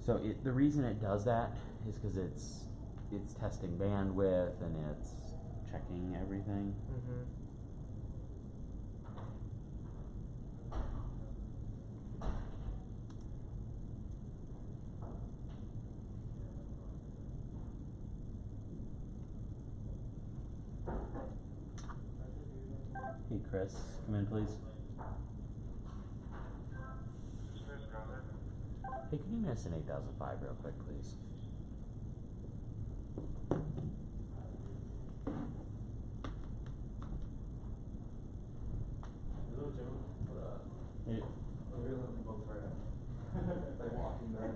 So the reason it does that is because it's testing bandwidth and it's checking everything. Mm-hmm. Hey Chris, come in please. Hey, can you miss an 8005 real quick, please? Hello, Jim. What up? Hey. We're looking both right now. Like walking there.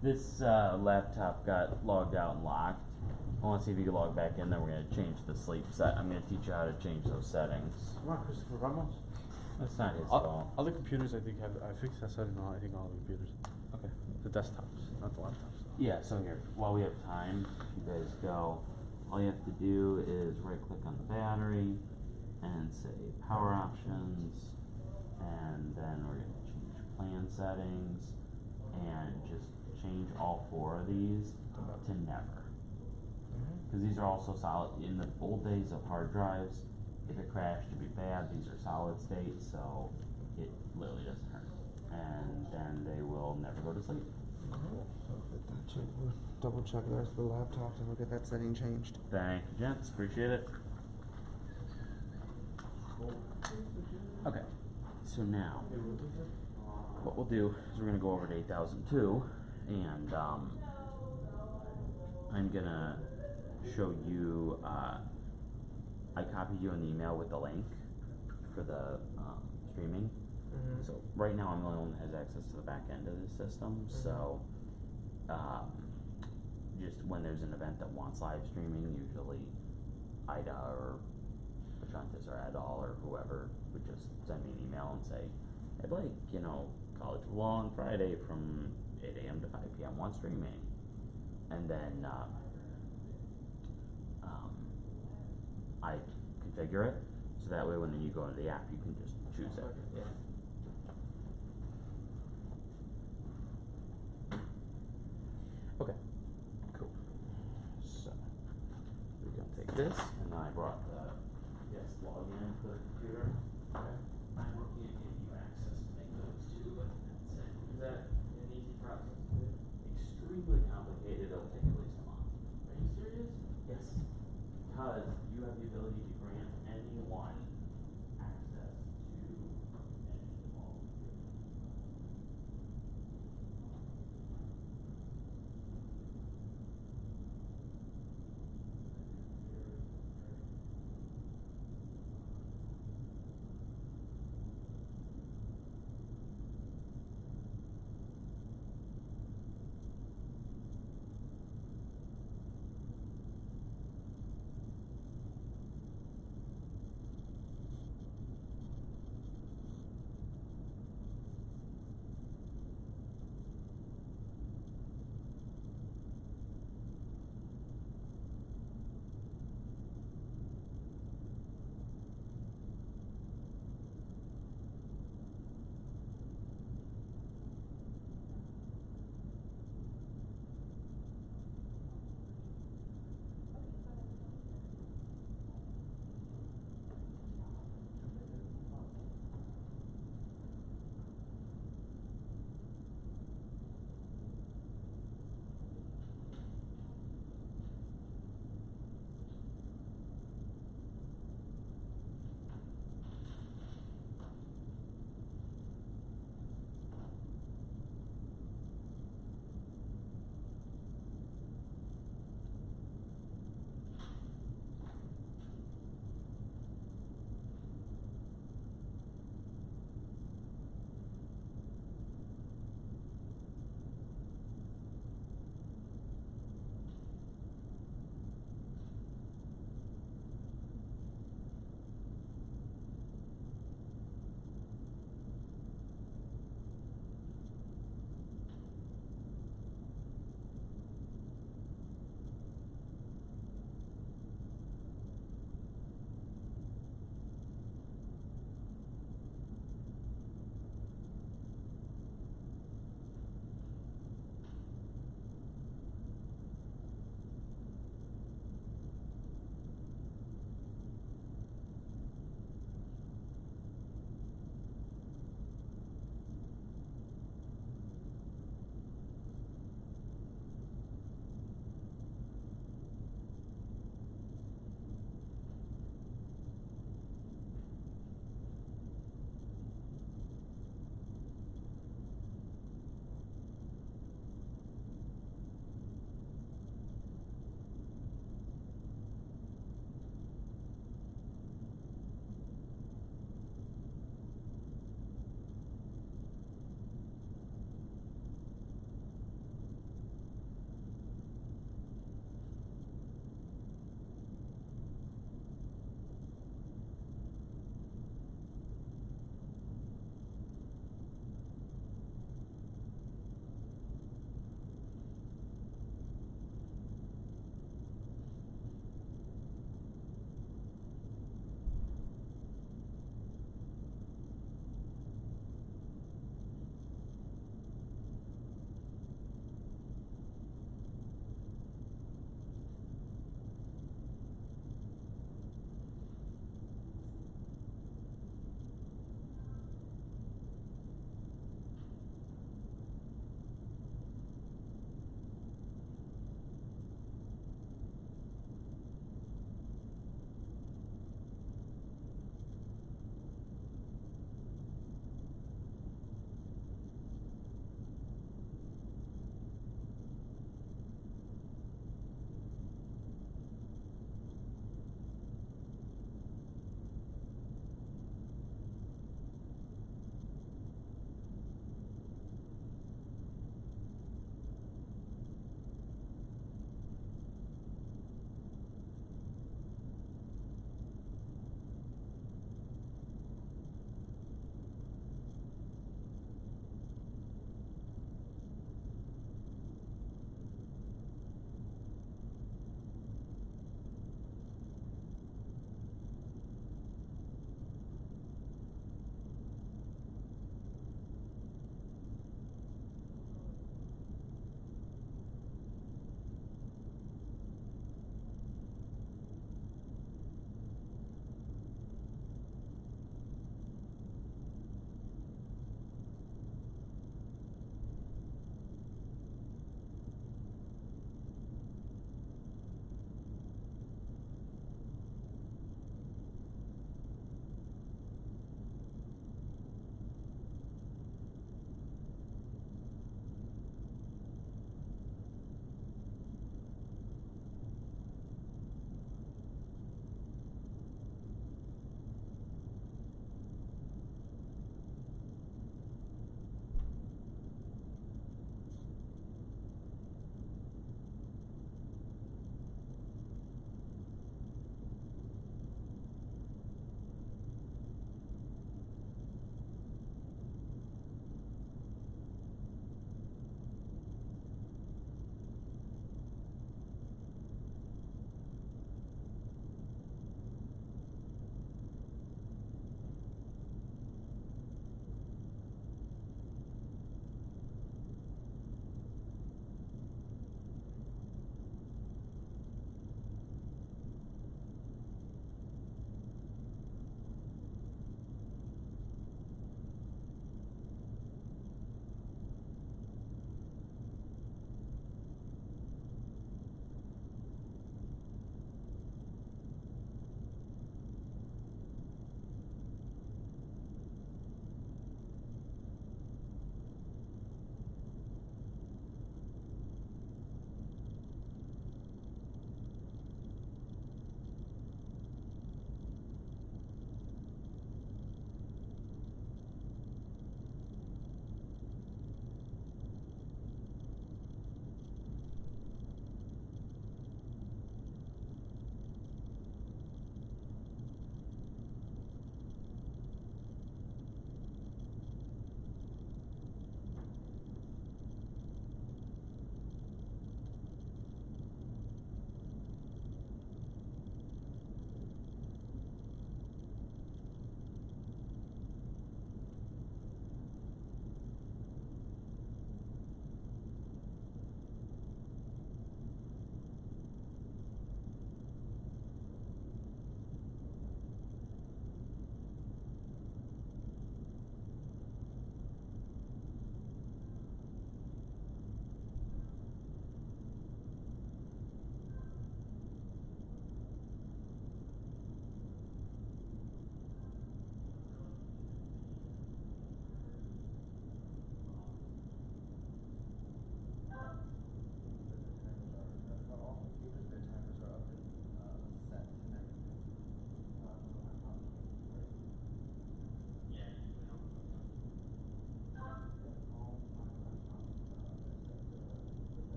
This laptop got logged out and locked. I want to see if you can log back in, then we're going to change the sleep set. I'm going to teach you how to change those settings. Come on, Christopher Ramos. That's not his fault. Other computers, I think, I fixed that setting on, I think, all the computers. Okay. The desktops, not the laptops. Yeah, so here, while we have time, you guys go. All you have to do is right click on the battery and say power options, and then we're going to change plan settings and just change all 4 of these to never. Because these are also solid. In the old days of hard drives, if it crashed, it'd be bad. These are solid state, so it literally doesn't hurt. And then they will never go to sleep. We'll double check the rest of the laptops and we'll get that setting changed. Thank you, gents. Appreciate it. Okay, so now what we'll do is we're going to go over to 8002, and I'm going to show you, I copied you an email with the link for the streaming. Mm-hmm. So right now I'm the only one that has access to the back end of the system, so just when there's an event that wants live streaming, usually Ida or Patrontis or Adol or whoever would just send me an email and say, hey Blake, College of Law on Friday from 8 a.m. to 5 p.m. want streaming. And then I configure it, so that way when you go into the app, you can just choose it. Yeah. Okay, cool. So, we're gonna take this, and then I brought the guest login for the computer. Okay. I can't give you access to make those too, but that's it. Is that an easy process to do? Extremely complicated, it'll take at least a month. Are you serious? Yes. Because you have the ability to grant anyone access to any of all computers.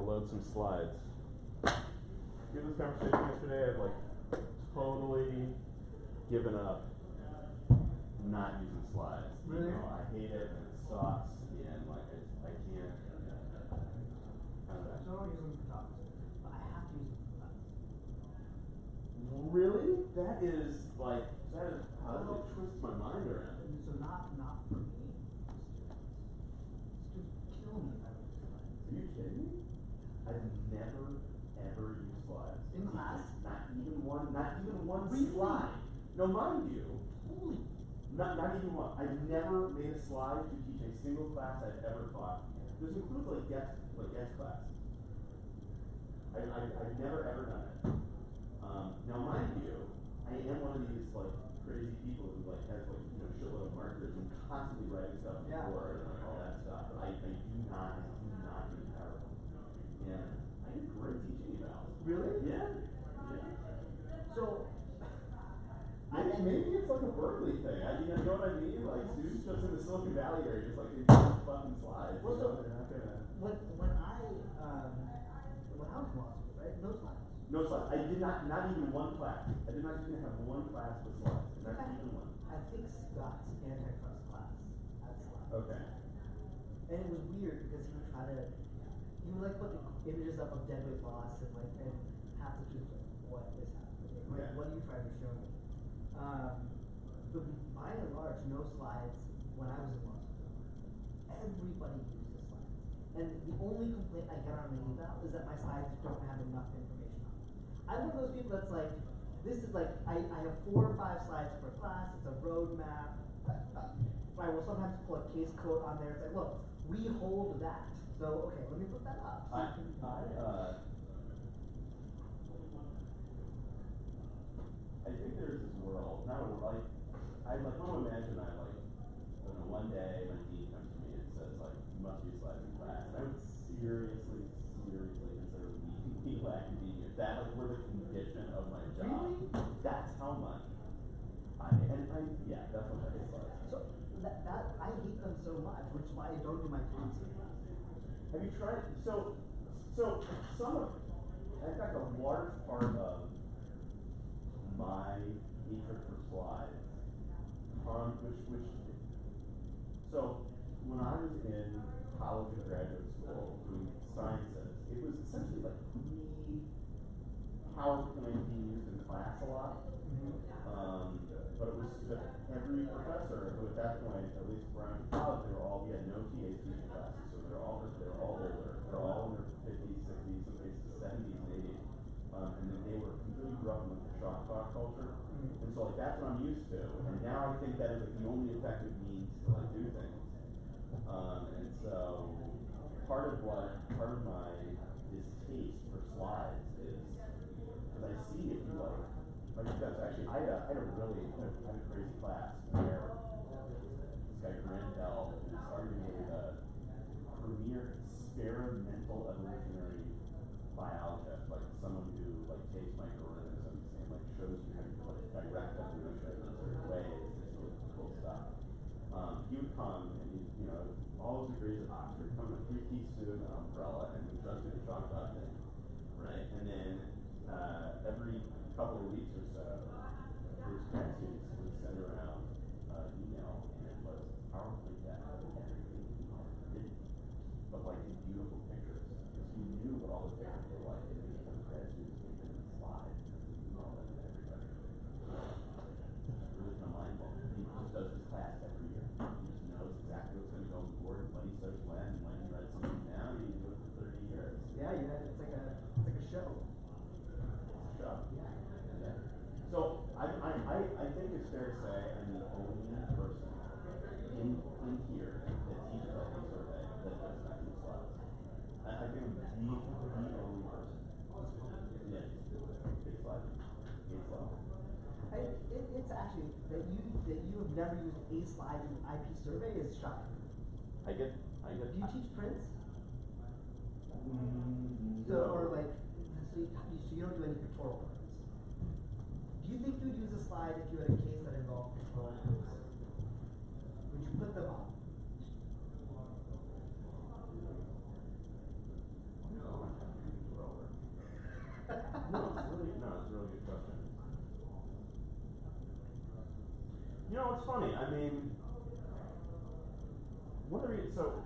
gonna load some slides. Given this conversation yesterday, I've like totally given up not using slides. Really? You know, I hate it and it sucks and like I can't. So I don't use them for topics, but I have to use them for class. Really? That is how does it twist my mind around? So not for me. Students kill me if I don't use slides. Are you kidding me? I've never ever used slides. In class? Not even one Really? slide. No, mind you, Holy. not even one. I've never made a slide to teach a single class I've ever taught. This includes like guest classes. I've never ever done it. Now mind you, I am one of these like crazy people who like has like, you know, shitload of markers and constantly writing stuff on the Yeah. board and like all that stuff. But I do not use PowerPoint. And I get great teaching evals. Really? Yeah. So Maybe it's like a Berkeley thing. You know what I mean? Like students just in the Silicon Valley area just like these fucking slides. Well, you so know, they're not gonna. when I was in law school, right? No slides. No slides. I did not even one class. I did not even have one class with slides. Not even one. I think Scott's antitrust class had slides. Okay. And it was weird because he would like put the images up of deadweight loss and half the students were like, what is happening? Like, Yeah. what are you trying to show me? But by and large, no slides when I was in law school. Everybody uses slides. And the only complaint I get on the eval is that my slides don't have enough information on them. I'm one of those people that's like, this is like, I have 4 or 5 slides per class, it's a roadmap. I will sometimes pull a case code on there, it's like, look, we hold that. So, okay, let me put that up. So you can- I think there's this world. Now, like, I want to imagine one day my dean comes to me and says like, you must use slides in class. And I would seriously consider leaving academia. If that like were the condition of my job. Really? That's how much. That's what I hate slides. So, I hate them so much, which is why I don't do my class anymore. Have you tried? So some of, in fact, a large part of my hatred for slides, so when I was in college and graduate school doing sciences, it was essentially like PowerPoint being used in class a lot. But it was that every professor who at that point, at least around college, we had no TAs teaching classes, so they're all older, they're all in their 50s, 60s, some cases 70s, and 80s. And then they completely grew up in like the shock talk culture. And so like that's what I'm used to. And now I think that is like the only effective means to like do things. And so part of my distaste for slides is because I see if you because actually I had a crazy class where this guy Grandel is arguably the premier experimental evolutionary biologist, like someone who like takes microorganisms and like shows you how to like direct evolution in a certain way. It's really cool stuff. He would come and all those degrees at Oxford, come in a 3-piece suit and an umbrella and we just do the chalk dot thing. Right? And then every couple of weeks or so, his grad students would send around email and it was PowerPoint deck of everything he did, but like in beautiful pictures. Because he knew what all the pictures were like, and his grad students made them in slides and he emailed them to everybody. It's really kind of mind blowing. He just does his class every year. He just knows exactly what's going to go on the board, when he starts when he writes something down, and he can do it for 30 years. Yeah, it's like a show. Yeah. So I think it's fair to say I'm the only person in here that teaches at the survey that does not use slides. I think I'm the only person. Yeah. Big slide. Big slide. It's actually that you have never used a slide in an IP survey is shocking. I get. Do you teach prints? No. Or like, so you don't do any pictorial prints. Do you think you would use a slide if you had a case that involved pictorial prints? Would you put them on? No. it's funny. I mean, one of the reasons, one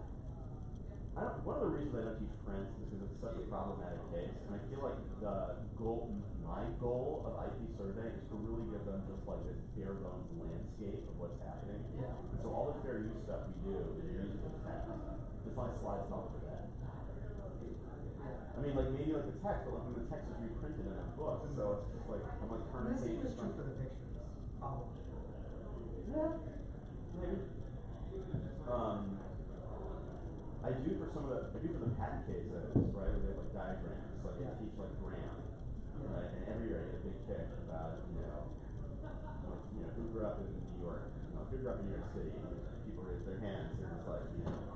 of the reasons I don't teach Prince is because it's such a problematic case, and I feel like my goal of IP survey is to really give them just like this bare bones landscape of what's happening. Yeah. And so all the fair use stuff we do is using the text. It's like slides not for that. I mean, like maybe like the text, but like when the text is reprinted in a book, so it's just like I'm like And turning the same pages is true from. for the pictures, probably. Yeah, maybe. I do for the patent cases, right, where they have like diagrams, like Yeah. I teach like Graham, Yeah. right, and every year I get a big kick about, who grew up in New York, who grew up in New York City, and people raise their hands, they're just like,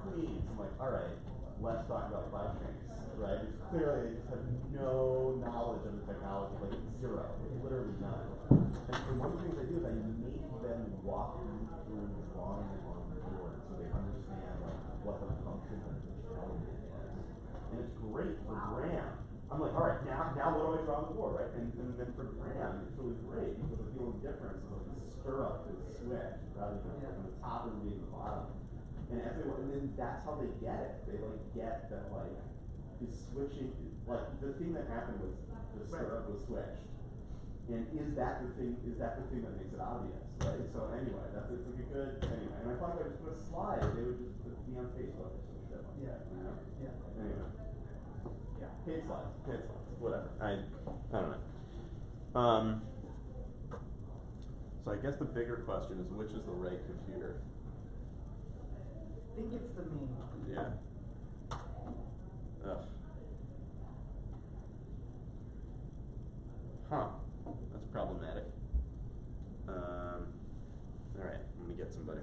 Queens, I'm like, alright, let's talk about cloud shrinks, right, it's clearly they just have no knowledge of the technology, like zero, literally none. And so one of the things I do is I make them walk through the drawing on the board so they understand like what the function of each element is. And it's great for Graham. I'm like, alright, now what do I draw on the board, right? And then for Graham, it's really great because the only difference is like the stirrup is switched rather than from the top and being the bottom. And then that's how they get it. They like get that like the switching, like the thing that happened was the stirrup was switched. And is that the thing that makes it obvious, right? So anyway, that's like a good, anyway. And I thought if I just put a slide, they would just be on Facebook or some shit like that, you know? Yeah. Anyway. Yeah, paid slides, whatever. I don't know. So I guess the bigger question is which is the right computer? I think it's the main one. Yeah. Ugh. Huh. That's problematic. Alright, let me get somebody.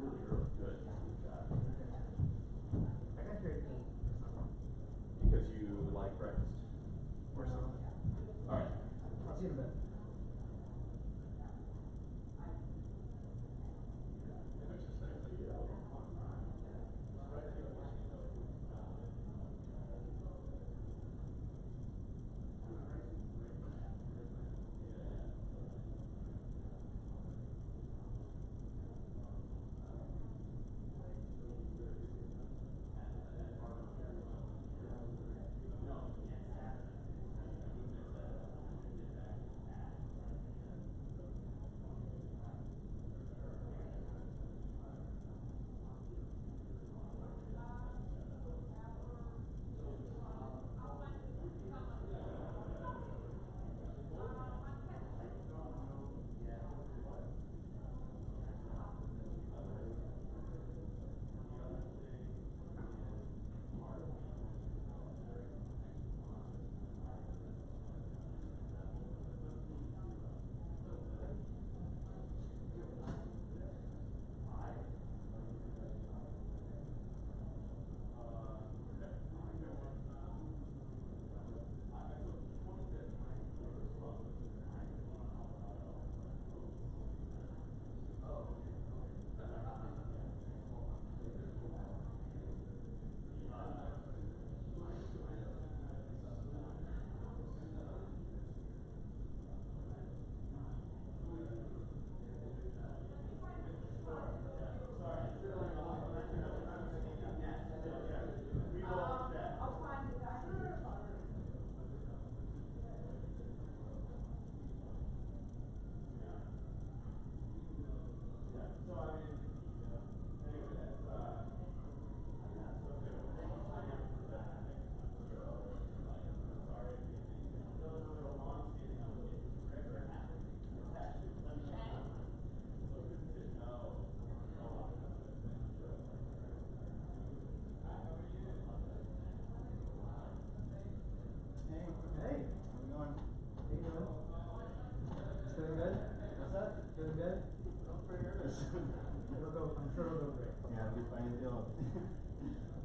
Really good. I got here at 8 or something. Because you like breakfast. Or something. Alright. I'll see you in a bit.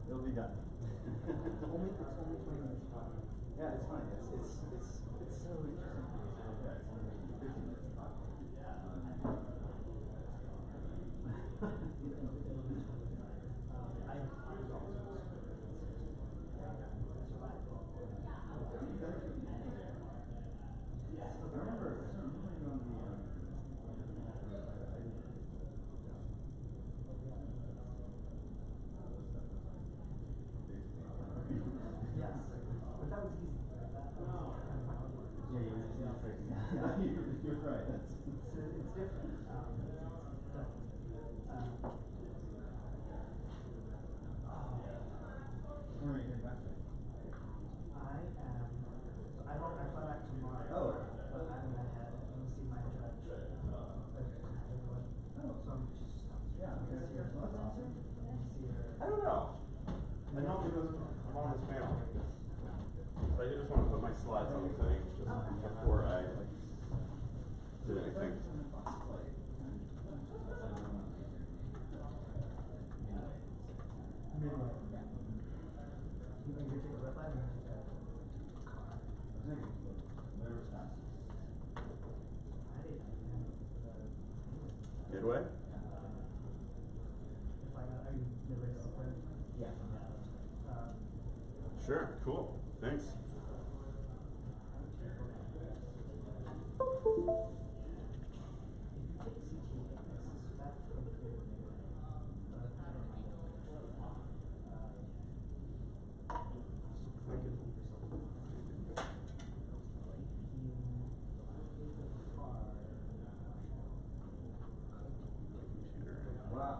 It'll be done. It's only 20 minutes talk. Yeah, it's fine. It's so interesting. Okay, it's only 15 minutes talk. You're right, that's. It's different. It's Where are you heading back to? I am, so I fly back tomorrow. Oh. But I'm gonna head and see my judge. So I'm just, Yeah, I'm gonna see her. that's awesome. See her. I don't know. I don't think I'm on this panel. So I just wanna put my slides on the thing just before I do anything. Midway. You think you take a red line or take a car? Whatever's fast. I didn't. Midway? If I got, are you midway to Oakland? Yeah. Sure, cool, thanks. Wow.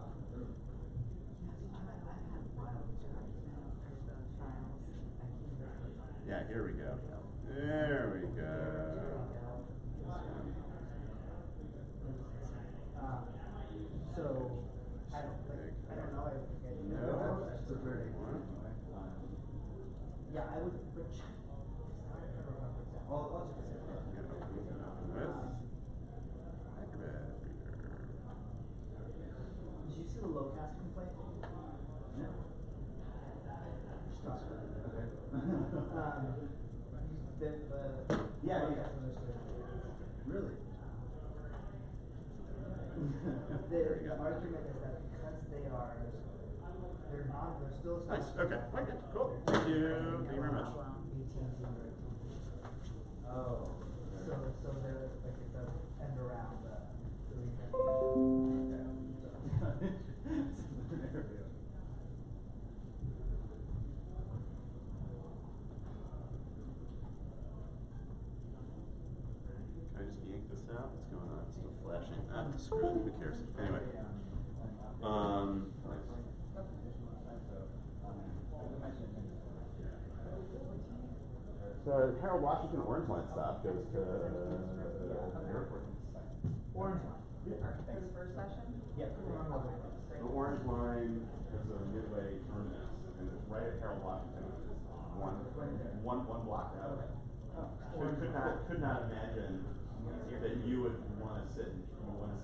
Yeah, here we go. There we go. So, I don't know, I forget. No. That's a very. Yeah, I would, which, I don't remember exactly. I'll just say that. Did you see the low cast complaint? Yeah. Stop. Okay. Yeah, yeah. Really? The argument is that because they're still. Nice, okay, okay, cool. Thank you. Thank you very much. Oh. So they're, like, it's a end around, the weekend. Can I just yank this out? What's going on? It's still flashing. Ah, screw it, who cares? Anyway. So Harold Washington Orange Line stop goes to airport. Orange line. For the first session? Yeah. The Orange Line is a midway terminus, and it's right at Harold Washington, which is one block out. Could not imagine that you would wanna sit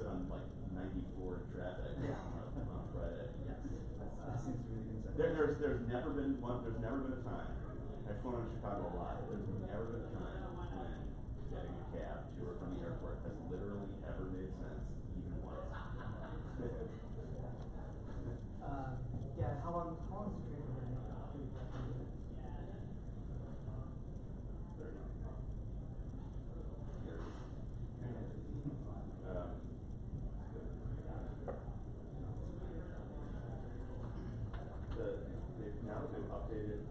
on like 94 traffic on Friday. That seems really consistent. There's never been a time, I've flown to Chicago a lot, there's never been a time when getting a cab to or from the airport has literally ever made sense, even once. Yeah, how long is the train from here? They've updated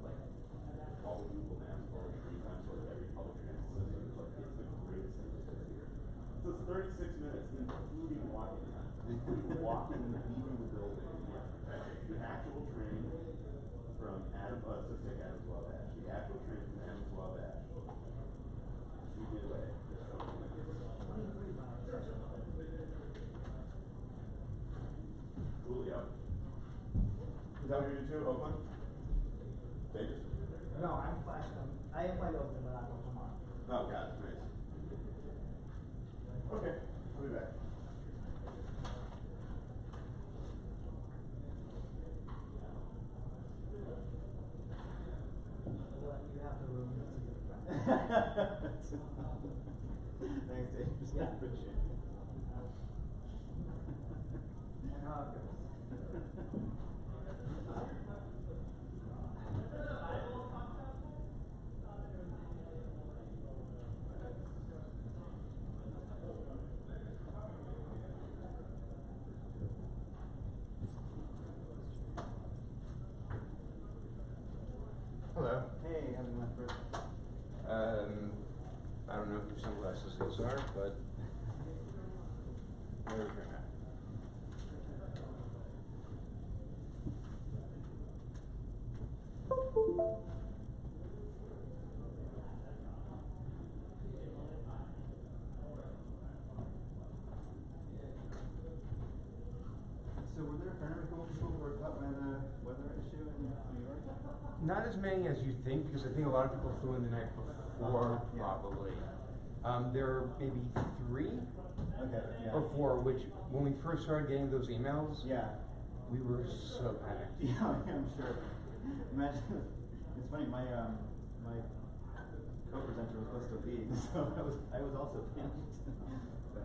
like all the Google Maps, all the train times, like every public transit system. It's like it's the greatest thing to see here. So it's 36 minutes, including walking time. Walking, leaving the building. The actual train from Adams, let's take Adams Wabash. The actual train from Adams Wabash to Midway is showing Julio. Is that what you're doing too, Oakland? Vegas? No, I'm fine. I am quite open, but I'm tomorrow. Oh, got it, nice. Okay, I'll be back. You have the room to see the front. Thanks, Dave. Yeah. I appreciate it. And how it goes. Hello. Hey, how's it going, Chris? I don't know if your sunglasses get bizarre, but where we're at. So were there a fair number of people who were caught by the weather issue in New York? Not as many as you think, because I think a lot of people flew in the night before, Yeah. probably. There are maybe 3 Okay, yeah. or 4, which, when we first started getting those emails, Yeah. we were so panicked. Yeah, I'm sure. Imagine, it's funny, my co-presenter was supposed to lead, so I was also panicked. But,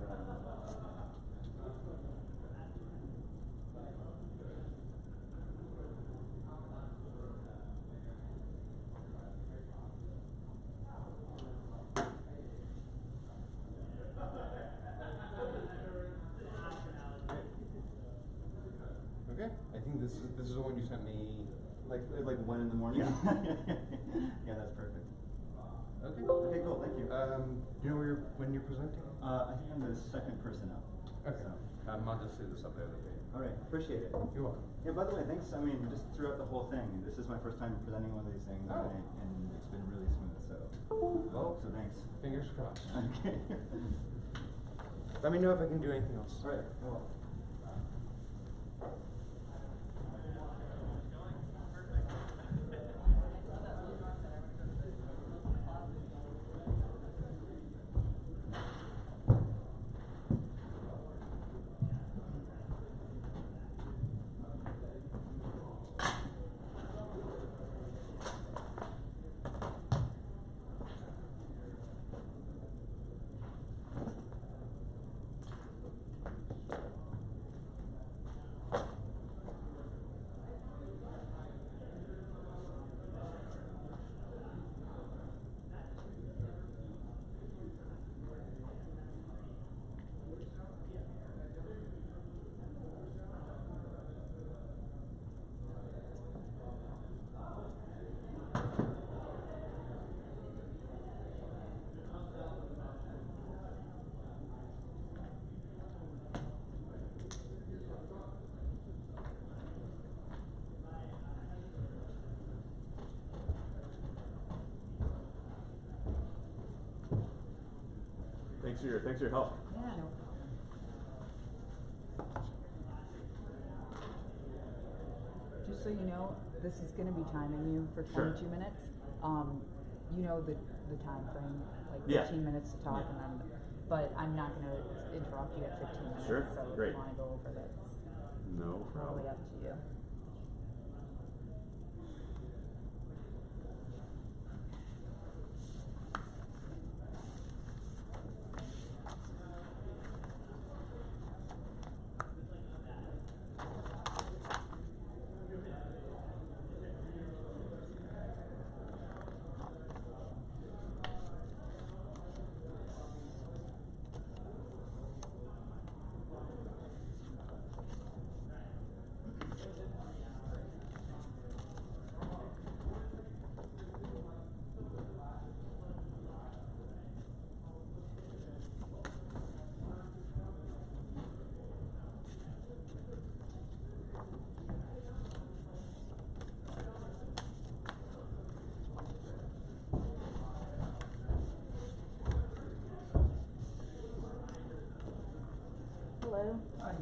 Okay, I think this is the one you sent me. like 1 in the morning? Yeah, that's perfect. Okay. Okay, cool, thank you. Do you know when you're presenting? I think I'm the second person up. Okay. So. I'll just say this up there. Alright, appreciate it. You're welcome. Yeah, by the way, thanks, I mean, just throughout the whole thing, this is my first time presenting one of these things, Oh. and it's been really smooth, so. Well, So thanks. fingers crossed. Okay. Let me know if I can do anything else. Alright, well. Thanks for your help. Yeah, no. Just so you know, this is gonna be timing you for Sure. 22 minutes. You know the time frame, like Yeah. 15 minutes to talk, Yeah. and then, but I'm not gonna interrupt you at 15 minutes. Sure, So great. if you wanna go over this, No totally up to you. Hello. Hi.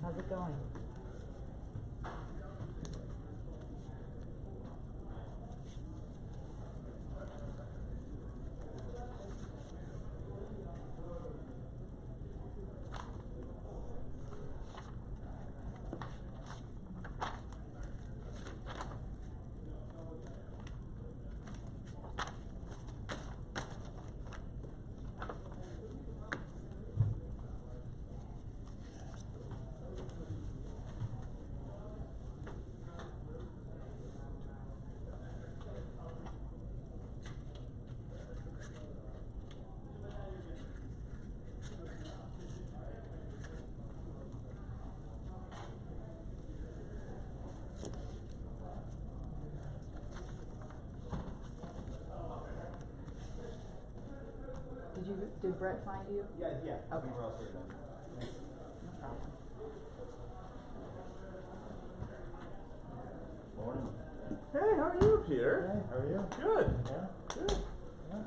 How's it going? Did Brett find you? Yeah, yeah. Okay. We're all clear then. Thanks. No problem. Morning. Hey, how are you, Peter? Hey, how are you? Good. Yeah? Good. Yeah.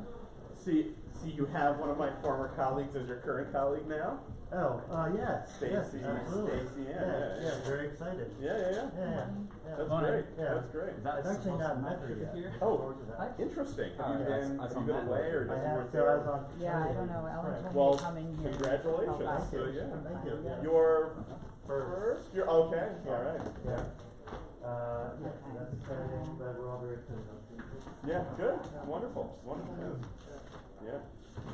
See, you have one of my former colleagues as your current colleague now? Oh, yes. Yes, Stacy, absolutely. Stacy, yeah. Very excited. Yeah. Yeah. That's Morning. great. Yeah. That's great. Is that I've actually supposed not to met matter her yet. here? Oh. Forward to that. Interesting. Have Oh, you that's- been, that's have you on been that away or list. I does he have, work so I was there? on. Yeah, I Sunday. don't know. Ellen Right. told Well, me to come in here. congratulations. Help us. So, yeah. Thank you. Yeah. You're First. first? You're okay. Yeah. All right. Yeah. Yeah, so that's exciting, but we're all very excited about it. Yeah, good. Wonderful. Wonderful news. Yeah.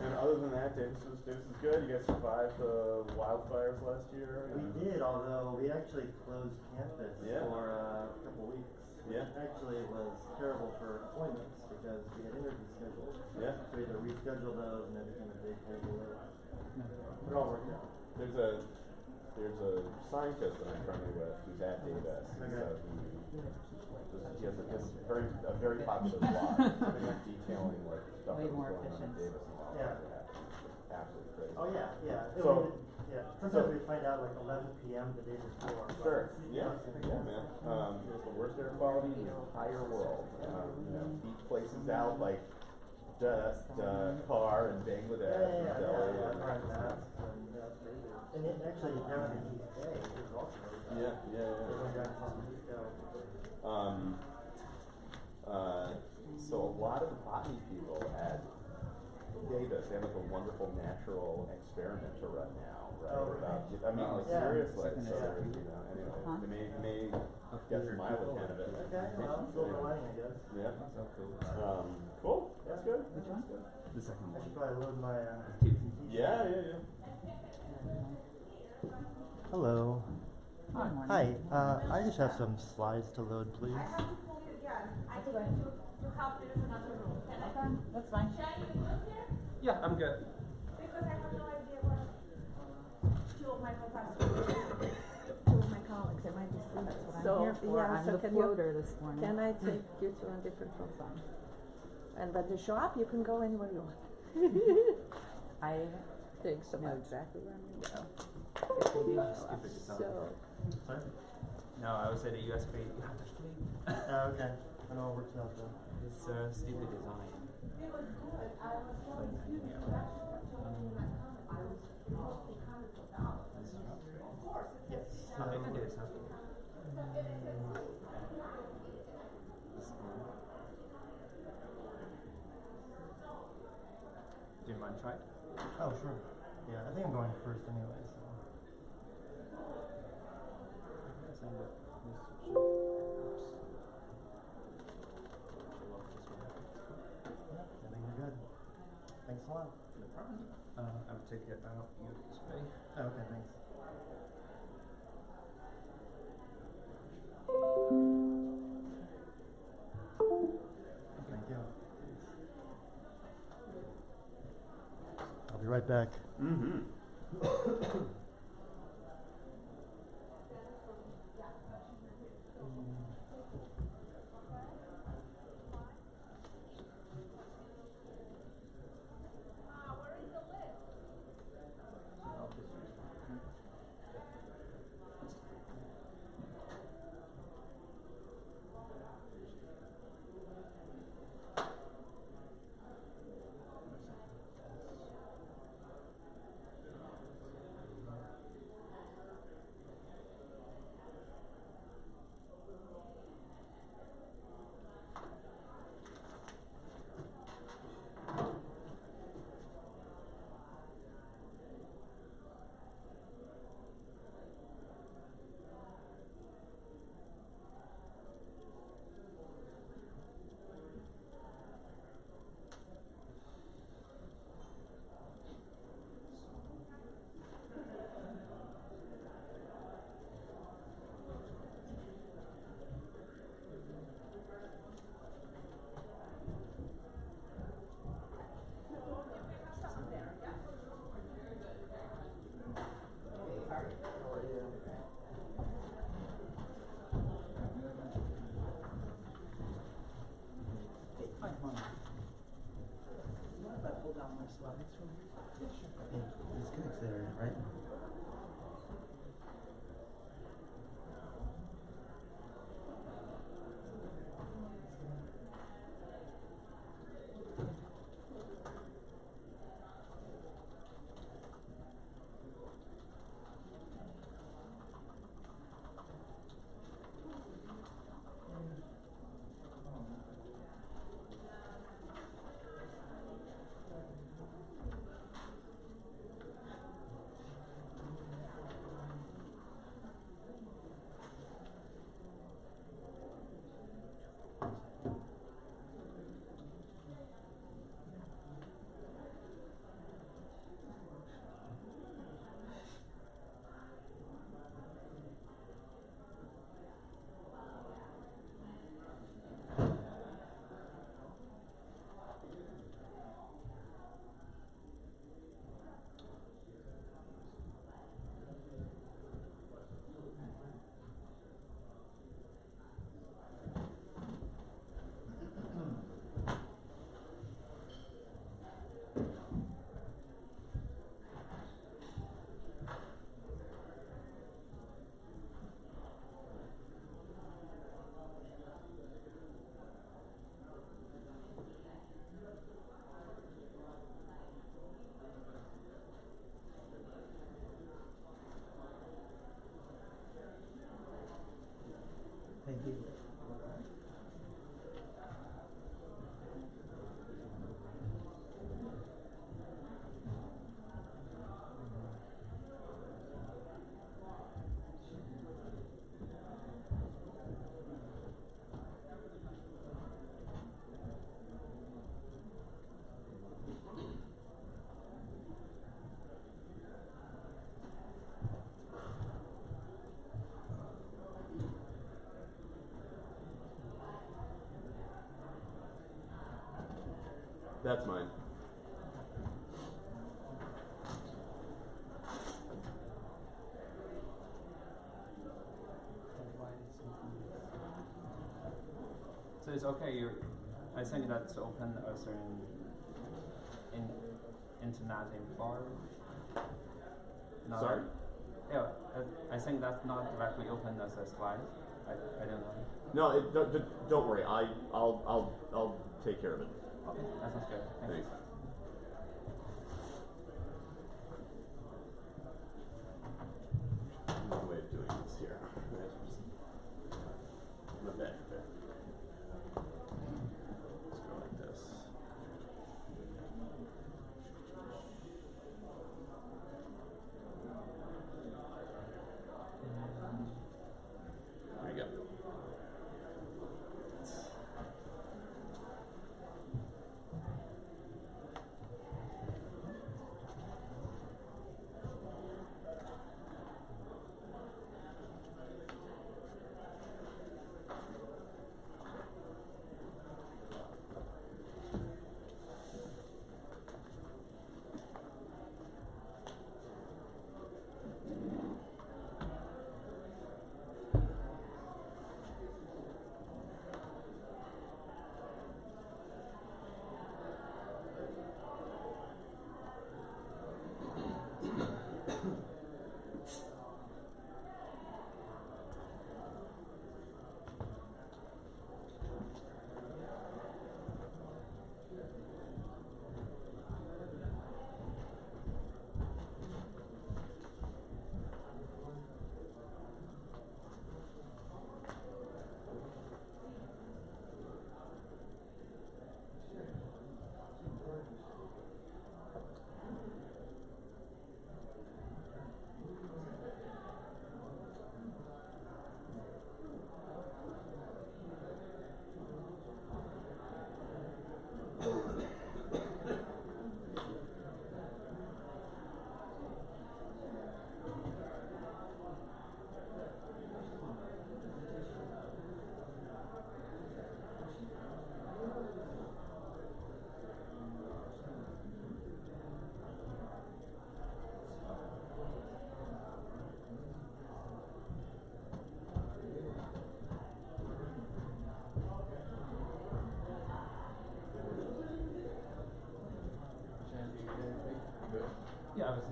And other than that, Davis is good. You guys survived the wildfires last year? We did, although we actually closed campus Yeah. for a couple weeks. Yeah. Actually, it was terrible for appointments because we had interviews scheduled. Yeah. So we had to reschedule those and then became a big heavy delay. But it all worked out. There's a scientist that I'm friendly with who's at Davis. And Okay. so he has a very popular blog detailing like stuff Way that was more going on efficient. at Davis and all Yeah. that. It's absolutely crazy. Oh, yeah. So- Sometimes we find out like 11 p.m. the day before. but- Sure. Yeah, man. It's the worst air quality in the entire world. Beat places out like Dakar and Bangladesh and Delhi. Yeah. and- Right, that's, and it actually down in East Bay, it was also really bad. Yeah. Everyone got something to go. So a lot of the botany people at Davis, they have like a wonderful natural experiment to run now, right? Oh, really? I mean, like Yeah. seriously, so Secondary. anyway, Huh? they may get some mileage out of it. Okay, well, silver lining, I guess. Yeah. So cool. Cool. That's good. Which one? The second I should one. probably load my, Two. Yeah. Hello. Good morning. Hi. I just have some slides to load, please. I have to move you again. I That's think fine. to help there is another room. Can I? Okay, that's fine. Shall I even move here? Yeah, I'm good. Because I have no idea what two of my professors. Two of my colleagues, it might be sleep. That's what So, I'm here for. yeah, I'm so the can you- floater this morning. Can I take you to a different profile? And when you show up, you can go anywhere you want. I Think so know much. exactly where I'm gonna go. If they do show up. So, Sorry? No, I was at a USB. You have to flee. Okay. I know it works out though. It's stupid design. Yes. I can do this, huh? Do you mind try? Oh, sure. Yeah, I think I'm going first anyway, so. Yeah, I think we're good. Thanks a lot. No problem. I would take it out USB. Oh, okay, thanks. Thank you. I'll be right back. Mm-hmm. right? Thank you. That's mine. So it's okay. I think that's open a certain internet bar. Sorry? Yeah, I think that's not directly open as a slide. I don't know. No, don't worry. I'll take care of it. Okay, that sounds good. Thanks. Another way of doing this here. Not bad. Okay. Let's go like this. There you go.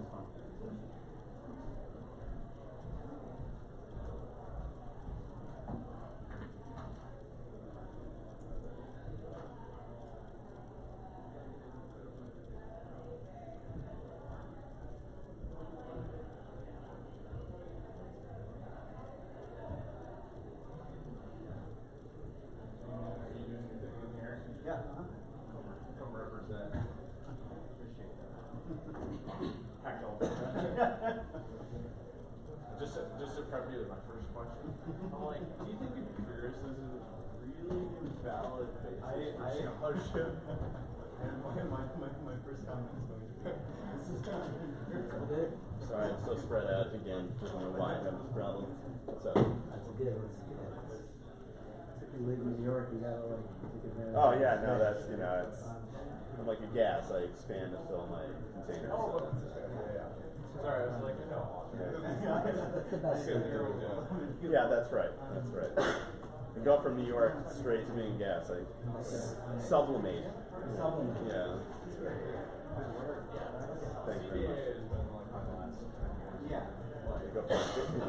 is fun. Yeah. Come represent. Appreciate that. Packed all just to prep you with my first question. I'm like, do you think empiricism is really valid basis for scholarship? And my first comment is going to be, this is not empirical. Sorry, I'm so spread out again. I don't know why I have this problem. So. That's good. If you live in New York, you gotta like take advantage. Oh yeah, no, that's it's. I'm like a gas. I expand to fill my container. Oh, So. Yeah. Sorry, I was like, no. That's the best. Yeah, that's right. That's right. We go from New York straight to being gas. I sublimate. Supplement. Yeah. That's right. Thank you very much. Yeah. We go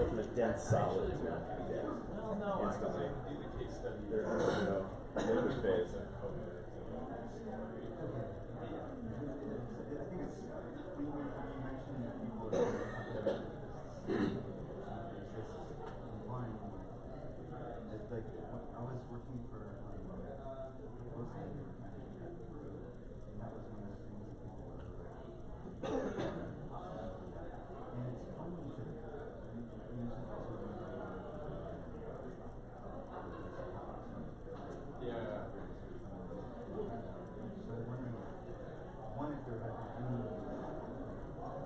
from a dense solid to gas. Instantly. There's no liquid phase. I think it's when you mentioned that people are online. It's like when I was working for hosting, and that was one of the things that people were like. And it's funny to use Yeah. So I'm wondering, one, if there had been any.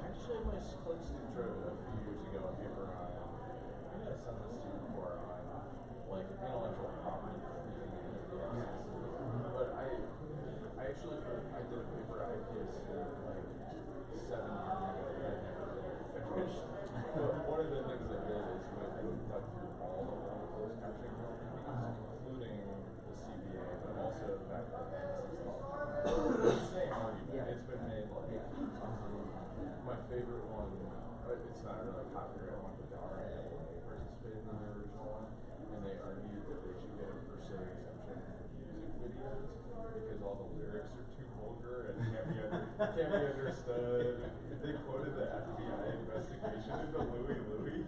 Actually, my college student wrote a few years ago a paper on, I think I sent this to you before, on like intellectual property treating it. But I actually, I did a paper at IPSC like 7 years ago that I never finished. But one of the things I did is I dug through all the closed captioning companies, including the CBA, but also the fact that the same argument. It's been made like my favorite one. It's not really a copyright one, but the RIAA participated in the original one, and they argued that they should get a per se exemption for music videos because all the lyrics are too vulgar and can't be understood. They quoted the FBI investigation into Louie Louie.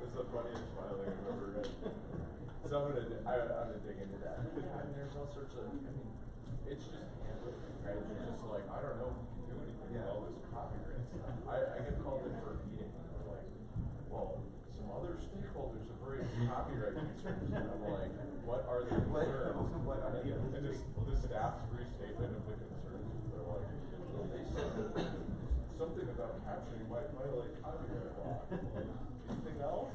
It's the funniest filing I've ever read. So I'm gonna dig into that. And there's all sorts of, it's just handwritten, right? It's just like, I don't know if we can do anything with all this copyright stuff. I get called in for a meeting and they're like, well, some other stakeholders have raised copyright concerns. And I'm like, what are the concerns? And the staff's restatement of the concerns. They're like, well, they said that something about captioning might violate copyright law. Like, anything else?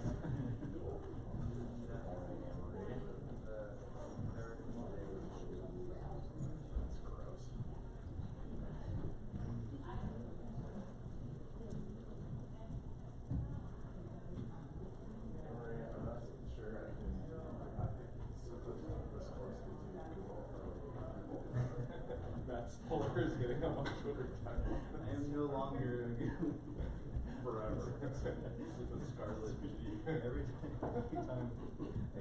Matt Spoiler is getting on my Twitter timeline. I am no longer forever. With Scarlet G. every time I see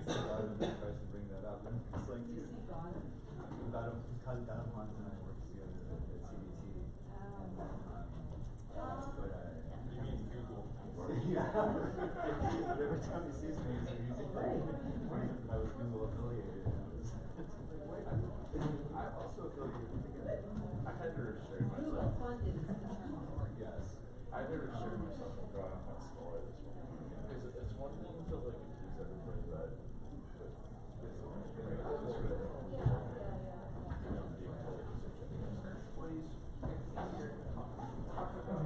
Gautam that tries to bring that up, I'm just like, dude. Gautam Hans and I worked together at CBT. You mean Google? Yeah. But every time he sees me, he's using I was Google affiliated. I also feel I had to restrain myself. yes. I had to restrain myself from going off on Scarlet this morning. Because it's one thing to like accuse everybody, but it's being told please talk about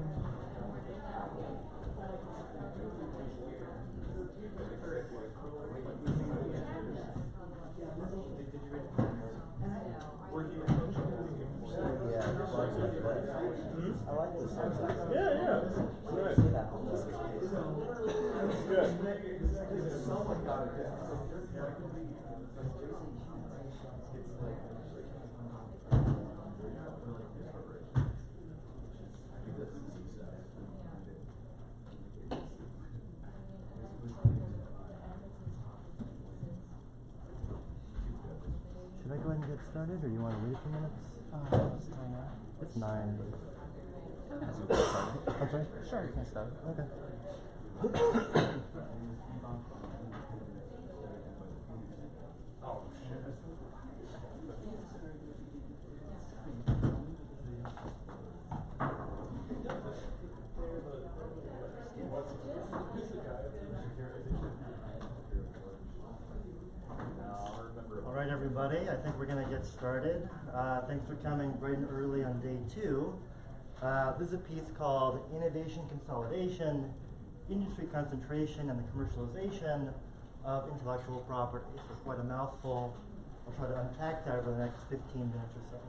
I like this one. Yeah. Right. That's good. started, or you want to wait a few minutes? What's the time now? It's 9. As we get started. I'm sorry? Sure, you can start. Okay. All right, everybody, I think we're going to get started. Thanks for coming bright and early on day 2. This is a piece called Innovation Consolidation, Industry Concentration, and the Commercialization of Intellectual Property. So quite a mouthful. I'll try to unpack that over the next 15 minutes or so.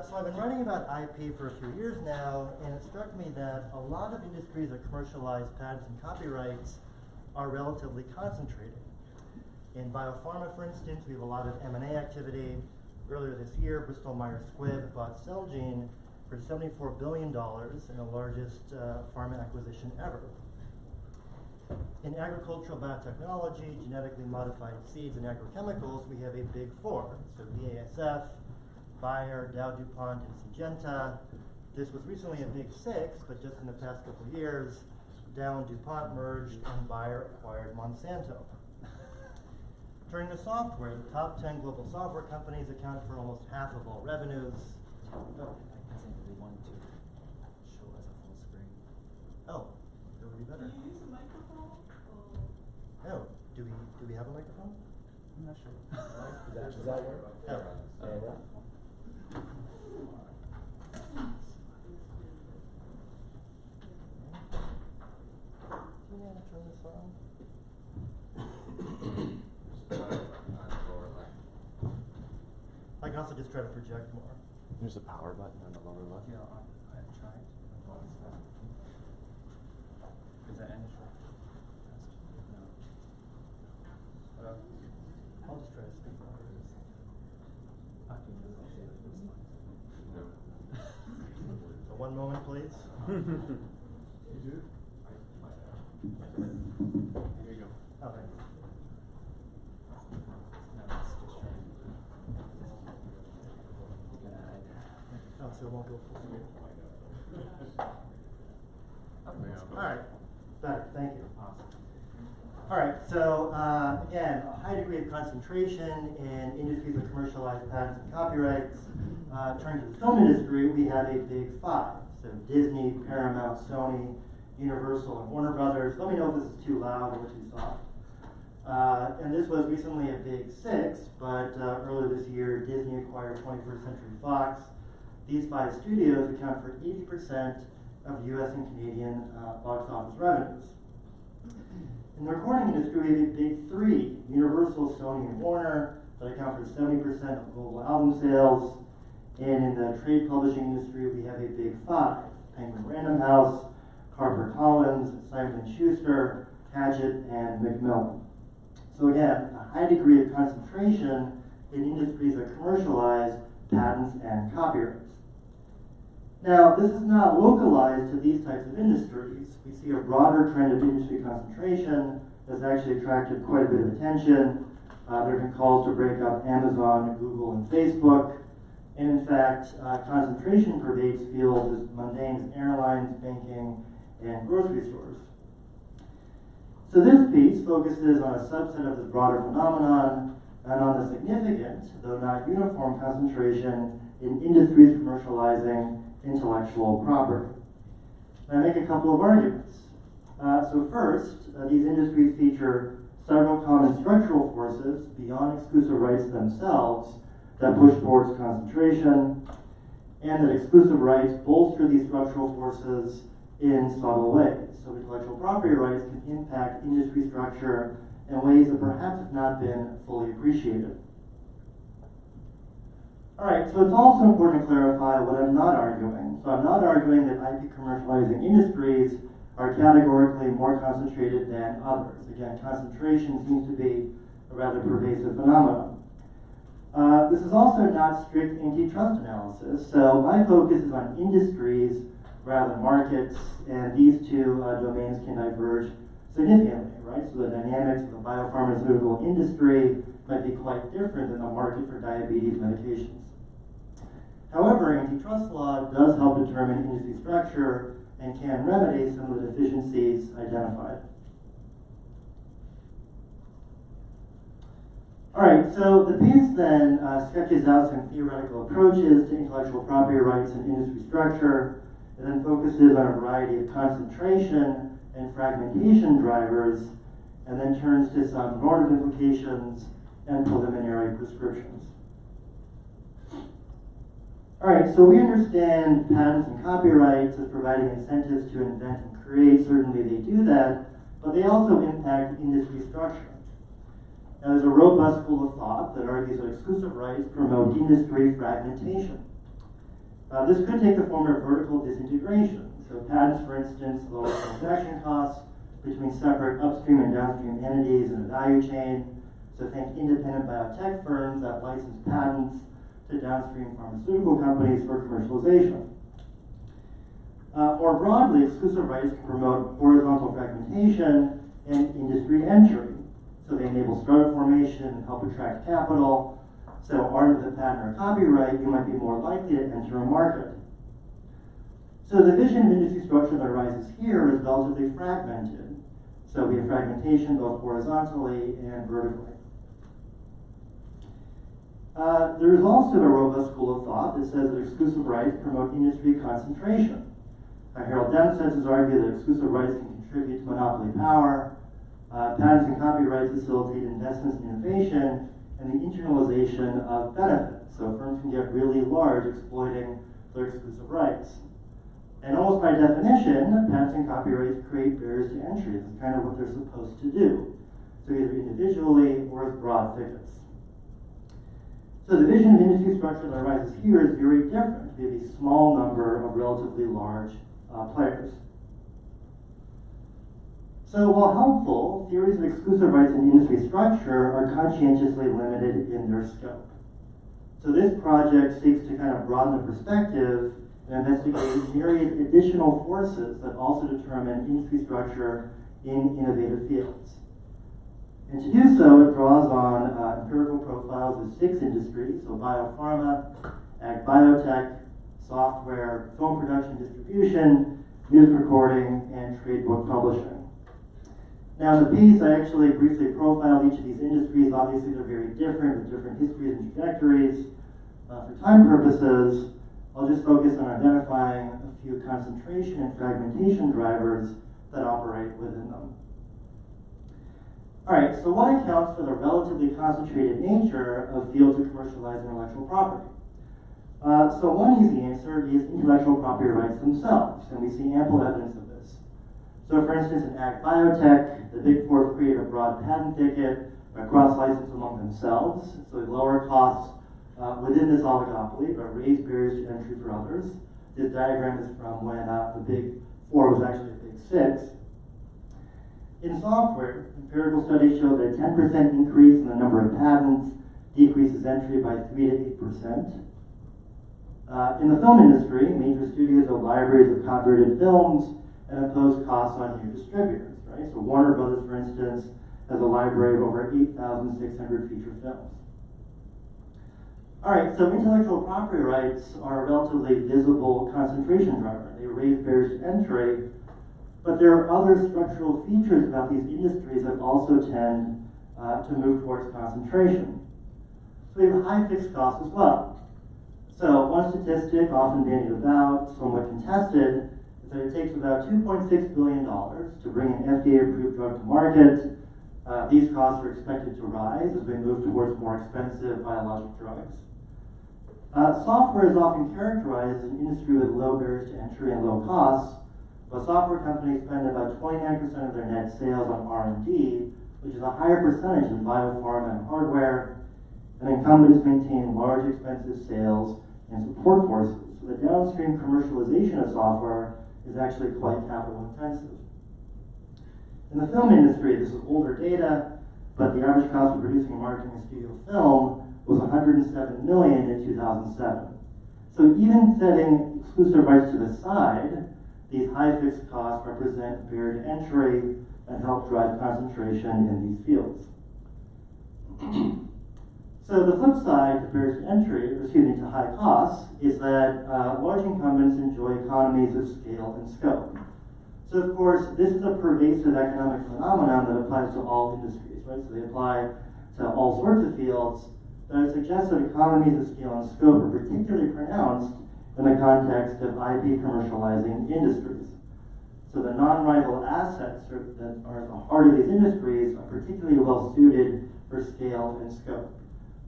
So I've been writing about IP for a few years now, and it struck me that a lot of industries that commercialize patents and copyrights are relatively concentrated. In biopharma, for instance, we have a lot of M&A activity. Earlier this year, Bristol Myers Squibb bought Celgene for $74 billion in the largest pharma acquisition ever. In agricultural biotechnology, genetically modified seeds, and agrochemicals, we have a big 4. So BASF, Bayer, Dow, DuPont, and Syngenta. This was recently a big 6, but just in the past couple of years, Dow and DuPont merged and Bayer acquired Monsanto. Turning to software, the top 10 global software companies account for almost half of all revenues. I think we want to show us a full screen. Oh, that would be better. Do you use a microphone? No, do we have a microphone? I'm not sure. Does that work? Oh. Do you want to turn this on? I can also just try to project more. There's a power button on the lower left. Yeah, I tried. Is there any short? No. Hello? I'll just try to speak more. So 1 moment, please. You do? Here you go. Oh, thanks. Oh, so it won't go full screen. All right, better, thank you. Awesome. All right, so again, a high degree of concentration in industries that commercialize patents and copyrights. Turning to the film industry, we have a big 5. So Disney, Paramount, Sony, Universal, and Warner Brothers. Let me know if this is too loud or too soft. And this was recently a big 6, but earlier this year, Disney acquired 21st Century Fox. These 5 studios account for 80% of US and Canadian box office revenues. In the recording industry, we have a big 3, Universal, Sony, and Warner, that account for 70% of global album sales. And in the trade publishing industry, we have a big 5, Penguin Random House, HarperCollins, Simon & Schuster, Hachette, and Macmillan. So again, a high degree of concentration in industries that commercialize patents and copyrights. Now, this is not localized to these types of industries. We see a broader trend of industry concentration that's actually attracted quite a bit of attention. There have been calls to break up Amazon, Google, and Facebook. And in fact, concentration pervades fields as mundane as airlines, banking, and grocery stores. So this piece focuses on a subset of this broader phenomenon and on the significant, though not uniform, concentration in industries commercializing intellectual property. And I make a couple of arguments. So first, these industries feature several common structural forces beyond exclusive rights themselves that push towards concentration, and that exclusive rights bolster these structural forces in subtle ways. So intellectual property rights can impact industry structure in ways that perhaps have not been fully appreciated. All right, so it's also important to clarify what I'm not arguing. So I'm not arguing that IP commercializing industries are categorically more concentrated than others. Again, concentration seems to be a rather pervasive phenomenon. This is also not strict antitrust analysis, so my focus is on industries rather than markets, and these two domains can diverge significantly, right? So the dynamics of the biopharmaceutical industry might be quite different than the market for diabetes medications. However, antitrust law does help determine industry structure and can remedy some of the deficiencies identified. All right, so the piece then sketches out some theoretical approaches to intellectual property rights and industry structure, and then focuses on a variety of concentration and fragmentation drivers, and then turns to some normative implications and preliminary prescriptions. All right, so we understand patents and copyrights as providing incentives to invent and create. Certainly they do that, but they also impact industry structure. Now, there's a robust school of thought that argues that exclusive rights promote industry fragmentation. This could take the form of vertical disintegration. So patents, for instance, lower transaction costs between separate upstream and downstream entities in the value chain. So think independent biotech firms that license patents to downstream pharmaceutical companies for commercialization. More broadly, exclusive rights can promote horizontal fragmentation and industry entry. So they enable startup formation and help attract capital. So armed with a patent or copyright, you might be more likely to enter a market. So the vision of industry structure that arises here is relatively fragmented. So we have fragmentation both horizontally and vertically. There is also a robust school of thought that says that exclusive rights promote industry concentration. Harold Demsetz has argued that exclusive rights can contribute to monopoly power. Patents and copyrights facilitate investments in innovation and the internalization of benefits. So firms can get really large exploiting their exclusive rights. And almost by definition, patents and copyrights create barriers to entry. It's kind of what they're supposed to do. So either individually or as broad thickets. So the vision of industry structure that arises here is very different. We have a small number of relatively large players. So while helpful, theories of exclusive rights in industry structure are conscientiously limited in their scope. So this project seeks to kind of broaden the perspective and investigate myriad additional forces that also determine industry structure in innovative fields. And to do so, it draws on empirical profiles of 6 industries, so biopharma, ag biotech, software, film production distribution, music recording, and trade book publishing. Now in the piece, I actually briefly profiled each of these industries. Obviously they're very different with different histories and trajectories. For time purposes, I'll just focus on identifying a few concentration and fragmentation drivers that operate within them. All right, so what accounts for the relatively concentrated nature of fields of commercialized intellectual property? So one easy answer is intellectual property rights themselves, and we see ample evidence of this. So for instance, in ag biotech, the big four create a broad patent thicket, cross-license among themselves, so they lower costs within this oligopoly, but raise barriers to entry for others. This diagram is from when the big four was actually a big 6. In software, empirical studies show that a 10% increase in the number of patents decreases entry by 3 to 8%. In the film industry, major studios have libraries of copyrighted films and impose costs on new distributors, right? So Warner Brothers, for instance, has a library of over 8,600 feature films. All right, so intellectual property rights are a relatively visible concentration driver. They raise barriers to entry, but there are other structural features about these industries that also tend to move towards concentration. So we have high fixed costs as well. So one statistic often bandied about, somewhat contested, is that it takes about $2.6 billion to bring an FDA-approved drug to market. These costs are expected to rise as we move towards more expensive biologic drugs. Software is often characterized as an industry with low barriers to entry and low costs, but software companies spend about 29% of their net sales on R&D, which is a higher percentage than biopharma and hardware, and incumbents maintain large expensive sales and support forces. So the downstream commercialization of software is actually quite capital intensive. In the film industry, this is older data, but the average cost of producing and marketing a studio film was $107 million in 2007. So even setting exclusive rights to the side, these high fixed costs represent barrier to entry and help drive concentration in these fields. So the flip side to barriers to entry, or excuse me, to high costs, is that large incumbents enjoy economies of scale and scope. So of course, this is a pervasive economic phenomenon that applies to all industries, right? So they apply to all sorts of fields, but I suggest that economies of scale and scope are particularly pronounced in the context of IP commercializing industries. So the non-rival assets that are at the heart of these industries are particularly well suited for scale and scope.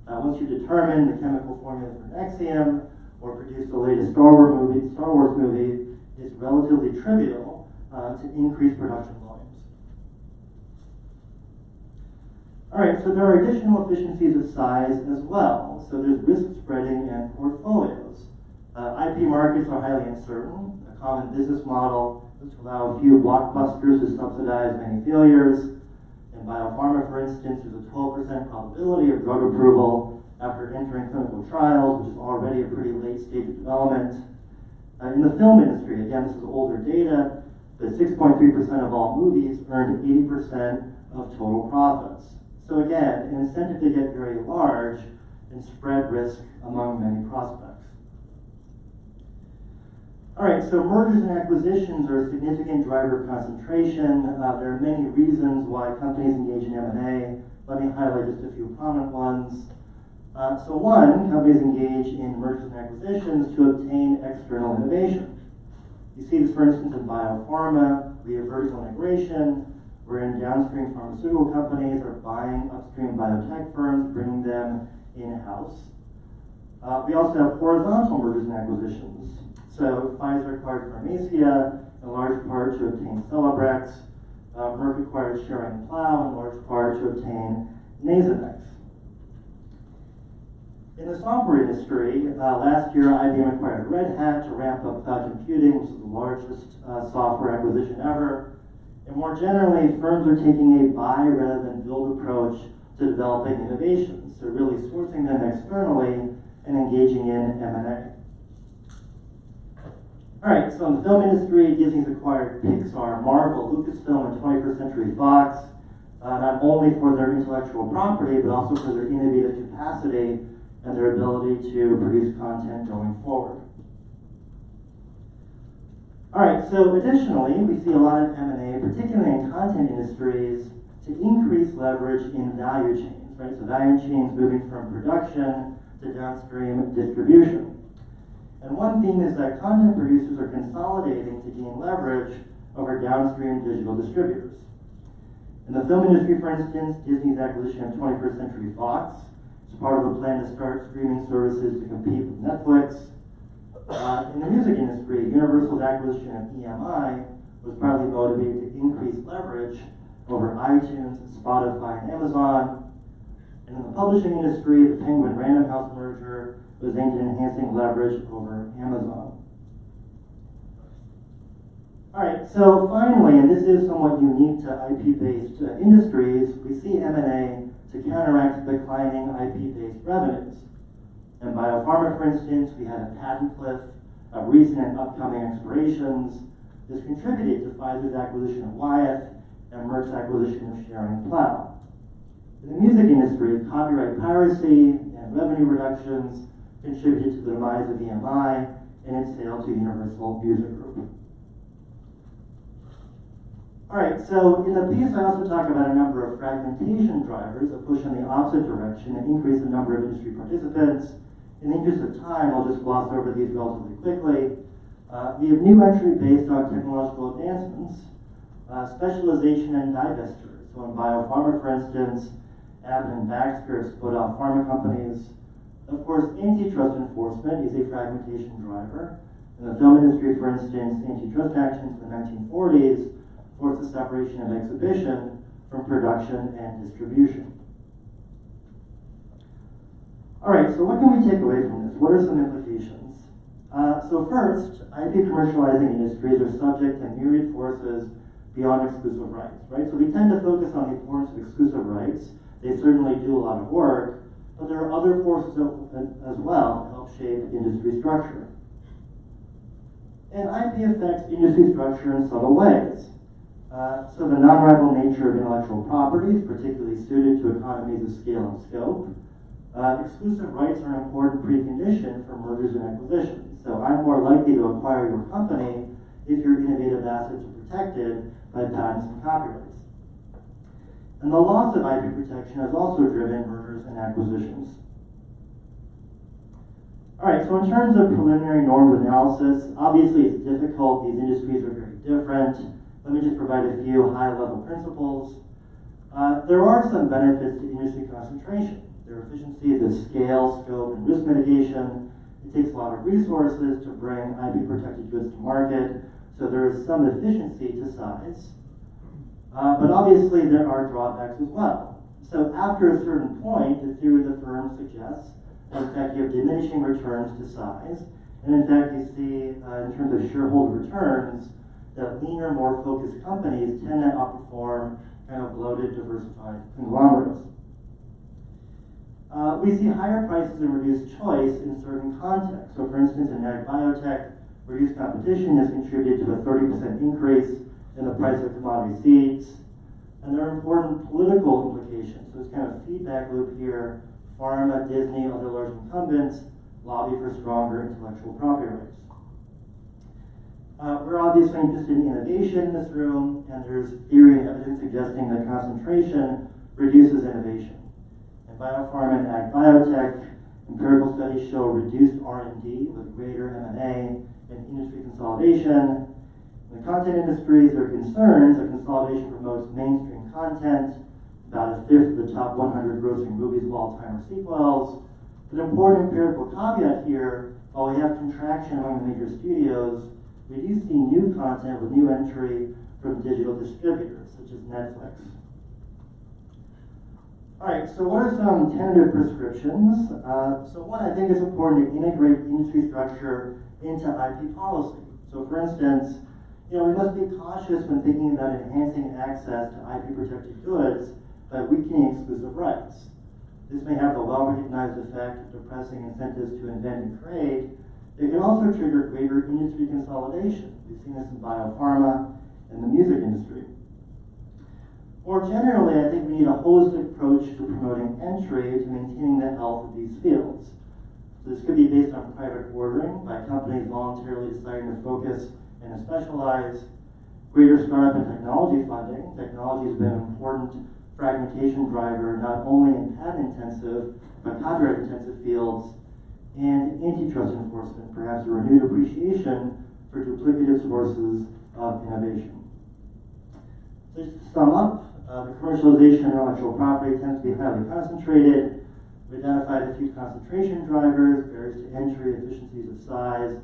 Once you determine the chemical formula for Nexium or produce the latest Star Wars movie, it's relatively trivial to increase production volumes. All right, so there are additional efficiencies of size as well. So there's risk spreading and portfolios. IP markets are highly uncertain. A common business model is to allow a few blockbusters to subsidize many failures. In biopharma, for instance, there's a 12% probability of drug approval after entering clinical trials, which is already a pretty late stage of development. In the film industry, again, this is older data, but 6.3% of all movies earned 80% of total profits. So again, an incentive to get very large and spread risk among many prospects. All right, so mergers and acquisitions are a significant driver of concentration. There are many reasons why companies engage in M&A. Let me highlight just a few prominent ones. So one, companies engage in mergers and acquisitions to obtain external innovation. You see this, for instance, in biopharma, via vertical integration, wherein downstream pharmaceutical companies are buying upstream biotech firms, bringing them in-house. We also have horizontal mergers and acquisitions. So Pfizer acquired Pharmacia in large part to obtain Celebrex. Merck acquired Schering-Plough in large part to obtain Nasonex. In the software industry, last year IBM acquired Red Hat to ramp up cloud computing, which is the largest software acquisition ever. And more generally, firms are taking a buy rather than build approach to developing innovations. So really sourcing them externally and engaging in M&A. All right, so in the film industry, Disney's acquired Pixar, Marvel, Lucasfilm, and 21st Century Fox, not only for their intellectual property, but also for their innovative capacity and their ability to produce content going forward. All right, so additionally, we see a lot of M&A, particularly in content industries, to increase leverage in value chains, right? So value chains moving from production to downstream distribution. And one theme is that content producers are consolidating to gain leverage over downstream digital distributors. In the film industry, for instance, Disney's acquisition of 21st Century Fox is part of a plan to start streaming services to compete with Netflix. In the music industry, Universal's acquisition of EMI was partly motivated to increase leverage over iTunes, Spotify, and Amazon. And in the publishing industry, the Penguin Random House merger was aimed at enhancing leverage over Amazon. All right, so finally, and this is somewhat unique to IP-based industries, we see M&A to counteract declining IP-based revenues. In biopharma, for instance, we had a patent cliff of recent and upcoming expirations. This contributed to Pfizer's acquisition of Wyeth and Merck's acquisition of Schering-Plough. In the music industry, copyright piracy and revenue reductions contributed to the demise of EMI and its sale to Universal Music Group. All right, so in the piece I also talk about a number of fragmentation drivers that push in the opposite direction and increase the number of industry participants. In the interest of time, I'll just gloss over these relatively quickly. We have new entry based on technological advancements, specialization and divestiture. So in biopharma, for instance, Abbott and Baxter have split off pharma companies. Of course, antitrust enforcement is a fragmentation driver. In the film industry, for instance, antitrust actions in the 1940s forced the separation of exhibition from production and distribution. All right, so what can we take away from this? What are some implications? So first, IP commercializing industries are subject to myriad forces beyond exclusive rights, right? So we tend to focus on the importance of exclusive rights. They certainly do a lot of work, but there are other forces as well to help shape industry structure. And IP affects industry structure in subtle ways. So the non-rival nature of intellectual property is particularly suited to economies of scale and scope. Exclusive rights are an important precondition for mergers and acquisitions. So I'm more likely to acquire your company if your innovative assets are protected by patents and copyrights. And the loss of IP protection has also driven mergers and acquisitions. All right, so in terms of preliminary norms analysis, obviously it's difficult. These industries are very different. Let me just provide a few high-level principles. There are some benefits to industry concentration. There are efficiencies of scale, scope, and risk mitigation. It takes a lot of resources to bring IP-protected goods to market, so there is some efficiency to size. But obviously there are drawbacks as well. So after a certain point, the theory of the firm suggests that in fact you have diminishing returns to size. And in fact you see in terms of shareholder returns that leaner, more focused companies tend to outperform kind of bloated, diversified conglomerates. We see higher prices and reduced choice in certain contexts. So for instance, in ag biotech, reduced competition has contributed to a 30% increase in the price of commodity seeds. And there are important political implications. So it's kind of a feedback loop here. Pharma, Disney, other large incumbents lobby for stronger intellectual property rights. We're obviously interested in innovation in this room, and there's theory and evidence suggesting that concentration reduces innovation. In biopharma and ag biotech, empirical studies show reduced R&D with greater M&A and industry consolidation. In the content industries, there are concerns that consolidation promotes mainstream content. About a fifth of the top 100 grossing movies of all time are sequels. But an important empirical caveat here, while we have contraction among the major studios, we do see new content with new entry from digital distributors, such as Netflix. All right, so what are some tentative prescriptions? So one, I think it's important to integrate industry structure into IP policy. So for instance, we must be cautious when thinking about enhancing access to IP-protected goods by weakening exclusive rights. This may have the well-recognized effect of depressing incentives to invent and create. It can also trigger greater industry consolidation. We've seen this in biopharma and the music industry. More generally, I think we need a holistic approach to promoting entry to maintaining the health of these fields. So this could be based on private ordering by companies voluntarily deciding to focus and to specialize, greater startup and technology funding. Technology has been an important fragmentation driver, not only in patent-intensive, but copyright-intensive fields, and antitrust enforcement, perhaps a renewed appreciation for duplicative sources of innovation. So just to sum up, the commercialization of intellectual property tends to be highly concentrated. We identified a few concentration drivers, barriers to entry, efficiencies of size,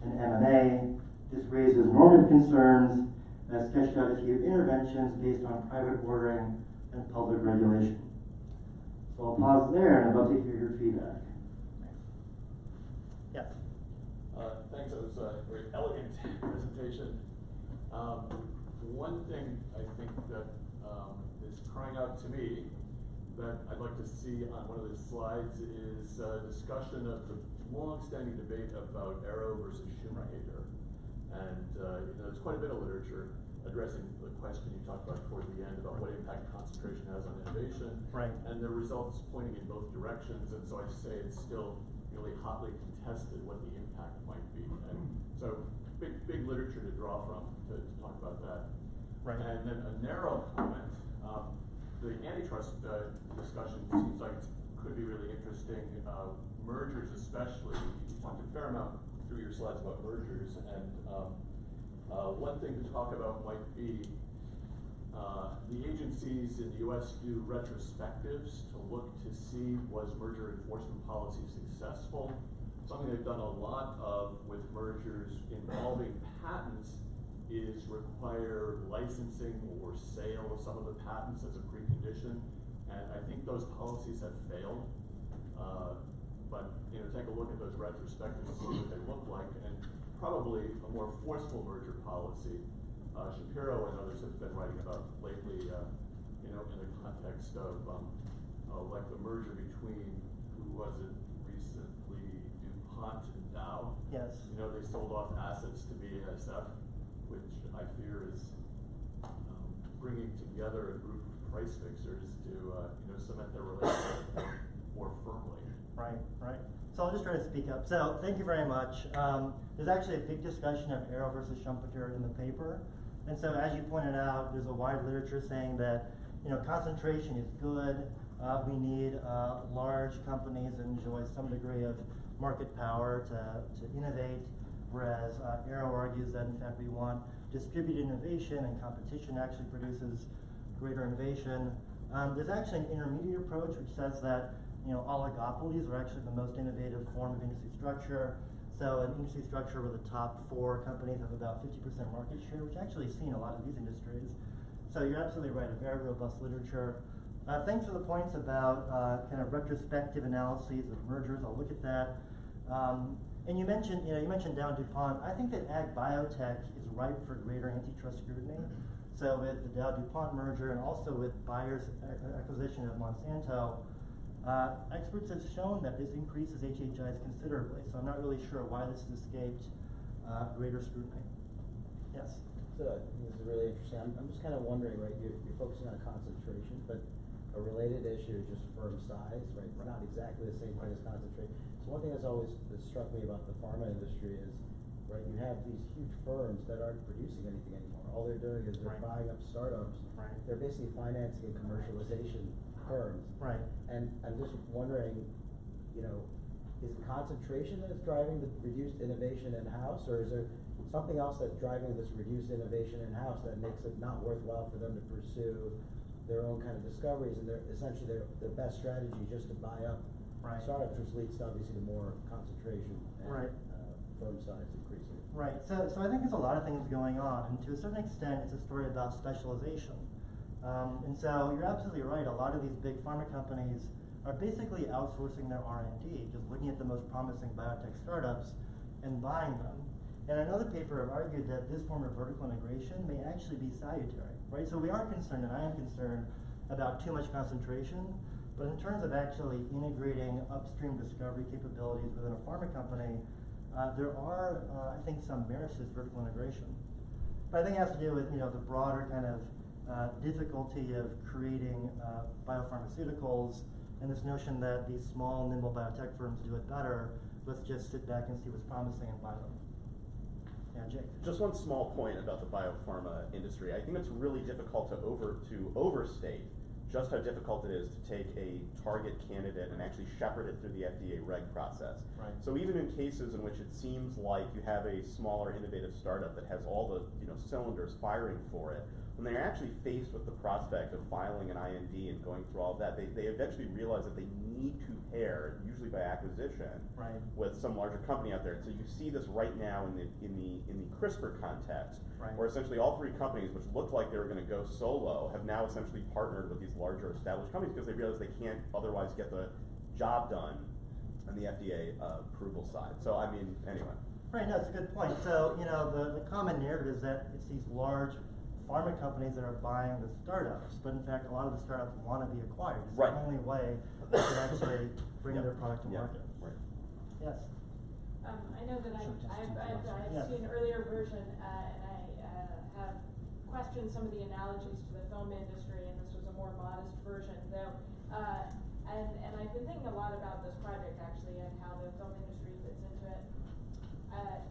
and M&A. This raises normative concerns, and I sketched out a few interventions based on private ordering and public regulation. So I'll pause there, and I'd love to hear your feedback. Yes. Thanks, that was a very elegant presentation. One thing I think that is crying out to me that I'd like to see on one of the slides is a discussion of the long-standing debate about Arrow versus Schumacher. And there's quite a bit of literature addressing the question you talked about toward the end about what impact concentration has on innovation. Right. And there are results pointing in both directions, and so I say it's still really hotly contested what the impact might be. And so big literature to draw from to talk about that. Right. And then a narrow comment. The antitrust discussion seems like it could be really interesting. Mergers especially. You talked a fair amount through your slides about mergers, and one thing to talk about might be the agencies in the US do retrospectives to look to see was merger enforcement policy successful. Something they've done a lot of with mergers involving patents is require licensing or sale of some of the patents as a precondition, and I think those policies have failed. But take a look at those retrospectives and see what they look like, and probably a more forceful merger policy. Shapiro and others have been writing about lately, in the context of like the merger between, who was it recently, DuPont and Dow. Yes. They sold off assets to BASF, which I fear is bringing together a group of price fixers to, cement their relationship more firmly. Right, right. So I'll just try to speak up. So thank you very much. There's actually a big discussion of Arrow versus Schumpeter in the paper. And so as you pointed out, there's a wide literature saying that, concentration is good. We need large companies that enjoy some degree of market power to innovate, whereas Arrow argues that in fact we want distributed innovation, and competition actually produces greater innovation. There's actually an intermediate approach which says that oligopolies are actually the most innovative form of industry structure. So an industry structure where the top 4 companies have about 50% market share, which actually is seen in a lot of these industries. So you're absolutely right, a very robust literature. Thanks for the points about kind of retrospective analyses of mergers. I'll look at that. And you mentioned Dow DuPont. I think that ag biotech is ripe for greater antitrust scrutiny. So with the Dow DuPont merger and also with Bayer's acquisition of Monsanto, experts have shown that this increases HHIs considerably. So I'm not really sure why this has escaped greater scrutiny. Yes. So I think this is really interesting. I'm just kind of wondering, right? You're focusing on concentration, but a related issue is just firm size, right? It's not exactly the same thing as concentration. So one thing that's struck me about the pharma industry is, right, you have these huge firms that aren't producing anything anymore. All they're doing is they're buying up startups. Right. They're basically financing commercialization firms. Right. And I'm just wondering, is it concentration that's driving the reduced innovation in-house, or is there something else that's driving this reduced innovation in-house that makes it not worthwhile for them to pursue their own kind of discoveries, and essentially their best strategy just to buy up startups, which leads to obviously to more concentration and firm size increasing. Right. So I think there's a lot of things going on, and to a certain extent, it's a story about specialization. And so you're absolutely right. A lot of these big pharma companies are basically outsourcing their R&D, just looking at the most promising biotech startups and buying them. And another paper have argued that this form of vertical integration may actually be salutary, right? So we are concerned, and I am concerned, about too much concentration, but in terms of actually integrating upstream discovery capabilities within a pharma company, there are, I think, some merits to this vertical integration. But I think it has to do with, the broader kind of difficulty of creating biopharmaceuticals, and this notion that these small, nimble biotech firms do it better. Let's just sit back and see what's promising and buy them. Yeah, Jake. Just one small point about the biopharma industry. I think it's really difficult to overstate just how difficult it is to take a target candidate and actually shepherd it through the FDA reg process. Right. So even in cases in which it seems like you have a smaller, innovative startup that has all the cylinders firing for it, when they're actually faced with the prospect of filing an IND and going through all of that, they eventually realize that they need to pair, usually by acquisition, with some larger company out there. So you see this right now in the CRISPR context, where essentially all 3 companies, which looked like they were going to go solo, have now essentially partnered with these larger established companies because they realize they can't otherwise get the job done on the FDA approval side. So I mean, anyway. Right. No, it's a good point. So the common narrative is that it's these large pharma companies that are buying the startups, but in fact, a lot of the startups want to be acquired. It's the only way they can actually bring their product to market. Right. Yes. I know that I've seen an earlier version, and I have questioned some of the analogies to the film industry, and this was a more modest version, though. And I've been thinking a lot about this project actually, and how the film industry fits into it.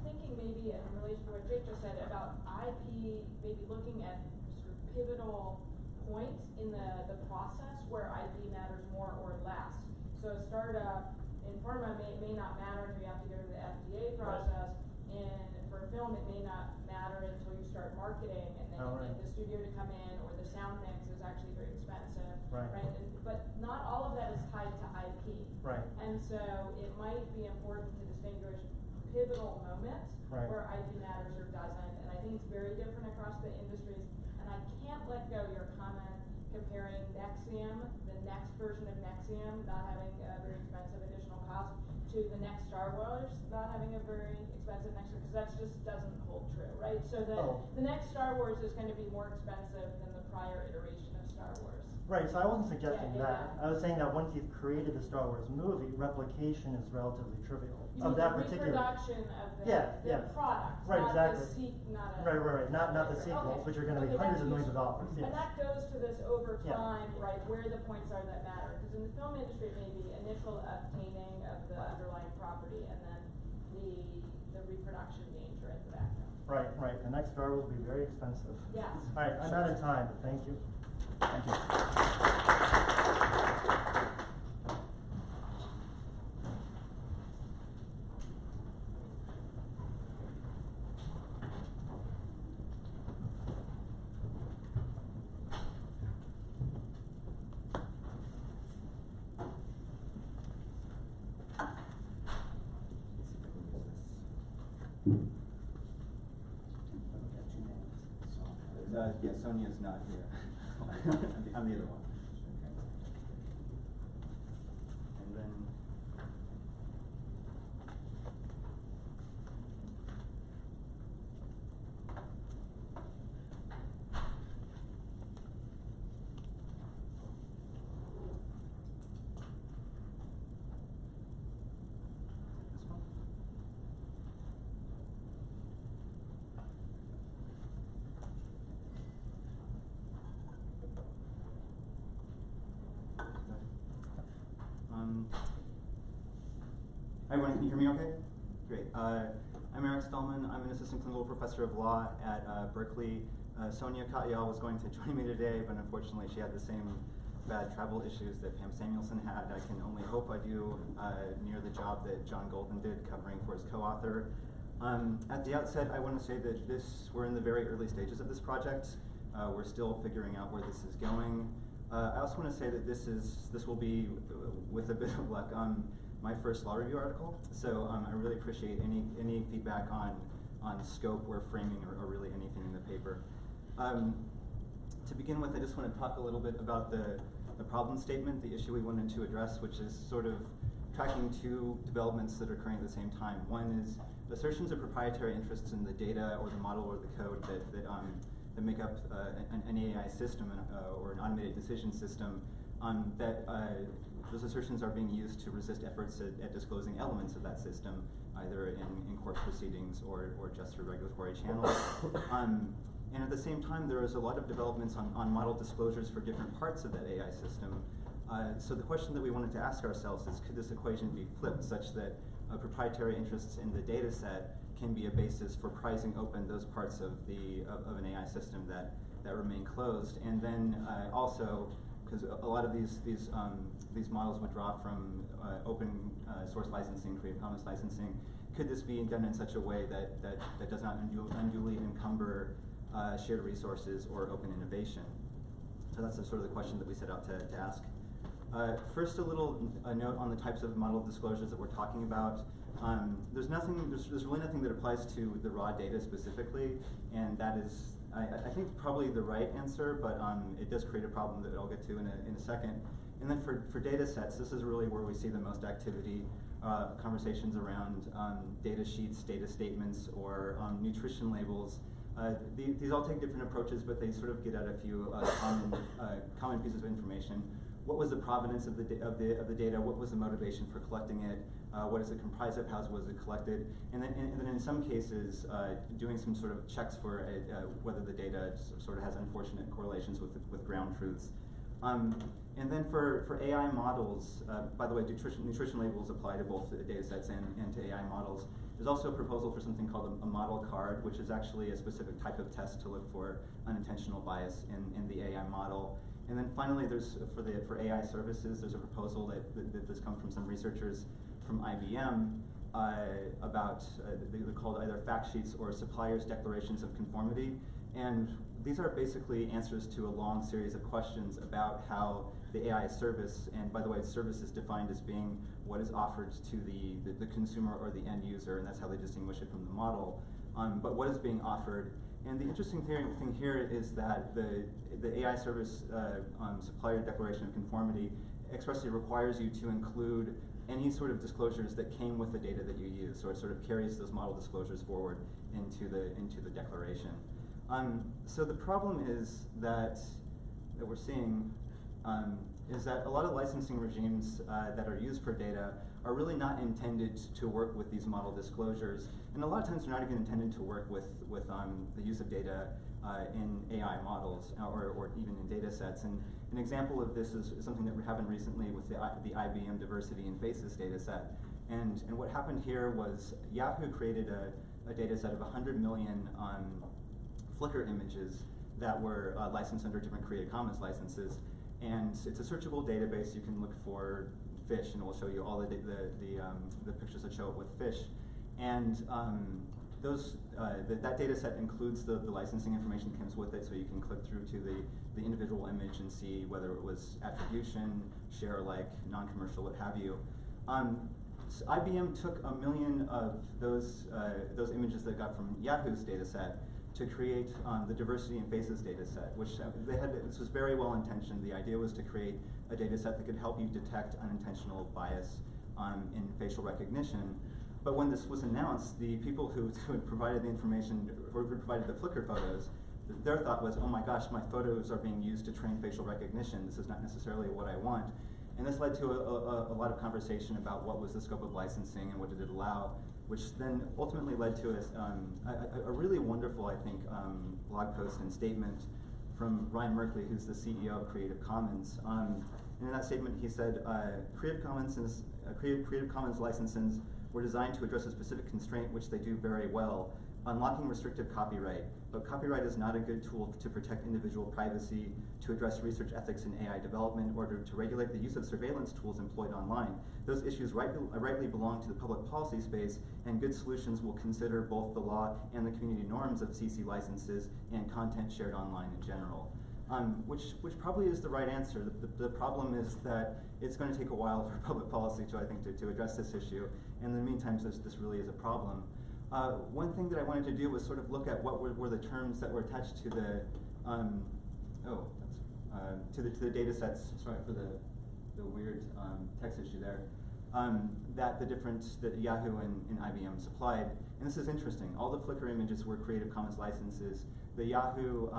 Thinking maybe in relation to what Jake just said about IP, maybe looking at sort of pivotal points in the process where IP matters more or less. So a startup in pharma may not matter until you have to go through the FDA process. And for film, it may not matter until you start marketing, and then you need the studio to come in, or the sound mix is actually very expensive. Right? But not all of that is tied to IP. Right. And so it might be important to distinguish pivotal moments where IP matters or doesn't, and I think it's very different across the industries. And I can't let go your comment comparing Nexium, the next version of Nexium, not having a very expensive additional cost, to the next Star Wars not having a very expensive next, because that just doesn't hold true, right? So the next Star Wars is going to be more expensive than the prior iteration of Star Wars. Right, so I wasn't suggesting Yeah, that. yeah. I was saying that once you've created the Star Wars movie, replication is relatively trivial You of mean that the particular. reproduction of the, Yeah, the yeah. product, Right, not exactly. not a. Not the Okay. sequels, which are going to be Okay, hundreds of that's millions of useful. dollars. Yes. And that goes to this over Yeah. time, right, where the points are that matter. Because in the film industry, it may be initial obtaining of the underlying property and then the reproduction danger at the back end. Right, right. The next Star will be very expensive. Yes. All right, I'm out of time, but thank you. Thank you. Yeah, Sonia's not here. I'm the other one. And then. This one? Hi everyone, can you hear me okay? Great. I'm Eric Stallman. I'm an assistant clinical professor of law at Berkeley. Sonia Katyal was going to join me today, but unfortunately she had the same bad travel issues that Pam Samuelson had. I can only hope I do near the job that John Golden did covering for his co-author. At the outset, I want to say that we're in the very early stages of this project. We're still figuring out where this is going. I also want to say that this will be, with a bit of luck, my first law review article. So I really appreciate any feedback on scope or framing or really anything in the paper. To begin with, I just want to talk a little bit about the problem statement, the issue we wanted to address, which is sort of tracking two developments that are occurring at the same time. One is assertions of proprietary interests in the data or the model or the code that make up an AI system or an automated decision system, those assertions are being used to resist efforts at disclosing elements of that system, either in court proceedings or just through regulatory channels. And at the same time, there is a lot of developments on model disclosures for different parts of that AI system. So the question that we wanted to ask ourselves is, could this equation be flipped such that proprietary interests in the data set can be a basis for prizing open those parts of an AI system that remain closed? And then also, because a lot of these models would draw from open source licensing, Creative Commons licensing, could this be done in such a way that does not unduly encumber shared resources or open innovation? So that's sort of the question that we set out to ask. First, a note on the types of model disclosures that we're talking about. There's really nothing that applies to the raw data specifically, and that is, I think, probably the right answer, but it does create a problem that I'll get to in a second. And then for data sets, this is really where we see the most activity, conversations around data sheets, data statements, or nutrition labels. These all take different approaches, but they sort of get at a few common pieces of information. What was the provenance of the data? What was the motivation for collecting it? What does it comprise of? How was it collected? And then in some cases, doing some sort of checks for whether the data sort of has unfortunate correlations with ground truths. And then for AI models, by the way, nutrition labels apply to both the data sets and to AI models. There's also a proposal for something called a model card, which is actually a specific type of test to look for unintentional bias in the AI model. And then finally, for AI services, there's a proposal that has come from some researchers from IBM about they're called either fact sheets or suppliers' declarations of conformity. And these are basically answers to a long series of questions about how the AI service, and by the way, service is defined as being what is offered to the consumer or the end user, and that's how they distinguish it from the model. But what is being offered, And the interesting thing here is that the AI service supplier declaration of conformity expressly requires you to include any sort of disclosures that came with the data that you use. So it sort of carries those model disclosures forward into the declaration. So the problem is that we're seeing is that a lot of licensing regimes that are used for data are really not intended to work with these model disclosures, and a lot of times they're not even intended to work with the use of data in AI models or even in data sets. And an example of this is something that happened recently with the IBM Diversity in Faces data set. And what happened here was Yahoo created a data set of 100 million Flickr images that were licensed under different Creative Commons licenses. And it's a searchable database. You can look for fish, and it will show you all the pictures that show up with fish. And that data set includes the licensing information that comes with it, so you can click through to the individual image and see whether it was attribution, share alike, non-commercial, what have you. So IBM took 1 million of those images they got from Yahoo's data set to create the Diversity in Faces data set, which this was very well intentioned. The idea was to create a data set that could help you detect unintentional bias in facial recognition. But when this was announced, the people who had provided the information, or who provided the Flickr photos, their thought was, oh my gosh, my photos are being used to train facial recognition. This is not necessarily what I want. And this led to a lot of conversation about what was the scope of licensing and what did it allow, which then ultimately led to a really wonderful, I think, blog post and statement from Ryan Merkley, who's the CEO of Creative Commons. And in that statement, he said, Creative Commons licenses were designed to address a specific constraint, which they do very well, unlocking restrictive copyright. But copyright is not a good tool to protect individual privacy, to address research ethics in AI development, or to regulate the use of surveillance tools employed online. Those issues rightly belong to the public policy space, and good solutions will consider both the law and the community norms of CC licenses and content shared online in general. Which probably is the right answer. The problem is that it's going to take a while for public policy to address this issue, and in the meantime, this really is a problem. One thing that I wanted to do was sort of look at what were the terms that were attached to the to the data sets. Sorry for the weird text issue there. That Yahoo and IBM supplied, and this is interesting. All the Flickr images were Creative Commons licenses. The Yahoo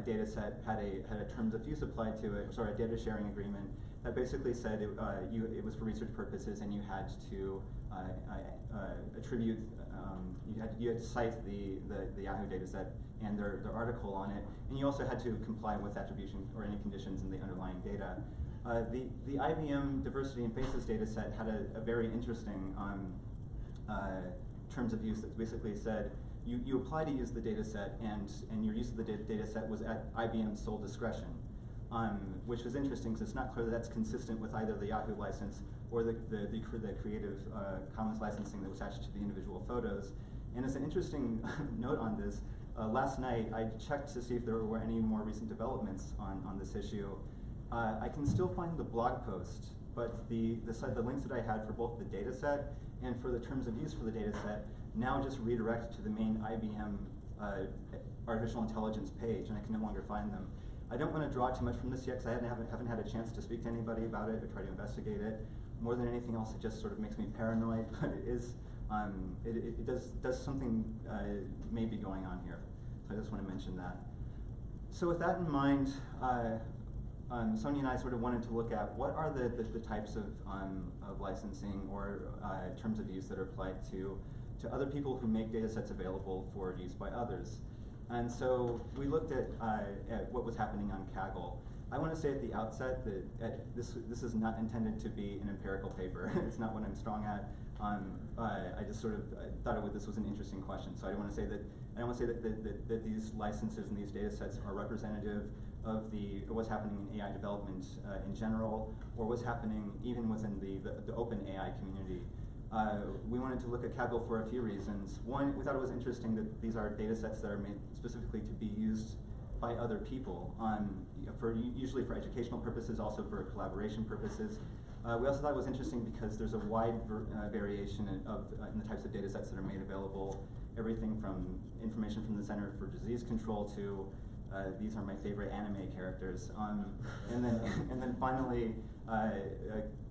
data set had a terms of use applied to it, a data sharing agreement that basically said it was for research purposes, and you had to attribute, you had to cite the Yahoo data set and their article on it, and you also had to comply with attribution or any conditions in the underlying data. The IBM Diversity in Faces data set had a very interesting terms of use that basically said you apply to use the data set, and your use of the data set was at IBM's sole discretion, which was interesting because it's not clear that that's consistent with either the Yahoo license or the Creative Commons licensing that was attached to the individual photos. And as an interesting note on this, last night I checked to see if there were any more recent developments on this issue. I can still find the blog post, but the links that I had for both the data set and for the terms of use for the data set now just redirect to the main IBM artificial intelligence page, and I can no longer find them. I don't want to draw too much from this yet because I haven't had a chance to speak to anybody about it or try to investigate it. More than anything else, it just sort of makes me paranoid, but it does something may be going on here. So I just want to mention that. So with that in mind, Sonia and I sort of wanted to look at what are the types of licensing or terms of use that are applied to other people who make data sets available for use by others. And so we looked at what was happening on Kaggle. I want to say at the outset that this is not intended to be an empirical paper. It's not what I'm strong at. I just sort of thought this was an interesting question. So I don't want to say that these licenses and these data sets are representative of what's happening in AI development in general, or what's happening even within the open AI community. We wanted to look at Kaggle for a few reasons. One, we thought it was interesting that these are data sets that are made specifically to be used by other people, usually for educational purposes, also for collaboration purposes. We also thought it was interesting because there's a wide variation in the types of data sets that are made available. everything from information from the Center for Disease Control to these are my favorite anime characters. And then finally,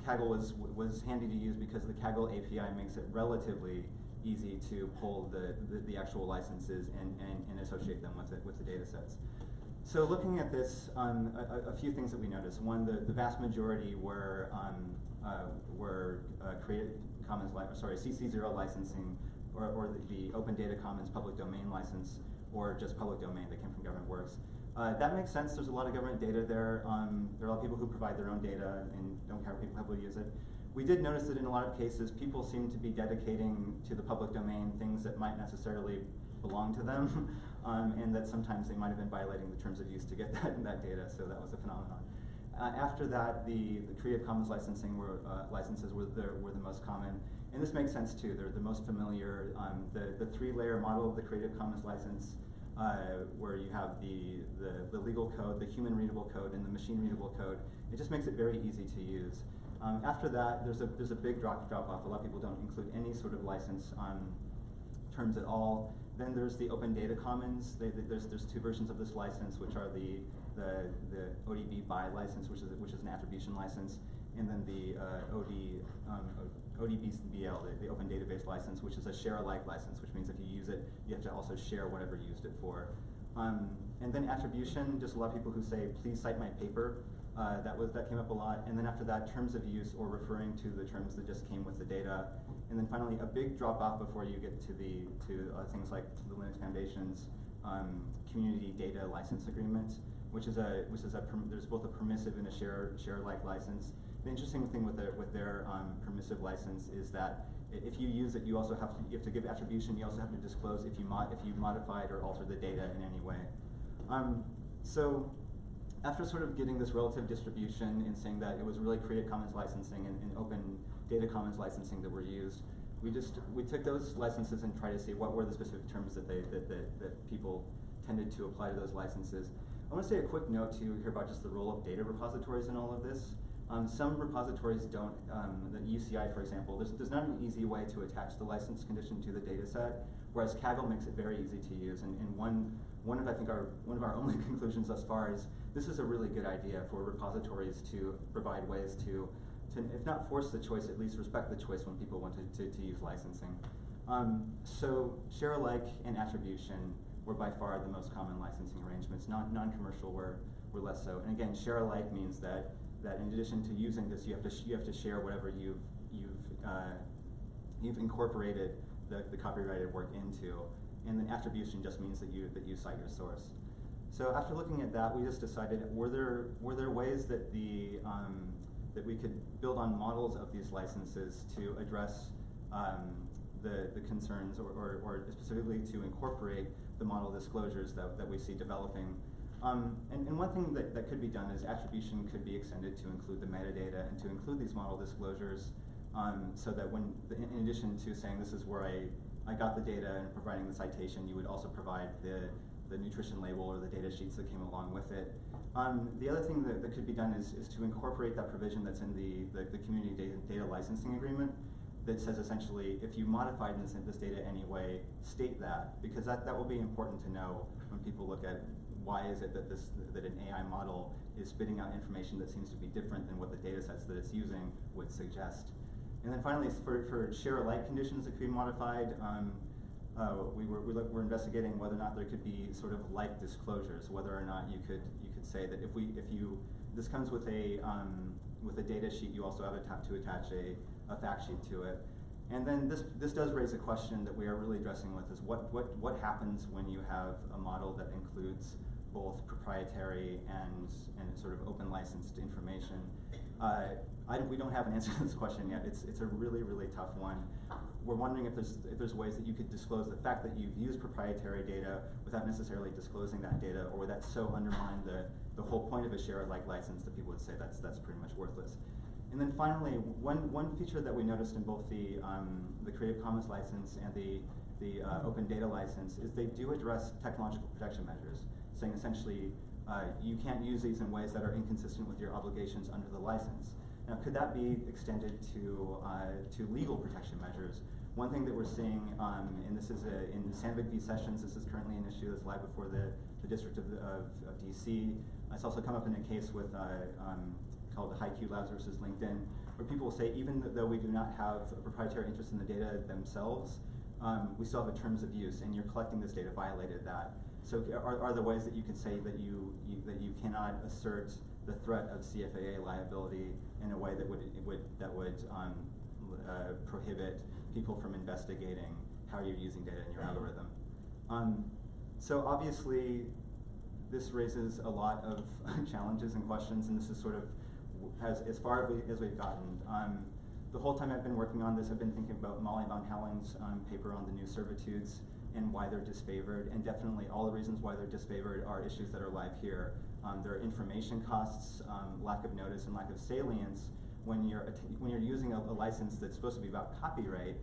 Kaggle was handy to use because the Kaggle API makes it relatively easy to pull the actual licenses and associate them with the data sets. So looking at this, a few things that we noticed. One, the vast majority were Creative Commons, CC0 licensing, or the Open Data Commons public domain license, or just public domain that came from Government Works. That makes sense. There's a lot of government data there. There are a lot of people who provide their own data and don't care if people use it. We did notice that in a lot of cases, people seem to be dedicating to the public domain things that might necessarily belong to them, and that sometimes they might have been violating the terms of use to get that data, so that was a phenomenon. After that, the Creative Commons licensing licenses were the most common, and this makes sense too. They're the most familiar. The three-layer model of the Creative Commons license, where you have the legal code, the human-readable code, and the machine-readable code. It just makes it very easy to use. After that, there's a big drop-off. A lot of people don't include any sort of license terms at all. Then there's the Open Data Commons. There's two versions of this license, which are the ODB BY license, which is an attribution license, and then the ODBCBL, the Open Database license, which is a share-alike license, which means if you use it, you have to also share whatever you used it for. And then attribution, just a lot of people who say, please cite my paper. That came up a lot. And then after that, terms of use, or referring to the terms that just came with the data. And then finally, a big drop off before you get to things like the Linux Foundation's community data license agreement, which is there's both a permissive and a share-alike license. The interesting thing with their permissive license is that if you use it, you have to give attribution. You also have to disclose if you modified or altered the data in any way. So after sort of getting this relative distribution and saying that it was really Creative Commons licensing and Open Data Commons licensing that were used, we took those licenses and tried to see what were the specific terms that people tended to apply to those licenses. I want to say a quick note to hear about just the role of data repositories in all of this. Some repositories don't, the UCI for example, there's not an easy way to attach the license condition to the data set, whereas Kaggle makes it very easy to use. And one of our only conclusions thus far is this is a really good idea for repositories to provide ways to if not force the choice, at least respect the choice when people want to use licensing. So share-alike and attribution were by far the most common licensing arrangements. Non-commercial were less so. And again, share-alike means that in addition to using this, you have to share whatever you've incorporated the copyrighted work into. And then attribution just means that you cite your source. So after looking at that, we just decided, were there ways that that we could build on models of these licenses to address the concerns, or specifically to incorporate the model disclosures that we see developing. And one thing that could be done is attribution could be extended to include the metadata and to include these model disclosures, so that in addition to saying this is where I got the data and providing the citation, you would also provide the nutrition label or the data sheets that came along with it. The other thing that could be done is to incorporate that provision that's in the community data licensing agreement that says essentially, if you modified this data anyway, state that, because that will be important to know when people look at why is it that an AI model is spitting out information that seems to be different than what the data sets that it's using would suggest. And then finally, for share-alike conditions that could be modified, we're investigating whether or not there could be sort of like disclosures, whether or not you could say that if this comes with a data sheet, you also have to attach a fact sheet to it. And then this does raise a question that we are really addressing with is what happens when you have a model that includes both proprietary and sort of open licensed information. We don't have an answer to this question yet. It's a really, really tough one. We're wondering if there's ways that you could disclose the fact that you've used proprietary data without necessarily disclosing that data, or would that so undermine the whole point of a share-alike license that people would say that's pretty much worthless. And then finally, one feature that we noticed in both the Creative Commons license and the Open Data license is they do address technological protection measures, saying essentially you can't use these in ways that are inconsistent with your obligations under the license. Now, could that be extended to legal protection measures? One thing that we're seeing, and this is in Sandvik v. Sessions, this is currently an issue that's live before the District of DC. It's also come up in a case with called the HiQ Labs versus LinkedIn, where people will say even though we do not have a proprietary interest in the data themselves, we still have a terms of use, and you're collecting this data violated that. So are there ways that you could say that you cannot assert the threat of CFAA liability in a way that would prohibit people from investigating how you're using data in your algorithm? So obviously, this raises a lot of challenges and questions, and this is sort of as far as we've gotten. The whole time I've been working on this, I've been thinking about Molly Von Helling's paper on the new servitudes and why they're disfavored, and definitely all the reasons why they're disfavored are issues that are live here. There are information costs, lack of notice, and lack of salience when you're using a license that's supposed to be about copyright,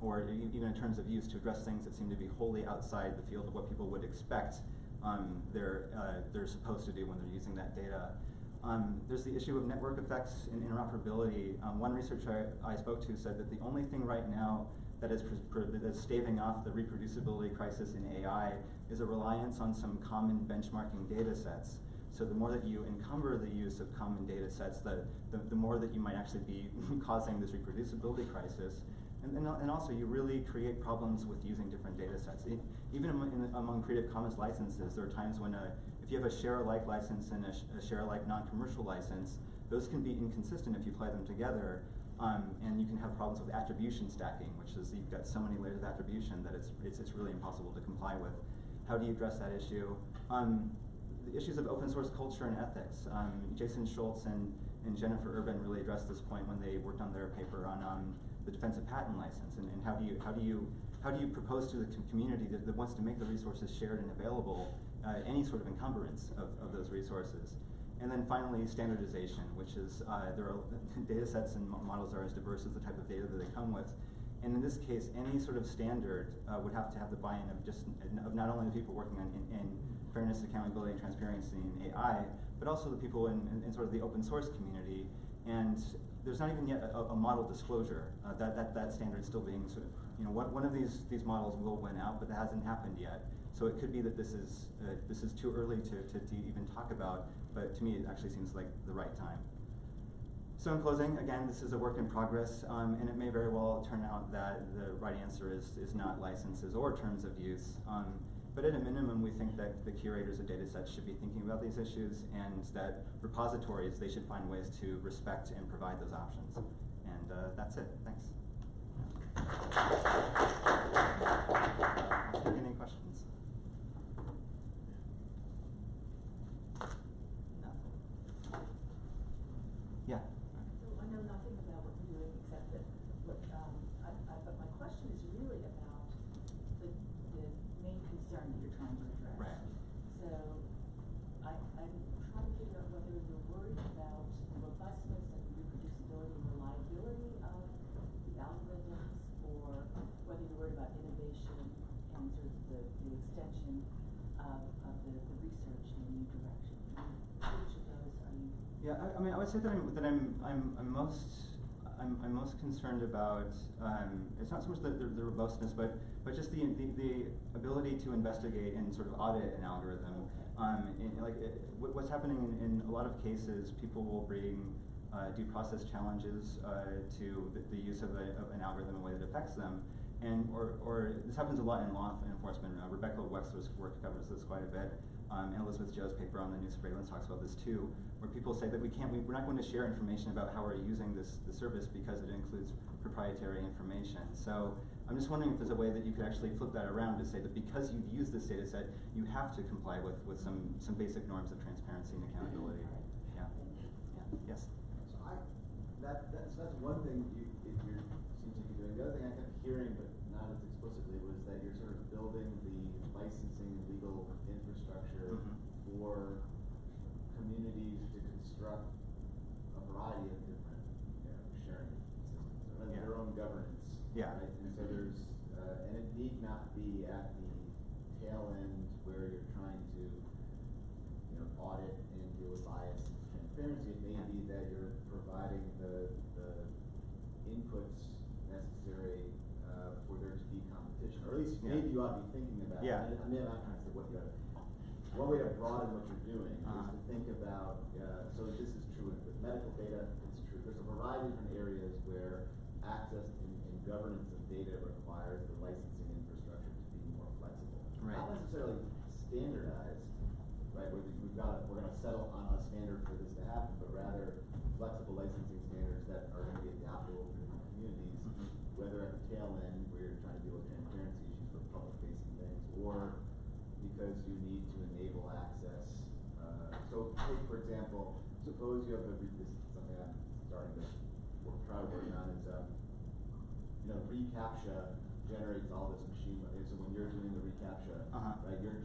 or even in terms of use to address things that seem to be wholly outside the field of what people would expect they're supposed to do when they're using that data. There's the issue of network effects and interoperability. One researcher I spoke to said that the only thing right now that is staving off the reproducibility crisis in AI is a reliance on some common benchmarking data sets. So the more that you encumber the use of common data sets, the more that you might actually be causing this reproducibility crisis. And also you really create problems with using different data sets. Even among Creative Commons licenses, there are times when if you have a share-alike license and a share-alike non-commercial license, those can be inconsistent if you apply them together. And you can have problems with attribution stacking, which is you've got so many layers of attribution that it's really impossible to comply with. How do you address that issue? The issues of open source culture and ethics. Jason Schultz and Jennifer Urban really addressed this point when they worked on their paper on the defensive patent license, and how do you propose to the community that wants to make the resources shared and available any sort of encumbrance of those resources. And then finally, standardization, which is there are data sets and models are as diverse as the type of data that they come with. And in this case, any sort of standard would have to have the buy-in of not only the people working on in fairness, accountability, and transparency in AI, but also the people in sort of the open source community. And there's not even yet a model disclosure. That standard is still being sort of, one of these models will win out, but that hasn't happened yet. So it could be that this is too early to even talk about, but to me it actually seems like the right time. So in closing, again, this is a work in progress, and it may very well turn out that the right answer is not licenses or terms of use. But at a minimum, we think that the curators of data sets should be thinking about these issues, and that repositories, they should find ways to respect and provide those options. And that's it. Thanks. Any questions? Nothing. Yeah. So I know nothing about what you're doing except that, but my question is really about the main concern that you're trying to address. Right. So I'm trying to figure out whether you're worried about the robustness and reproducibility and reliability of the algorithms, or whether you're worried about innovation and sort of the extension of the research in a new direction. Which of those are you? Yeah, I mean, I would say that I'm most concerned about. It's not so much the robustness, but just the ability to investigate and sort of audit an algorithm. What's happening in a lot of cases, people will bring due process challenges to the use of an algorithm in a way that affects them, or this happens a lot in law enforcement. Rebecca Wexler's work covers this quite a bit. And Elizabeth Jo's paper on the new surveillance talks about this too, where people say that we're not going to share information about how we're using the service because it includes proprietary information. So I'm just wondering if there's a way that you could actually flip that around to say that because you've used this data set, you have to comply with some basic norms of transparency and accountability. Yeah. Yes. So that's one thing seems like you're doing. The other thing I kept hearing, but not as explicitly, was that you're sort of building the licensing legal infrastructure for communities to construct a variety of different sharing systems, or their own governance. Yeah. Right? And so there's and it need not be at the tail end where you're trying to audit and deal with bias and transparency. It may be that you're providing the inputs necessary for there to be competition, or at least Yeah. maybe you ought to be thinking about it. Yeah. And then I'm trying to say what you ought to, one way to broaden what you're doing is Uh-huh. to think about, so this is true with medical data, it's true, there's a variety of different areas where access and governance of data requires the licensing infrastructure to be more flexible. Right. Not necessarily standardized, right, where we're gonna settle on a standard for this to happen, but rather flexible licensing standards that are gonna be adaptable for different communities, whether at the tail end where you're trying to deal with transparency issues for public facing things, or because you need to enable access. So take, for example, suppose you have this is something I'm starting to try to work on is, reCAPTCHA generates all this machine learning. So when you're doing the reCAPTCHA, right, you're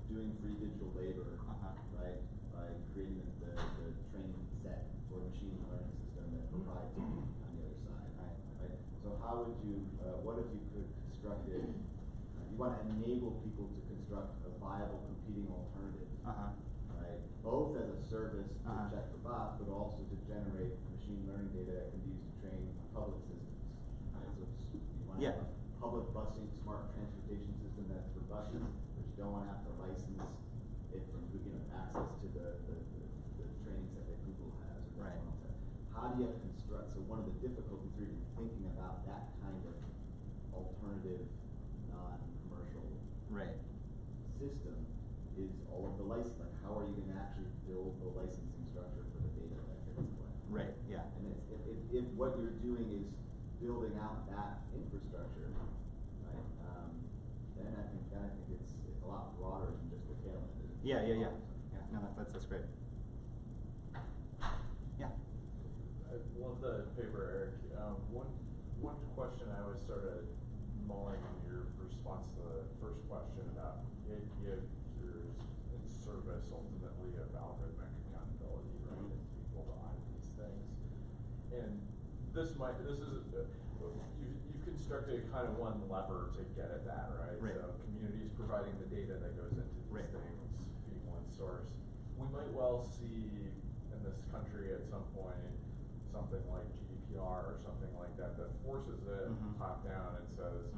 doing free digital labor, right, by creating the training set for a machine learning system that's proprietary on the other side, right? So how would you, what if you could construct it, you want to enable people to construct a viable competing alternative, right? Both as a service to check for bots, but also to generate machine learning data that can be used to train public systems, right? So you want to have a public busing, smart transportation system that's for buses, but you don't want to have to license it from, access to the training set that Google has or that someone else has. How do you construct, so one of the difficulties here is thinking about that kind of alternative, non-commercial system is all of the license, like how are you gonna actually build the licensing structure for the data that gets collected? Right, yeah. And if what you're doing is building out that infrastructure, right, then I think it's a lot broader than just the tail end. Yeah. No, that's great. Yeah. I love the paper, Eric. One question I was sort of mulling in your response to the first question about the idea of users in service ultimately of algorithmic accountability, right, and to be able to audit these things. And you've constructed kind of one lever to get at that, right? So communities providing the data that goes into these things being one source. We might well see in this country at some point something like GDPR or something like that that forces it top down and says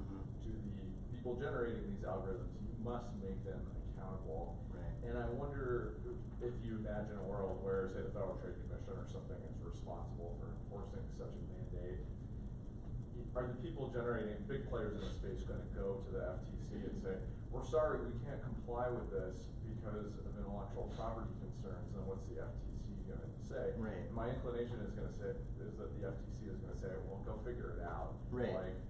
to the people generating these algorithms, you must make them accountable. And I wonder if you imagine a world where, say, the Federal Trade Commission or something is responsible for enforcing such a mandate. Are the people generating, big players in the space, going to go to the FTC and say, we're sorry, we can't comply with this because of intellectual property concerns, and what's the FTC going to say? Right. My inclination is going to say, is that the FTC is going to say, well, go figure it out. Right. Like,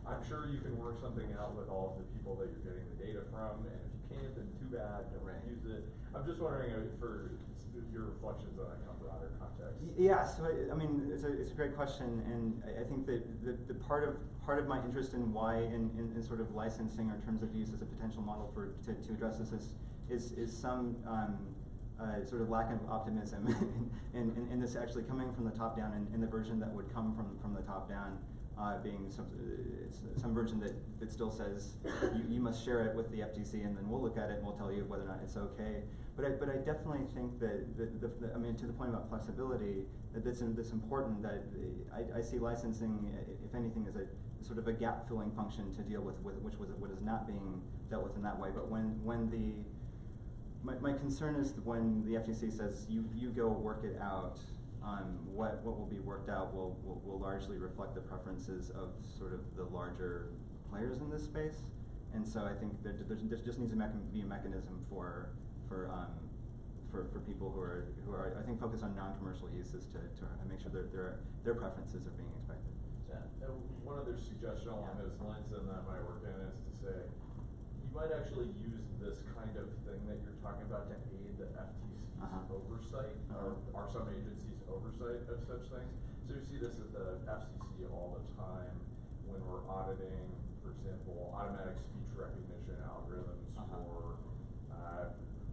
I'm sure you can work something out with all of the people that you're getting the data from, and if you can't, then too bad, don't use it. I'm just wondering for your reflections on that kind of broader context. Yeah, so I mean, it's a great question, and I think that the part of my interest in why in sort of licensing or terms of use as a potential model to address this is some sort of lack of optimism in this actually coming from the top down, and in the version that would come from the top down. Being some version that still says you must share it with the FTC, and then we'll look at it and we'll tell you whether or not it's okay. But I definitely think that I mean, to the point about flexibility, that's important. That I see licensing, if anything, as a sort of a gap filling function to deal with what is not being dealt with in that way. But when my concern is when the FTC says you go work it out. What will be worked out will largely reflect the preferences of sort of the larger players in this space, and so I think there just needs to be a mechanism for people who are I think focused on non-commercial uses to make sure their preferences are being expected. Yeah. One other suggestion along those lines that I might work in is to say you might actually use this kind of thing that you're talking about to aid the FTC's oversight or some agencies' oversight of such things. So you see this at the FCC all the time when we're auditing, for example, automatic speech recognition algorithms for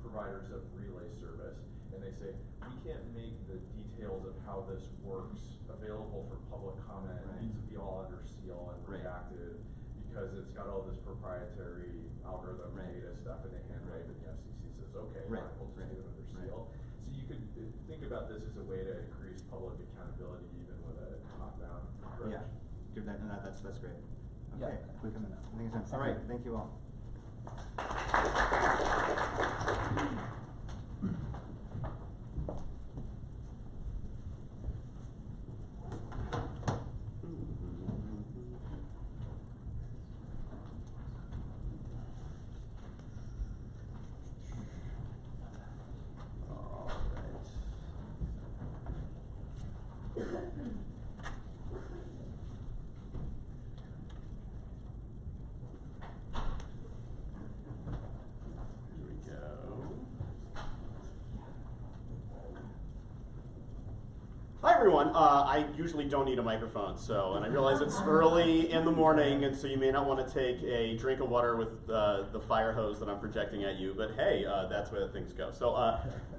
providers of relay service, and they say we can't make the details of how this works available for public comment. It needs to be all under seal and redacted because it's got all this proprietary algorithm data stuff, and they handwrite, and the FCC says, okay, fine, we'll just leave it under seal. So you could think about this as a way to increase public accountability even with a top-down approach. give that, that's great. Yeah. Okay, all right, thank you all. Hi everyone, I usually don't need a microphone, and I realize it's early in the morning, and so you may not want to take a drink of water with the fire hose that I'm projecting at you, but hey, that's where things go. So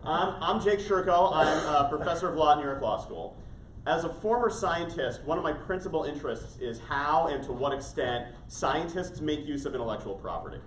I'm Jake Sherko. I'm a professor of law at New York Law School. As a former scientist, one of my principal interests is how and to what extent scientists make use of intellectual property.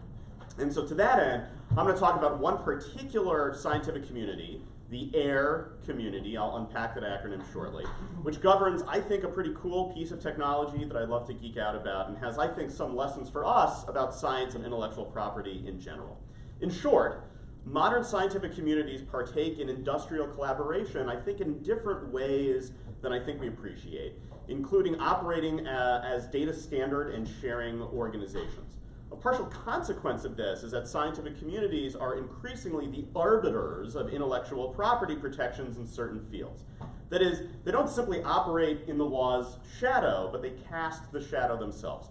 And so to that end, I'm going to talk about one particular scientific community, the AIR community. I'll unpack that acronym shortly, which governs, I think, a pretty cool piece of technology that I love to geek out about and has, I think, some lessons for us about science and intellectual property in general. In short, modern scientific communities partake in industrial collaboration, I think, in different ways than I think we appreciate, including operating as data standard and sharing organizations. A partial consequence of this is that scientific communities are increasingly the arbiters of intellectual property protections in certain fields. That is, they don't simply operate in the law's shadow, but they cast the shadow themselves.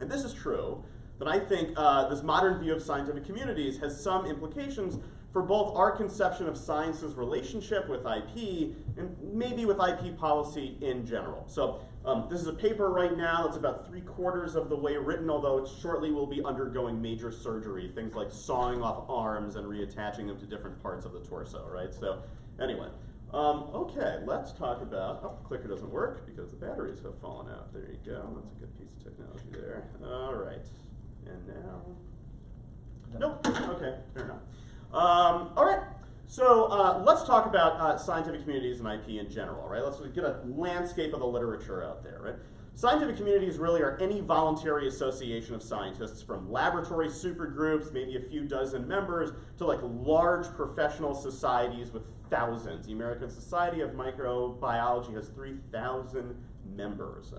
And this is true, that I think this modern view of scientific communities has some implications for both our conception of science's relationship with IP and maybe with IP policy in general. So this is a paper right now that's about 3/4 of the way written, although it shortly will be undergoing major surgery, things like sawing off arms and reattaching them to different parts of the torso, right? So anyway, okay, let's talk about, oh, the clicker doesn't work because the batteries have fallen out. There you go, that's a good piece of technology there. All right, and now, nope, okay, fair enough. All right, so let's talk about scientific communities and IP in general, right? Let's get a landscape of the literature out there, right? Scientific communities really are any voluntary association of scientists, from laboratory supergroups, maybe a few dozen members, to like large professional societies with thousands. The American Society of Microbiology has 3,000 members.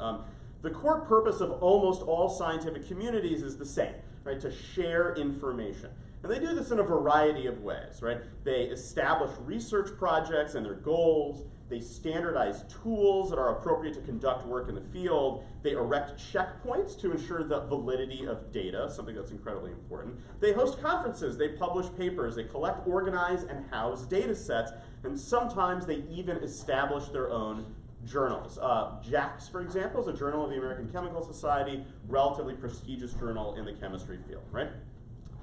The core purpose of almost all scientific communities is the same, right? To share information. And they do this in a variety of ways, right? They establish research projects and their goals. They standardize tools that are appropriate to conduct work in the field. They erect checkpoints to ensure the validity of data, something that's incredibly important. They host conferences. They publish papers. They collect, organize, and house data sets. And sometimes they even establish their own journals. JACS, for example, is a journal of the American Chemical Society, relatively prestigious journal in the chemistry field, right?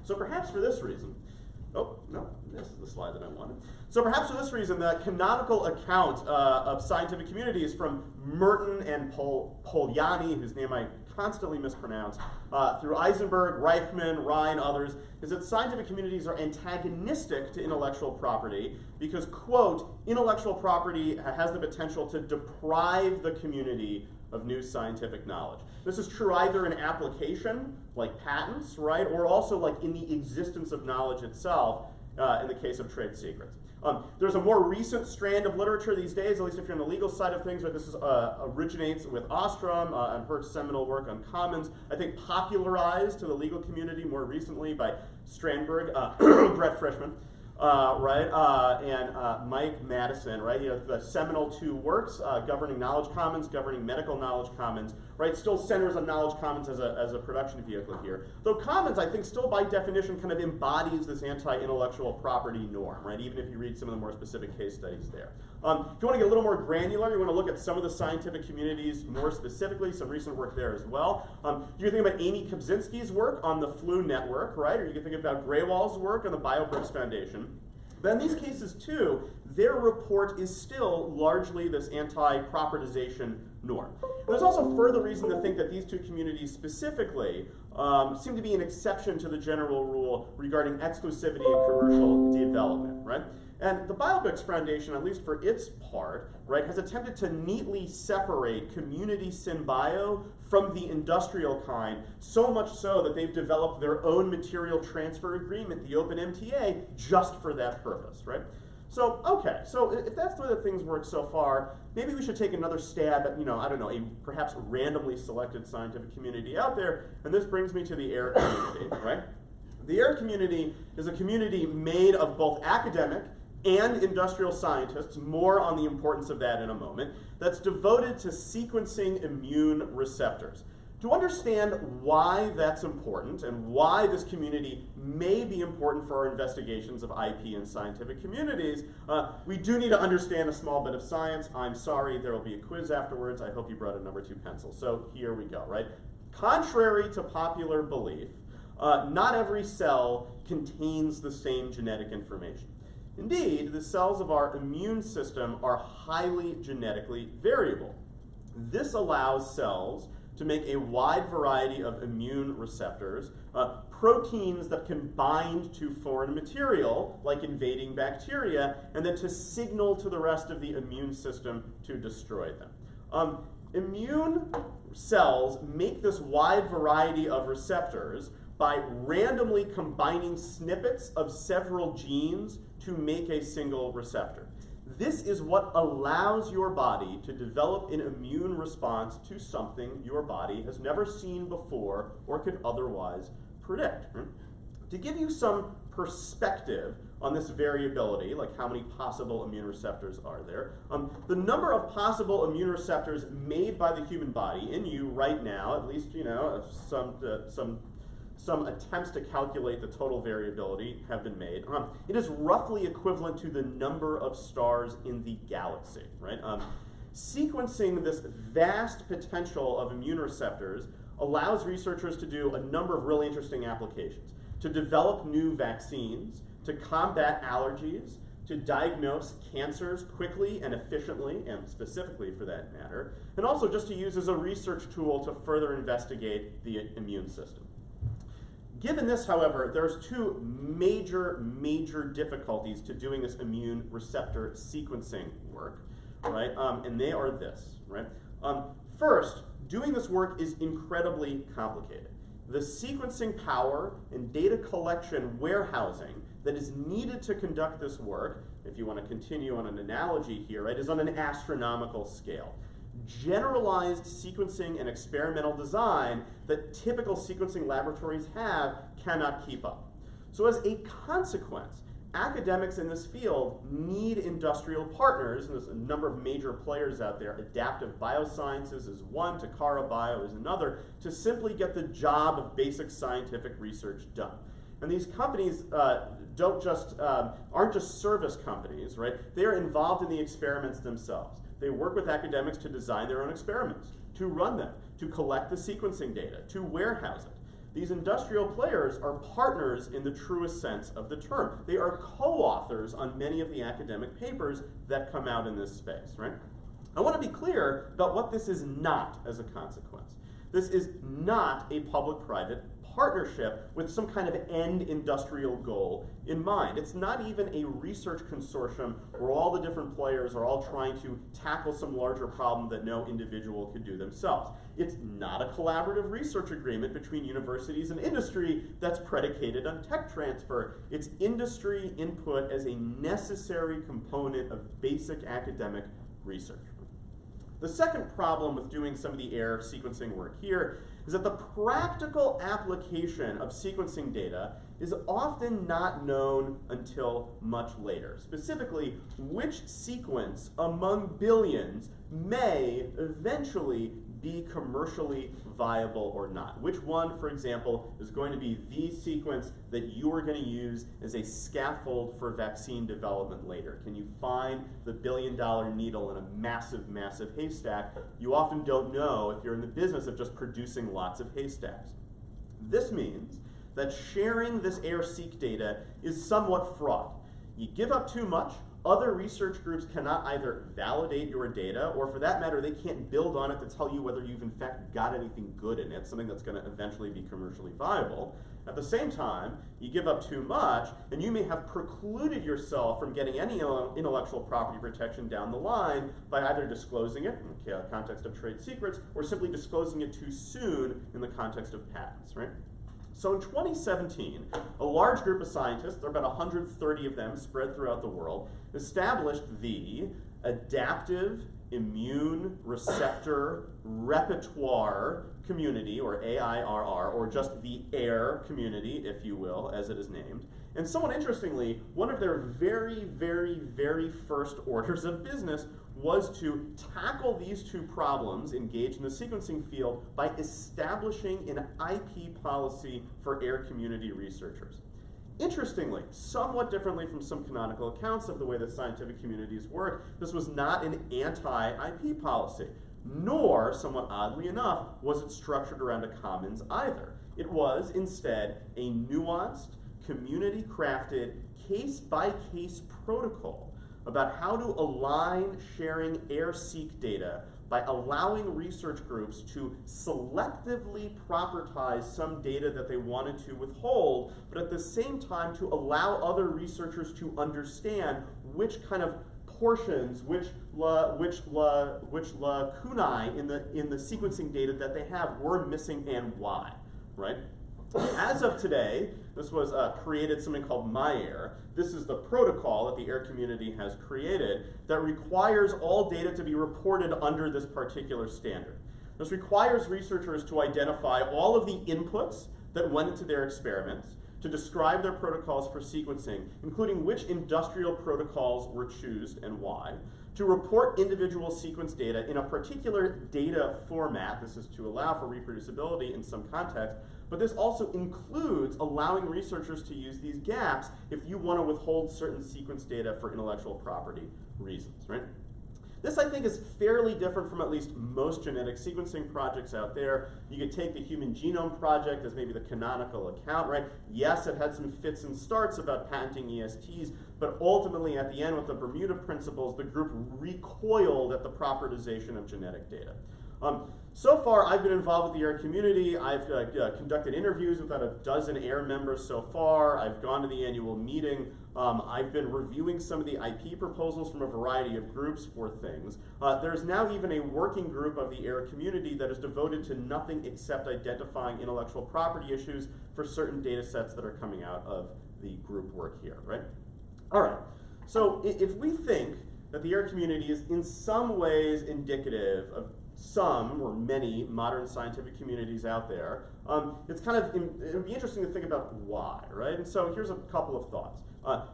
So perhaps for this reason, oh, no, this is the slide that I wanted. So perhaps for this reason, the canonical account of scientific communities from Merton and Polanyi, whose name I constantly mispronounce, through Eisenberg, Reichman, Ryan, others, is that scientific communities are antagonistic to intellectual property because, quote, intellectual property has the potential to deprive the community of new scientific knowledge. This is true either in application, like patents, right, or also like in the existence of knowledge itself, in the case of trade secrets. There's a more recent strand of literature these days, at least if you're on the legal side of things, where this originates with Ostrom and her seminal work on commons, I think popularized to the legal community more recently by Strandberg, Brett Frischman. And Mike Madison, right? You know, the seminal two works governing knowledge commons, governing medical knowledge commons, right? Still centers on knowledge commons as a production vehicle here. Though commons, I think, still by definition kind of embodies this anti-intellectual property norm, right? Even if you read some of the more specific case studies there. If you want to get a little more granular, you want to look at some of the scientific communities more specifically, some recent work there as well. You can think about Amy Kobzinski's work on the Flu Network, right? Or you can think about Greywall's work on the BioBricks Foundation. But in these cases, too, their report is still largely this anti-propertization norm. There's also further reason to think that these two communities specifically seem to be an exception to the general rule regarding exclusivity in commercial development, right? And the BioBix Foundation, at least for its part, right, has attempted to neatly separate community synbio from the industrial kind, so much so that they've developed their own material transfer agreement, the Open MTA, just for that purpose, right? So, okay, so if that's the way that things work so far, maybe we should take another stab at, I don't know, a perhaps randomly selected scientific community out there, and this brings me to the AIR community, right? The AIR community is a community made of both academic and industrial scientists, more on the importance of that in a moment, that's devoted to sequencing immune receptors. To understand why that's important and why this community may be important for our investigations of IP in scientific communities, we do need to understand a small bit of science. I'm sorry, there will be a quiz afterwards. I hope you brought a number 2 pencil. So here we go, right? Contrary to popular belief, not every cell contains the same genetic information. Indeed, the cells of our immune system are highly genetically variable. This allows cells to make a wide variety of immune receptors, proteins that can bind to foreign material, like invading bacteria, and then to signal to the rest of the immune system to destroy them. Immune cells make this wide variety of receptors by randomly combining snippets of several genes to make a single receptor. This is what allows your body to develop an immune response to something your body has never seen before or could otherwise predict. To give you some perspective on this variability, like how many possible immune receptors are there, the number of possible immune receptors made by the human body in you right now, at least some attempts to calculate the total variability have been made. It is roughly equivalent to the number of stars in the galaxy, right? Sequencing this vast potential of immune receptors allows researchers to do a number of really interesting applications. To develop new vaccines, to combat allergies, to diagnose cancers quickly and efficiently, and specifically for that matter, and also just to use as a research tool to further investigate the immune system. Given this, however, there's 2 major difficulties to doing this immune receptor sequencing work, right? And they are this, right? First, doing this work is incredibly complicated. The sequencing power and data collection warehousing that is needed to conduct this work, if you want to continue on an analogy here, right, is on an astronomical scale. Generalized sequencing and experimental design that typical sequencing laboratories have cannot keep up. So as a consequence, academics in this field need industrial partners, and there's a number of major players out there. Adaptive Biosciences is one, Takara Bio is another, to simply get the job of basic scientific research done. And these companies aren't just service companies, right? They are involved in the experiments themselves. They work with academics to design their own experiments, to run them, to collect the sequencing data, to warehouse it. These industrial players are partners in the truest sense of the term. They are co-authors on many of the academic papers that come out in this space, right? I want to be clear about what this is not as a consequence. This is not a public-private partnership with some kind of end industrial goal in mind. It's not even a research consortium where all the different players are all trying to tackle some larger problem that no individual could do themselves. It's not a collaborative research agreement between universities and industry that's predicated on tech transfer. It's industry input as a necessary component of basic academic research. The second problem with doing some of the AIR sequencing work here is that the practical application of sequencing data is often not known until much later. Specifically, which sequence among billions may eventually be commercially viable or not. Which one, for example, is going to be the sequence that you are going to use as a scaffold for vaccine development later? Can you find the billion-dollar needle in a massive, massive haystack? You often don't know if you're in the business of just producing lots of haystacks. This means that sharing this AIR-seq data is somewhat fraught. You give up too much, other research groups cannot either validate your data, or for that matter, they can't build on it to tell you whether you've in fact got anything good in it, something that's going to eventually be commercially viable. At the same time, you give up too much, and you may have precluded yourself from getting any intellectual property protection down the line by either disclosing it in the context of trade secrets, or simply disclosing it too soon in the context of patents, right? So in 2017, a large group of scientists, there are about 130 of them spread throughout the world, established the Adaptive Immune Receptor Repertoire Community, or AIRR, or just the AIR community, if you will, as it is named. And somewhat interestingly, one of their very, very, very first orders of business was to tackle these two problems engaged in the sequencing field by establishing an IP policy for AIR community researchers. Interestingly, somewhat differently from some canonical accounts of the way that scientific communities work, this was not an anti-IP policy, nor, somewhat oddly enough, was it structured around a commons either. It was, instead, a nuanced, community-crafted, case-by-case protocol about how to align sharing AIR-seq data by allowing research groups to selectively propertize some data that they wanted to withhold, but at the same time to allow other researchers to understand which kind of portions, which lacunae in the sequencing data that they have were missing and why, right? As of today, this was created something called MyAIR. This is the protocol that the AIR community has created that requires all data to be reported under this particular standard. This requires researchers to identify all of the inputs that went into their experiments, to describe their protocols for sequencing, including which industrial protocols were chosen and why, to report individual sequence data in a particular data format. This is to allow for reproducibility in some context, but this also includes allowing researchers to use these gaps if you want to withhold certain sequence data for intellectual property reasons, right? This, I think, is fairly different from at least most genetic sequencing projects out there. You could take the Human Genome Project as maybe the canonical account, right? Yes, it had some fits and starts about patenting ESTs, but ultimately, at the end, with the Bermuda Principles, the group recoiled at the propertization of genetic data. So far, I've been involved with the AIR community. I've conducted interviews with about a dozen AIR members so far. I've gone to the annual meeting. I've been reviewing some of the IP proposals from a variety of groups for things. There's now even a working group of the AIR community that is devoted to nothing except identifying intellectual property issues for certain data sets that are coming out of the group work here, right? All right, so if we think that the AIR community is in some ways indicative of some or many modern scientific communities out there, it's kind of, it would be interesting to think about why, right? And so here's a couple of thoughts.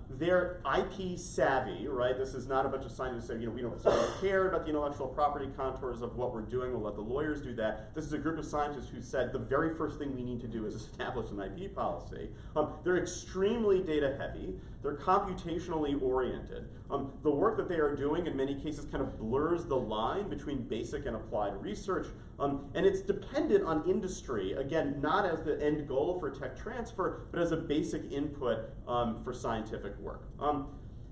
They're IP savvy, right? This is not a bunch of scientists saying, we don't care about the intellectual property contours of what we're doing, we'll let the lawyers do that. This is a group of scientists who said the very first thing we need to do is establish an IP policy. They're extremely data heavy, they're computationally oriented. The work that they are doing in many cases kind of blurs the line between basic and applied research, and it's dependent on industry, again, not as the end goal for tech transfer, but as a basic input for scientific work.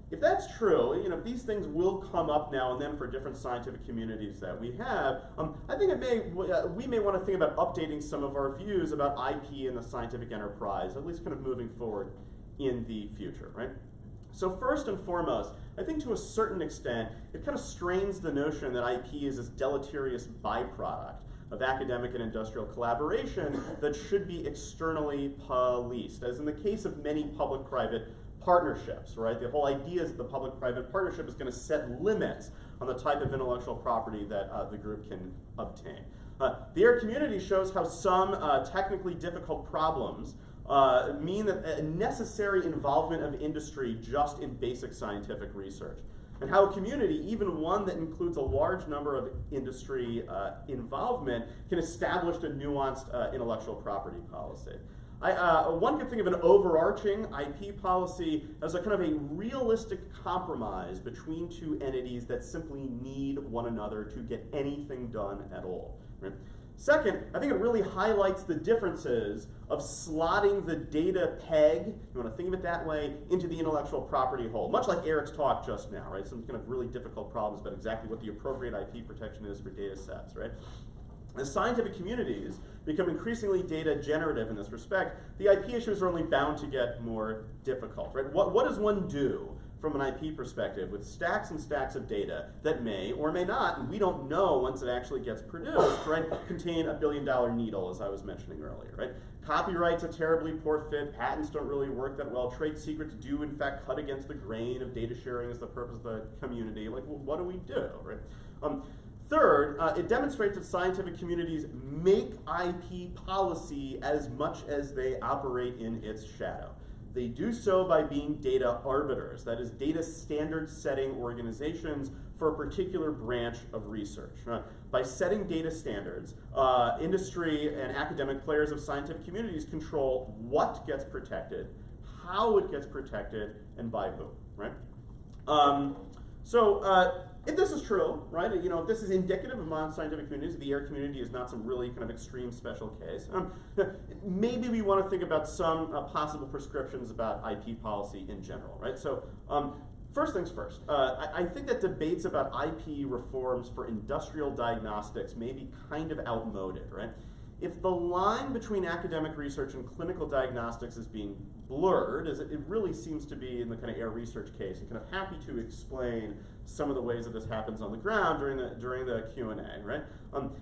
If that's true, if these things will come up now and then for different scientific communities that we have, I think we may want to think about updating some of our views about IP in the scientific enterprise, at least kind of moving forward in the future, right? So first and foremost, I think to a certain extent, it kind of strains the notion that IP is this deleterious byproduct of academic and industrial collaboration that should be externally policed, as in the case of many public-private partnerships, right? The whole idea is that the public-private partnership is going to set limits on the type of intellectual property that the group can obtain. The AIR community shows how some technically difficult problems mean that a necessary involvement of industry just in basic scientific research, and how a community, even one that includes a large number of industry involvement, can establish a nuanced intellectual property policy. One could think of an overarching IP policy as a kind of a realistic compromise between two entities that simply need one another to get anything done at all. Right? Second, I think it really highlights the differences of slotting the data peg, you want to think of it that way, into the intellectual property hole. Much like Eric's talk just now, right? Some kind of really difficult problems about exactly what the appropriate IP protection is for data sets, right? As scientific communities become increasingly data generative in this respect, the IP issues are only bound to get more difficult, right? What does one do from an IP perspective with stacks and stacks of data that may or may not, and we don't know once it actually gets produced, right, contain a billion-dollar needle, as I was mentioning earlier, right? Copyright's a terribly poor fit, patents don't really work that well, trade secrets do in fact cut against the grain of data sharing as the purpose of the community. Like, well, what do we do, right? Third, it demonstrates that scientific communities make IP policy as much as they operate in its shadow. They do so by being data arbiters, that is, data standard setting organizations for a particular branch of research. By setting data standards, industry and academic players of scientific communities control what gets protected, how it gets protected, and by whom, right? If this is true, right, if this is indicative of non-scientific communities, the AIR community is not some really kind of extreme special case, maybe we want to think about some possible prescriptions about IP policy in general, right? So first things first, I think that debates about IP reforms for industrial diagnostics may be kind of outmoded, right? If the line between academic research and clinical diagnostics is being blurred, as it really seems to be in the kind of AIR research case, I'm kind of happy to explain some of the ways that this happens on the ground during the Q&A, right?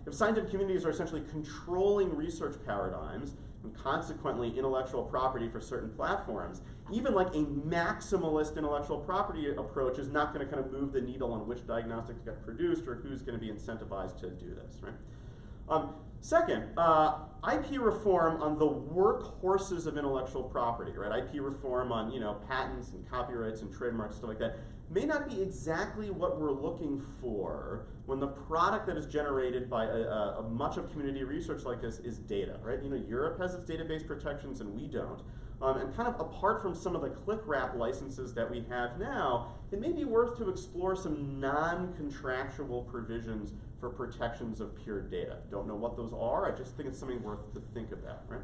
If scientific communities are essentially controlling research paradigms and consequently intellectual property for certain platforms, even like a maximalist intellectual property approach is not going to kind of move the needle on which diagnostics get produced or who's going to be incentivized to do this, right? Second, IP reform on the workhorses of intellectual property, right? IP reform on, patents and copyrights and trademarks, stuff like that, may not be exactly what we're looking for when the product that is generated by a much of community research like this is data, right? Europe has its database protections and we don't. And kind of apart from some of the ClickWrap licenses that we have now, it may be worth to explore some non-contractual provisions for protections of pure data. Don't know what those are, I just think it's something worth to think about, right?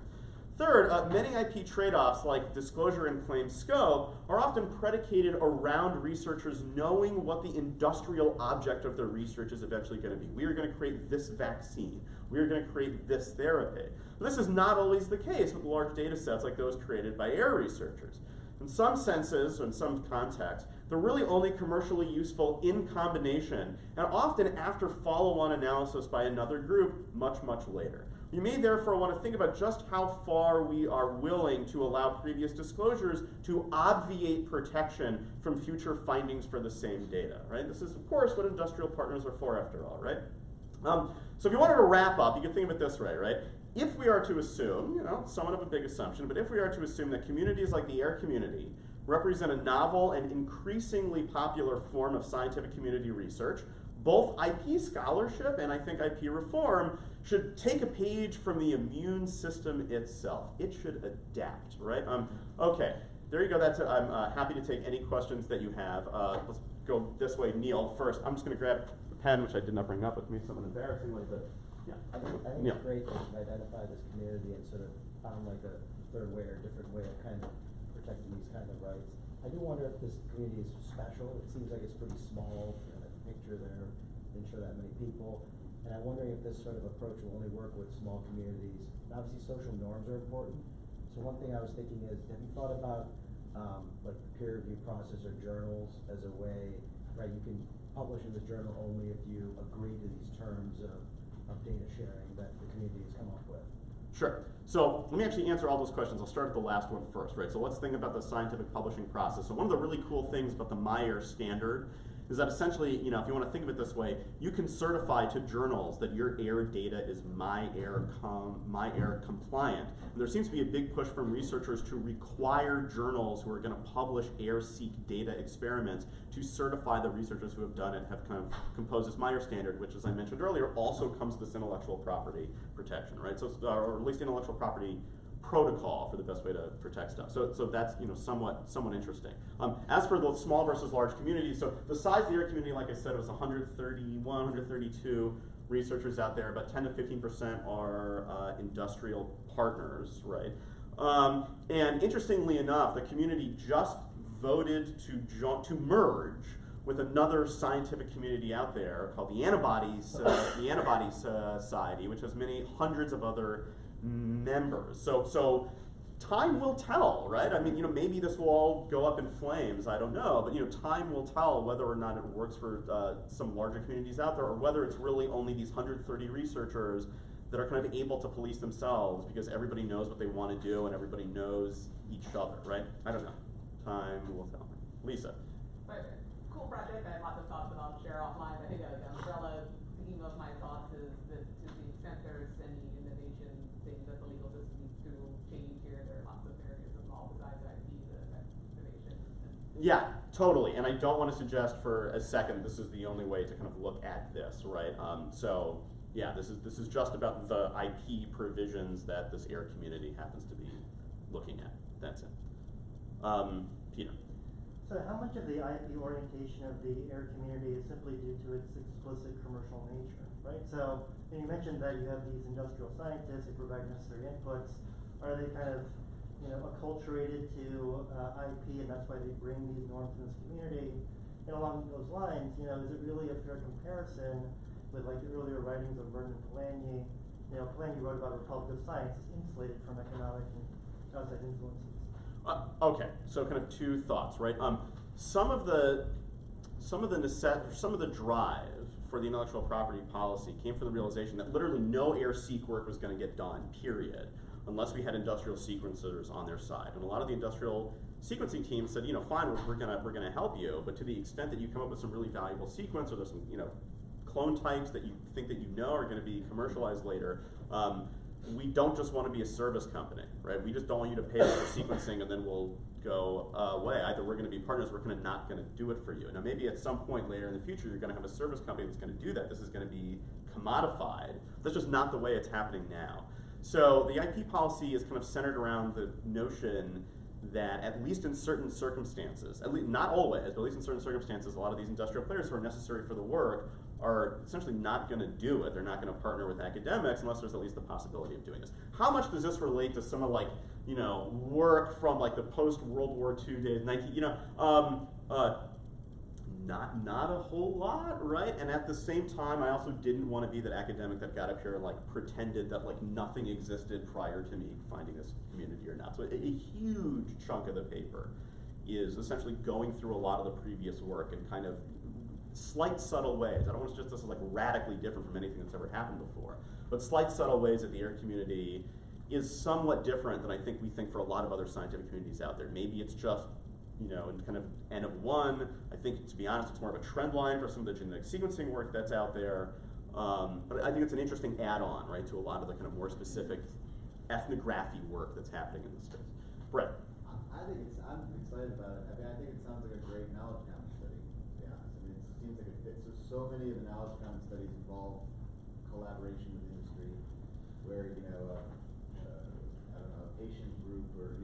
Third, many IP trade-offs like disclosure and claim scope are often predicated around researchers knowing what the industrial object of their research is eventually going to be. We are going to create this vaccine. We are going to create this therapy. But this is not always the case with large data sets like those created by AIR researchers. In some senses, or in some contexts, they're really only commercially useful in combination, and often after follow-on analysis by another group much, much later. You may therefore want to think about just how far we are willing to allow previous disclosures to obviate protection from future findings for the same data, right? This is, of course, what industrial partners are for, after all, right? So if you wanted to wrap up, you can think of it this way, right? If we are to assume, somewhat of a big assumption, but if we are to assume that communities like the AIR community represent a novel and increasingly popular form of scientific community research, both IP scholarship and I think IP reform should take a page from the immune system itself. It should adapt, right? Okay, there you go, that's it. I'm happy to take any questions that you have. Let's go this way, Neil, first. I'm just gonna grab the pen, which I did not bring up with me, something embarrassingly, but yeah. I think Neil. it's great that you've identified this community and sort of found like a third way or different way of kind of protecting these kind of rights. I do wonder if this community is special. It seems like it's pretty small. That picture there didn't show that many people. And I'm wondering if this sort of approach will only work with small communities. And obviously social norms are important. So one thing I was thinking is, have you thought about like the peer review process or journals as a way, right, you can publish in the journal only if you agree to these terms of data sharing that the community has come up with? Sure. So let me actually answer all those questions. I'll start at the last one first, right? So let's think about the scientific publishing process. So one of the really cool things about the MyAir standard is that essentially, if you want to think of it this way, you can certify to journals that your AIR data is MyAir compliant. And there seems to be a big push from researchers to require journals who are going to publish AIR-seq data experiments to certify the researchers who have done it have kind of composed this MyAir standard, which, as I mentioned earlier, also comes with this intellectual property protection, right? So, or at least intellectual property protocol for the best way to protect stuff. So that's somewhat interesting. As for the small versus large communities, so the size of the AIR community, like I said, was 131, 132 researchers out there, about 10 to 15% are industrial partners, right? And interestingly enough, the community just voted to merge with another scientific community out there called the Antibodies Society, which has many hundreds of other members. So time will tell, right? I mean, maybe this will all go up in flames. I don't know, but time will tell whether or not it works for some larger communities out there, or whether it's really only these 130 researchers that are kind of able to police themselves because everybody knows what they want to do and everybody knows each other, right? I don't know. Time will tell. Lisa. Cool project. I have lots of thoughts that I'll share offline. I think the umbrella theme of my thoughts is that to the extent there's any innovation thing that the legal system needs to change here, there are lots of areas involved besides IP that affect innovation. Yeah, totally. And I don't want to suggest for a second this is the only way to kind of look at this, right? So yeah, this is just about the IP provisions that this AIR community happens to be looking at. That's it. Peter. So how much of the IP orientation of the AIR community is simply due to its explicit commercial nature, right? So you mentioned that you have these industrial scientists who provide necessary inputs. Are they kind of acculturated to IP, and that's why they bring these norms in this community? And along those lines, is it really a fair comparison with like the earlier writings of Vernon Polanyi? Polanyi wrote about Republic of Science is insulated from economic and outside influences. Okay, so kind of two thoughts, right? Some of the drive for the intellectual property policy came from the realization that literally no AIR-seq work was going to get done, period, unless we had industrial sequencers on their side. And a lot of the industrial sequencing teams said, fine, we're gonna help you, but to the extent that you come up with some really valuable sequence, or there's some clone types that you think that are going to be commercialized later. We don't just want to be a service company, right? We just don't want you to pay us for sequencing and then we'll go away. Either we're going to be partners, or we're not going to do it for you. Now maybe at some point later in the future you're going to have a service company that's going to do that. This is going to be commodified. That's just not the way it's happening now. So the IP policy is kind of centered around the notion that at least in certain circumstances, at least not always, but at least in certain circumstances, a lot of these industrial players who are necessary for the work are essentially not going to do it. They're not going to partner with academics unless there's at least the possibility of doing this. How much does this relate to some of work from the post-World War II days, not a whole lot, right? And at the same time, I also didn't want to be that academic that got up here and pretended that nothing existed prior to me finding this community or not. So a huge chunk of the paper is essentially going through a lot of the previous work and kind of slight subtle ways. I don't want to suggest this is radically different from anything that's ever happened before, but slight subtle ways that the AIR community is somewhat different than I think we think for a lot of other scientific communities out there. Maybe it's just in kind of N of one. I think, to be honest, it's more of a trend line for some of the genetic sequencing work that's out there. But I think it's an interesting add-on, right, to a lot of the kind of more specific ethnography work that's happening in the space. Brett. I'm excited about it. I think it sounds like a great knowledge commons study, to be honest. It seems like it fits. So many of the knowledge commons studies involve collaboration with industry, where, I don't know, a patient group or,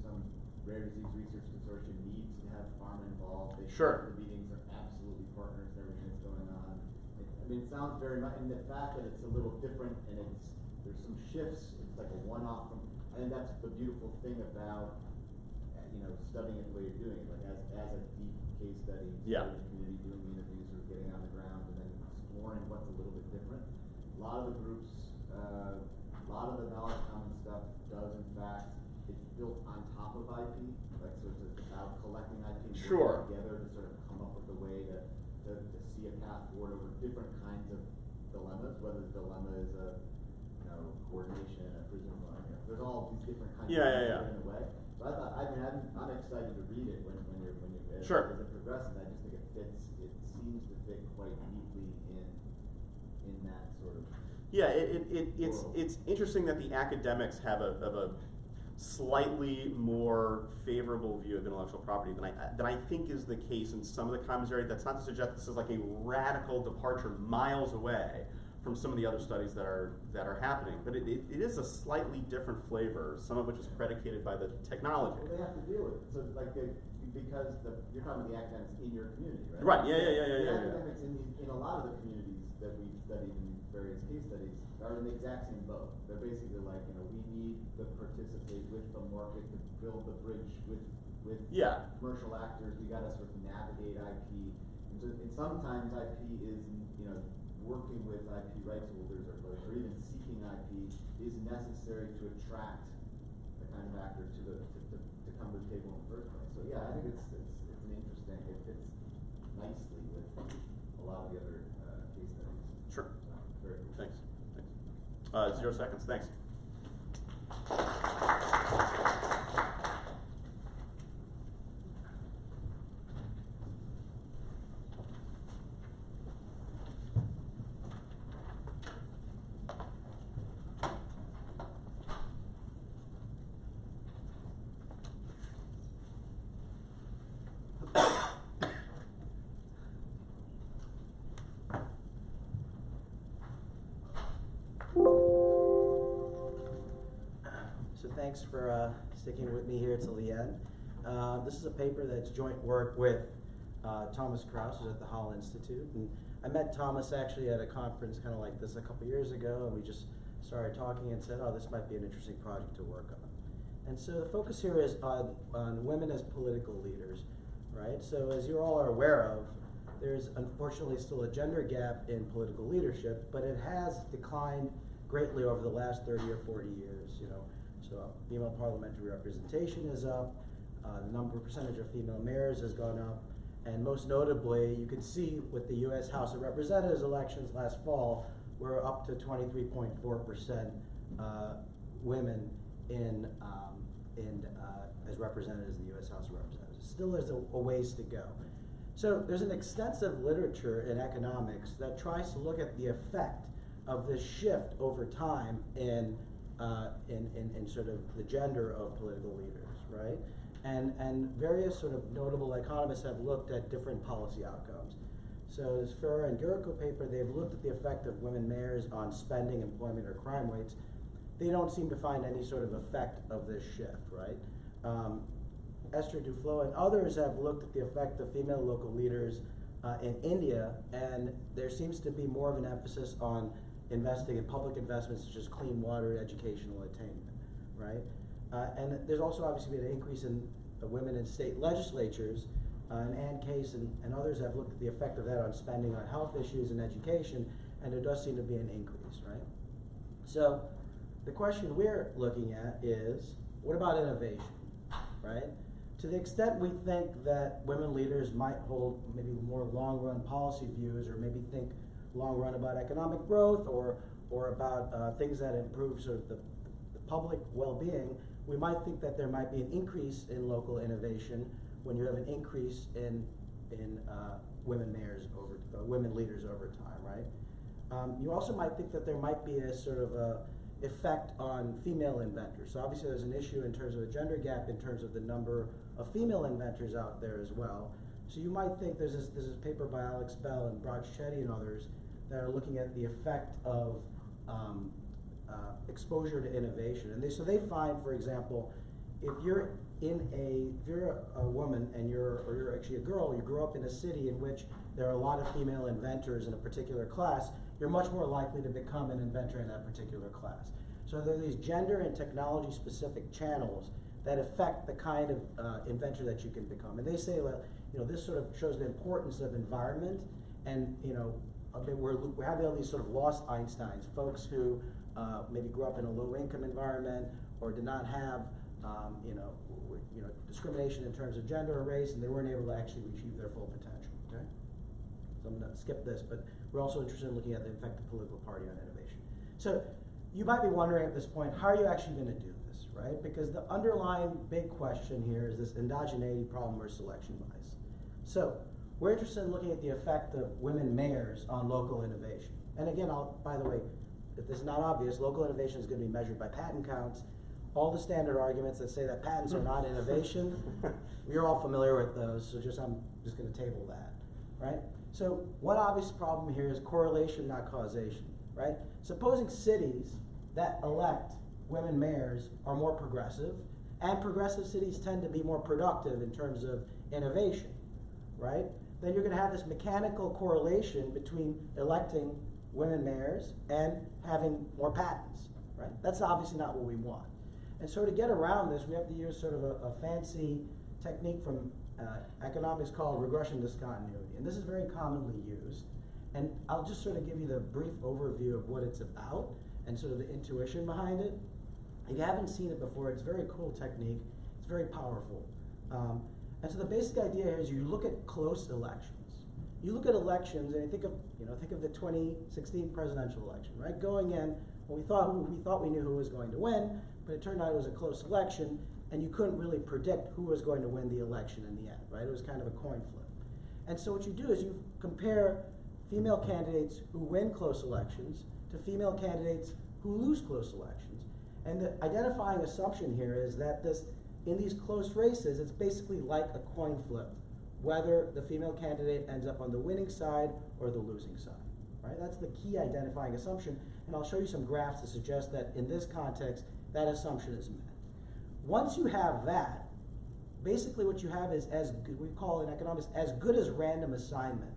some rare disease research consortium needs to have pharma involved. Sure. The meetings are absolutely partners in everything that's going on. It sounds very much, and the fact that it's a little different and there's some shifts, it's like a one-off from, I think that's the beautiful thing about, studying it the way you're doing it, as a deep case study, yeah. The community doing the interviews or getting on the ground and then exploring what's a little bit different. A lot of the groups, a lot of the knowledge common stuff does in fact, it's built on top of IP, so it's about collecting IP and sure. working together to sort of come up with a way to see a path forward over different kinds of dilemmas, whether the dilemma is a coordination, a prison line, there's all these different kinds of things that are in the way. So I'm excited to read it when you're sure. As it progresses. I just think it seems to fit quite neatly in that sort of. Yeah, it's interesting that the academics have a slightly more favorable view of intellectual property than I think is the case in some of the commentary. That's not to suggest this is a radical departure miles away from some of the other studies that are happening, but it is a slightly different flavor, some of which is predicated by the technology. Well, they have to deal with it. So because you're talking about the academics in your community, right? Right, yeah. The academics in a lot of the communities that we've studied in various case studies are in the exact same boat. They're basically like, we need to participate with the market to build the bridge with commercial actors. We gotta sort of navigate IP. And sometimes IP is, working with IP rights holders or even seeking IP is necessary to attract the kind of actor to come to the table in the first place. So yeah, I think it's an interesting, it fits nicely with a lot of the other case studies. Sure. Very cool. Thanks. 0 seconds. Thanks. So thanks for sticking with me here till the end. This is a paper that's joint work with Thomas Krause, who's at the Hall Institute. And I met Thomas actually at a conference kind of like this a couple years ago, and we just started talking and said, oh, this might be an interesting project to work on. And so the focus here is on women as political leaders, right? So as you all are aware of, there's unfortunately still a gender gap in political leadership, but it has declined greatly over the last 30 or 40 years, So female parliamentary representation is up, the percentage of female mayors has gone up, and most notably, you can see with the U.S. House of Representatives elections last fall, we're up to 23.4% women as representatives in the U.S. House of Representatives. Still, there's a ways to go. So there's an extensive literature in economics that tries to look at the effect of this shift over time in sort of the gender of political leaders, right? And various sort of notable economists have looked at different policy outcomes. So this Ferrer and Gurko paper, they've looked at the effect of women mayors on spending, employment, or crime rates. They don't seem to find any sort of effect of this shift, right? Esther Duflo and others have looked at the effect of female local leaders in India, and there seems to be more of an emphasis on investing in public investments such as clean water, educational attainment, right? And there's also obviously been an increase in women in state legislatures, and Ann Case and others have looked at the effect of that on spending on health issues and education, and there does seem to be an increase, right? So the question we're looking at is, what about innovation, right? To the extent we think that women leaders might hold maybe more long-run policy views, or maybe think long-run about economic growth, or about things that improve sort of the public well-being, we might think that there might be an increase in local innovation when you have an increase in women leaders over time, right? You also might think that there might be a sort of a effect on female inventors. So obviously there's an issue in terms of a gender gap in terms of the number of female inventors out there as well. So you might think there's this paper by Alex Bell and Braj Chetty and others that are looking at the effect of exposure to innovation. And so they find, for example, if you're a woman and you're actually a girl, you grew up in a city in which there are a lot of female inventors in a particular class, you're much more likely to become an inventor in that particular class. So there are these gender and technology specific channels that affect the kind of inventor that you can become. And they say, well, this sort of shows the importance of environment, and we have all these sort of lost Einsteins, folks who maybe grew up in a low-income environment or did not have discrimination in terms of gender or race, and they weren't able to actually achieve their full potential. Okay, so I'm going to skip this, but we're also interested in looking at the effect of political party on innovation. So you might be wondering at this point, how are you actually going to do this, right? Because the underlying big question here is this endogeneity problem or selection bias. So we're interested in looking at the effect of women mayors on local innovation. And again, by the way, if this is not obvious, local innovation is going to be measured by patent counts. All the standard arguments that say that patents are not innovation, you're all familiar with those, so I'm just going to table that, right? So one obvious problem here is correlation, not causation, right? Supposing cities that elect women mayors are more progressive, and progressive cities tend to be more productive in terms of innovation, right? Then you're gonna have this mechanical correlation between electing women mayors and having more patents, right? That's obviously not what we want. And so to get around this, we have to use sort of a fancy technique from economics called regression discontinuity. And this is very commonly used. And I'll just sort of give you the brief overview of what it's about and sort of the intuition behind it. If you haven't seen it before, it's a very cool technique. It's very powerful. And so the basic idea here is you look at close elections. You look at elections and you think of the 2016 presidential election, right? Going in, well, we thought we knew who was going to win, but it turned out it was a close election, and you couldn't really predict who was going to win the election in the end, right? It was kind of a coin flip. And so what you do is you compare female candidates who win close elections to female candidates who lose close elections. And the identifying assumption here is that in these close races, it's basically like a coin flip, whether the female candidate ends up on the winning side or the losing side, right? That's the key identifying assumption, and I'll show you some graphs to suggest that in this context, that assumption is met. Once you have that, basically what you have is, as good, we call in economics, as good as random assignment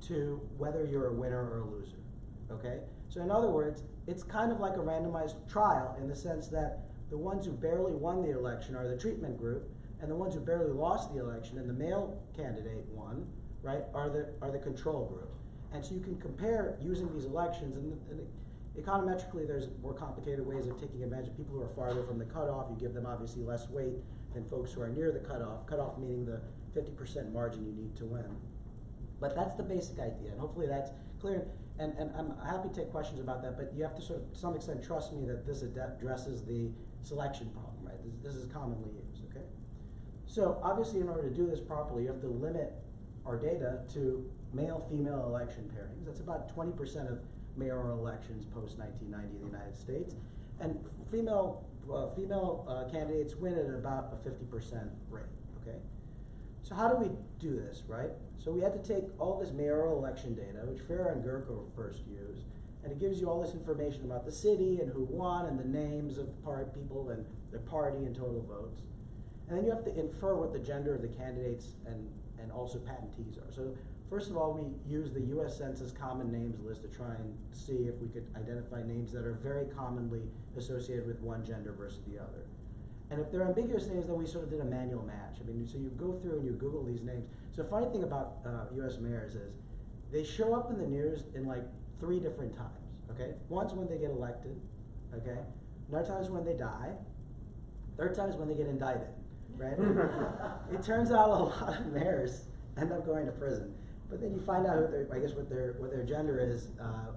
to whether you're a winner or a loser, okay? So in other words, it's kind of like a randomized trial in the sense that the ones who barely won the election are the treatment group, and the ones who barely lost the election and the male candidate won, right, are the control group. And so you can compare using these elections, and econometrically there's more complicated ways of taking advantage of people who are farther from the cutoff. You give them obviously less weight than folks who are near the cutoff meaning the 50% margin you need to win. But that's the basic idea, and hopefully that's clear. And I'm happy to take questions about that, but you have to sort of, to some extent, trust me that this addresses the selection problem, right? This is commonly used, okay? So obviously in order to do this properly, you have to limit our data to male-female election pairings. That's about 20% of mayoral elections post-1990 in the United States. And female candidates win at about a 50% rate, okay? So how do we do this, right? So we had to take all this mayoral election data, which Farah and Gurko first used, and it gives you all this information about the city and who won and the names of people and their party and total votes. And then you have to infer what the gender of the candidates and also patentees are. So first of all, we use the US Census Common Names list to try and see if we could identify names that are very commonly associated with one gender versus the other. And if they're ambiguous names, then we sort of did a manual match. I mean, so you go through and you Google these names. So the funny thing about US mayors is they show up in the news in like 3 different times, okay? Once when they get elected, okay? Another time is when they die. Third time is when they get indicted, right? It turns out a lot of mayors end up going to prison. But then you find out what their gender is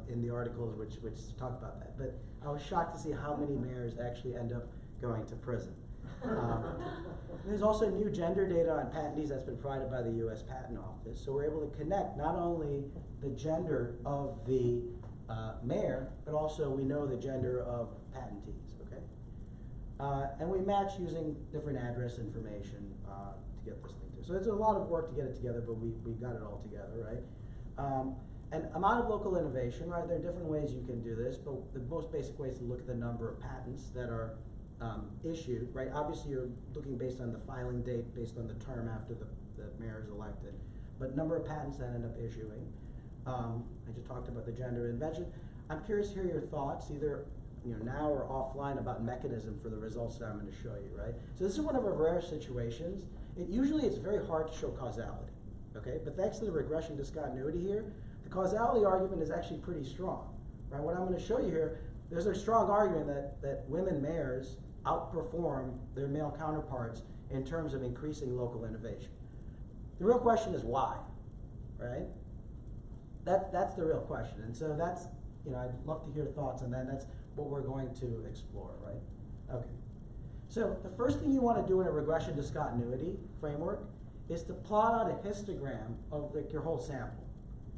in the articles which talk about that. But I was shocked to see how many mayors actually end up going to prison. There's also new gender data on patentees that's been provided by the US Patent Office. So we're able to connect not only the gender of the mayor, but also we know the gender of patentees, okay? And we match using different address information to get this thing to. So it's a lot of work to get it together, but we got it all together, right? And amount of local innovation, right? There are different ways you can do this, but the most basic way is to look at the number of patents that are issued, right? Obviously you're looking based on the filing date, based on the term after the mayor is elected, but number of patents that end up issuing. I just talked about the gender invention. I'm curious to hear your thoughts, either now or offline, about mechanism for the results that I'm going to show you, right? So this is one of our rare situations. Usually it's very hard to show causality, okay? But thanks to the regression discontinuity here, the causality argument is actually pretty strong, right? What I'm going to show you here, there's a strong argument that women mayors outperform their male counterparts in terms of increasing local innovation. The real question is why, right? That's the real question. And so that's, I'd love to hear thoughts on that. That's what we're going to explore, right? Okay. So the first thing you want to do in a regression discontinuity framework is to plot out a histogram of your whole sample,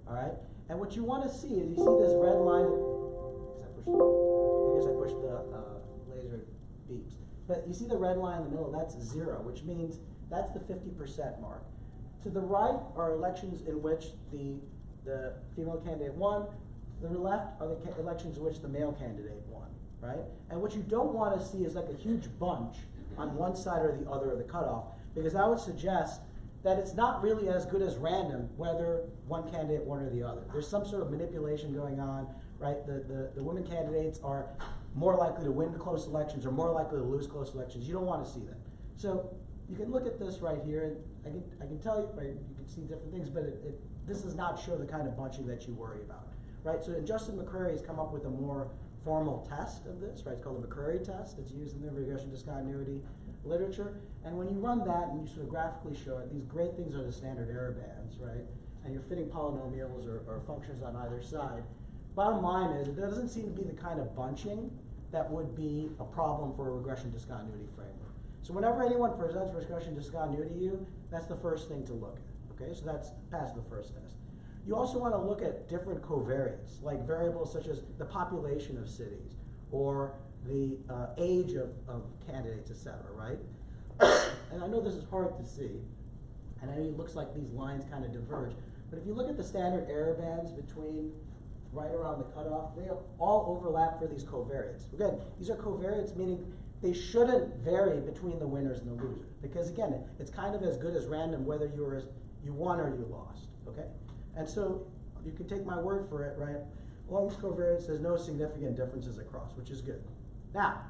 all right? And what you want to see is you see this red line. I guess I pushed the laser beeps. But you see the red line in the middle, that's 0, which means that's the 50% mark. To the right are elections in which the female candidate won. To the left are the elections in which the male candidate won, right? And what you don't want to see is like a huge bunch on one side or the other of the cutoff, because that would suggest that it's not really as good as random whether one candidate, one or the other. There's some sort of manipulation going on, right? The women candidates are more likely to win close elections or more likely to lose close elections. You don't want to see that. So you can look at this right here, and I can tell you, right, you can see different things, but this does not show the kind of bunching that you worry about, right? So Justin McCrary has come up with a more formal test of this, right? It's called the McCrary test. It's used in the regression discontinuity literature. And when you run that and you sort of graphically show it, these great things are the standard error bands, right? And you're fitting polynomials or functions on either side. Bottom line is, it doesn't seem to be the kind of bunching that would be a problem for a regression discontinuity framework. So whenever anyone presents regression discontinuity to you, that's the first thing to look at, okay? So that's past the first test. You also want to look at different covariates, like variables such as the population of cities or the age of candidates, et cetera, right? And I know this is hard to see, and I know it looks like these lines kind of diverge, but if you look at the standard error bands between right around the cutoff, they all overlap for these covariates. Again, these are covariates, meaning they shouldn't vary between the winners and the losers, because again, it's kind of as good as random whether you won or you lost, okay? And so you can take my word for it, right? Along these covariates, there's no significant differences across, which is good. Now,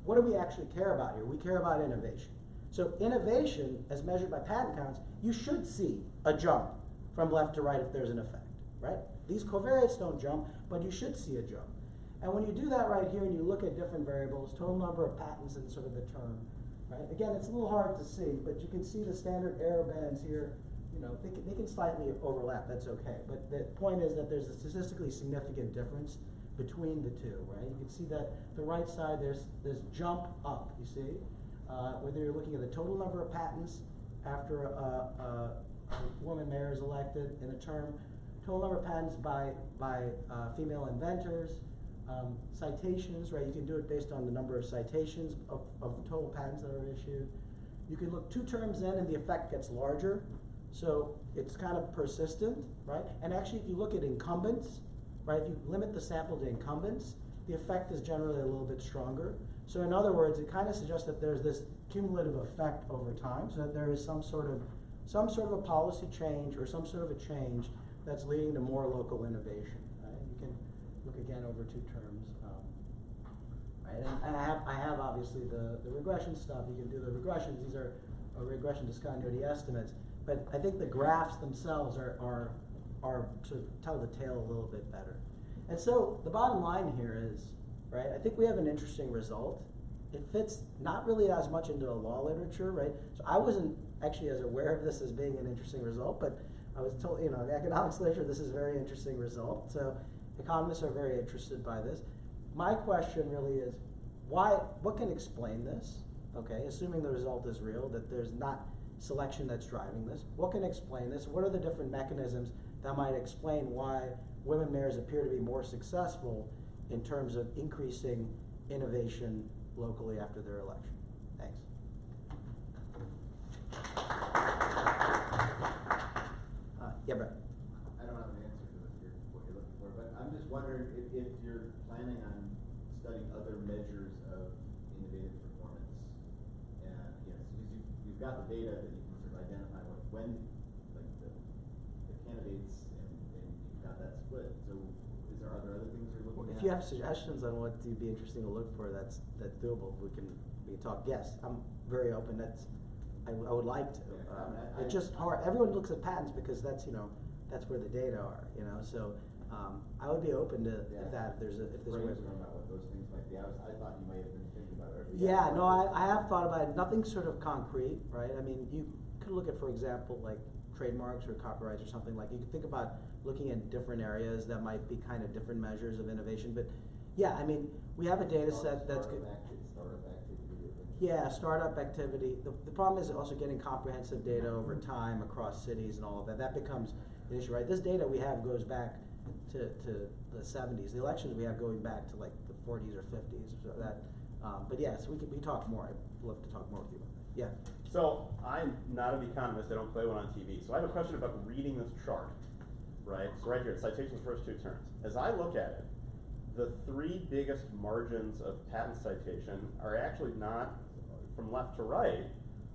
what do we actually care about here? We care about innovation. So innovation, as measured by patent counts, you should see a jump from left to right if there's an effect, right? These covariates don't jump, but you should see a jump. And when you do that right here and you look at different variables, total number of patents and sort of the term, right? Again, it's a little hard to see, but you can see the standard error bands here. You know, they can slightly overlap, that's okay. But the point is that there's a statistically significant difference between the two, right? You can see that the right side, there's this jump up, you see? Whether you're looking at the total number of patents after a woman mayor is elected in a term, total number of patents by female inventors, citations, right? You can do it based on the number of citations of the total patents that are issued. You can look 2 terms in and the effect gets larger. So it's kind of persistent, right? And actually, if you look at incumbents, right, if you limit the sample to incumbents, the effect is generally a little bit stronger. So in other words, it kind of suggests that there's this cumulative effect over time, so that there is some sort of a policy change or some sort of a change that's leading to more local innovation, right? You can look again over 2 terms, right? And I have obviously the regression stuff. You can do the regressions. These are regression discontinuity estimates. But I think the graphs themselves are sort of tell the tale a little bit better. And so the bottom line here is, right, I think we have an interesting result. It fits not really as much into the law literature, right? So I wasn't actually as aware of this as being an interesting result, but I was told, you know, in the economics literature, this is a very interesting result. So economists are very interested by this. My question really is, what can explain this? Okay, assuming the result is real, that there's not selection that's driving this. What can explain this? What are the different mechanisms that might explain why women mayors appear to be more successful in terms of increasing innovation locally after their election? Thanks. Yeah, Brett. I don't have an answer to this here, what you're looking for, but I'm just wondering if you're planning on studying other measures of innovative performance. And, you know, because you've got the data that you can sort of identify when like the candidates and you've got that split. So are there other things you're looking at? If you have suggestions on what would be interesting to look for, that's doable. We can talk. Yes, I'm very open. I would like to. It's just hard. Everyone looks at patents because that's where the data are. So I would be open to that if there's a way. About what those things might be. I thought you might have been thinking about it. Yeah, no, I have thought about it. Nothing sort of concrete, right? I mean, you could look at, for example, like trademarks or copyrights or something like. You could think about looking at different areas that might be kind of different measures of innovation. But yeah, I mean, we have a data set that's good. Yeah, startup activity. The problem is also getting comprehensive data over time across cities and all of that. That becomes an issue, right? This data we have goes back to the 70s. The elections we have going back to like the 40s or 50s. So that, but yes, we talk more. I'd love to talk more with you about that. Yeah. So I'm not an economist. I don't play one on TV. So I have a question about reading this chart, right? So right here, citations first 2 terms. As I look at it, the 3 biggest margins of patent citation are actually not from left to right,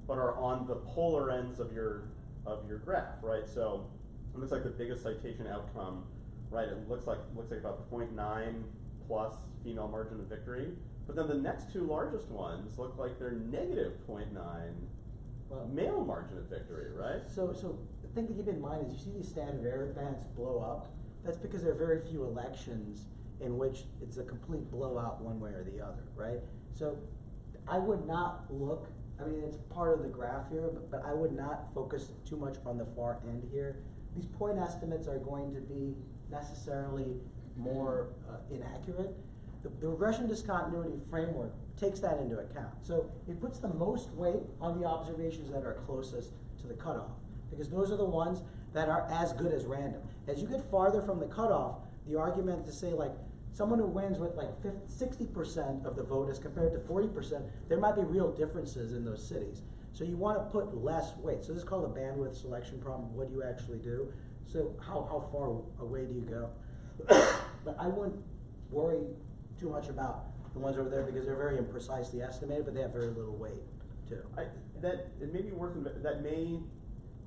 but are on the polar ends of your of your graph, right? So it looks like the biggest citation outcome, right? It looks like about 0.9 plus female margin of victory. But then the next two largest ones look like they're negative 0.9 male margin of victory, right? So the thing to keep in mind is you see these standard error bands blow up. That's because there are very few elections in which it's a complete blowout one way or the other, right? So I would not look, I mean, it's part of the graph here, but I would not focus too much on the far end here. These point estimates are going to be necessarily more inaccurate. The regression discontinuity framework takes that into account. So it puts the most weight on the observations that are closest to the cutoff, because those are the ones that are as good as random. As you get farther from the cutoff, the argument to say like someone who wins with like 60% of the vote as compared to 40%, there might be real differences in those cities. So you want to put less weight. So this is called a bandwidth selection problem. What do you actually do? So how far away do you go? But I wouldn't worry too much about the ones over there because they're very imprecisely estimated, but they have very little weight too.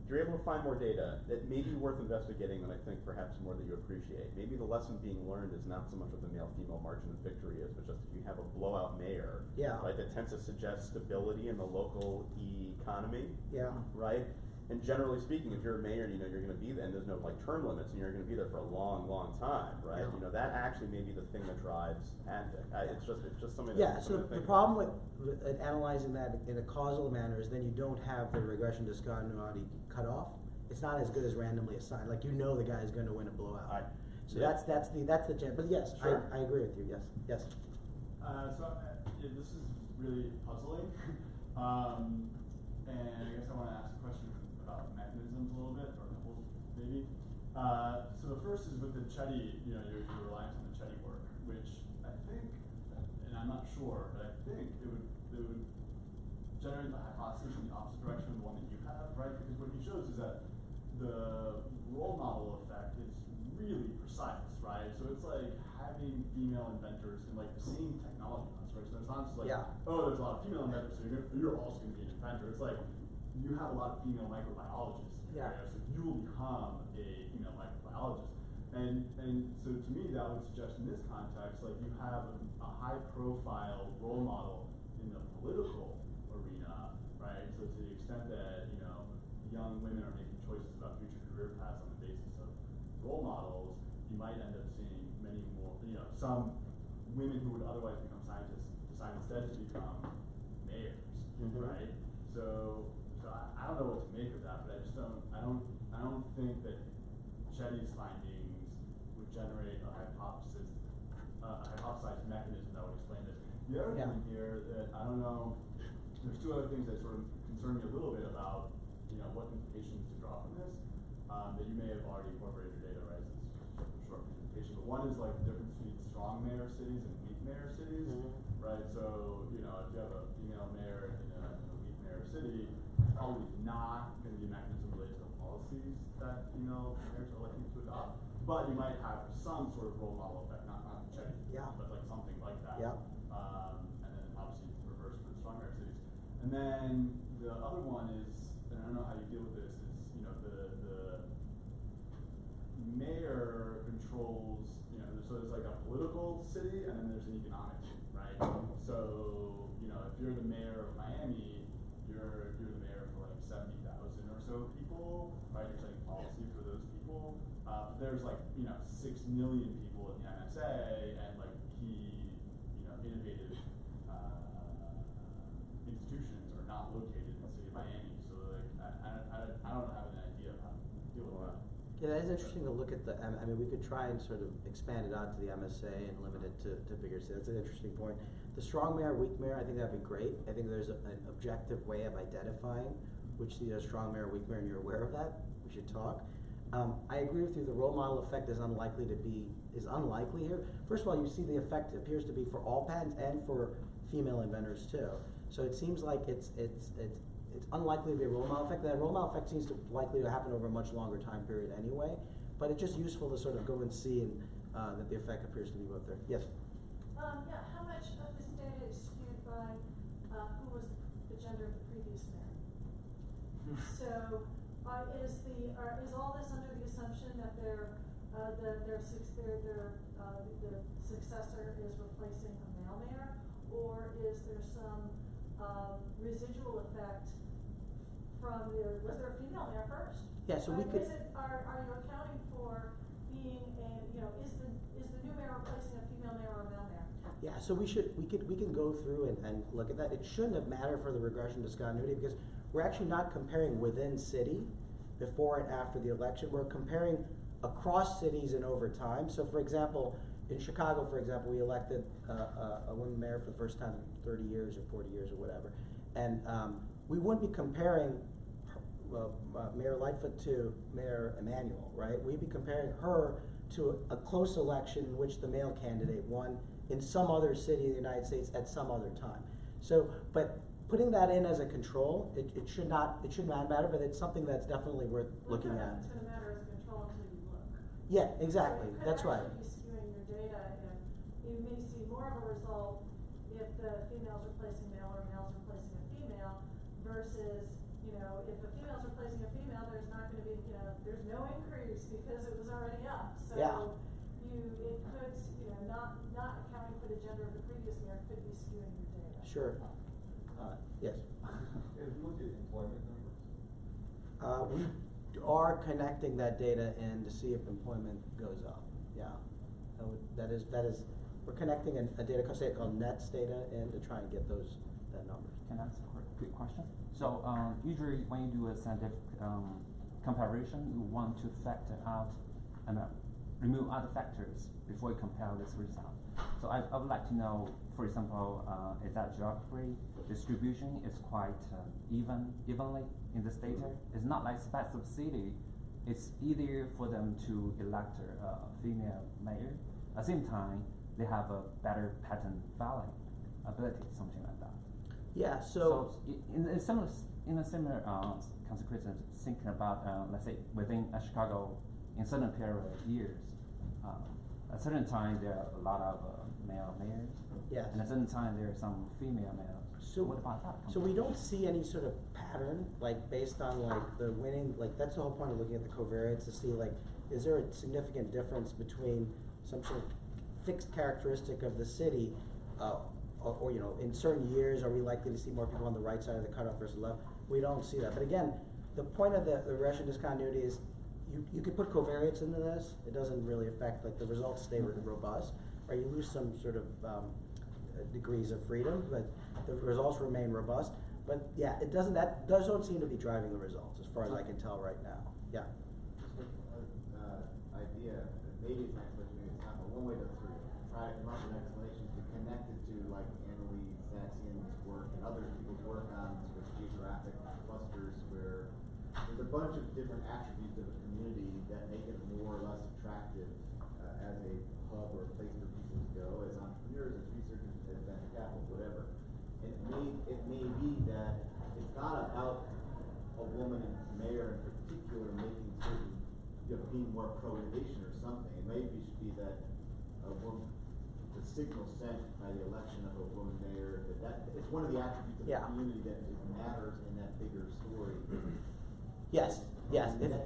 If you're able to find more data, it may be worth investigating than I think perhaps more than you appreciate. Maybe the lesson being learned is not so much what the male-female margin of victory is, but just if you have a blowout mayor, right, that tends to suggest stability in the local economy, right? And generally speaking, if you're a mayor, you know you're going to be there, and there's no like term limits, and you're going to be there for a long, long time, right? You know that actually may be the thing that drives AdTech. It's just something. So the problem with analyzing that in a causal manner is then you don't have the regression discontinuity cut off. It's not as good as randomly assigned. Like you know the guy is going to win a blowout. So that's the gem. But yes, sure. I agree with you. Yes. This is really puzzling, and I guess I want to ask a question about mechanisms a little bit, or a couple maybe. So the first is with the Chetty, you know, your reliance on the Chetty work, which I think, and I'm not sure, but I think it would generate the hypothesis in the opposite direction of the one that you have, right? Because what he shows is that the role model effect is really precise, right? So it's like having female inventors in like the same technology class, right? So it's not just like, oh, there's a lot of female inventors, so you're also going to be an inventor. It's like you have a lot of female microbiologists, right? So you will become a female microbiologist. And so to me that would suggest in this context, like you have a high profile role model in the political arena, right? So to the extent that, you know, young women are making choices about future career paths on the basis of role models, you might end up seeing many more, you know, some women who would otherwise become scientists decide instead to become mayors, right? So I don't know what to make of that, but I don't think that Chetty's findings would generate a hypothesized mechanism that would explain this. The other thing here that I don't know, there's two other things that sort of concern me a little bit about, you know, what implications to draw from this, that you may have already incorporated your data, right? It's a short presentation, but one is like the difference between strong mayor cities and weak mayor cities, right? So, you know, if you have a female mayor in a weak mayor city, probably not going to be a mechanism related to the policies that female mayors are looking to adopt, but you might have some sort of role model effect, not Chetty, but like something like that. And then obviously reverse for the strong mayor cities. And then the other one is, and I don't know how you deal with this, is, you know, the mayor controls, you know, so there's like a political city and then there's an economic city, right? So, you know, if you're the mayor of Miami, you're the mayor for like 70,000 or so people, right? You're setting policy for those people. There's like, you know, 6 million people in the MSA and like key, you know, innovative institutions are not located in the city of Miami. So like, I don't have an idea of how to deal with that. Yeah, that is interesting to look at the, I mean, we could try and sort of expand it out to the MSA and limit it to bigger cities. That's an interesting point. The strong mayor, weak mayor, I think that'd be great. I think there's an objective way of identifying which the strong mayor, weak mayor, and you're aware of that. We should talk. I agree with you, the role model effect is unlikely here. First of all, you see the effect appears to be for all patents and for female inventors too. So it seems like it's unlikely to be a role model effect. That role model effect seems likely to happen over a much longer time period anyway, but it's just useful to sort of go and see and that the effect appears to be both there. Yes? How much of this data is skewed by who was the gender of the previous mayor? So, is all this under the assumption that their successor is replacing a male mayor, or is there some residual effect from was there a female mayor first? Yeah, so we could. Are you accounting for being is the new mayor replacing a female mayor or a male mayor? Yeah, so we can go through and look at that. It shouldn't have mattered for the regression discontinuity because we're actually not comparing within city before and after the election. We're comparing across cities and over time. So for example, in Chicago, for example, we elected a woman mayor for the first time in 30 years or 40 years or whatever. And we wouldn't be comparing Mayor Lightfoot to Mayor Emanuel, right? We'd be comparing her to a close election in which the male candidate won in some other city in the United States at some other time. So, but putting that in as a control, it should not matter, but it's something that's definitely worth looking at. It's going to matter as a control until you look. Yeah, exactly. So that's right. You could actually be skewing your data, and you may see more of a result if the female's replacing male or male's replacing a female versus, if a female's replacing a female, there's not going to be, there's no increase because it was already up. So yeah. It could, not accounting for the gender of the previous mayor could be skewing your data. Sure. Yes. Have you looked at employment numbers? We are connecting that data in to see if employment goes up. Yeah. That is. We're connecting a data set called NETS data in to try and get that number. Can I ask a quick question? So usually when you do a scientific comparison, you want to factor out and remove other factors before you compare this result. So I would like to know, for example, is that geography distribution is quite evenly in this data? It's not like specific city. It's easier for them to elect a female mayor. At the same time, they have a better pattern filing ability, something like that. Yeah. So in a similar consequence, thinking about let's say within Chicago, in certain period of years, at a certain time there are a lot of male mayors. Yes. And at a certain time there are some female mayors. So what about that? So we don't see any sort of pattern, like based on like the winning, like that's the whole point of looking at the covariates to see like, is there a significant difference between some sort of fixed characteristic of the city, or in certain years, are we likely to see more people on the right side of the cutoff versus left? We don't see that. But again, the point of the regression discontinuity is you could put covariates into this. It doesn't really affect, like the results stay robust, or you lose some sort of degrees of freedom, but the results remain robust. But yeah, that doesn't seem to be driving the results as far as I can tell right now. Yeah. Just an idea, maybe it's not, maybe it's not, but one way to sort of try to come up with an explanation to connect it to like Annalee Saxian's work and other people's work on sort of geographic clusters where there's a bunch of different attributes of a community that make it more or less attractive as a hub or a place for people to go, as entrepreneurs, as researchers, as venture capital, whatever. And it may be that it's not about a woman mayor in particular making certain, being more pro-innovation or something. It may be that a woman, the signal sent by the election of a woman mayor, that it's one of the attributes of the community that matters in that bigger story. Yes.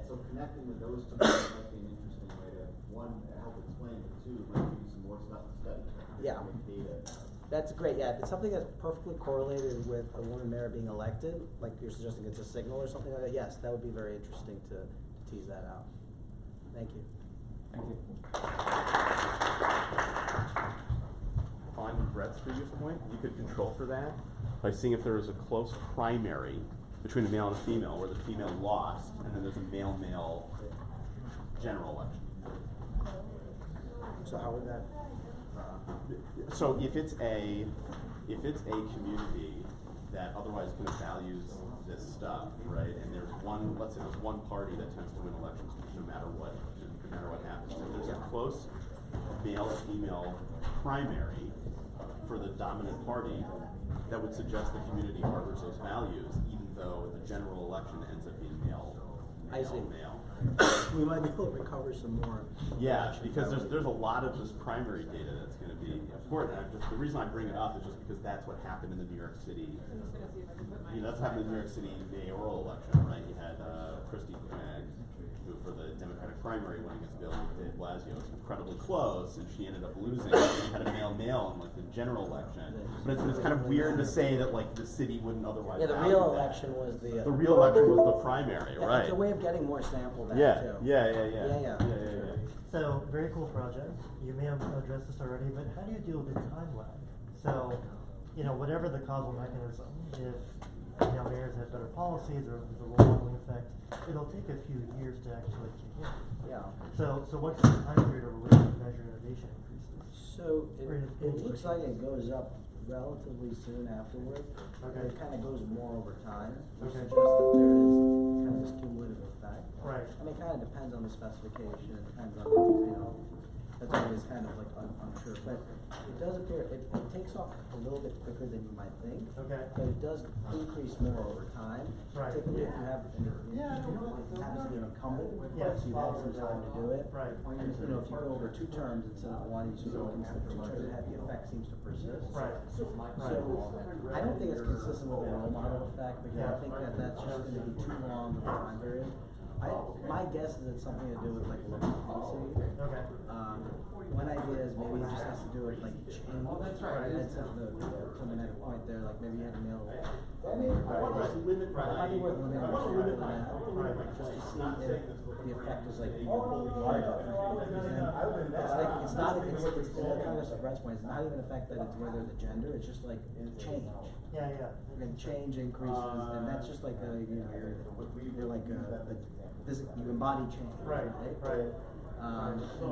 So connecting with those two might be an interesting way to, one, help explain it, two, might give you some more stuff to study. Yeah. Data. That's great. Yeah, it's something that's perfectly correlated with a woman mayor being elected. Like you're suggesting, it's a signal or something like that. Yes, that would be very interesting to tease that out. Thank you. Thank you. On Brett's previous point, you could control for that by seeing if there was a close primary between a male and a female, where the female lost, and then there's a male-male general election. So how would that? So if it's a community that otherwise kind of values this stuff, right? And there's one, let's say there's one party that tends to win elections no matter what happens. If there's a close male-female primary for the dominant party, that would suggest the community harbors those values, even though the general election ends up being male. we might be able to recover some more. Yeah, because there's a lot of this primary data that's going to be important. The reason I bring it up is just because that's what happened in the New York City. That's what happened in the New York City mayoral election, right? You had Christy Craig, who for the Democratic primary went against Bill de Blasio. It was incredibly close, and she ended up losing. She had a male in like the general election. But it's kind of weird to say that like the city wouldn't otherwise. Yeah, the value real that. election was the. The real election was the primary, Yeah, right? It's a way of getting more sample data Yeah, too. yeah. So, very cool project. You may have addressed this already, but how do you deal with the time lag? So, whatever the causal mechanism, if mayors have better policies or the role modeling effect, it'll take a few years to actually kick in. Yeah. So what's the time period over which you measure innovation increases? So it looks like it goes up relatively soon afterward. Okay. It kind of goes more over time, which Okay. suggests that there is kind of this cumulative effect. Right. I mean, it kind of depends on the specification. It depends on that's always kind of like unsure. But it does appear it takes off a little bit quicker than you might think. Okay. But it does increase more over time. Right. Particularly if you have happens to be an incumbent, Yes. so you've had some time to do it. Right. If you go over 2 terms instead of 1, you still can the 2 terms have the effect seems to persist. Right. So I don't think it's consistent with the role model effect because I think that that's just going to be too long of a time period. My guess is it's something to do with like local policy. Okay. One idea is maybe it just has to do with like change. That's right. And that's someone had a point there, like maybe you had a mail. It might be worth limiting just to see if the effect is like large enough. It's not kind of Brett's point. It's not even the fact that it's whether the gender. It's just like change. Yeah. And change increases, and that's just like you're like you embody change. Right. So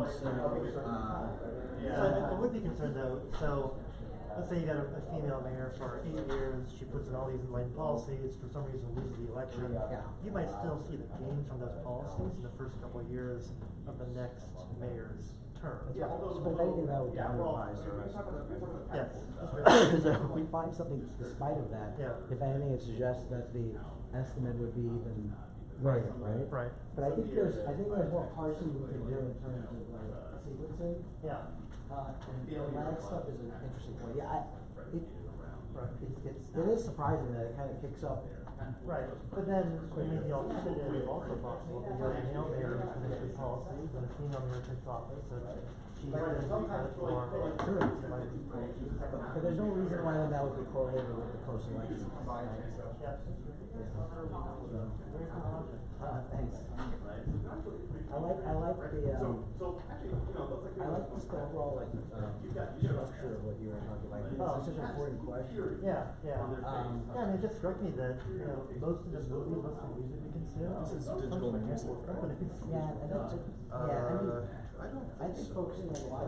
I would be concerned though. So let's say you got a female mayor for 8 years. She puts in all these enlightened policies. For some reason, loses the election. Yeah. You might still see the gain from those policies in the first couple of years of the next mayor's term. But if anything, that would downwise the rest of it. Yes. Because if we find something despite of that, Yeah. if anything, it suggests that the estimate would be even greater, right? Right. But I think there's more parsing we can do in terms of like sequencing. Yeah. And the lag stuff is an interesting point. Yeah, it is surprising that it kind of kicks up. Right, but then the alternative is also possible. You have a male mayor who can make policies, and a female mayor takes office, and she has more. Sure. But there's no reason why that would be correlated with the post-election. Yeah. Thanks. I like just the overall structure of what you were talking about. It's such an important question. Yeah. I mean, it just struck me that most of the movies, most of the music we consume. This is digital music. Yeah, and that's it. I think focusing on why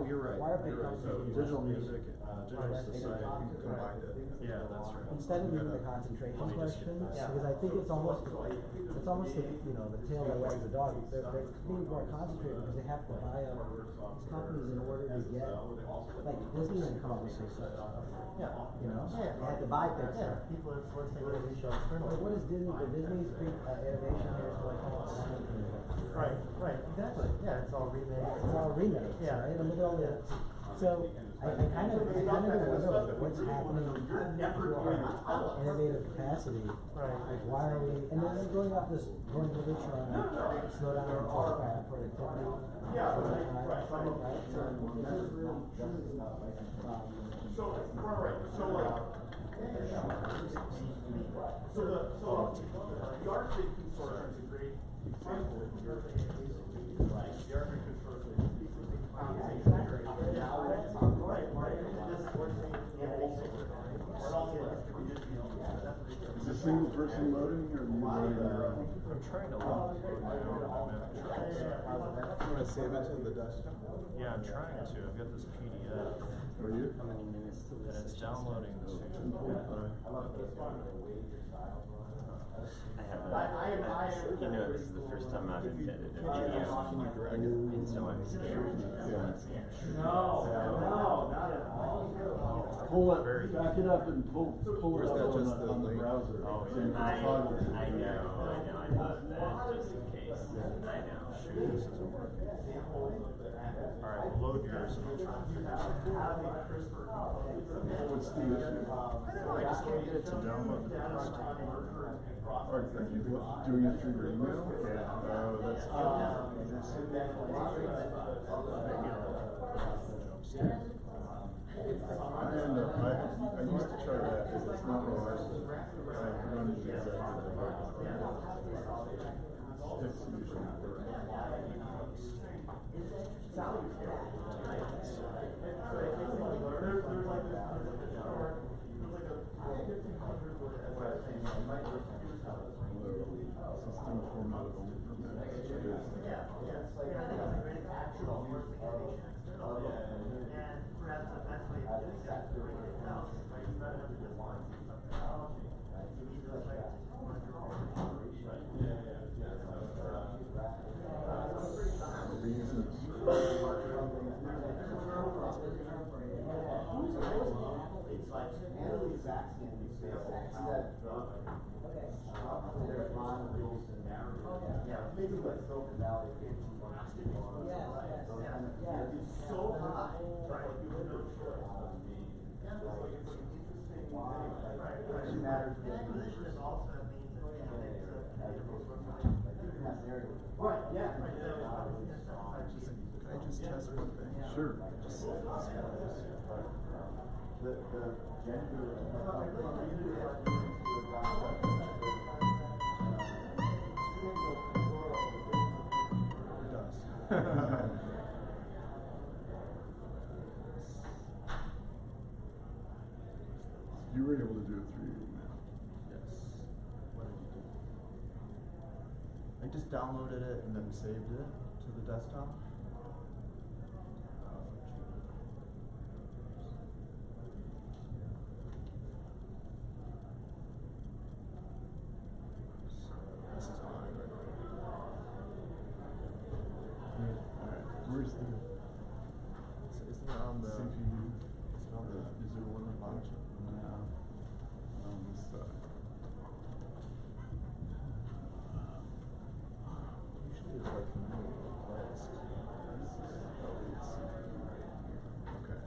you're right. Why are big companies Digital music, digital society combined it. Yeah, that's right. Instead of using the concentration question, because I think it's almost the tail that wags the dog. They're being more concentrated because they have to buy up these companies in order to get, like Disney didn't come up with this stuff. They had to buy things. People are forced to go to retail externally. Like what is Disney? The Disney's innovation here is like Right, exactly. Yeah, it's all remakes. It's all remakes, right? And look at all the. So I kind of wonder what's happening to our innovative capacity. Right. Like why are we? And then going off this going to the trying to slow down our productivity. So the Art Big Consortium is a great example of the Art Big Consortium. The Art Big Consortium Is this single person loading or are you loading your own? I'm trying to load You want to save it to the desktop? Yeah, I'm trying to. I've got this PDF. Are you? And it's downloading to. I You know, this is the first time I've embedded a video, and so I'm scared. I'm scared. No, not at all. Pull it, back it up and pull it up on the browser. Oh, I thought that just in case. I know. Shoot, this isn't working. Alright, we'll load yours and I'll try and figure something out. What's the issue? I don't know, I just can't get it to download the desktop. Are you doing it through your email? Yeah. Oh, that's I used to try that, but it's not reliable. I run it exactly like that. It's usually system formatted only for minutes. Right, yeah. Can I just test one thing? Sure. The gender. You were able to do it through your email. Yes. What did you do? I just downloaded it and then saved it to the desktop. This is mine right now. Alright, where's the... Isn't it on the... CPU? Is it on the... Is there one on the bottom? No. On this side. Usually it's like manual request. Okay.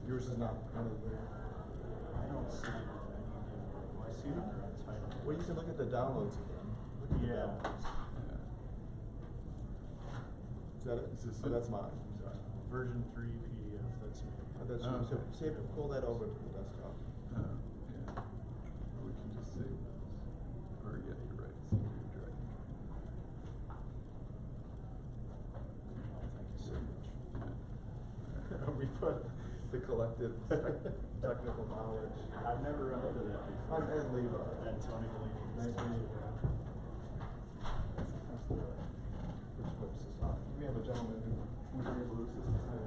Yours is not under there. I don't see it. Do I see it under untitled? Well, you can look at the downloads again. Look at the downloads. Is that it? So that's mine. Version 3 PDF, that's me. That's so save it, pull that over to the desktop. Yeah. Or we can just save this. Or yeah, you're right. It's easier to drag. Thank you so much. We put the collective technical knowledge. I've never run into that before. I'm Ed Leva. And Tony Bellini. Nice to meet you. Which books is not? We have a gentleman who was able to assist us.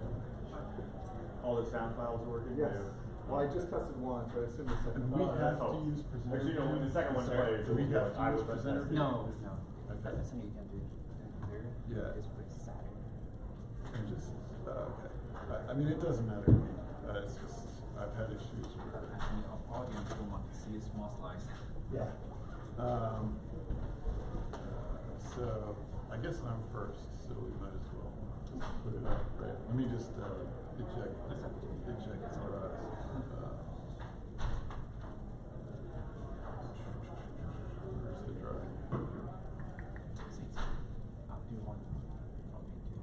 All the sound files are working? Yes. Well, I just tested one, so I assume the second And one. we have to use presenter. Actually, no, when the second one Sorry, plays, do we have to I use was presenter? testing. No. Okay. That's something you can do. Computer. Yeah. It's pretty static. And just, okay. I mean, it doesn't matter to me. It's just, I've had issues where. Actually, our audience will want to see a small slice. Yeah. So, I guess I'm first, so we might as well just put it up, right? Let me just, eject Express. Where's the drive? I'll do one. I'll do two.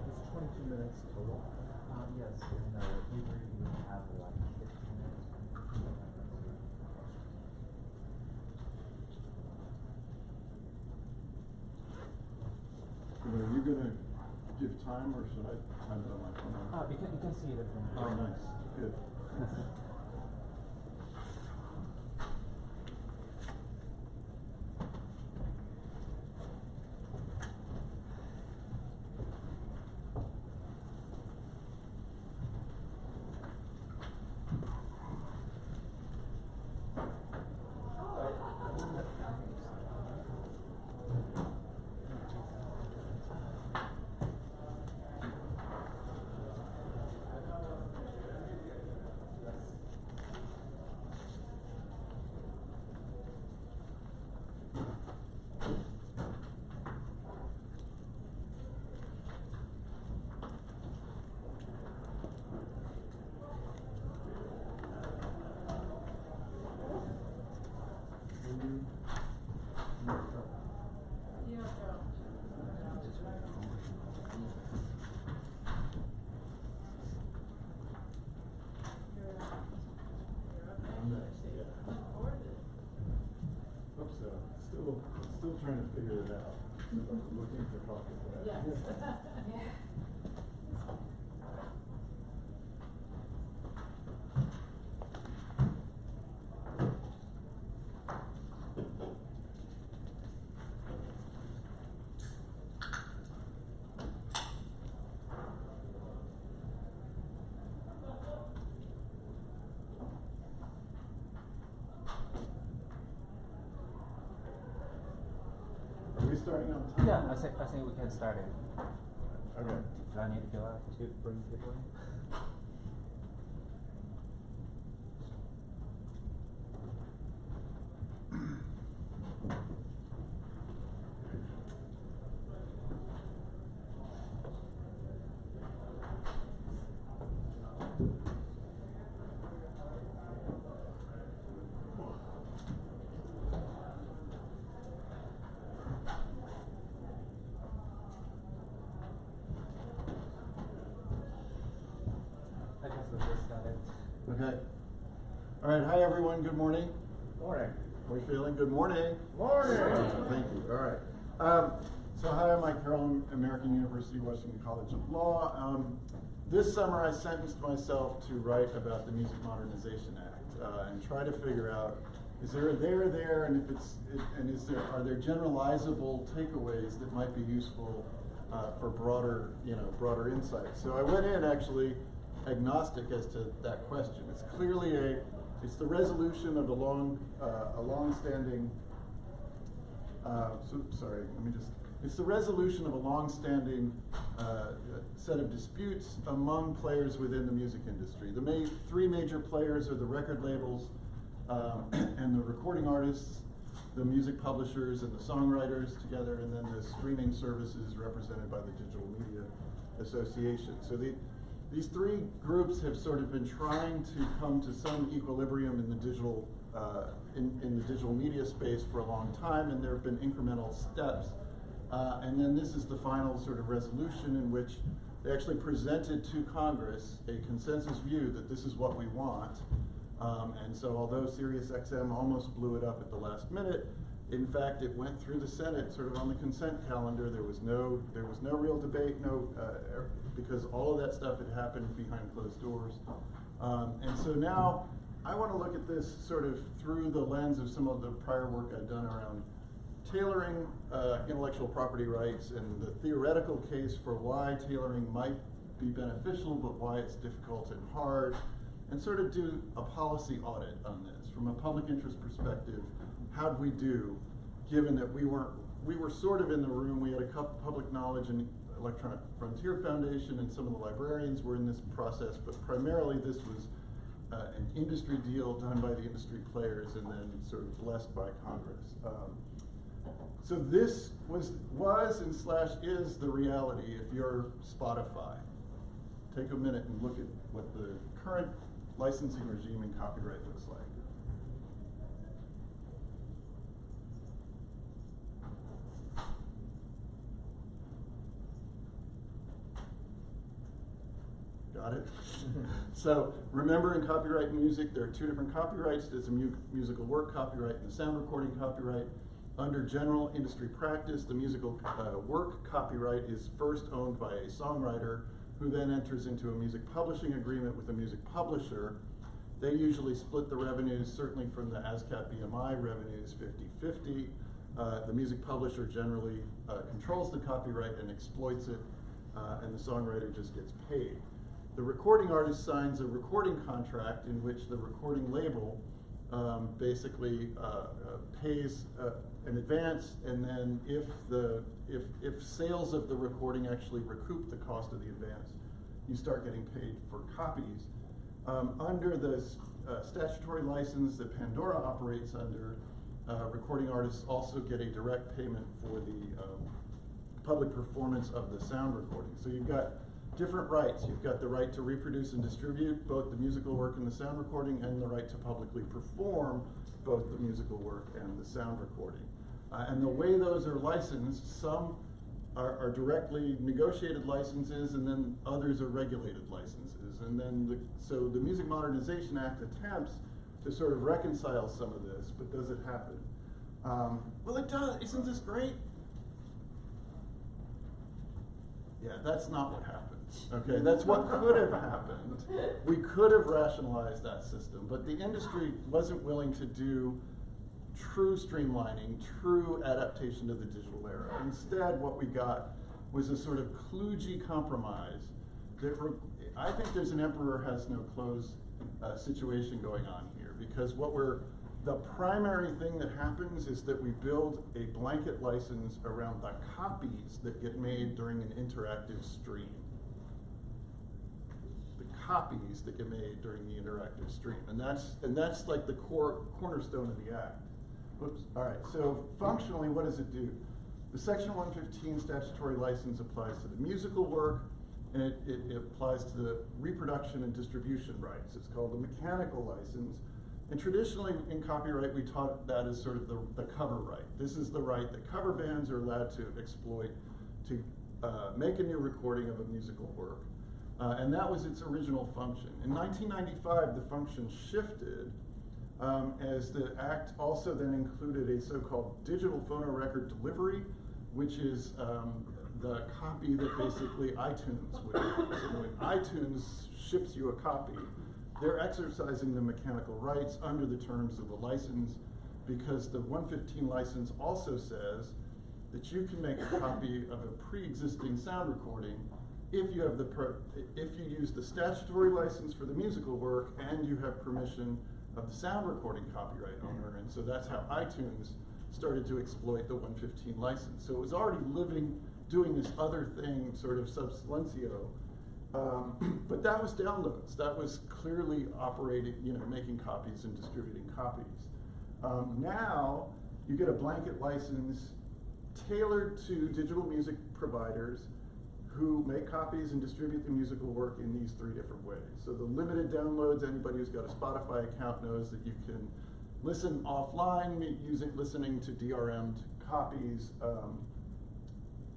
It's 22 minutes total. Yes, and usually we have like 15 minutes. You time, or should I find it on my phone? You can see it from. Oh, nice, good. Still trying to figure it out. Looking for coffee. Yes. Are we starting on time? Yeah, I think we can start it. Okay. Do I need to go out to bring people in? I guess we'll just start it. Okay. All right, hi everyone, good morning. Morning. We feeling good morning? Morning. Thank you, all right. So hi, I'm Mike Carroll, American University, Washington College of Law. This summer I sentenced myself to write about the Music Modernization Act and try to figure out, is there a there, and if it's, are there generalizable takeaways that might be useful for broader insights? So I went in actually agnostic as to that question. It's clearly it's the resolution of a long-standing, it's the resolution of a long-standing set of disputes among players within the music industry. The three major players are the record labels and the recording artists, the music publishers and the songwriters together, and then the streaming services represented by the Digital Media Association. So these three groups have sort of been trying to come to some equilibrium in the digital in the digital media space for a long time, and there have been incremental steps. And then this is the final sort of resolution in which they actually presented to Congress a consensus view that this is what we want. And so although SiriusXM almost blew it up at the last minute, in fact it went through the Senate sort of on the consent calendar. There was no real debate, because all of that stuff had happened behind closed doors. And so now I want to look at this sort of through the lens of some of the prior work I've done around tailoring intellectual property rights and the theoretical case for why tailoring might be beneficial, but why it's difficult and hard, and sort of do a policy audit on this. From a public interest perspective, how'd we do, given that we were sort of in the room, we had a Public Knowledge and Electronic Frontier Foundation, and some of the librarians were in this process, but primarily this was an industry deal done by the industry players and then sort of blessed by Congress. So this was and / is the reality if you're Spotify. Take a minute and look at what the current licensing regime and copyright looks like. Got it? So remember, in copyright music, there are two different copyrights. There's a musical work copyright and a sound recording copyright. Under general industry practice, the musical work copyright is first owned by a songwriter who then enters into a music publishing agreement with a music publisher. They usually split the revenues, certainly from the ASCAP BMI revenues, 50-50. The music publisher generally controls the copyright and exploits it, and the songwriter just gets paid. The recording artist signs a recording contract in which the recording label basically pays an advance, and then if sales of the recording actually recoup the cost of the advance, you start getting paid for copies. Under the statutory license that Pandora operates under, recording artists also get a direct payment for the public performance of the sound recording. So you've got different rights. You've got the right to reproduce and distribute both the musical work and the sound recording, and the right to publicly perform both the musical work and the sound recording. And the way those are licensed, some are directly negotiated licenses, and then others are regulated licenses. And then so the Music Modernization Act attempts to sort of reconcile some of this, but does it happen? Well, it does. Isn't this great? Yeah, that's not what happened. Okay, that's what could have happened. We could have rationalized that system, but the industry wasn't willing to do true streamlining, true adaptation to the digital era. Instead, what we got was a sort of kludgy compromise that I think there's an emperor has no clothes situation going on here, because the primary thing that happens is that we build a blanket license around the copies that get made during an interactive stream. The copies that get made during the interactive stream, and that's like the cornerstone of the act. Oops. All right. So functionally, what does it do? The Section 115 statutory license applies to the musical work, and it applies to the reproduction and distribution rights. It's called the mechanical license. And traditionally in copyright, we taught that as sort of the cover right. This is the right that cover bands are allowed to exploit to make a new recording of a musical work. And that was its original function. In 1995, the function shifted as the act also then included a so-called digital phonorecord delivery, which is the copy that basically iTunes would do. So when iTunes ships you a copy, they're exercising the mechanical rights under the terms of the license, because the 115 license also says that you can make a copy of a pre-existing sound recording if you have if you use the statutory license for the musical work and you have permission of the sound recording copyright owner. And so that's how iTunes started to exploit the 115 license. So it was already doing this other thing sort of sub silencio. But that was downloads. That was clearly operating, making copies and distributing copies. Now you get a blanket license tailored to digital music providers who make copies and distribute the musical work in these three different ways. So the limited downloads, anybody who's got a Spotify account knows that you can listen offline listening to DRM'd copies,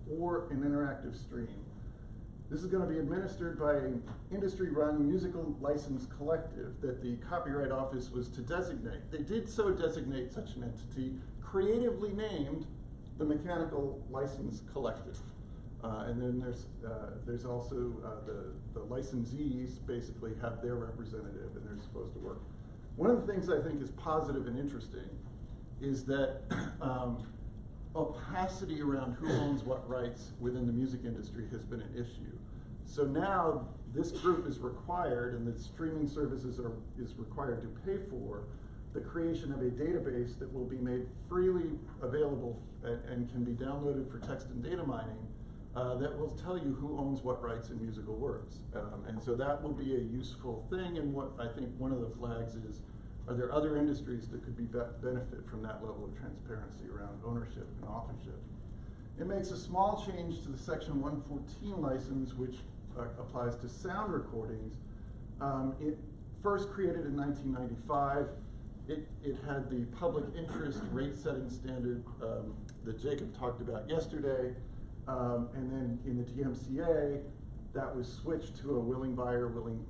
or an interactive stream. This is going to be administered by an industry-run musical license collective that the Copyright Office was to designate. They did so designate such an entity, creatively named the Mechanical License Collective. And then there's also the licensees basically have their representative, and they're supposed to work. One of the things I think is positive and interesting is that opacity around who owns what rights within the music industry has been an issue. So now this group is required, and the streaming services is required to pay for the creation of a database that will be made freely available and can be downloaded for text and data mining, that will tell you who owns what rights in musical works. And so that will be a useful thing, and what I think one of the flags is, are there other industries that could benefit from that level of transparency around ownership and authorship? It makes a small change to the Section 114 license, which applies to sound recordings. It first created in 1995. It had the public interest rate setting standard that Jacob talked about yesterday. And then in the DMCA, that was switched to a willing buyer, willing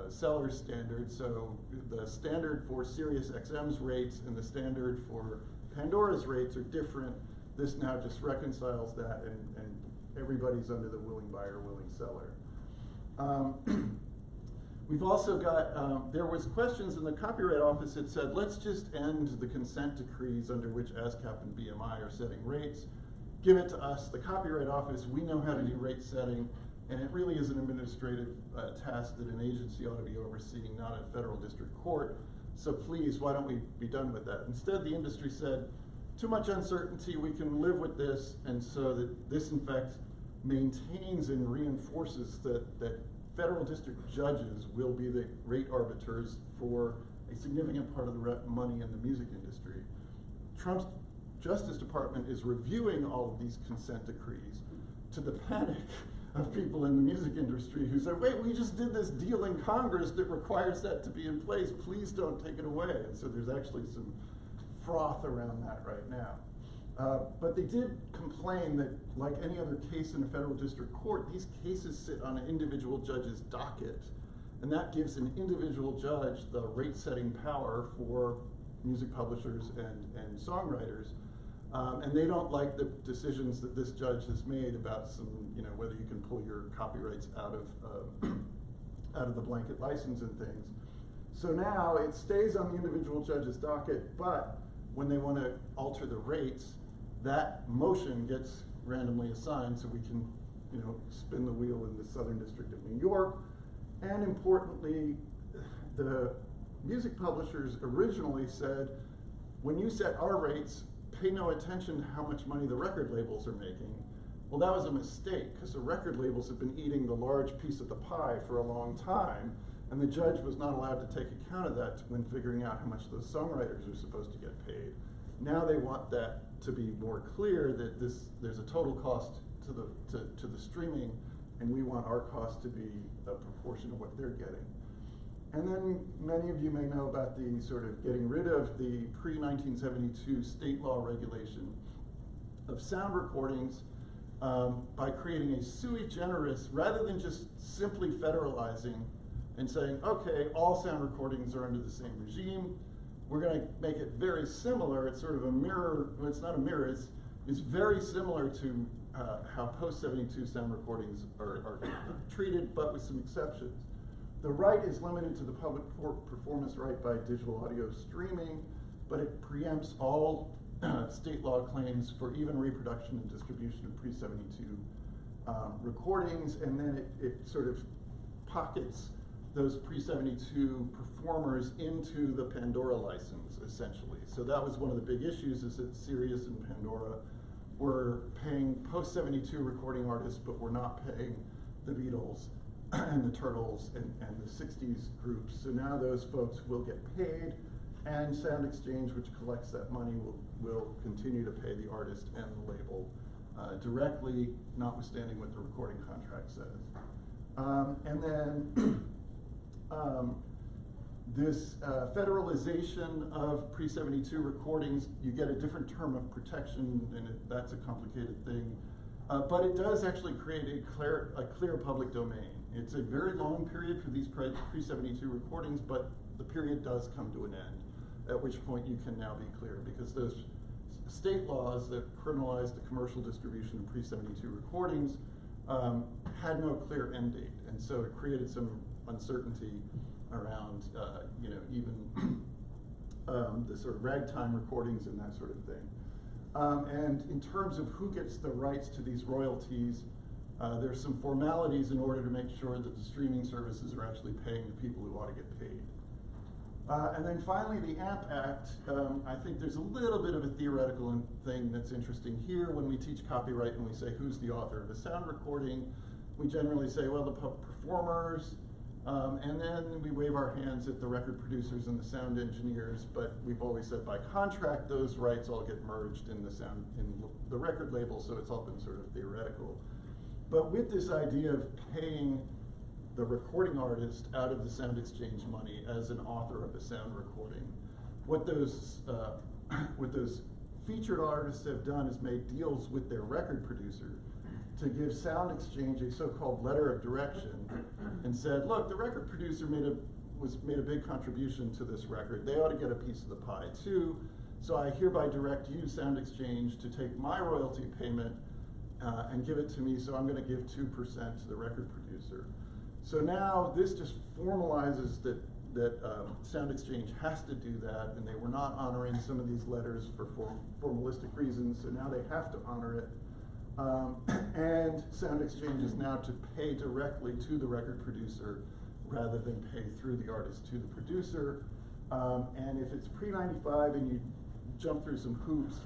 seller standard. So the standard for Sirius XM's rates and the standard for Pandora's rates are different. This now just reconciles that, and everybody's under the willing buyer, willing seller. We've also got, there was questions in the Copyright Office that said, let's just end the consent decrees under which ASCAP and BMI are setting rates. Give it to us, the Copyright Office, we know how to do rate setting, and it really is an administrative task that an agency ought to be overseeing, not a federal district court. So please, why don't we be done with that? Instead, the industry said, too much uncertainty, we can live with this, and so that this, in fact, maintains and reinforces that federal district judges will be the rate arbiters for a significant part of the money in the music industry. Trump's Justice Department is reviewing all of these consent decrees to the panic of people in the music industry who said, wait, we just did this deal in Congress that requires that to be in place. Please don't take it away. And so there's actually some froth around that right now. But they did complain that, like any other case in a federal district court, these cases sit on an individual judge's docket. And that gives an individual judge the rate-setting power for music publishers and songwriters. And they don't like the decisions that this judge has made about some, whether you can pull your copyrights out of the blanket license and things. So now it stays on the individual judge's docket, but when they want to alter the rates, that motion gets randomly assigned so we can, spin the wheel in the Southern District of New York. And importantly, the music publishers originally said, when you set our rates, pay no attention to how much money the record labels are making. Well, that was a mistake, because the record labels have been eating the large piece of the pie for a long time, and the judge was not allowed to take account of that when figuring out how much those songwriters are supposed to get paid. Now they want that to be more clear, that there's a total cost to the streaming, and we want our cost to be a proportion of what they're getting. And then many of you may know about the sort of getting rid of the pre-1972 state law regulation of sound recordings by creating a sui generis, rather than just simply federalizing and saying, okay, all sound recordings are under the same regime. We're going to make it very similar. It's sort of a mirror. Well, it's not a mirror. It's very similar to how post-72 sound recordings are treated, but with some exceptions. The right is limited to the public performance right by digital audio streaming, but it preempts all state law claims for even reproduction and distribution of pre-72 recordings, and then it sort of pockets those pre-72 performers into the Pandora license, essentially. So that was one of the big issues, is that Sirius and Pandora were paying post-72 recording artists, but were not paying the Beatles and the Turtles and the 60s groups. So now those folks will get paid, and Sound Exchange, which collects that money, will continue to pay the artist and the label directly, notwithstanding what the recording contract says. And then this federalization of pre-72 recordings, you get a different term of protection, and that's a complicated thing. But it does actually create a clear public domain. It's a very long period for these pre-72 recordings, but the period does come to an end, at which point you can now be clear, because those state laws that criminalized the commercial distribution of pre-72 recordings had no clear end date, and so it created some uncertainty around, even the sort of ragtime recordings and that sort of thing. And in terms of who gets the rights to these royalties, there's some formalities in order to make sure that the streaming services are actually paying the people who ought to get paid. And then finally, the AMP Act. I think there's a little bit of a theoretical thing that's interesting here. When we teach copyright and we say, who's the author of a sound recording, we generally say, well, the performers, and then we wave our hands at the record producers and the sound engineers, but we've always said by contract, those rights all get merged in the record label, so it's all been sort of theoretical. But with this idea of paying the recording artist out of the Sound Exchange money as an author of a sound recording, what those featured artists have done is made deals with their record producer to give Sound Exchange a so-called letter of direction, and said, look, the record producer made a big contribution to this record. They ought to get a piece of the pie too. So I hereby direct you, Sound Exchange, to take my royalty payment and give it to me, so I'm gonna give 2% to the record producer. So now this just formalizes that Sound Exchange has to do that, and they were not honoring some of these letters for formalistic reasons, so now they have to honor it. And Sound Exchange is now to pay directly to the record producer rather than pay through the artist to the producer. And if it's pre-95 and you jump through some hoops,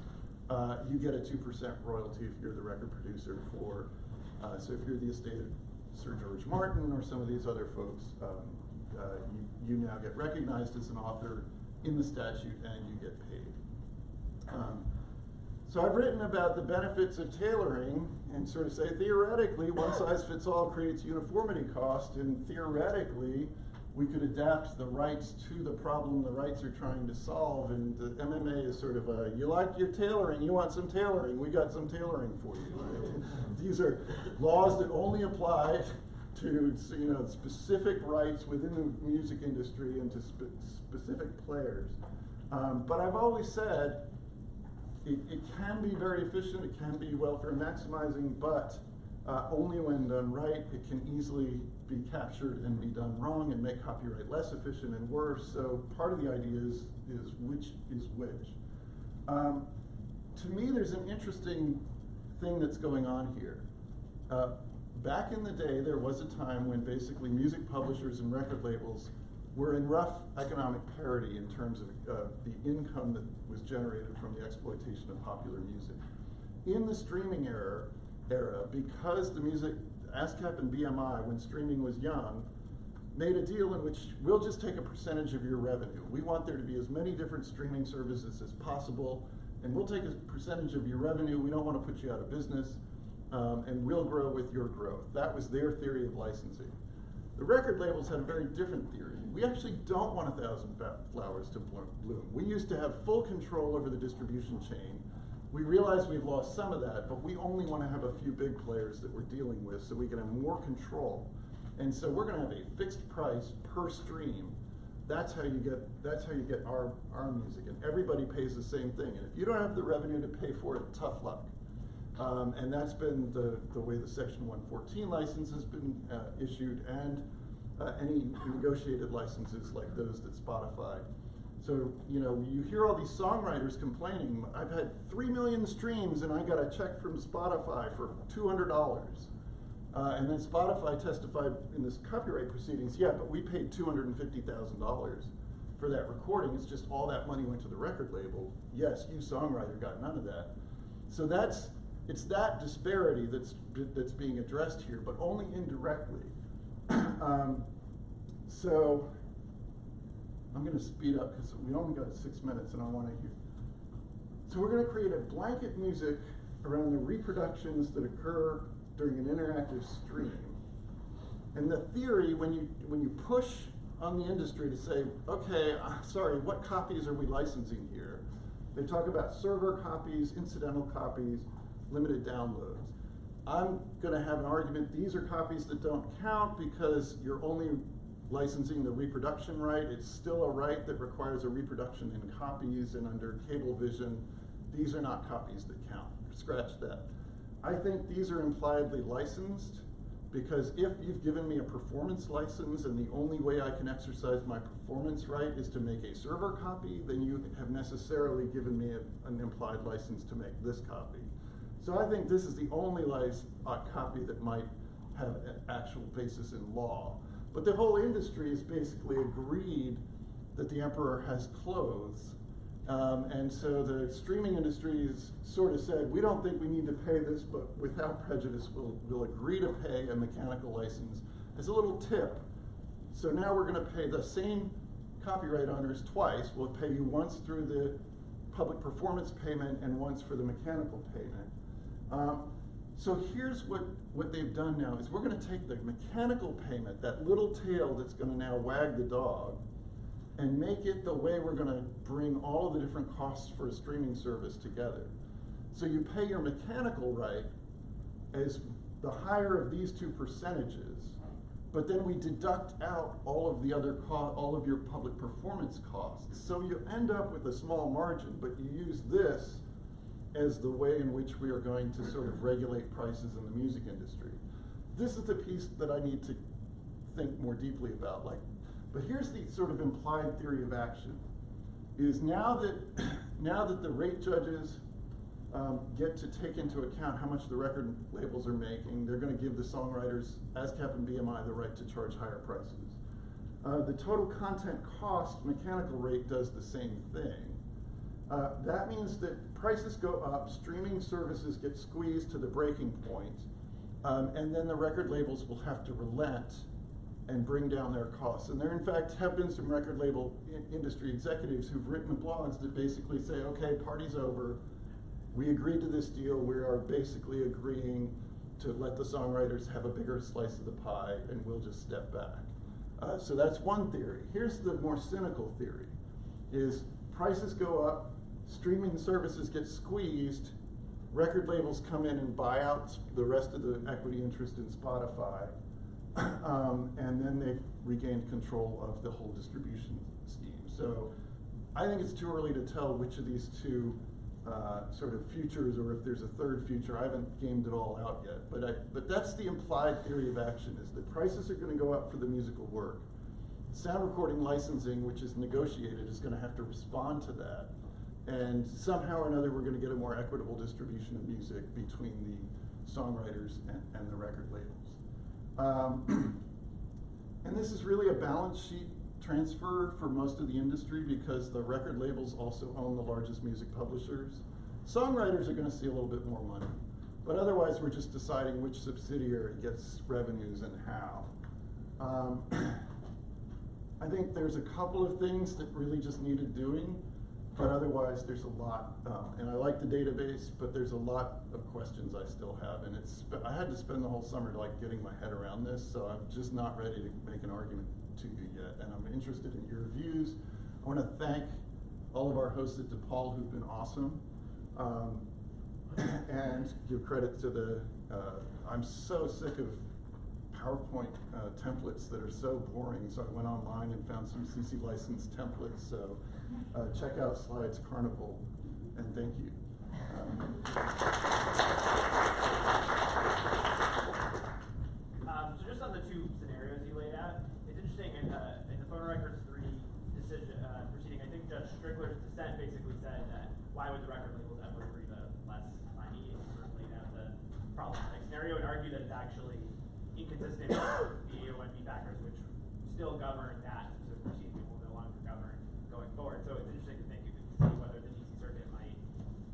you get a 2% royalty if you're the record producer for, so if you're the estate of Sir George Martin or some of these other folks, you now get recognized as an author in the statute and you get paid. So I've written about the benefits of tailoring and sort of say theoretically one size fits all creates uniformity cost, and theoretically we could adapt the rights to the problem the rights are trying to solve, and the MMA is sort of a, you like your tailoring, you want some tailoring, we got some tailoring for you. Right? These are laws that only apply to specific rights within the music industry and to specific players. But I've always said it can be very efficient, it can be welfare maximizing, but only when done right. It can easily be captured and be done wrong and make copyright less efficient and worse. So part of the idea is which is which. To me, there's an interesting thing that's going on here. Back in the day, there was a time when basically music publishers and record labels were in rough economic parity in terms of the income that was generated from the exploitation of popular music. In the streaming era, because the music, ASCAP and BMI, when streaming was young, made a deal in which we'll just take a percentage of your revenue. We want there to be as many different streaming services as possible, and we'll take a percentage of your revenue. We don't want to put you out of business, and we'll grow with your growth. That was their theory of licensing. The record labels had a very different theory. We actually don't want 1,000 flowers to bloom. We used to have full control over the distribution chain. We realize we've lost some of that, but we only want to have a few big players that we're dealing with so we can have more control. And so we're going to have a fixed price per stream. That's how you get our music, and everybody pays the same thing. And if you don't have the revenue to pay for it, tough luck. And that's been the way the Section 114 license has been issued, and any negotiated licenses like those that Spotify. So, you hear all these songwriters complaining, I've had 3 million streams and I got a check from Spotify for $200. And then Spotify testified in this copyright proceedings, yeah, but we paid $250,000 for that recording. It's just all that money went to the record label. Yes, you songwriter got none of that. So it's that disparity that's being addressed here, but only indirectly. So I'm going to speed up because we only got 6 minutes and I want to hear. So we're going to create a blanket music around the reproductions that occur during an interactive stream. And the theory, when you push on the industry to say, okay, sorry, what copies are we licensing here? They talk about server copies, incidental copies, limited downloads. I'm going to have an argument, these are copies that don't count because you're only licensing the reproduction right. It's still a right that requires a reproduction in copies, and under Cablevision, these are not copies that count. Scratch that. I think these are impliedly licensed because if you've given me a performance license and the only way I can exercise my performance right is to make a server copy, then you have necessarily given me an implied license to make this copy. So I think this is the only copy that might have an actual basis in law. But the whole industry has basically agreed that the emperor has clothes. And so the streaming industry has sort of said, we don't think we need to pay this, but without prejudice, we'll agree to pay a mechanical license as a little tip. So now we're going to pay the same copyright owners twice. We'll pay you once through the public performance payment and once for the mechanical payment. So here's what they've done now is we're going to take the mechanical payment, that little tail that's going to now wag the dog, and make it the way we're going to bring all of the different costs for a streaming service together. So you pay your mechanical right as the higher of these two percentages, but then we deduct out all of the other all of your public performance costs. So you end up with a small margin, but you use this as the way in which we are going to sort of regulate prices in the music industry. This is the piece that I need to think more deeply about. But here's the sort of implied theory of action: is now that the rate judges get to take into account how much the record labels are making, they're going to give the songwriters, ASCAP and BMI, the right to charge higher prices. The total content cost mechanical rate does the same thing. That means that prices go up, streaming services get squeezed to the breaking point, and then the record labels will have to relent and bring down their costs. And there, in fact, have been some record label industry executives who've written blogs that basically say, okay, party's over. We agreed to this deal. We are basically agreeing to let the songwriters have a bigger slice of the pie, and we'll just step back. So that's one theory. Here's the more cynical theory: is prices go up, streaming services get squeezed, record labels come in and buy out the rest of the equity interest in Spotify, and then they've regained control of the whole distribution scheme. So I think it's too early to tell which of these two sort of futures, or if there's a third future. I haven't gamed it all out yet, but that's the implied theory of action: is that prices are going to go up for the musical work. Sound recording licensing, which is negotiated, is going to have to respond to that, and somehow or another we're going to get a more equitable distribution of music between the songwriters and the record labels. And this is really a balance sheet transfer for most of the industry, because the record labels also own the largest music publishers. Songwriters are going to see a little bit more money, but otherwise we're just deciding which subsidiary gets revenues and how. I think there's a couple of things that really just needed doing, but otherwise there's a lot, and I like the database, but there's a lot of questions I still have, and I had to spend the whole summer getting my head around this, so I'm just not ready to make an argument to you yet, and I'm interested in your views. I want to thank all of our hosts at DePaul who've been awesome, and give credit to the, I'm so sick of PowerPoint templates that are so boring, so I went online and found some CC licensed templates, so check out Slides Carnival, and thank you. So just on the two scenarios you laid out, it's interesting in the Phonorecords 3 decision proceeding, I think Judge Strickler's dissent basically said that why would the record labels ever agree to less money, and sort of laid out the problematic scenario and argued that it's actually inconsistent with the AOMB factors, which still govern that sort of proceeding, will no longer govern going forward. So it's interesting to think to see whether the DC Circuit might,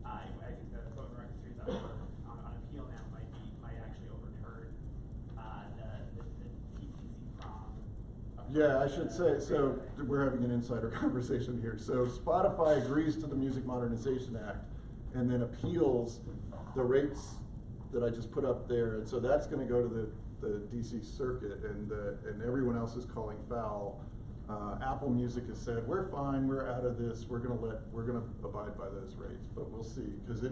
I think the Phonorecords 3 is up on appeal now, might actually overturn the TCC prom. Yeah, I should say, so we're having an insider conversation here. So Spotify agrees to the Music Modernization Act and then appeals the rates that I just put up there, and so that's going to go to the DC Circuit, and everyone else is calling foul. Apple Music has said, we're fine, we're out of this, we're gonna abide by those rates, but we'll see, because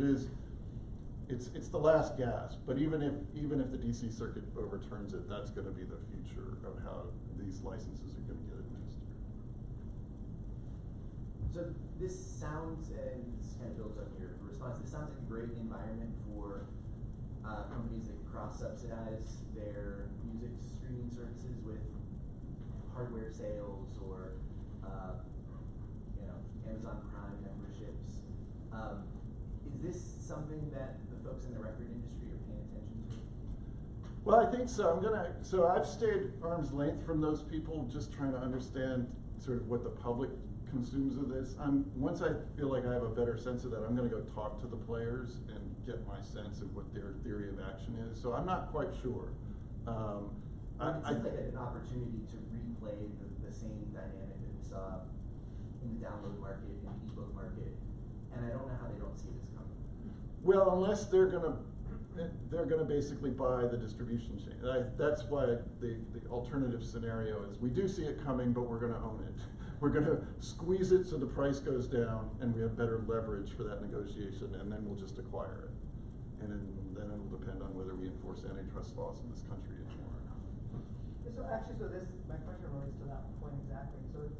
it's the last gasp. But even if the DC Circuit overturns it, that's gonna be the future of how these licenses are gonna get administered. So this sounds, and this kind of builds up your response, this sounds like a great environment for companies that cross-subsidize their music streaming services with hardware sales or Amazon Prime memberships. Is this something that the folks in the record industry are paying attention to? Well, I think so. So I've stayed arm's length from those people, just trying to understand sort of what the public consumes of this. Once I feel like I have a better sense of that, I'm going to go talk to the players and get my sense of what their theory of action is. So I'm not quite sure. It seems like an opportunity to replay the same dynamic that we saw in the download market, in the ebook market, and I don't know how they don't see this coming. Well, unless they're gonna basically buy the distribution chain. That's why the alternative scenario is we do see it coming, but we're gonna own it. We're gonna squeeze it so the price goes down, and we have better leverage for that negotiation, and then we'll just acquire it. And then it'll depend on whether we enforce antitrust laws in this country anymore or not. So actually, my question relates to that point exactly. So it's,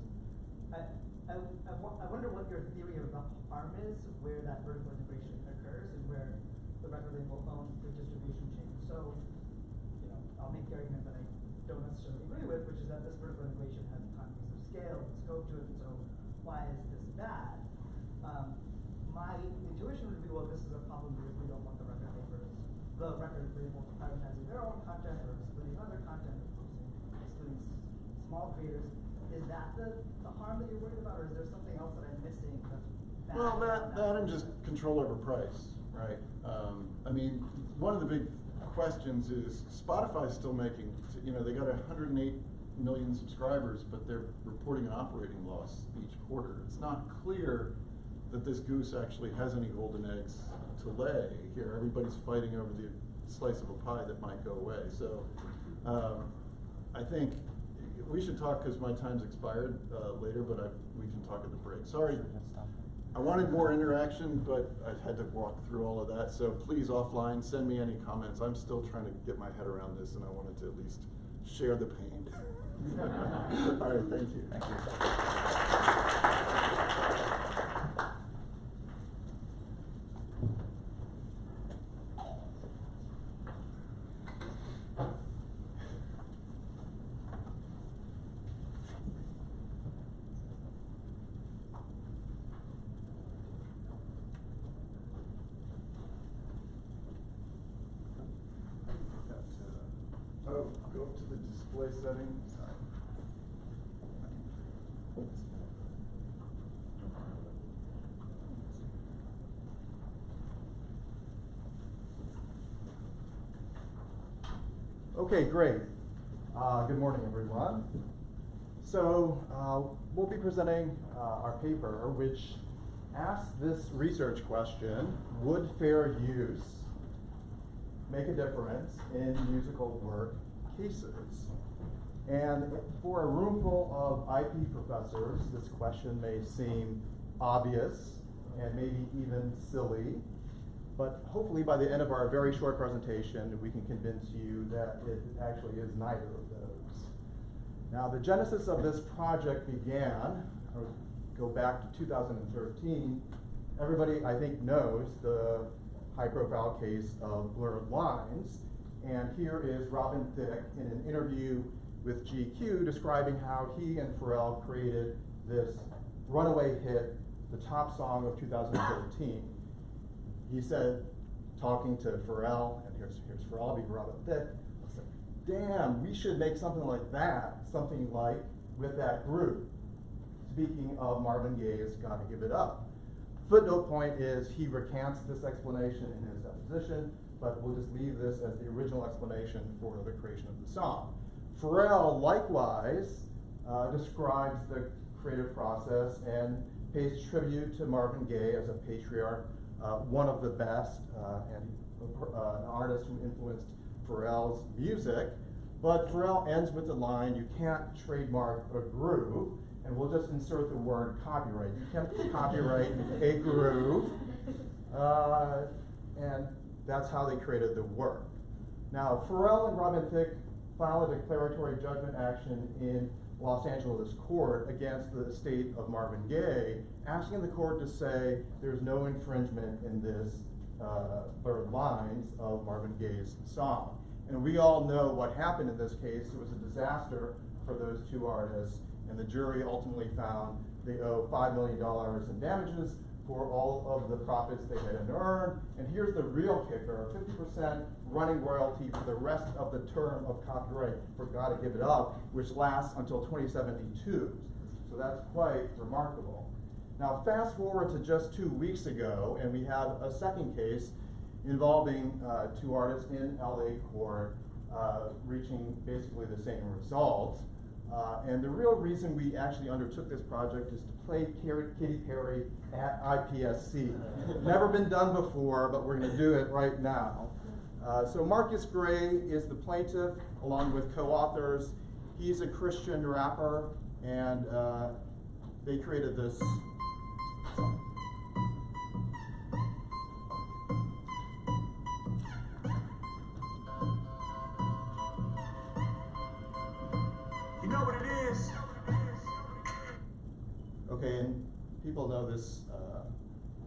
I wonder what your theory of the harm is where that vertical integration occurs and where the record label owns the distribution chain. So, I'll make the argument that I don't necessarily agree with, which is that this vertical integration has economies of scale and scope to it, so why is this bad? My intuition would be, well, this is a problem because we don't want the record labels prioritizing their own content or excluding other content or excluding small creators. Is that the harm that you're worried about, or is there something else that I'm missing that's bad? Well, that and just control over price, right? I mean, one of the big questions is Spotify's still making, they got 108 million subscribers, but they're reporting an operating loss each quarter. It's not clear that this goose actually has any golden eggs to lay here. Everybody's fighting over the slice of a pie that might go away. So I think we should talk, because my time's expired later, but we can talk at the break. Sorry, I wanted more interaction, but I had to walk through all of that. So please, offline, send me any comments. I'm still trying to get my head around this, and I wanted to at least share the pain. All right, thank you. Thank you. Oh, go up to the display settings. Okay, great. Good morning, everyone. So we'll be presenting our paper, which asks this research question: would fair use make a difference in musical work cases? And for a room full of IP professors, this question may seem obvious and maybe even silly, but hopefully by the end of our very short presentation, we can convince you that it actually is neither of those. Now, the genesis of this project began, or go back to 2013. Everybody, I think, knows the high-profile case of Blurred Lines, and here is Robin Thicke in an interview with GQ describing how he and Pharrell created this runaway hit, the top song of 2013. He said, talking to Pharrell, and here's Pharrell being Robin Thicke, I said, damn, we should make something like that, something like with that group. Speaking of Marvin Gaye's Gotta Give It Up. Footnote point is he recants this explanation in his deposition, but we'll just leave this as the original explanation for the creation of the song. Pharrell likewise describes the creative process and pays tribute to Marvin Gaye as a patriarch, one of the best, and an artist who influenced Pharrell's music. But Pharrell ends with the line, you can't trademark a groove, and we'll just insert the word copyright. You can't copyright a groove. And that's how they created the work. Now, Pharrell and Robin Thicke filed a declaratory judgment action in Los Angeles court against the estate of Marvin Gaye, asking the court to say there's no infringement in this Blurred Lines of Marvin Gaye's song. And we all know what happened in this case. It was a disaster for those two artists, and the jury ultimately found they owe $5 million in damages for all of the profits they had earned. And here's the real kicker, 50% running royalty for the rest of the term of copyright for Gotta Give It Up, which lasts until 2072. So that's quite remarkable. Now fast forward to just 2 weeks ago, and we have a second case involving two artists in LA court reaching basically the same result. And the real reason we actually undertook this project is to play Katy Perry at IPSC. Never been done before, but we're going to do it right now. So Marcus Gray is the plaintiff, along with co-authors. He's a Christian rapper, and they created this song. people know this,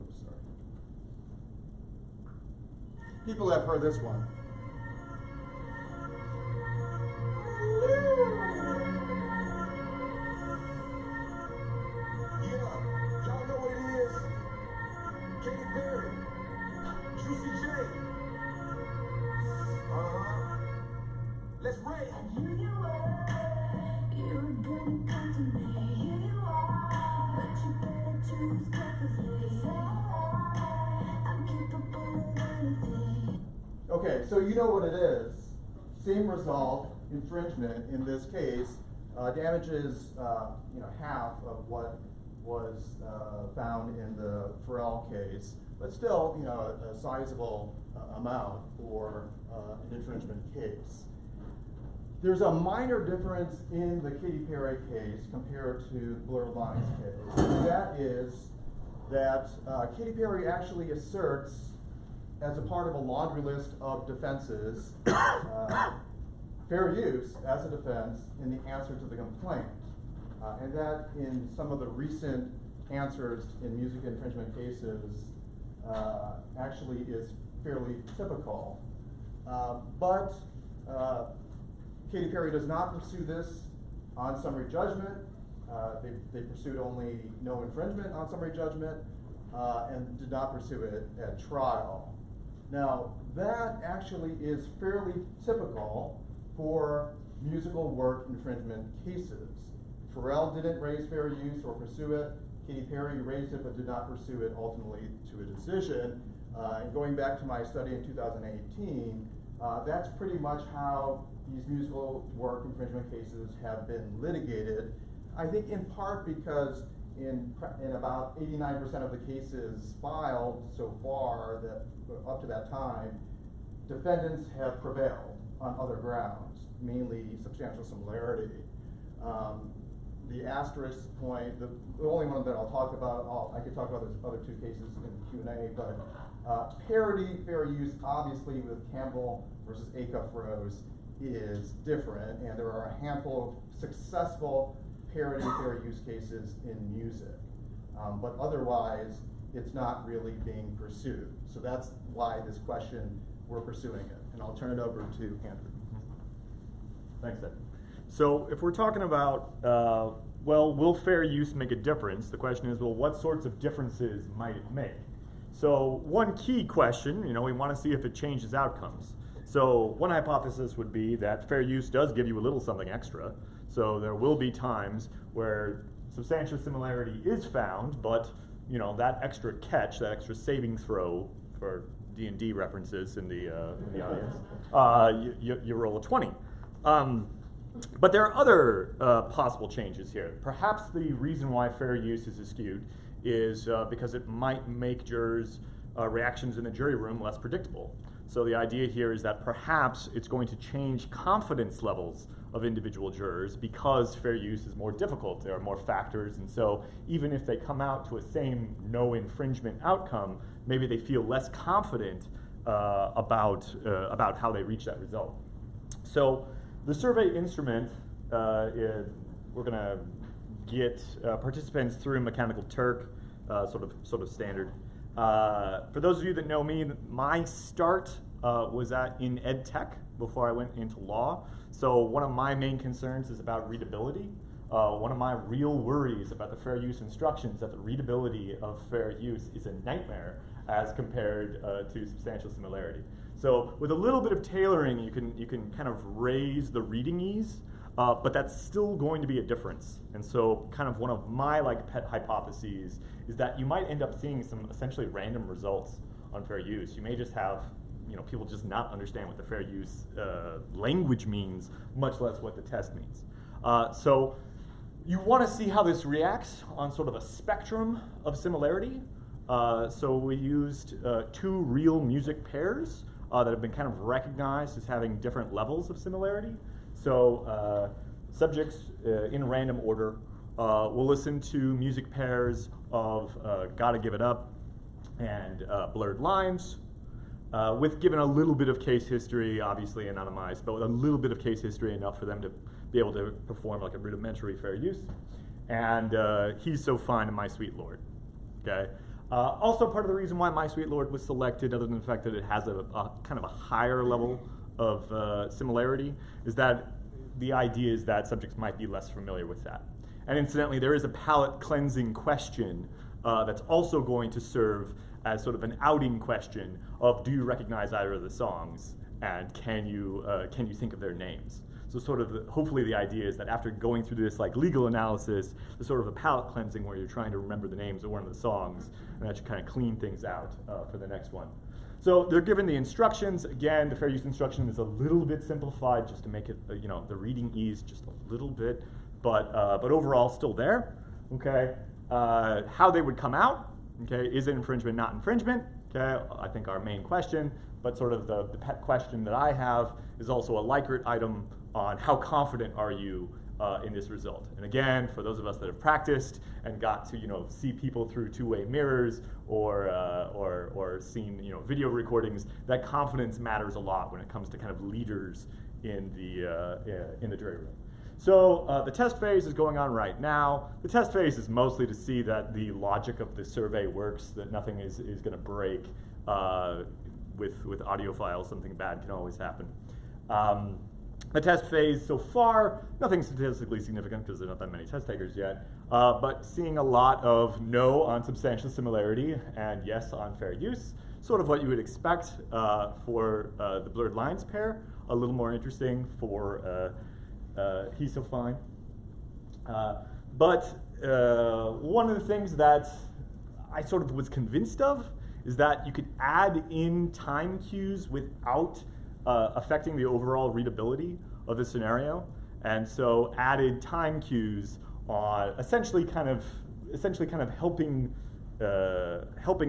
oops, sorry. People have heard this one. Y'all know what it is. Katy Perry, Juicy J. Let's rage. Here you are, you were gonna come to me. Here you are, but you better choose carefully. I'm capable of anything. Okay, so you know what it is. Same result, infringement in this case. Damages half of what was found in the Pharrell case, but still a sizable amount for an infringement case. There's a minor difference in the Katy Perry case compared to Blurred Lines case. And that is that Katy Perry actually asserts, as a part of a laundry list of defenses, fair use as a defense in the answer to the complaint. And that in some of the recent answers in music infringement cases actually is fairly typical. But Katy Perry does not pursue this on summary judgment. They pursued only no infringement on summary judgment and did not pursue it at trial. Now, that actually is fairly typical for musical work infringement cases. Pharrell didn't raise fair use or pursue it. Katy Perry raised it but did not pursue it ultimately to a decision. And going back to my study in 2018, that's pretty much how these musical work infringement cases have been litigated. I think in part because in about 89% of the cases filed so far, that up to that time, defendants have prevailed on other grounds, mainly substantial similarity. The asterisk point, the only one that I'll talk about, I could talk about those other two cases in Q&A, but parody fair use, obviously with Campbell versus Acuff Rose, is different, and there are a handful of successful parody fair use cases in music. But otherwise, it's not really being pursued. So that's why this question, we're pursuing it. And I'll turn it over to Andrew. Thanks, Ed. So if we're talking about, well, will fair use make a difference? The question is, well, what sorts of differences might it make? So one key question, we want to see if it changes outcomes. So one hypothesis would be that fair use does give you a little something extra. So there will be times where substantial similarity is found, but that extra catch, that extra saving throw for D&D references in the audience, you roll a 20. But there are other possible changes here. Perhaps the reason why fair use is skewed is because it might make jurors' reactions in the jury room less predictable. So the idea here is that perhaps it's going to change confidence levels of individual jurors because fair use is more difficult. There are more factors, and so even if they come out to a same no infringement outcome, maybe they feel less confident about how they reach that result. So the survey instrument, we're going to get participants through Mechanical Turk, sort of standard. For those of you that know me, my start was in ed tech before I went into law. So one of my main concerns is about readability. One of my real worries about the fair use instructions is that the readability of fair use is a nightmare as compared to substantial similarity. So with a little bit of tailoring, you can kind of raise the reading ease, but that's still going to be a difference. And so kind of one of my pet hypotheses is that you might end up seeing some essentially random results on fair use. You may just have people just not understand what the fair use language means, much less what the test means. So you want to see how this reacts on sort of a spectrum of similarity. So we used two real music pairs that have been kind of recognized as having different levels of similarity. So subjects in random order will listen to music pairs of Gotta Give It Up and Blurred Lines, with given a little bit of case history, obviously anonymized, but with a little bit of case history enough for them to be able to perform like a rudimentary fair use. And He's So Fine and My Sweet Lord. Okay. Also, part of the reason why My Sweet Lord was selected, other than the fact that it has a kind of a higher level of similarity, is that the idea is that subjects might be less familiar with that. And incidentally, there is a palate cleansing question that's also going to serve as sort of an outing question of, do you recognize either of the songs, and can you think of their names? So sort of, hopefully the idea is that after going through this like legal analysis, there's sort of a palate cleansing where you're trying to remember the names of one of the songs, and that should kind of clean things out for the next one. So they're given the instructions. Again, the fair use instruction is a little bit simplified just to make it, the reading ease just a little bit, but overall still there. Okay, how they would come out. Okay, is it infringement, not infringement? Okay, I think our main question, but sort of the pet question that I have is also a Likert item on how confident are you in this result. And again, for those of us that have practiced and got to see people through two-way mirrors or seen video recordings, that confidence matters a lot when it comes to kind of leaders in the jury room. So the test phase is going on right now. The test phase is mostly to see that the logic of the survey works, that nothing is going to break. With audio files, something bad can always happen. The test phase so far, nothing statistically significant because there are not that many test takers yet, but seeing a lot of no on substantial similarity and yes on fair use, sort of what you would expect for the blurred lines pair, a little more interesting for He's So Fine. But one of the things that I sort of was convinced of is that you could add in time cues without affecting the overall readability of the scenario. And so added time cues on essentially kind of helping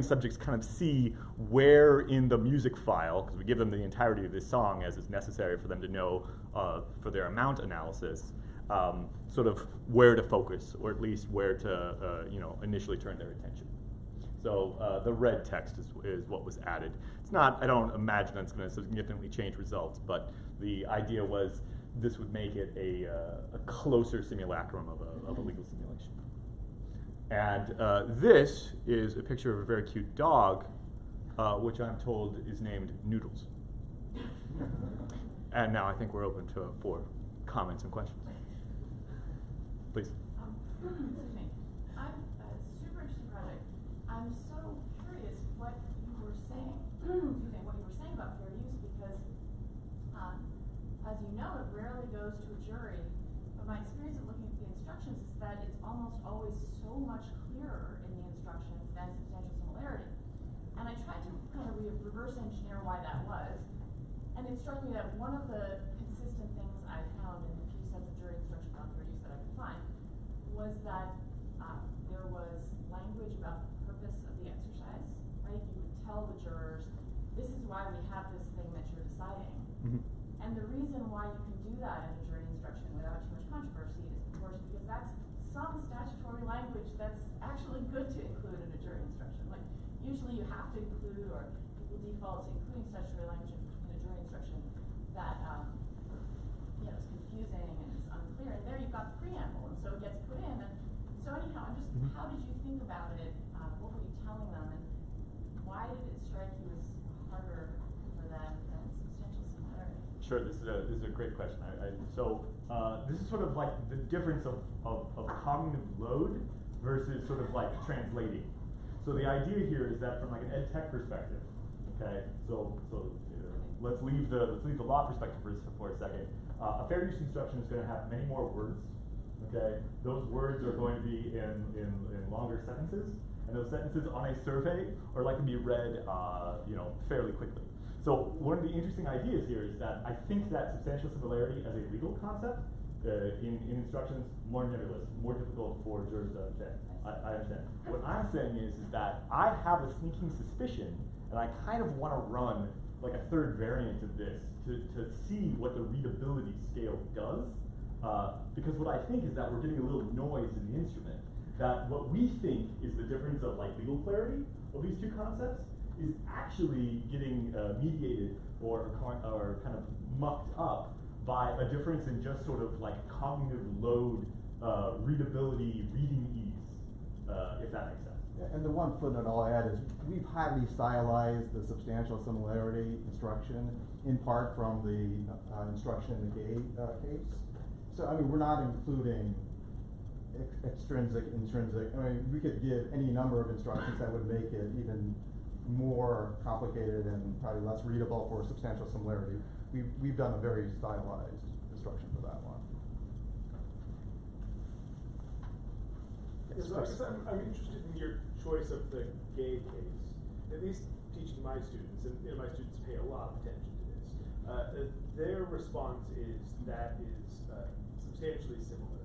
subjects kind of see where in the music file, because we give them the entirety of this song as is necessary for them to know for their amount analysis, sort of where to focus, or at least where to initially turn their attention. So the red text is what was added. It's not, I don't imagine that's going to significantly change results, but the idea was this would make it a closer simulacrum of a legal simulation. And this is a picture of a very cute dog, which I'm told is named Noodles. And now I think we're open for comments and questions. Please. Excuse me. I'm super interested project. I'm so curious what you were saying. What you were saying about fair use, because, as you know, it rarely goes to a jury. But my experience of looking at the instructions is that it's almost always so much clearer in the instructions than substantial similarity. And I tried to kind of reverse engineer why that was. And it struck me that one of the consistent things I found in the few sets of jury instructions on fair use that I could find was that there was language about the purpose of the exercise, right? You would tell the jurors, this is why we have this thing that you're deciding. Mm-hmm. And the reason why you can do that in a jury instruction without too much controversy is, of course, because that's some statutory language that's actually good to include in a jury instruction. Like, usually you have to include, or people default to including statutory language in a jury instruction that is confusing and it's unclear. And there you've got the preamble, and so it gets put in. And so anyhow, I'm just, how did you think about it? What were you telling them? And why did it strike you as harder for them than substantial similarity? Sure, this is a great question. This is sort of like the difference of cognitive load versus sort of like translating. So the idea here is that from like an ed tech perspective, okay, let's leave the law perspective for a second. A fair use instruction is going to have many more words. Okay, those words are going to be in longer sentences, and those sentences on a survey are likely to be read, fairly quickly. So one of the interesting ideas here is that I think that substantial similarity as a legal concept in instructions more nebulous, more difficult for jurors to understand. I understand. What I'm saying is that I have a sneaking suspicion, and I kind of want to run like a third variant of this to see what the readability scale does. Because what I think is that we're getting a little noise in the instrument. That what we think is the difference of like legal clarity of these two concepts is actually getting mediated or kind of mucked up by a difference in just sort of like cognitive load, readability, reading ease, if that makes sense. And the one footnote I'll add is we've highly stylized the substantial similarity instruction in part from the instruction in the Gay case. So I mean, we're not including extrinsic, intrinsic. I mean, we could give any number of instructions that would make it even more complicated and probably less readable for substantial similarity. We've done a very stylized instruction for that one. So I guess I'm interested in your choice of the Gay case. At least teaching my students, and my students pay a lot of attention to this. Their response is that is substantially similar.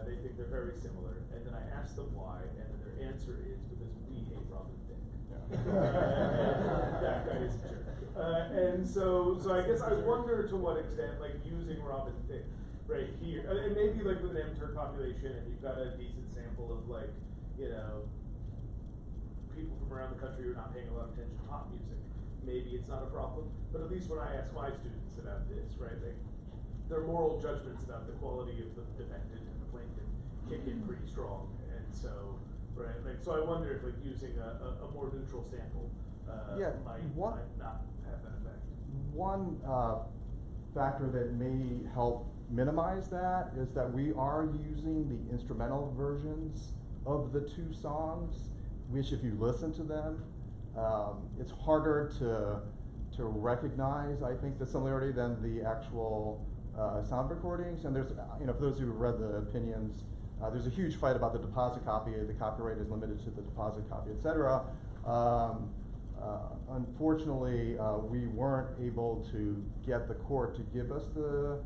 They think they're very similar, and then I ask them why, and then their answer is because we hate Robin Thicke. That guy is a jerk. And so I guess I wonder to what extent, like, using Robin Thicke right here, and maybe like with an MTurk population, and you've got a decent sample of, like, you know, people from around the country who are not paying a lot of attention to pop music. Maybe it's not a problem, but at least when I ask my students about this, right, their moral judgments about the quality of the defendant and the plaintiff kick in pretty strong, and so, right, like, so I wonder if, like, using a more neutral sample might not have that effect. One factor that may help minimize that is that we are using the instrumental versions of the two songs, which if you listen to them, it's harder to recognize, I think, the similarity than the actual sound recordings. And there's, you know, for those who have read the opinions, there's a huge fight about the deposit copy. The copyright is limited to the deposit copy, etc. Unfortunately, we weren't able to get the court to give us the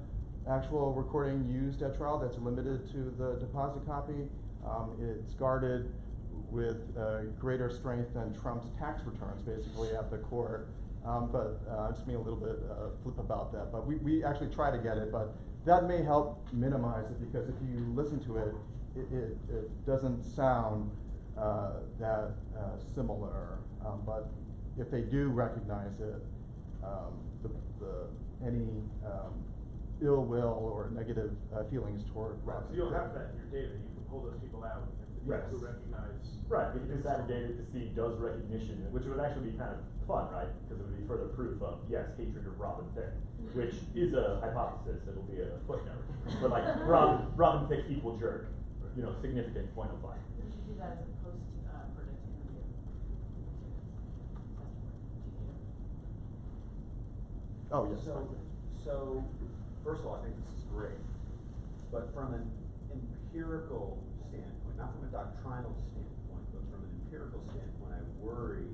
actual recording used at trial that's limited to the deposit copy. It's guarded with greater strength than Trump's tax returns, basically, at the court. But just being a little bit flip about that. But we actually try to get it, but that may help minimize it, because if you listen to it, it doesn't sound that similar. But if they do recognize it, any ill will or negative feelings toward So you'll have that in your data. You can pull those people out if the people who recognize. Right, we can disaggregate it to see does recognition, which would actually be kind of fun, right? Because it would be further proof of, yes, hatred of Robin Thicke, which is a hypothesis. It'll be a footnote. But like, Robin Thicke equal jerk, you know, significant point of life. We should do that as a post-verdict interview. Oh, yes. So, first of all, I think this is great, but from an empirical standpoint, not from a doctrinal standpoint, but from an empirical standpoint, I worry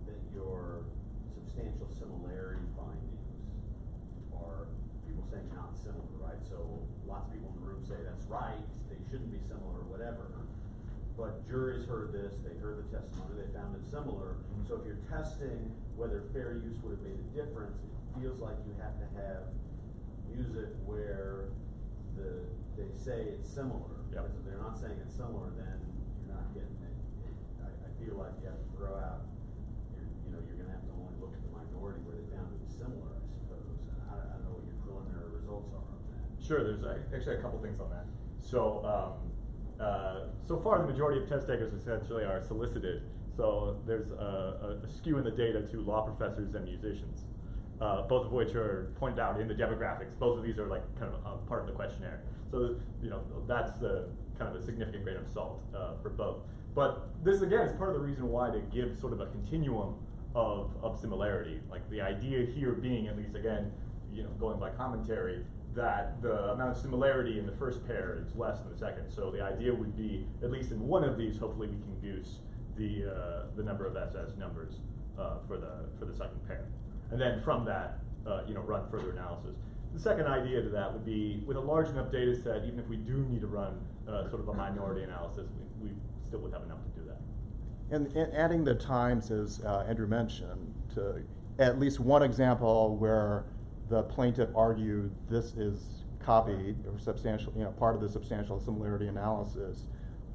that your substantial similarity findings are people saying not similar, right? So lots of people in the room say that's right, they shouldn't be similar, whatever. But juries heard this, they heard the testimony, they found it similar. So if you're testing whether fair use would have made a difference, it feels like you have to have music where they say it's similar. Because if they're not saying it's similar, then you're not getting it. I feel like you have to throw out, you're going to have to only look at the minority where they found it was similar, I suppose. And I don't know what your preliminary results are on that. Sure, there's actually a couple things on that. So, so far the majority of test takers essentially are solicited. So there's a skew in the data to law professors and musicians, both of which are pointed out in the demographics. Both of these are like kind of part of the questionnaire. So, you know, that's the kind of a significant grain of salt for both. But this, again, is part of the reason why to give sort of a continuum of similarity. Like the idea here being, at least again, you know, going by commentary, that the amount of similarity in the first pair is less than the second. So the idea would be, at least in one of these, hopefully we can goose the number of SS numbers for the second pair. And then from that, you know, run further analysis. The second idea to that would be, with a large enough data set, even if we do need to run sort of a minority analysis, we still would have enough to do that. And adding the times, as Andrew mentioned, to at least one example where the plaintiff argued this is copied or substantial, you know, part of the substantial similarity analysis,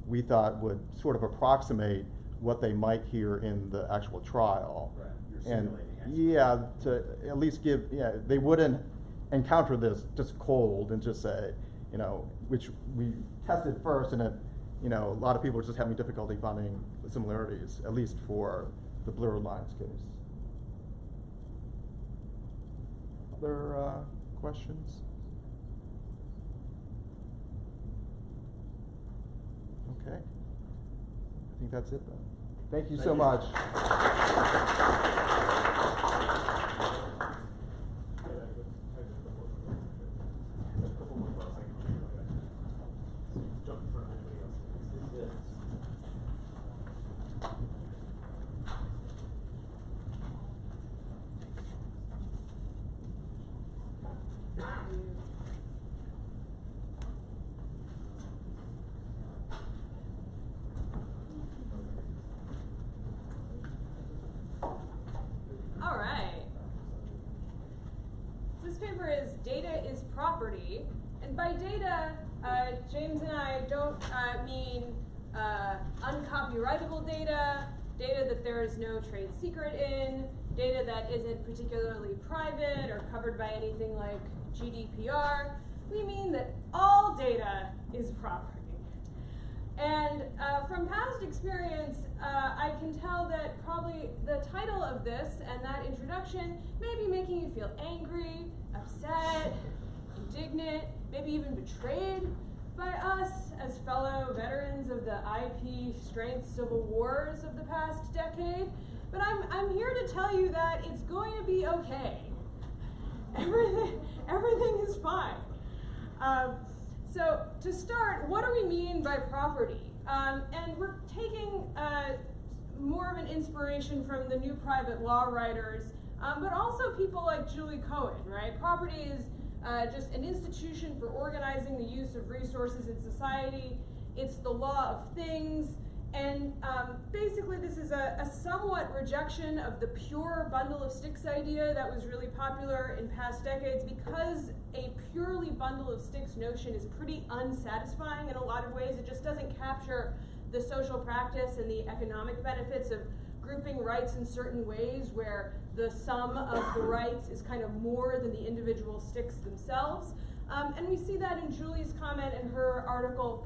we thought would sort of approximate what they might hear in the actual trial. Right. You're And simulating yeah, to at least give, yeah, they wouldn't encounter this just cold and just say, you know, which we tested first, and you know, a lot of people are just having difficulty finding the similarities, at least for the blurred lines case. Other questions? Okay. I think that's it then. Thank you so much. All right. This paper is Data is Property. And by data, James and I don't mean uncopyrightable data, data that there is no trade secret in, data that isn't particularly private or covered by anything like GDPR. We mean that all data is property. And from past experience, I can tell that probably the title of this and that introduction may be making you feel angry, upset, indignant, maybe even betrayed by us as fellow veterans of the IP strength civil wars of the past decade. But I'm here to tell you that it's going to be okay. Everything is fine. So to start, what do we mean by property? And we're taking more of an inspiration from the new private law writers, but also people like Julie Cohen, right? Property is just an institution for organizing the use of resources in society. It's the law of things. And basically this is a somewhat rejection of the pure bundle of sticks idea that was really popular in past decades, because a purely bundle of sticks notion is pretty unsatisfying in a lot of ways. It just doesn't capture the social practice and the economic benefits of grouping rights in certain ways where the sum of the rights is kind of more than the individual sticks themselves. And we see that in Julie's comment in her article,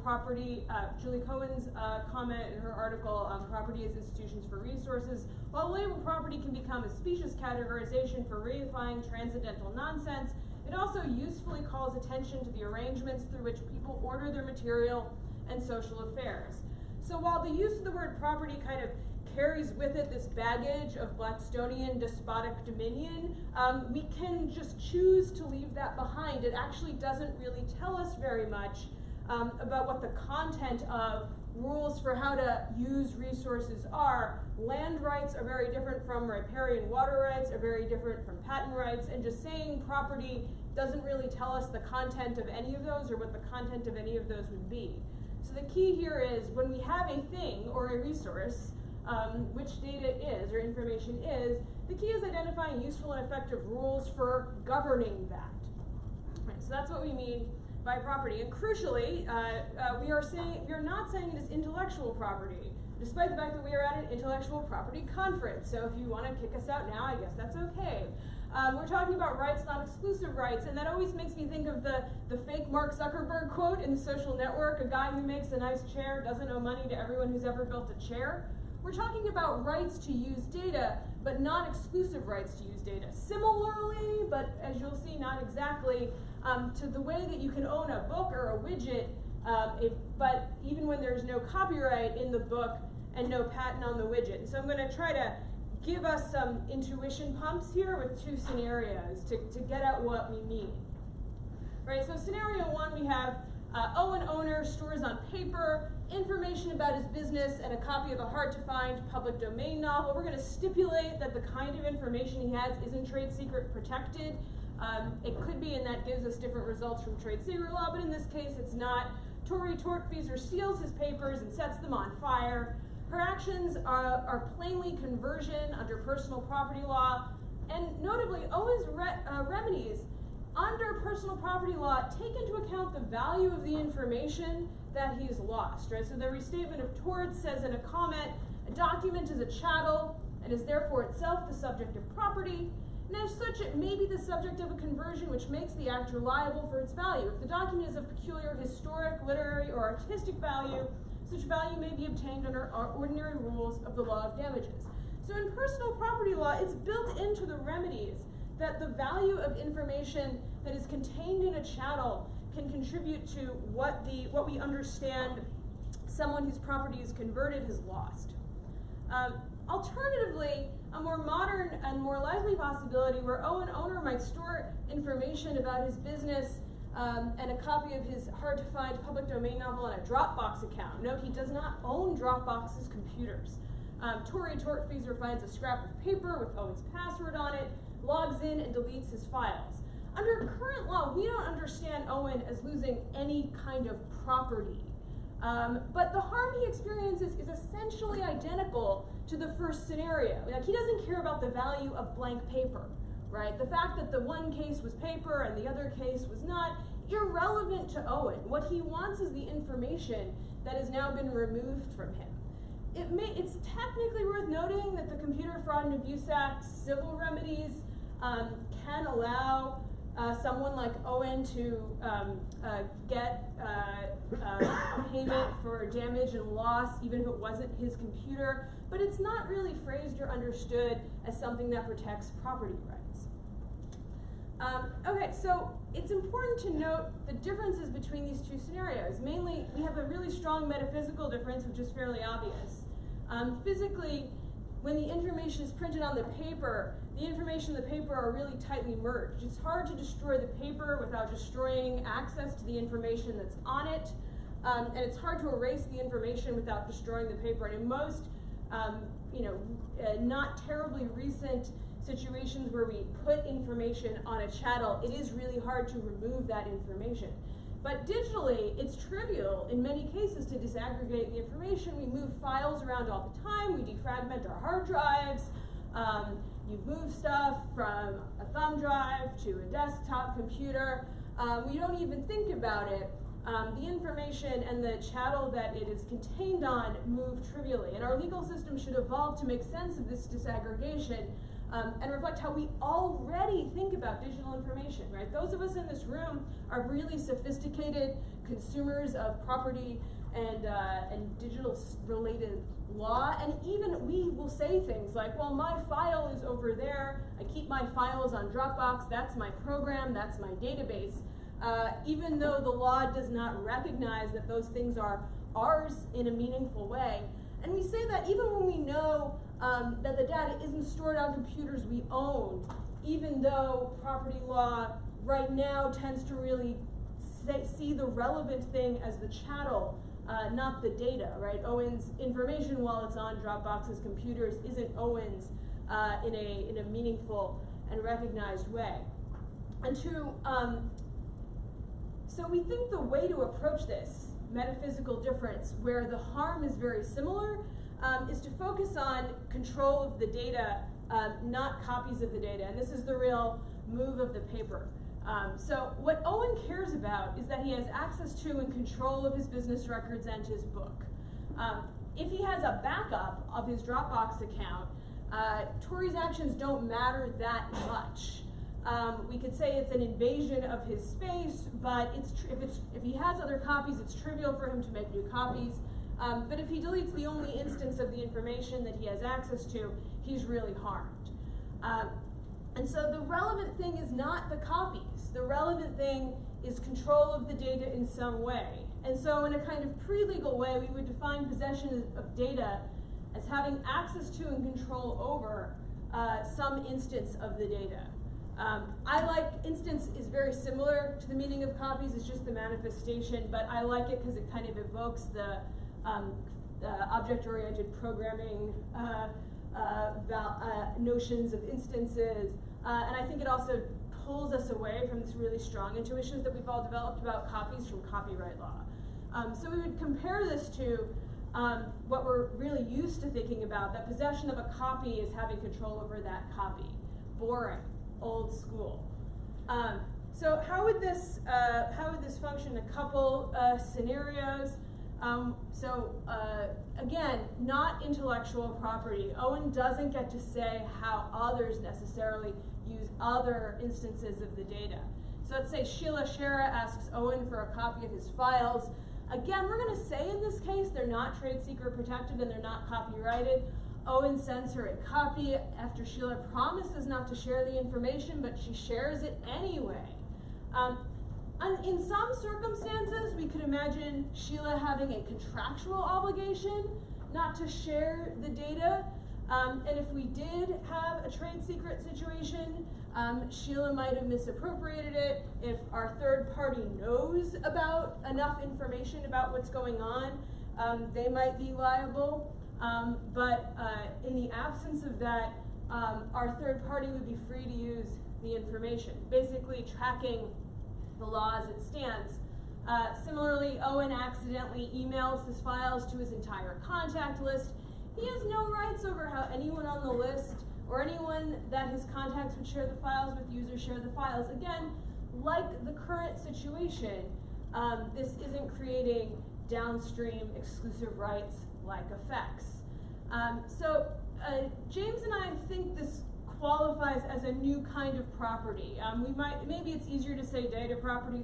Julie Cohen's comment in her article, Property as Institutions for Resources. While the label property can become a specious categorization for reifying transcendental nonsense, it also usefully calls attention to the arrangements through which people order their material and social affairs. So while the use of the word property kind of carries with it this baggage of Blackstonian despotic dominion, we can just choose to leave that behind. It actually doesn't really tell us very much about what the content of rules for how to use resources are. Land rights are very different from riparian water rights, are very different from patent rights, and just saying property doesn't really tell us the content of any of those or what the content of any of those would be. So the key here is when we have a thing or a resource, which data is or information is, the key is identifying useful and effective rules for governing that. Right, so that's what we mean by property. And crucially, we are not saying it is intellectual property, despite the fact that we are at an intellectual property conference. So if you want to kick us out now, I guess that's okay. We're talking about rights, not exclusive rights, and that always makes me think of the fake Mark Zuckerberg quote in The Social Network, a guy who makes a nice chair doesn't owe money to everyone who's ever built a chair. We're talking about rights to use data, but not exclusive rights to use data. Similarly, but as you'll see, not exactly, to the way that you can own a book or a widget, but even when there's no copyright in the book and no patent on the widget. And so I'm going to try to give us some intuition pumps here with two scenarios to get at what we mean. Right, so scenario one, we have an owner stores on paper information about his business and a copy of a hard-to-find public domain novel. We're going to stipulate that the kind of information he has isn't trade secret protected. It could be, and that gives us different results from trade secret law, but in this case it's not. Tory tortfeasor steals his papers and sets them on fire. Her actions are plainly conversion under personal property law, and notably, Owen's remedies under personal property law take into account the value of the information that he's lost, right? So the restatement of torts says in a comment, a document is a chattel and is therefore itself the subject of property, and as such it may be the subject of a conversion which makes the actor liable for its value. If the document is of peculiar historic, literary, or artistic value, such value may be obtained under our ordinary rules of the law of damages. So in personal property law, it's built into the remedies that the value of information that is contained in a chattel can contribute to what we understand someone whose property is converted has lost. Alternatively, a more modern and more likely possibility where an owner might store information about his business and a copy of his hard-to-find public domain novel on a Dropbox account. Note, he does not own Dropbox's computers. Tory tortfeasor finds a scrap of paper with Owen's password on it, logs in and deletes his files. Under current law, we don't understand Owen as losing any kind of property. But the harm he experiences is essentially identical to the first scenario. Like, he doesn't care about the value of blank paper, right? The fact that the one case was paper and the other case was not, irrelevant to Owen. What he wants is the information that has now been removed from him. It's technically worth noting that the Computer Fraud and Abuse Act civil remedies can allow someone like Owen to get payment for damage and loss, even if it wasn't his computer, but it's not really phrased or understood as something that protects property rights. Okay, so it's important to note the differences between these two scenarios. Mainly, we have a really strong metaphysical difference, which is fairly obvious. Physically, when the information is printed on the paper, the information in the paper are really tightly merged. It's hard to destroy the paper without destroying access to the information that's on it, and it's hard to erase the information without destroying the paper. And in most, not terribly recent situations where we put information on a chattel, it is really hard to remove that information. But digitally, it's trivial in many cases to disaggregate the information. We move files around all the time. We defragment our hard drives. You move stuff from a thumb drive to a desktop computer. We don't even think about it. The information and the chattel that it is contained on move trivially. And our legal system should evolve to make sense of this disaggregation and reflect how we already think about digital information, right? Those of us in this room are really sophisticated consumers of property and digital-related law, and even we will say things like, well, my file is over there, I keep my files on Dropbox, that's my program, that's my database, even though the law does not recognize that those things are ours in a meaningful way. And we say that even when we know that the data isn't stored on computers we own, even though property law right now tends to really see the relevant thing as the chattel, not the data, right? Owen's information, while it's on Dropbox's computers, isn't Owen's in a meaningful and recognized way. And so we think the way to approach this metaphysical difference, where the harm is very similar, is to focus on control of the data, not copies of the data. And this is the real move of the paper. So what Owen cares about is that he has access to and control of his business records and his book. If he has a backup of his Dropbox account, Tory's actions don't matter that much. We could say it's an invasion of his space, but if he has other copies, it's trivial for him to make new copies. But if he deletes the only instance of the information that he has access to, he's really harmed. And so the relevant thing is not the copies. The relevant thing is control of the data in some way. And so in a kind of pre-legal way, we would define possession of data as having access to and control over some instance of the data. Instance is very similar to the meaning of copies, it's just the manifestation, but I like it because it kind of evokes the object-oriented programming notions of instances, and I think it also pulls us away from this really strong intuitions that we've all developed about copies from copyright law. So we would compare this to what we're really used to thinking about, that possession of a copy is having control over that copy. Boring, old school. So how would this function in a couple scenarios? Again, not intellectual property. Owen doesn't get to say how others necessarily use other instances of the data. So let's say Sheila Shera asks Owen for a copy of his files. Again, we're going to say in this case they're not trade secret protected and they're not copyrighted. Owen sends her a copy after Sheila promises not to share the information, but she shares it anyway. And in some circumstances, we could imagine Sheila having a contractual obligation not to share the data. And if we did have a trade secret situation, Sheila might have misappropriated it. If our third party knows about enough information about what's going on, they might be liable. But in the absence of that, our third party would be free to use the information, basically tracking the law as it stands. Similarly, Owen accidentally emails his files to his entire contact list. He has no rights over how anyone on the list or anyone that his contacts would share the files with, users share the files. Again, like the current situation, this isn't creating downstream exclusive rights like effects. James and I think this qualifies as a new kind of property. Maybe it's easier to say data property.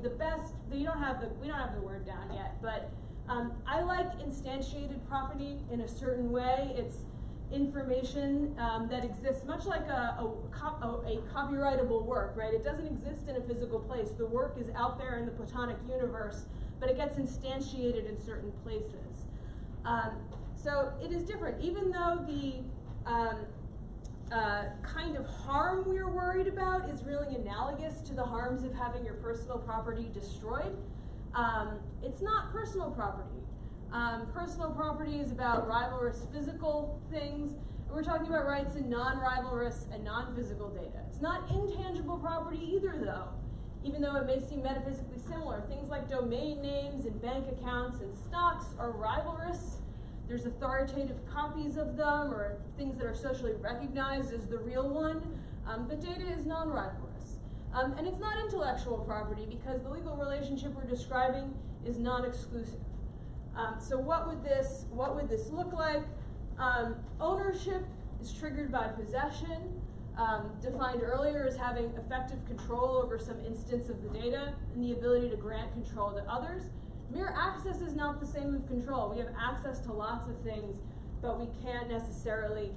We don't have the word down yet, but I like instantiated property in a certain way. It's information that exists much like a copyrightable work, right? It doesn't exist in a physical place. The work is out there in the Platonic universe, but it gets instantiated in certain places. So it is different, even though the kind of harm we're worried about is really analogous to the harms of having your personal property destroyed. It's not personal property. Personal property is about rivalrous physical things, and we're talking about rights in non-rivalrous and non-physical data. It's not intangible property either, though, even though it may seem metaphysically similar. Things like domain names and bank accounts and stocks are rivalrous. There's authoritative copies of them or things that are socially recognized as the real one, but data is non-rivalrous. And it's not intellectual property because the legal relationship we're describing is non-exclusive. So what would this look like? Ownership is triggered by possession, defined earlier as having effective control over some instance of the data and the ability to grant control to others. Mere access is not the same as control. We have access to lots of things, but we can't necessarily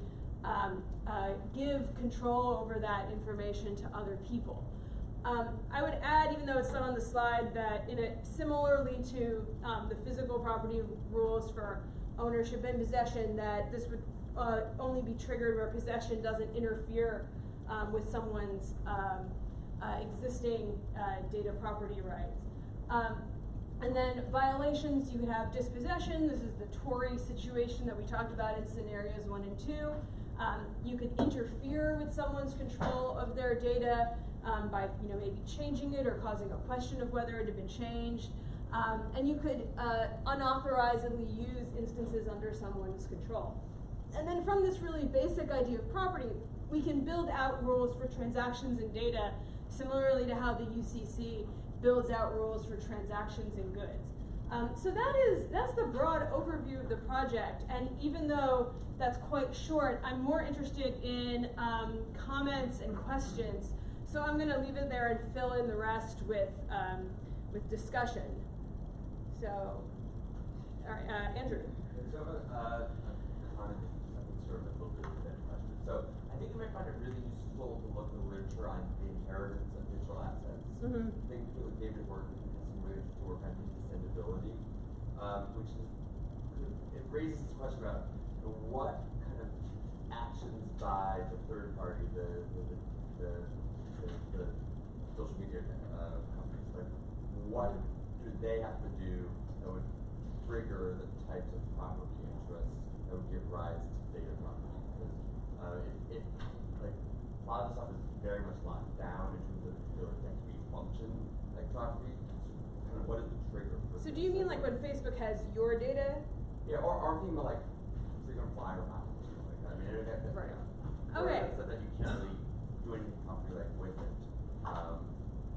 give control over that information to other people. I would add, even though it's not on the slide, that similarly to the physical property rules for ownership and possession, that this would only be triggered where possession doesn't interfere with someone's existing data property rights. And then violations, you have dispossession. This is the Tory situation that we talked about in scenarios 1 and 2. You could interfere with someone's control of their data by maybe changing it or causing a question of whether it had been changed. And you could unauthorizedly use instances under someone's control. And then from this really basic idea of property, we can build out rules for transactions and data similarly to how the UCC builds out rules for transactions and goods. So that's the broad overview of the project, and even though that's quite short, I'm more interested in comments and questions. So I'm going to leave it there and fill in the rest with discussion. So, all right, Andrew. So a comment, sort of a little bit of that question. So I think you might find it really useful to look at the literature on the inheritance of digital assets. Mm-hmm. I think David worked in some ways to work on descendability, which is, it raises this question about what kind of actions by the third party, the social media companies, like what do they have to do that would trigger the types of property interests that would give rise to data property? Because like a lot of stuff is very much locked down in terms of the ability to function like property. Kind of what is the trigger for So do you mean like when Facebook has your data? Yeah, or thinking about like frequent flyer miles or something like that. I mean, right. Okay. So that you can't really do anything properly like with it.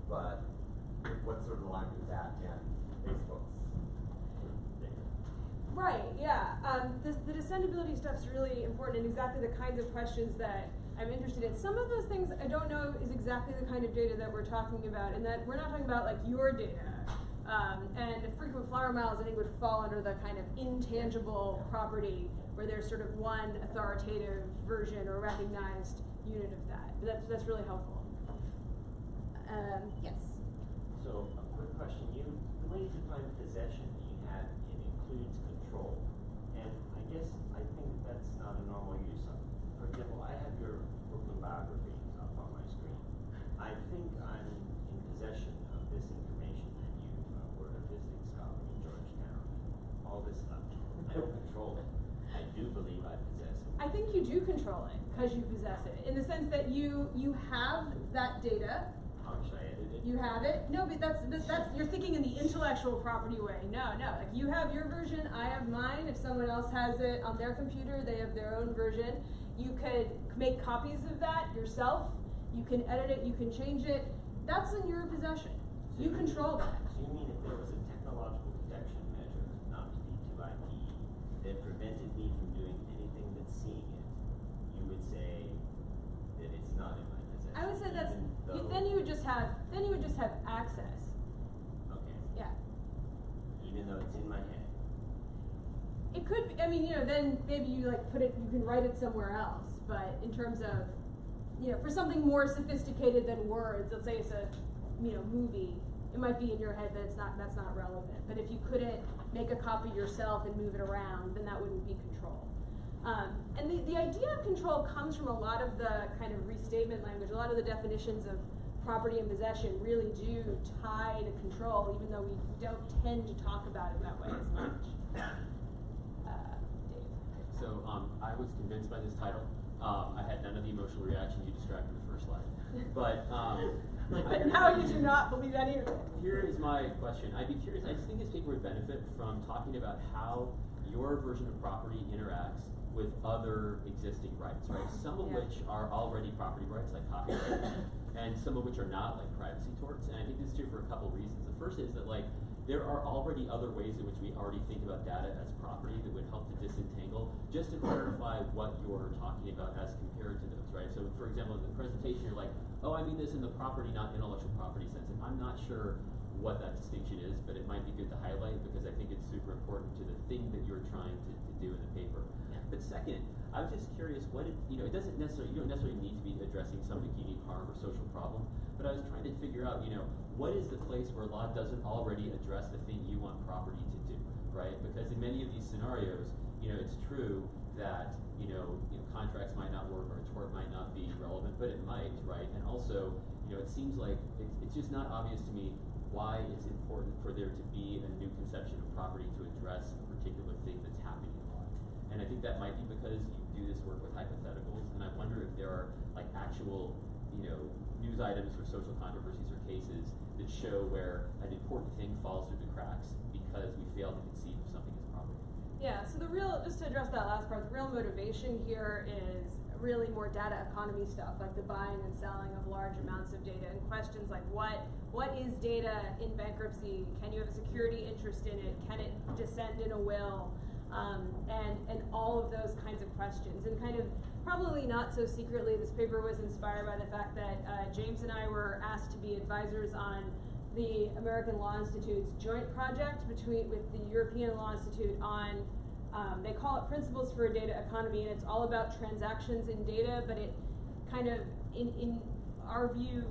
But what sort of the line is that and Facebook's data? Right, yeah. The descendability stuff is really important and exactly the kinds of questions that I'm interested in. Some of those things I don't know is exactly the kind of data that we're talking about, and that we're not talking about like your data. And frequent flyer miles, I think, would fall under the kind of intangible property where there's sort of one authoritative version or recognized unit of that. But that's really helpful. Yes. So, a quick question. The way you define possession, you had it includes control. And I guess I think that's not a normal use of. For example, I have your Brooklyn biography up on my screen. I think I'm in possession of this information that you were a visiting scholar in Georgetown. All this stuff. I don't control it. I do believe I possess it. I think you do control it because you possess it, in the sense that you have that data. How should I edit it? You have it. No, but that's you're thinking in the intellectual property way. No. Like you have your version, I have mine. If someone else has it on their computer, they have their own version. You could make copies of that yourself. You can edit it. You can change it. That's in your possession. You control that. So you mean if there was a technological protection measure, not to be too IP, that prevented me from doing anything but seeing it, you would say that it's not in my possession? I would say that's then you would just have access. Okay. Yeah. Even though it's in my head. It could be, I mean, then maybe you you can write it somewhere else, but in terms of, for something more sophisticated than words, let's say it's a, movie, it might be in your head, but that's not relevant. But if you couldn't make a copy yourself and move it around, then that wouldn't be control. And the idea of control comes from a lot of the kind of restatement language. A lot of the definitions of property and possession really do tie to control, even though we don't tend to talk about it that way as much. Dave. So I was convinced by this title. I had none of the emotional reaction you described in the first slide. But but now you do not believe any of it. Here is my question. I'd be curious. I just think this paper would benefit from talking about how your version of property interacts with other existing rights, right? Some of which are already property rights, like copyright, and some of which are not, like privacy torts. And I think this is true for a couple reasons. The first is that there are already other ways in which we already think about data as property that would help to disentangle, just to clarify what you're talking about as compared to those, right? So for example, in the presentation, you're like, oh, I mean this in the property, not intellectual property sense. And I'm not sure what that distinction is, but it might be good to highlight because I think it's super important to the thing that you're trying to do in the paper. But second, I was just curious, it doesn't necessarily, you don't necessarily need to be addressing some unique harm or social problem, but I was trying to figure out, what is the place where law doesn't already address the thing you want property to do, right? Because in many of these scenarios, it's true that, contracts might not work or a tort might not be relevant, but it might, right? And also, it seems like it's just not obvious to me why it's important for there to be a new conception of property to address a particular thing that's happening in law. And I think that might be because you do this work with hypotheticals, and I wonder if there are actual, news items or social controversies or cases that show where an important thing falls through the cracks because we fail to conceive of something as property. Yeah, so just to address that last part, the real motivation here is really more data economy stuff, like the buying and selling of large amounts of data, and questions like what is data in bankruptcy? Can you have a security interest in it? Can it descend in a will? And all of those kinds of questions. And kind of probably not so secretly, this paper was inspired by the fact that James and I were asked to be advisors on the American Law Institute's joint project with the European Law Institute on, they call it Principles for a Data Economy, and it's all about transactions in data, but it kind of, in our view,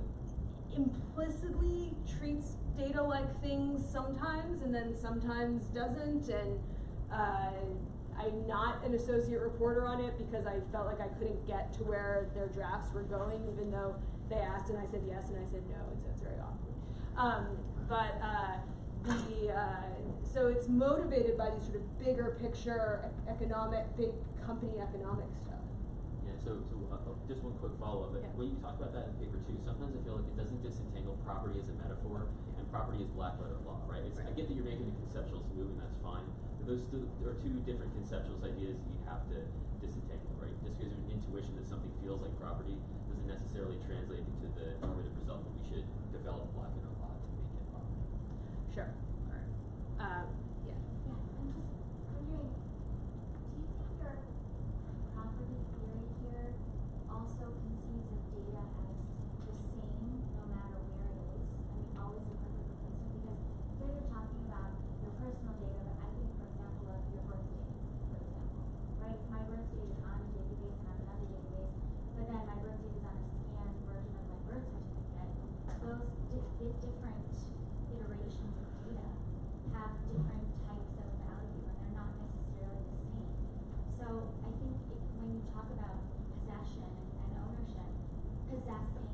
implicitly treats data like things sometimes, and then sometimes doesn't, and I'm not an associate reporter on it because I felt like I couldn't get to where their drafts were going, even though they asked and I said yes and I said no, and so it's very awkward. So it's motivated by these sort of bigger picture big company economic stuff. Yeah, so just one quick follow-up. Yeah. When you talk about that in the paper too, sometimes I feel like it doesn't disentangle property as a metaphor, and property is black letter law, right? I get that you're making a conceptualist move, and that's fine. But there are two different conceptualist ideas that you have to disentangle, right? Just because of an intuition that something feels like property doesn't necessarily translate into the normative result that we should develop black letter law to make it property. Sure. All right. Yeah. Yes, I'm just wondering, do you think your property theory here also conceives of data as the same no matter where it is? I mean, always a perfect replacement? Because here you're different iterations of data have different types of value, and they're not necessarily the same. So I think when you talk about possession and ownership, possessing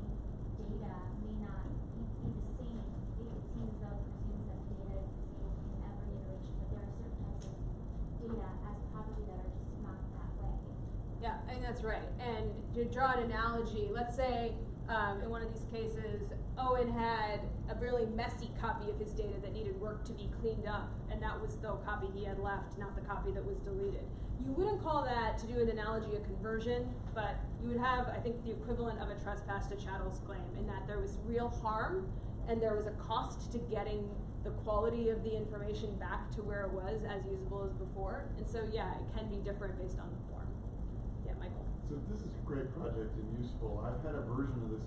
data may not be the same. It seems though it presumes that the data is the same in every iteration, but there are certain types of data as property that are just not that way. Yeah, I think that's right. And to draw an analogy, let's say in one of these cases, Owen had a really messy copy of his data that needed work to be cleaned up, and that was the copy he had left, not the copy that was deleted. You wouldn't call that, to do an analogy, a conversion, but you would have, I think, the equivalent of a trespass to chattels claim, in that there was real harm, and there was a cost to getting the quality of the information back to where it was as usable as before. And so, yeah, it can be different based on the form. Yeah, Michael. So this is a great project and useful. I've had a version of this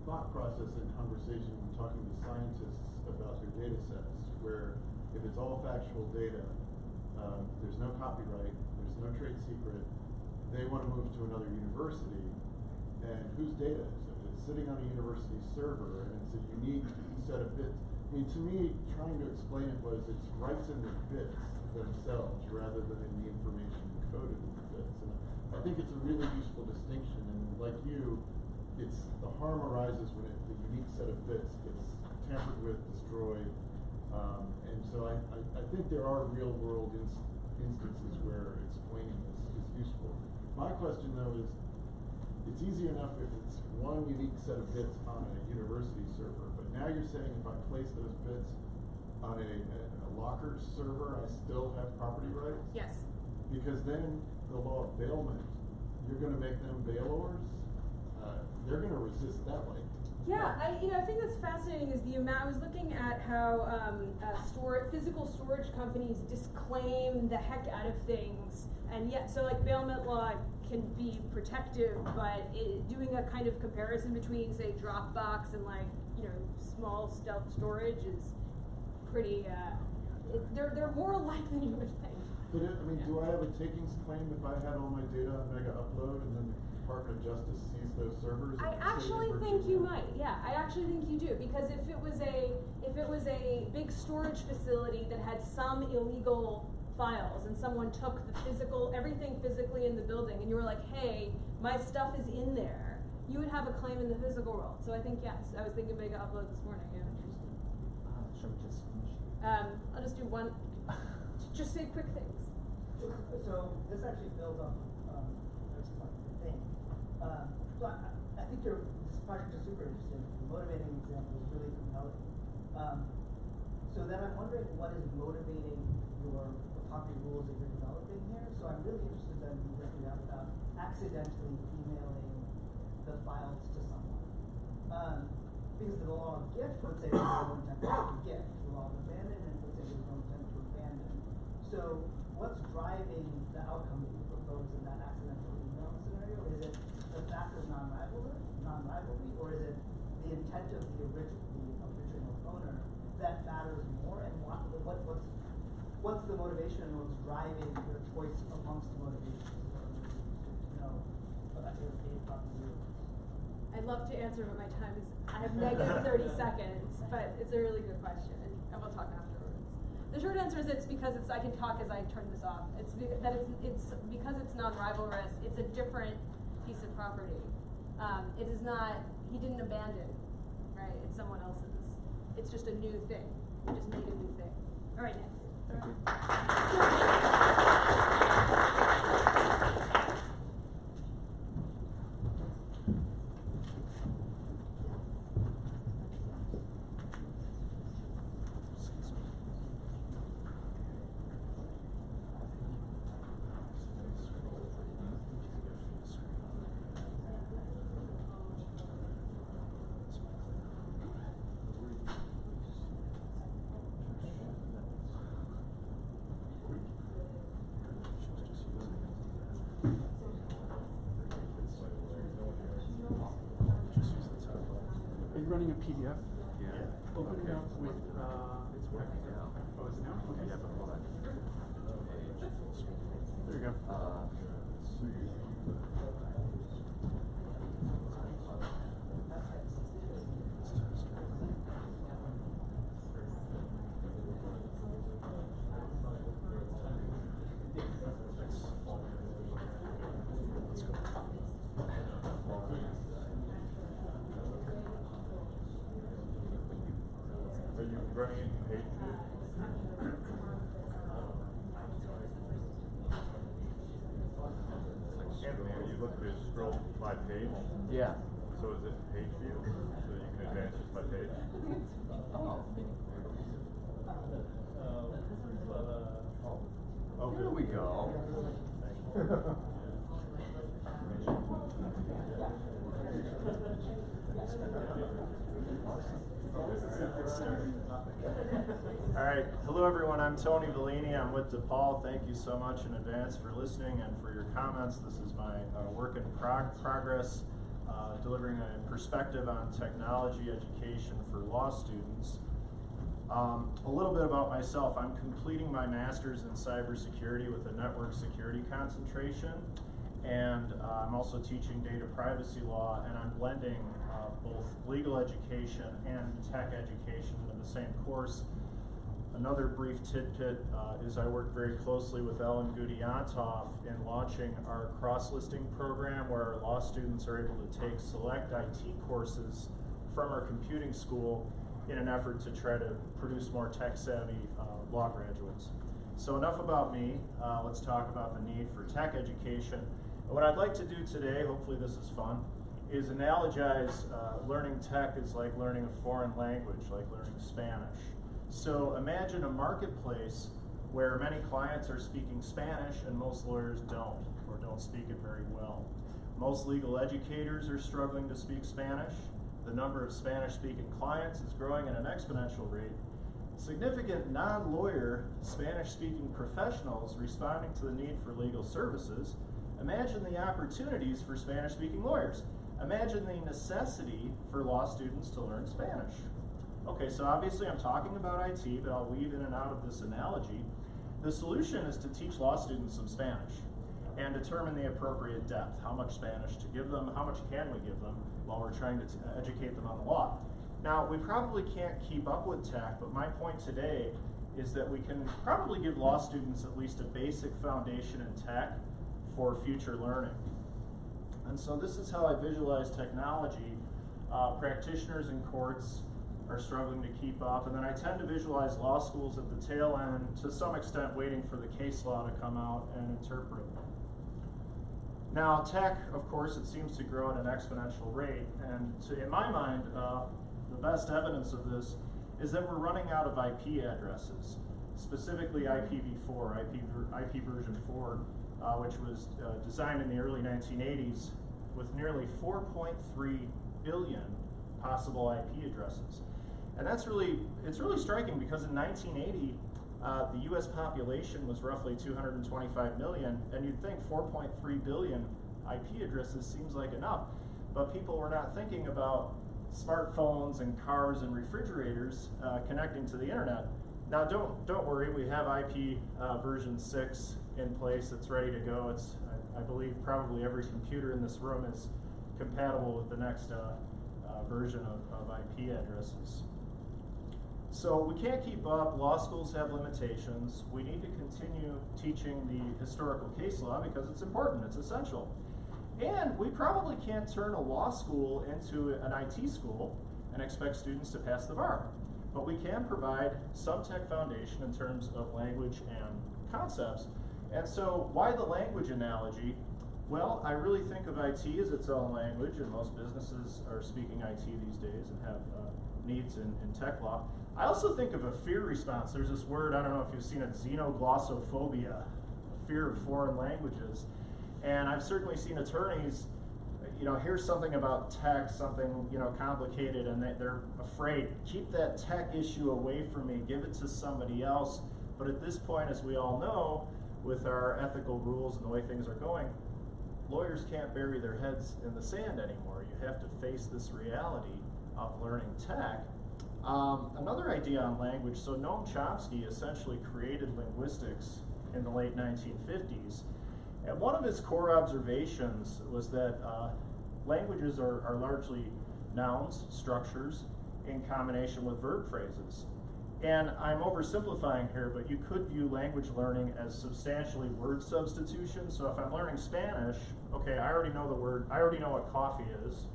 thought process and conversation when talking to scientists about their data sets, where if it's all factual data, there's no copyright, there's no trade secret, they want to move to another university, and whose data is it? It's sitting on a university server, and it's a unique set of bits. I mean, to me, trying to explain it was it's writes in the bits themselves rather than in the information encoded in the bits. And I think it's a really useful distinction, and like you, it's the harm arises when the unique set of bits gets tampered with, destroyed, and so I think there are real world instances where explaining this is useful. My question though is, it's easy enough if it's one unique set of bits on a university server, but now you're saying if I place those bits on a locker server, I still have property rights? Yes. Because then the law of bailment, you're going to make them bailors? They're going to resist that way. Yeah, I think that's fascinating is the amount. I was looking at how physical storage companies disclaim the heck out of things, and yet, so like bailment law can be protective, but doing a kind of comparison between, say, Dropbox and like, small stealth storage is pretty, they're more alike than you would think. But do I have a takings claim if I had all my data on Mega Upload and then the Department of Justice sees those servers? I actually think you might. Yeah, I actually think you do, because if it was a big storage facility that had some illegal files and someone took everything physically in the building, and you were like, hey, my stuff is in there, you would have a claim in the physical world. So I think yes. I was thinking Mega Upload this morning. Yeah. Should we just finish? I'll just do one. Just say quick things. So this actually builds on this thing. So I think this project is super interesting. The motivating example is really compelling. So then I'm wondering what is motivating the property rules that you're developing here. So I'm really interested in working out about accidentally emailing the files to someone. Because the law of gift would say there's no intent to gift. The law of abandonment would say there's no intent to abandon. So what's driving the outcome that you propose in that accidental email scenario? Is it the fact of non-rivalry, or is it the intent of the original owner that matters more? And what's the motivation and what's driving the choice amongst the motivations about your data property rules? I'd love to answer, but my time is, I have negative 30 seconds, but it's a really good question, and we'll talk afterwards. The short answer is I can talk as I turn this off. It's because it's non-rivalrous, it's a different piece of property. It is not, he didn't abandon, right? It's someone else's. It's just a new thing. We just made a new thing. All right, next. Thank you. Are you running a PDF? Yeah. Open it up with, it's working now. Oh, is it now? Okay. Yeah, but hold on. There you go. Anthony, are you looking to scroll by page? Yeah. So is it page view? So you can advance just by page? Oh, there we go. All right, hello everyone, I'm Tony Bellini, I'm with DePaul. Thank you so much in advance for listening and for your comments. This is my work in progress, delivering a perspective on technology education for law students. A little bit about myself. I'm completing my master's in cybersecurity with a network security concentration, and I'm also teaching data privacy law, and I'm blending both legal education and tech education into the same course. Another brief tidbit is I work very closely with Ellen Gudiantov in launching our cross-listing program, where our law students are able to take select IT courses from our computing school in an effort to try to produce more tech-savvy law graduates. So enough about me. Let's talk about the need for tech education. And what I'd like to do today, hopefully this is fun, is analogize learning tech is like learning a foreign language, like learning Spanish. So imagine a marketplace where many clients are speaking Spanish and most lawyers don't, or don't speak it very well. Most legal educators are struggling to speak Spanish. The number of Spanish-speaking clients is growing at an exponential rate. Significant non-lawyer Spanish-speaking professionals responding to the need for legal services. Imagine the opportunities for Spanish-speaking lawyers. Imagine the necessity for law students to learn Spanish. Okay, so obviously I'm talking about IT, but I'll weave in and out of this analogy. The solution is to teach law students some Spanish and determine the appropriate depth, how much Spanish to give them, how much can we give them while we're trying to educate them on the law. Now, we probably can't keep up with tech, but my point today is that we can probably give law students at least a basic foundation in tech for future learning. And so this is how I visualize technology. Practitioners in courts are struggling to keep up, and then I tend to visualize law schools at the tail end, to some extent waiting for the case law to come out and interpret. Now, tech, of course, it seems to grow at an exponential rate, and in my mind, the best evidence of this is that we're running out of IP addresses, specifically IPv4, IP version 4, which was designed in the early 1980s with nearly 4.3 billion possible IP addresses. And that's it's really striking, because in 1980, the US population was roughly 225 million, and you'd think 4.3 billion IP addresses seems like enough, but people were not thinking about smartphones and cars and refrigerators connecting to the internet. Now don't worry, we have IP version 6 in place that's ready to go. It's, I believe, probably every computer in this room is compatible with the next version of IP addresses. So we can't keep up. Law schools have limitations. We need to continue teaching the historical case law because it's important, it's essential. And we probably can't turn a law school into an IT school and expect students to pass the bar. But we can provide some tech foundation in terms of language and concepts. And so why the language analogy? Well, I really think of IT as its own language, and most businesses are speaking IT these days and have needs in tech law. I also think of a fear response. There's this word, I don't know if you've seen it, xenoglossophobia, fear of foreign languages. And I've certainly seen attorneys, hear something about tech, something, complicated, and they're afraid, keep that tech issue away from me, give it to somebody else. But at this point, as we all know, with our ethical rules and the way things are going, lawyers can't bury their heads in the sand anymore. You have to face this reality of learning tech. Another idea on language, so Noam Chomsky essentially created linguistics in the late 1950s. And one of his core observations was that languages are largely nouns, structures, in combination with verb phrases. And I'm oversimplifying here, but you could view language learning as substantially word substitution. So if I'm learning Spanish, okay, I already know the word, I already know what coffee is,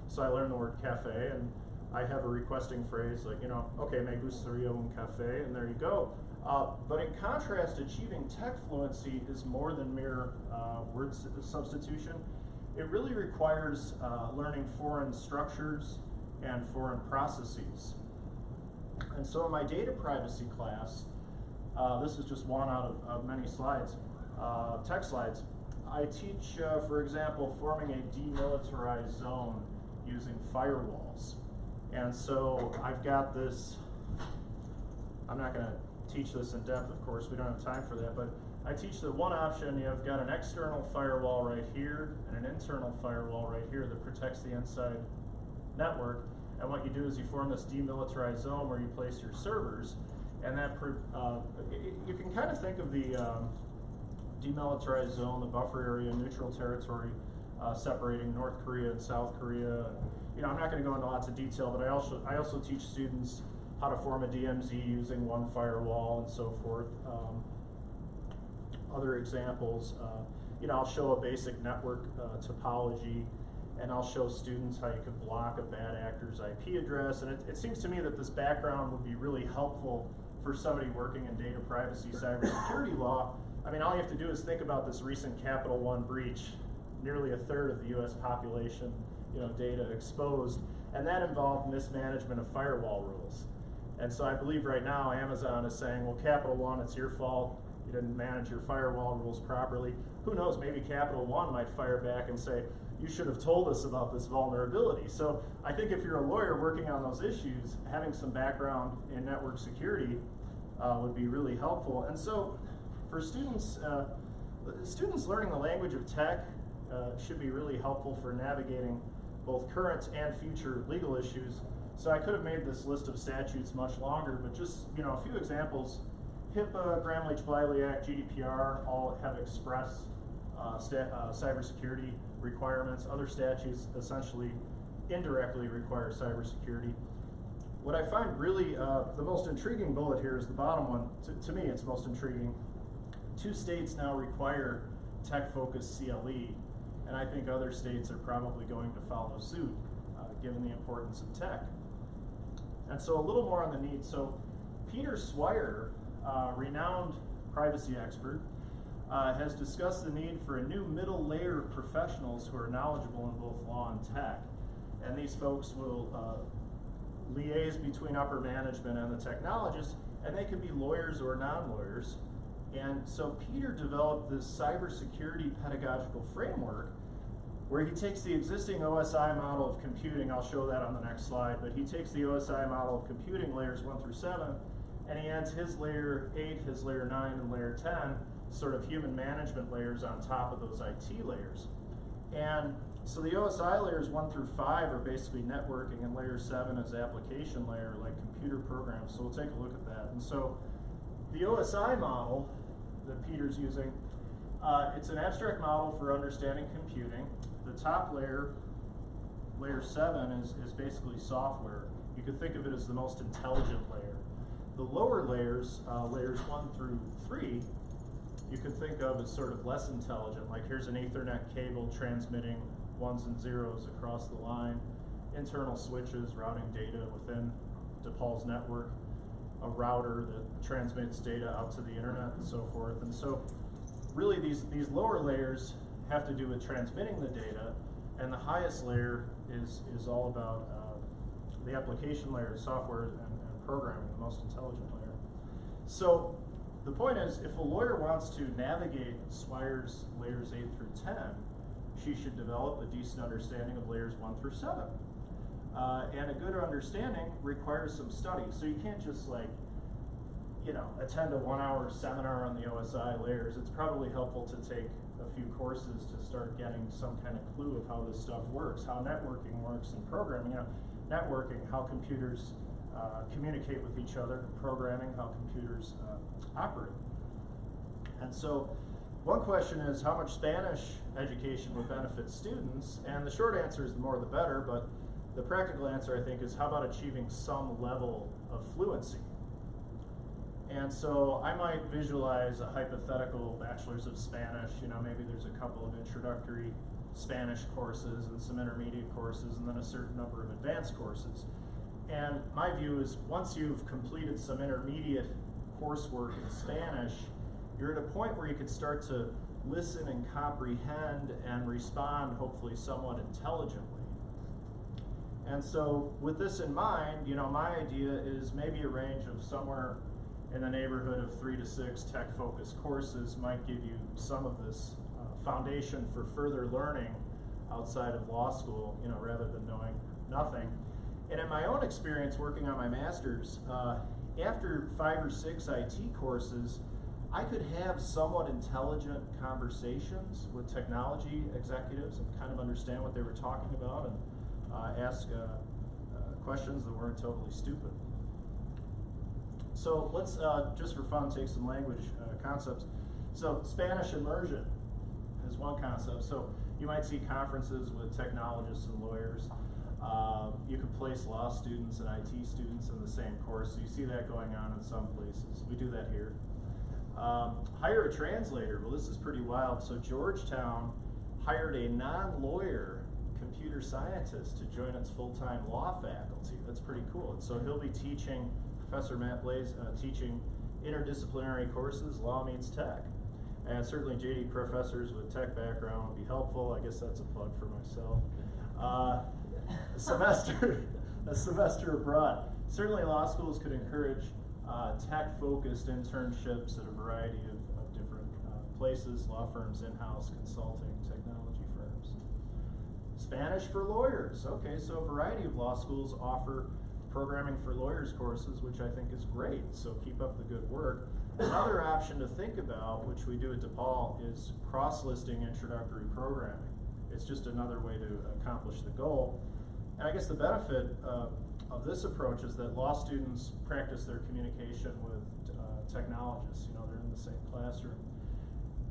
so I learn the word cafe, and I have a requesting phrase like, okay, me gustaría un café, and there you go. But in contrast, achieving tech fluency is more than mere word substitution. It really requires learning foreign structures and foreign processes. And so in my data privacy class, this is just one out of many slides, tech slides. I teach, for example, forming a demilitarized zone using firewalls. And so I've got this, I'm not going to teach this in depth, of course, we don't have time for that, but I teach that one option, you've got an external firewall right here and an internal firewall right here that protects the inside network. And what you do is you form this demilitarized zone where you place your servers, and that you can kind of think of the demilitarized zone, the buffer area, neutral territory, separating North Korea and South Korea. I'm not going to go into lots of detail, but I also teach students how to form a DMZ using one firewall and so forth. Other examples, I'll show a basic network topology, and I'll show students how you can block a bad actor's IP address. And it seems to me that this background would be really helpful for somebody working in data privacy, cybersecurity law. I mean, all you have to do is think about this recent Capital One breach, nearly a third of the US population, data exposed, and that involved mismanagement of firewall rules. And so I believe right now Amazon is saying, well, Capital One, it's your fault. You didn't manage your firewall rules properly. Who knows, maybe Capital One might fire back and say, you should have told us about this vulnerability. So I think if you're a lawyer working on those issues, having some background in network security would be really helpful. And so for students, students learning the language of tech should be really helpful for navigating both current and future legal issues. So I could have made this list of statutes much longer, but just a few examples. HIPAA, Gramm-Leach-Bliley Act, GDPR all have express cybersecurity requirements. Other statutes essentially indirectly require cybersecurity. What I find really the most intriguing bullet here is the bottom one. To me, it's most intriguing. 2 states now require tech-focused CLE, and I think other states are probably going to follow suit, given the importance of tech. And so a little more on the need. So Peter Swire, renowned privacy expert, has discussed the need for a new middle layer of professionals who are knowledgeable in both law and tech. And these folks will liaise between upper management and the technologists, and they can be lawyers or non-lawyers. And so Peter developed this cybersecurity pedagogical framework where he takes the existing OSI model of computing, I'll show that on the next slide, but he takes the OSI model of computing layers 1 through 7, and he adds his layer 8, his layer 9, and layer 10, sort of human management layers on top of those IT layers. And so the OSI layers 1 through 5 are basically networking, and layer 7 is application layer, like computer programs. So we'll take a look at that. And so the OSI model that Peter's using, it's an abstract model for understanding computing. The top layer, layer 7, is basically software. You could think of it as the most intelligent layer. The lower layers, layers 1 through 3, you could think of as sort of less intelligent. Like here's an Ethernet cable transmitting 1s and 0s across the line, internal switches routing data within DePaul's network, a router that transmits data out to the internet and so forth. And so really these lower layers have to do with transmitting the data, and the highest layer is all about the application layer, software and programming, the most intelligent layer. So the point is, if a lawyer wants to navigate Swire's layers 8 through 10, she should develop a decent understanding of layers 1 through 7. And a good understanding requires some study. So you can't just attend a 1-hour seminar on the OSI layers. It's probably helpful to take a few courses to start getting some kind of clue of how this stuff works, how networking works and programming. Networking, how computers communicate with each other, programming, how computers operate. And so one question is, how much Spanish education would benefit students? And the short answer is the more the better, but the practical answer, I think, is how about achieving some level of fluency? And so I might visualize a hypothetical bachelor's of Spanish. Maybe there's a couple of introductory Spanish courses and some intermediate courses and then a certain number of advanced courses. And my view is once you've completed some intermediate coursework in Spanish, you're at a point where you can start to listen and comprehend and respond hopefully somewhat intelligently. And so with this in mind, you know, my idea is maybe a range of somewhere in the neighborhood of 3 to 6 tech-focused courses might give you some of this foundation for further learning outside of law school, you know, rather than knowing nothing. And in my own experience working on my master's, after 5 or 6 IT courses, I could have somewhat intelligent conversations with technology executives and kind of understand what they were talking about and ask questions that weren't totally stupid. So let's, just for fun, take some language concepts. So Spanish immersion is one concept. So you might see conferences with technologists and lawyers. You could place law students and IT students in the same course. So you see that going on in some places. We do that here. Hire a translator. Well, this is pretty wild. So Georgetown hired a non-lawyer computer scientist to join its full-time law faculty. That's pretty cool. And so he'll be teaching, Professor Matt Blaze, teaching interdisciplinary courses, law meets tech. And certainly JD professors with tech background would be helpful. I guess that's a plug for myself. A semester abroad. Certainly law schools could encourage tech-focused internships at a variety of different places, law firms, in-house, consulting, technology firms. Spanish for lawyers. Okay, so a variety of law schools offer programming for lawyers courses, which I think is great, so keep up the good work. Another option to think about, which we do at DePaul, is cross-listing introductory programming. It's just another way to accomplish the goal. And I guess the benefit of this approach is that law students practice their communication with technologists. You know, they're in the same classroom.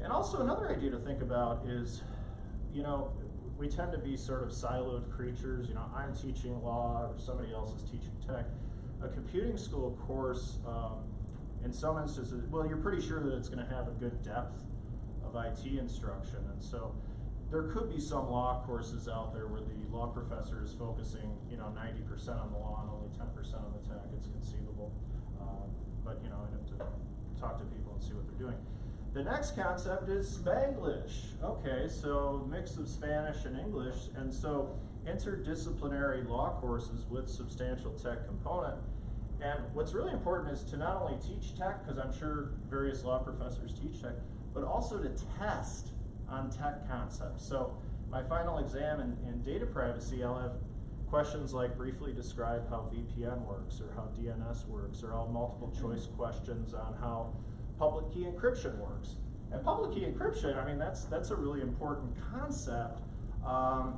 And also another idea to think about is, you know, we tend to be sort of siloed creatures. You know, I'm teaching law or somebody else is teaching tech. A computing school course, in some instances, well, you're pretty sure that it's going to have a good depth of IT instruction. And so there could be some law courses out there where the law professor is focusing, you know, 90% on the law and only 10% on the tech. It's conceivable. But, you know, I have to talk to people and see what they're doing. The next concept is Spanglish. Okay, so mix of Spanish and English. And so interdisciplinary law courses with substantial tech component. And what's really important is to not only teach tech, because I'm sure various law professors teach tech, but also to test on tech concepts. So my final exam in data privacy, I'll have questions like briefly describe how VPN works or how DNS works, or I'll have multiple choice questions on how public key encryption works. And public key encryption, I mean, that's a really important concept.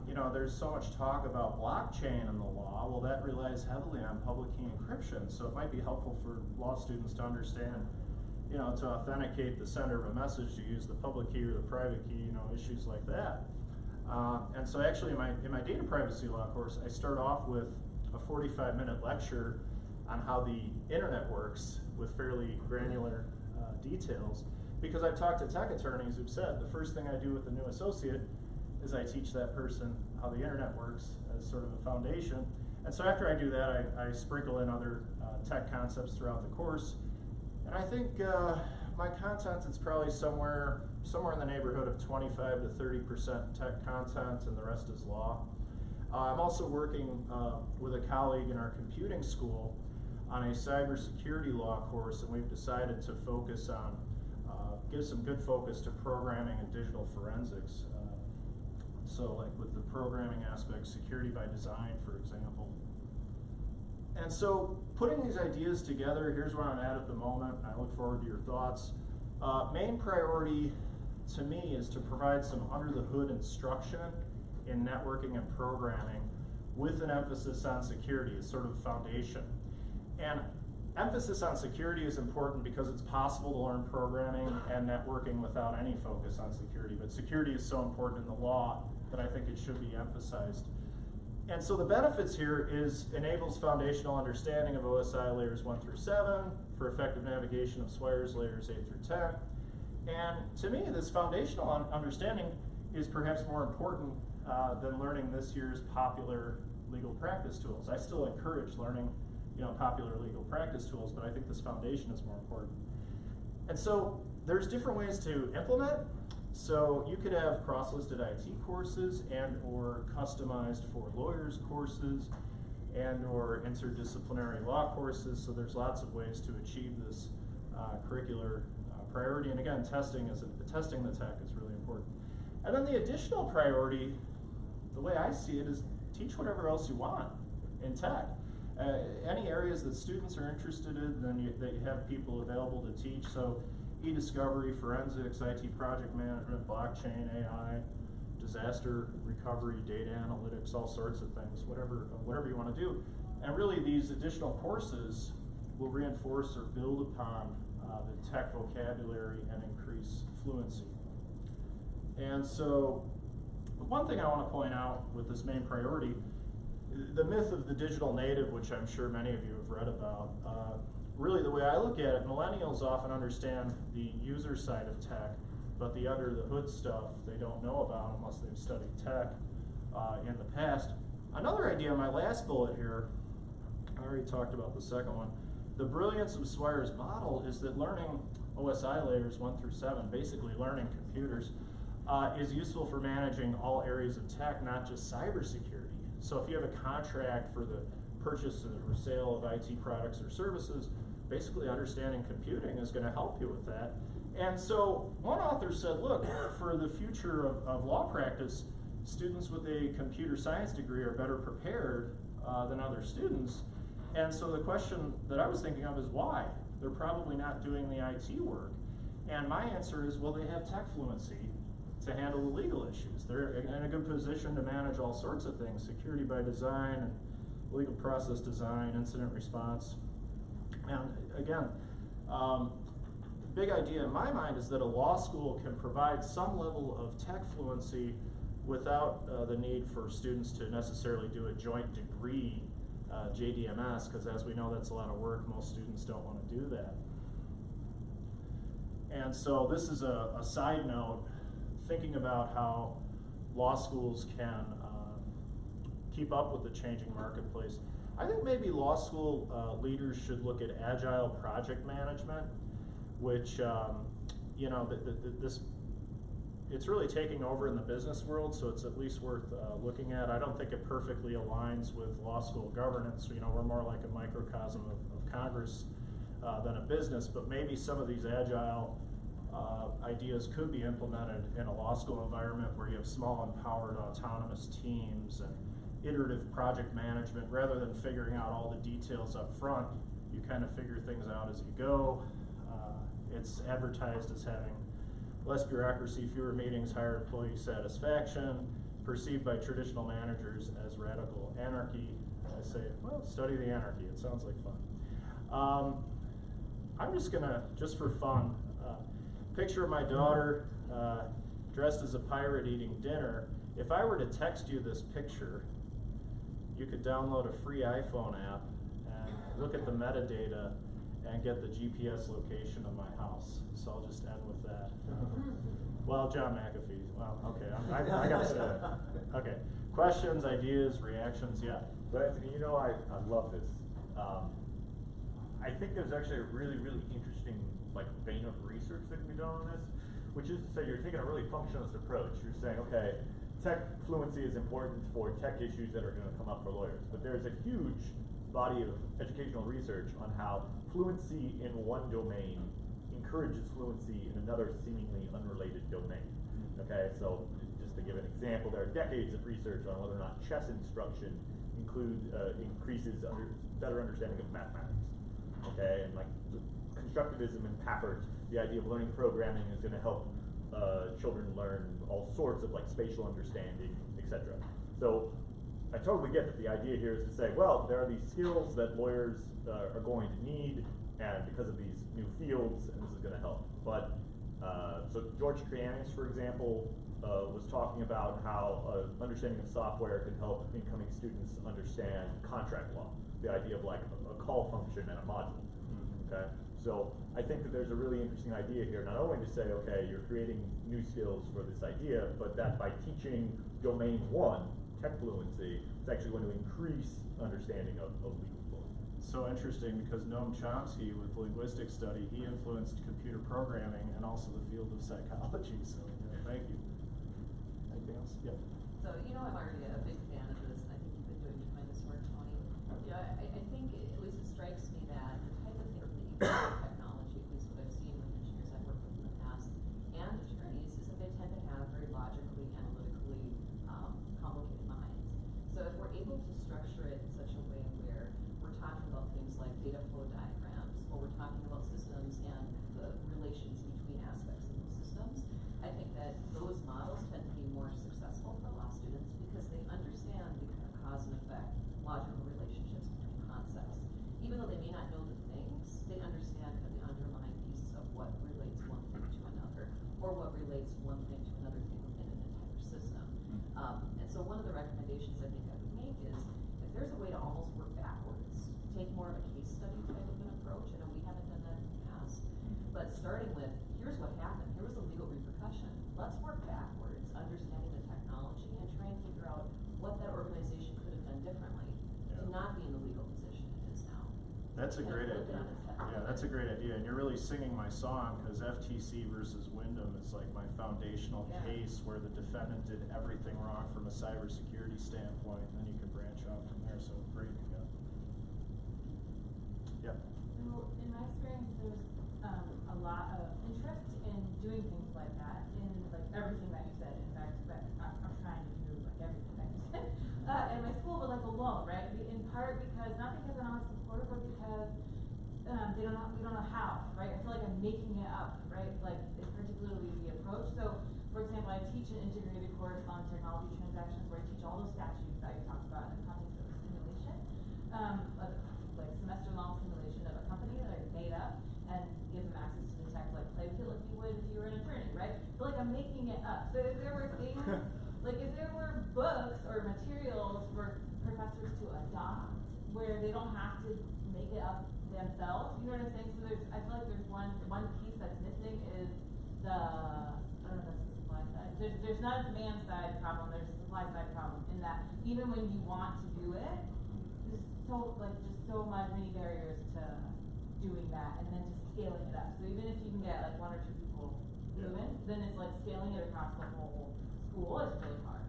You know, there's so much talk about blockchain in the law. Well, that relies heavily on public key encryption, so it might be helpful for law students to understand, you know, to authenticate the sender of a message, to use the public key or the private key, you know, issues like that. And so actually in my data privacy law course, I start off with a 45-minute lecture on how the internet works with fairly granular details, because I've talked to tech attorneys who've said the first thing I do with a new associate is I teach that person how the internet works as sort of a foundation. And so after I do that, I sprinkle in other tech concepts throughout the course. And I think my content is probably somewhere in the neighborhood of 25 to 30% tech content, and the rest is law. I'm also working with a colleague in our computing school on a cybersecurity law course, and we've decided to focus on, give some good focus to programming and digital forensics. So like with the programming aspect, security by design, for example. And so putting these ideas together, here's where I'm at the moment, and I look forward to your thoughts. Main priority to me is to provide some under-the-hood instruction in networking and programming with an emphasis on security as sort of a foundation. And emphasis on security is important because it's possible to learn programming and networking without any focus on security, but security is so important in the law that I think it should be emphasized. And so the benefits here is enables foundational understanding of OSI layers 1 through 7 for effective navigation of SWIRES layers 8 through 10. And to me, this foundational understanding is perhaps more important than learning this year's popular legal practice tools. I still encourage learning, popular legal practice tools, but I think this foundation is more important. And so there's different ways to implement. So you could have cross-listed IT courses and or customized for lawyers courses and or interdisciplinary law courses. So there's lots of ways to achieve this curricular priority. And again, testing the tech is really important. And then the additional priority, the way I see it, is teach whatever else you want in tech. Any areas that students are interested in, then that you have people available to teach. So e-discovery, forensics, IT project management, blockchain, AI, disaster recovery, data analytics, all sorts of things, whatever you want to do. And really these additional courses will reinforce or build upon the tech vocabulary and increase fluency. And so one thing I want to point out with this main priority, the myth of the digital native, which I'm sure many of you have read about, really the way I look at it, millennials often understand the user side of tech, but the under the hood stuff they don't know about unless they've studied tech in the past. Another idea, my last bullet here, I already talked about the second one. The brilliance of Swire's model is that learning OSI layers 1 through 7, basically learning computers, is useful for managing all areas of tech, not just cybersecurity. So if you have a contract for the purchase or sale of IT products or services, basically understanding computing is going to help you with that. And so one author said, look, for the future of law practice, students with a computer science degree are better prepared than other students. And so the question that I was thinking of is why? They're probably not doing the IT work. And my answer is, well, they have tech fluency to handle the legal issues. They're in a good position to manage all sorts of things, security by design, and legal process design, incident response. And again, big idea in my mind is that a law school can provide some level of tech fluency without the need for students to necessarily do a joint degree JDMS, because as we know, that's a lot of work. Most students don't want to do that. And so this is a side note, thinking about how law schools can keep up with the changing marketplace. I think maybe law school leaders should look at agile project management, which, it's really taking over in the business world, so it's at least worth looking at. I don't think it perfectly aligns with law school governance. We're more like a microcosm of Congress than a business, but maybe some of these agile ideas could be implemented in a law school environment where you have small, empowered, autonomous teams and iterative project management. Rather than figuring out all the details up front, you kind of figure things out as you go. It's advertised as having less bureaucracy, fewer meetings, higher employee satisfaction, perceived by traditional managers as radical anarchy. I say, well, study the anarchy. It sounds like fun. I'm just gonna, just for fun, picture of my daughter dressed as a pirate eating dinner. If I were to text you this picture, you could download a free iPhone app and look at the metadata and get the GPS location of my house. So I'll just end with that. Well, John McAfee. Well, okay, I gotta say that. Okay, questions, ideas, reactions, yeah. But I love this. I think there's actually a really, really interesting vein of research that can be done on this, which is to say you're taking a really functionalist approach. You're saying, okay, tech fluency is important for tech issues that are going to come up for lawyers, but there's a huge body of educational research on how fluency in one domain encourages fluency in another seemingly unrelated domain. Okay, so just to give an example, there are decades of research on whether or not chess instruction increases better understanding of mathematics. Okay, and constructivism and Papert, the idea of learning programming is going to help children learn all sorts of spatial understanding, etc. So I totally get that the idea here is to say, well, there are these skills that lawyers are going to need, and because of these new fields, and this is going to help. But so George Trianis, for example, was talking about how understanding of software can help incoming students understand contract law, the idea of a call function and a module. Okay, so I think that there's a really interesting idea here, not only to say, okay, you're creating new skills for this idea, but that by teaching domain one, tech fluency, it's actually going to increase understanding of legal fluency. So interesting, because Noam Chomsky with linguistic study, he influenced computer programming and also the field of psychology, so thank you. Anything else? Yeah. So, I'm already a big fan of this, and I think you've been doing tremendous work, Tony. I think, at least it strikes me that the type of thinking that you do with technology, at least what I've seen with engineers I've worked with in the past, and attorneys, is that they tend to have very logically, analytically, complicated minds. So if we're able to structure it in such a way where we're talking about things like data flow diagrams, or we're talking about systems and the relations between aspects of those systems, I think that those models tend to be more successful for law students because they understand the kind of cause and effect, logical relationships between concepts. Even though they may not know the things, they understand kind of the underlying pieces of what relates one thing to another, or what relates one thing to another thing within an entire system. And so one of the recommendations I think I would make is, if there's a way to almost work backwards, take more of a case study type of an approach. I know we haven't done that in the past, but starting with, here's what happened, here was a legal repercussion. Let's work backwards, understanding the technology, and try and figure out what that organization could have done differently to not be in the legal position it is now. That's a Kind of great flip it idea. on its head. Yeah, that's a great idea, and you're really singing my song, because FTC versus Wyndham is like my foundational case where the defendant did everything wrong from a cybersecurity standpoint, and then you can branch out from there, so great, yeah. Well, in my experience, there's a lot of interest in doing things like that, in like everything that you said. In fact, I'm trying to do like everything that you said in my school, but like alone, right? In part because not because I'm not supportive, but because we don't know how, right? I feel like I'm making it up, right? Like particularly the approach. So, for example, I teach an integrated course on technology transactions where I teach all those statutes that you talked about in the context of a simulation, like semester-long simulation of a company that I made up and give them access to the tech, like play with it like you would if you were an attorney, right? But like I'm making it up. So if there were things, like if there were books or materials for professors to adopt where they don't have to make it up themselves, you know what I'm saying? So I feel like there's one piece that's missing is I don't know if that's the supply side. There's not a demand side problem, there's a supply side problem in that even when you want to do it, there's just so many barriers to doing that and then just scaling it up. So even if you can get like one or two people moving, then it's like scaling it across the whole school is really hard.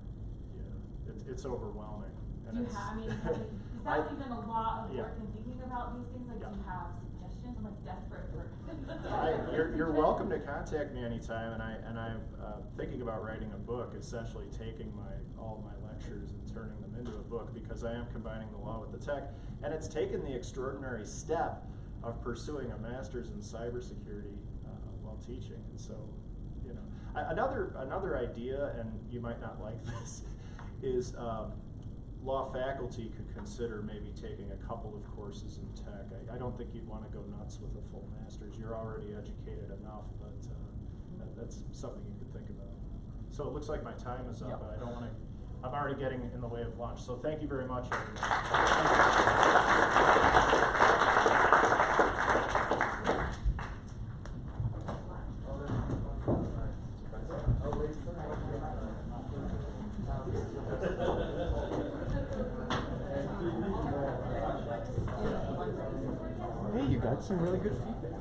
Yeah, it's overwhelming. Do you have, is that even a lot of work in thinking about these things? Like, do you have suggestions? I'm like desperate for. You're welcome to contact me anytime, and I'm thinking about writing a book, essentially taking all my lectures and turning them into a book, because I am combining the law with the tech, and it's taken the extraordinary step of pursuing a master's in cybersecurity while teaching, and so another idea, and you might not like this, is law faculty could consider maybe taking a couple of courses in tech. I don't think you'd want to go nuts with a full master's. You're already educated enough, but that's something you could think about. So it looks like my time is up, but I don't want to, I'm already getting in the way of lunch. So thank you very much, Hey, you got some really good feedback.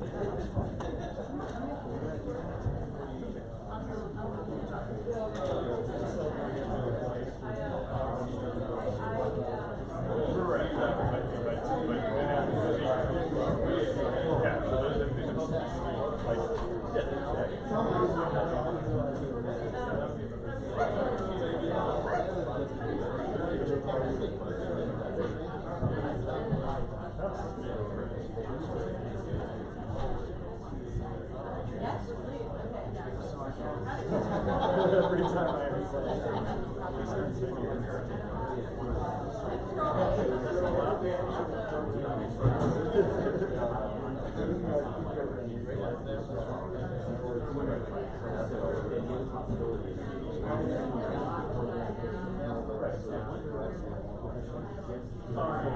Every time I Sorry.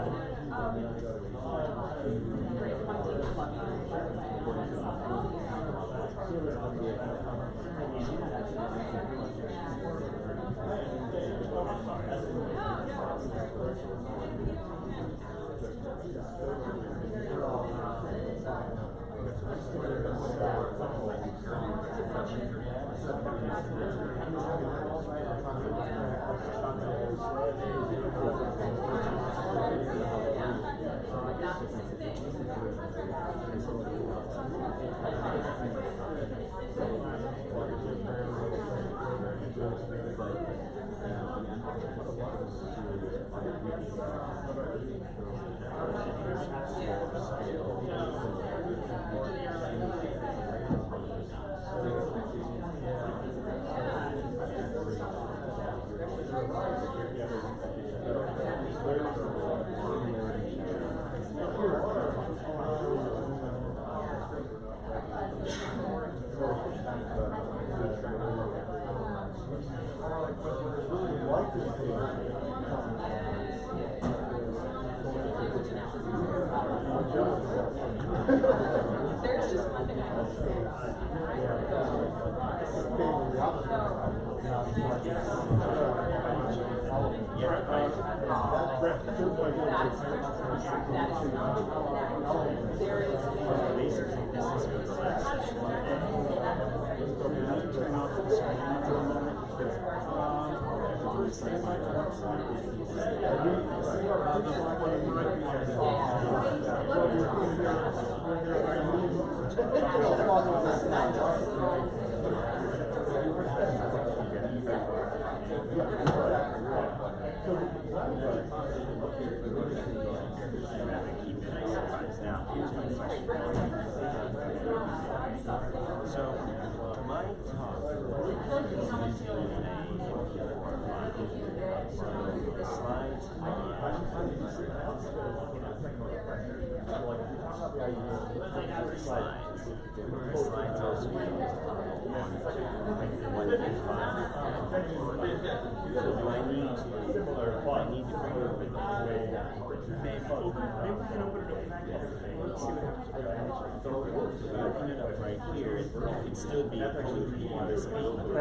There's just one thing I have to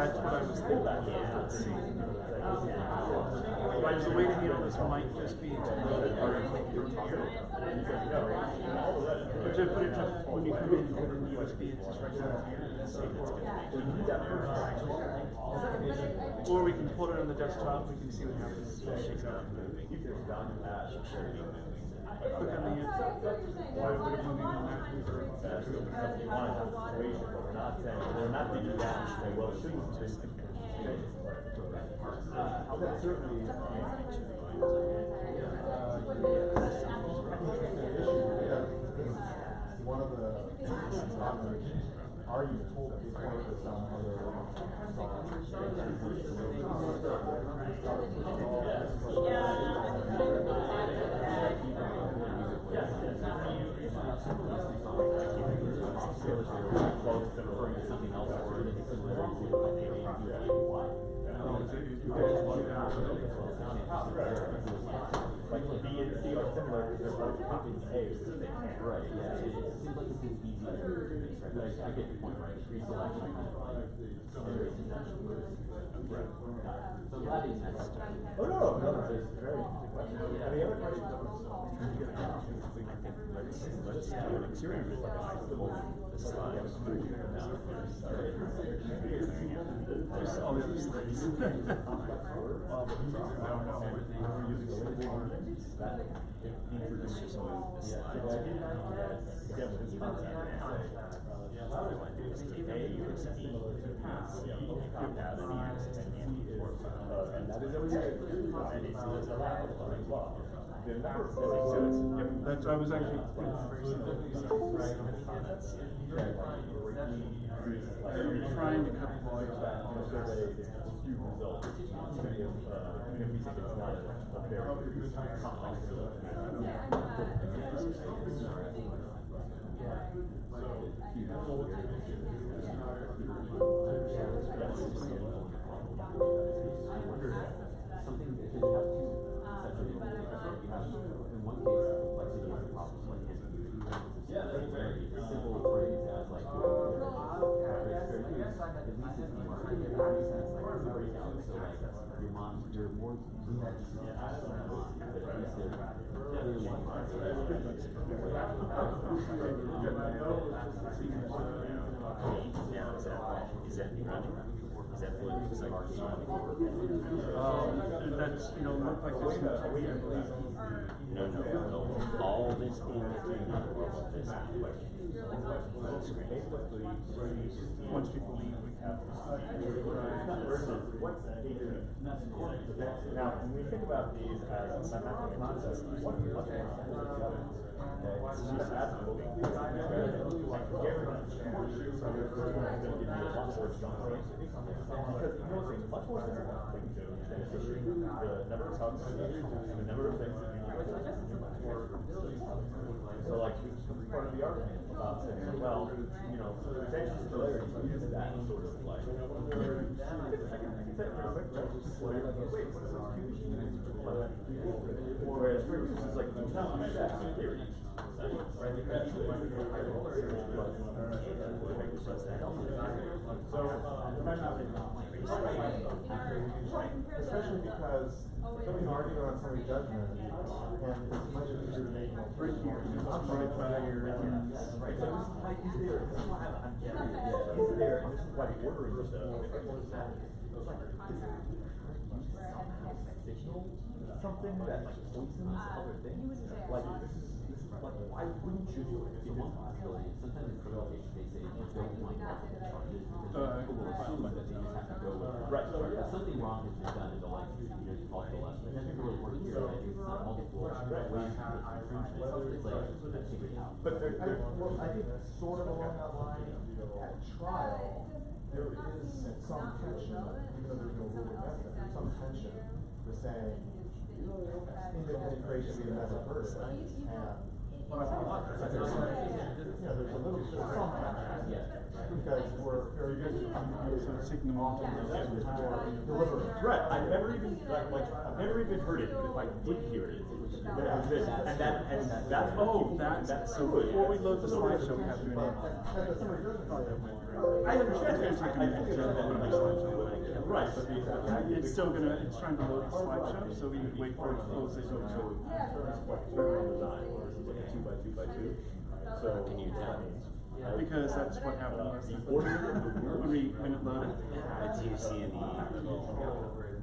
That's what I was thinking. But the way to handle this might just be to load it directly to your computer. Or to put it to, when you come in, you put it in the USB, it's just right down here. Or we can put it on the desktop, we can see what happens. Click on the why would it moving on that? They're not thinking that, they will shoot. Certainly. One of the arguments before this on like B and C are similar because they're both copies of A, so they can't. Right, yeah. It seems like it's easier. I get your point, right? Pre-selection. So I'm glad you asked. Oh, no, it's very good question. And the other question that was, let's do an experiment. The slide. There's all the other slides. That's I was actually trying to cut the volume back on the survey. So like your mom, your more That's, you know, look like this. No, all this thing that you're not this. Once people leave, we can. Now, when we think about these as mathematical concepts, what is each other? Okay, it's just absolutely. I guarantee you, so the first one is going to give you a lot more strong because you know it's much more simple thing to do than fishing. The number of tugs, the number of things that you do, much more. So like part of the argument about saying, well, you know, potential similarities is that sort of like. I can say it real quick. Wait, what is this? Whereas for use is like you tell me that theory. Right? That's the especially because putting an argument on summary judgment, and it's much easier to make an alternative. I'm right by your right. So he's there. This is why I'm he's there, and this is why the ordering is something that poisons other things. Like this is like why wouldn't you do it? It's one possibility. Sometimes in criminal cases they say don't want multiple charges because people will assume that they just have to go with it. Right. If something wrong has been done in the life, you know, you call it the lesson. And I think the way it works here is that it's not multiple ways to infringement. It's like that's figured out. But well, I think sort of along that line at trial there is some tension, even though there's no rule against it, there's some tension to saying independent creation be the better person. And there's a little bit of some tension because we're very good at deliberate. Right. I've never even I've never even heard it, but if I did hear it, that it was this, and that's that's so good. before we load the slideshow, we have to enable. I understand. Right, but it's still gonna, it's trying to load the slideshow, so we wait for it to close it. So can you tell me? Because that's what happened last time. When it loaded. It's UC and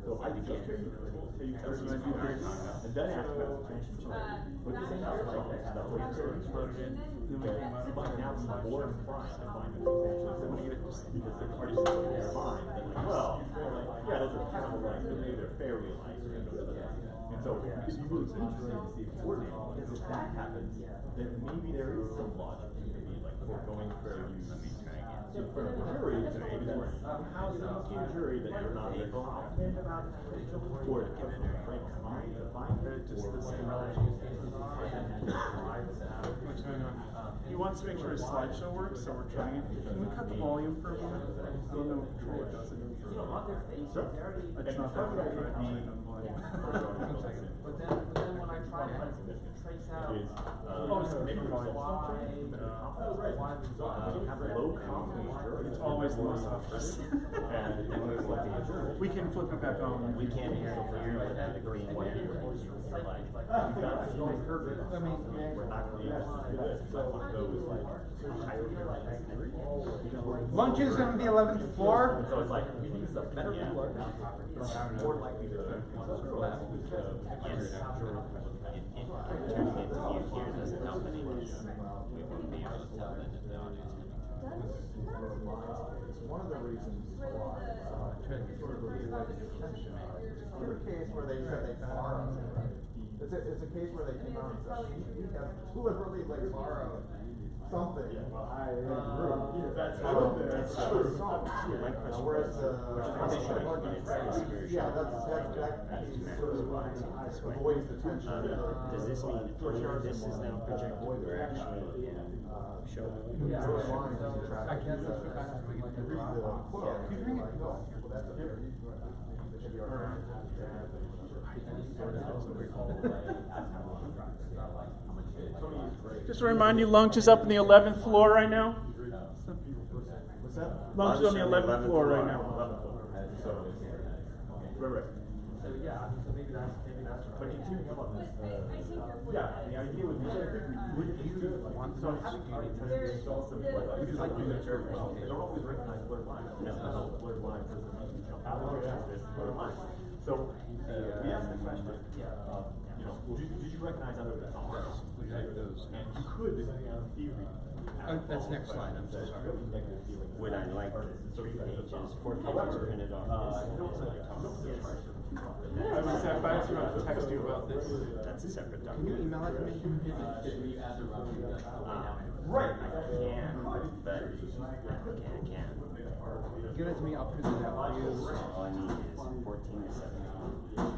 So I just and then ask about but the thing is like the whole experience but now it's more inclined to find that because they're part of their mind that well yeah those are chemical lines but maybe they're fairy lines and so it's really interesting to see coordinating because if that happens then maybe there is some logic to maybe like foregoing fair use in front of the jury to maybe how is it a jury that you're not very confident about or it comes from a frame's mind to find it just the same What's going on? He wants to make sure his slideshow works, so we're trying it. Can we cut the volume for a moment? I don't know if controller does it. It's not that good. But then when I try to trace out it's always the most obvious. We can flip it back on. We can't hear it from here without the green one. Lunch is on the 11th floor. So it's like better people are more likely to Turning it to mute here doesn't help any of this. We wouldn't be able to tell that if the audio's It's one of the reasons why sort of alleviated the tension. Another case where they said they borrowed. It's a case where they came out and said we have deliberately borrowed something. That's true. My question Whereas that sort of avoids the tension. Does this mean this is now projected or actually show? I guess that's the kind of read the quote. Just to remind you, lunch is up on the 11th floor right now. What's that? Lunch is on the 11th floor right now. Right. So yeah, so maybe that's But you do come on this, yeah, the idea would be, would you want some security They don't always recognize blurred lines. Blurred lines doesn't mean, blurred lines. So, we asked the question, did you recognize other than ours? Would you like those? And you could, in theory. That's next slide, I'm so sorry. Would I like the 3 pages, 4 pages printed off this? I was about to text you about this. That's a separate Can you document. email it to me? Right, I can, but I can't. Give it to me, I'll print it out for you. All I need is 14 to 17.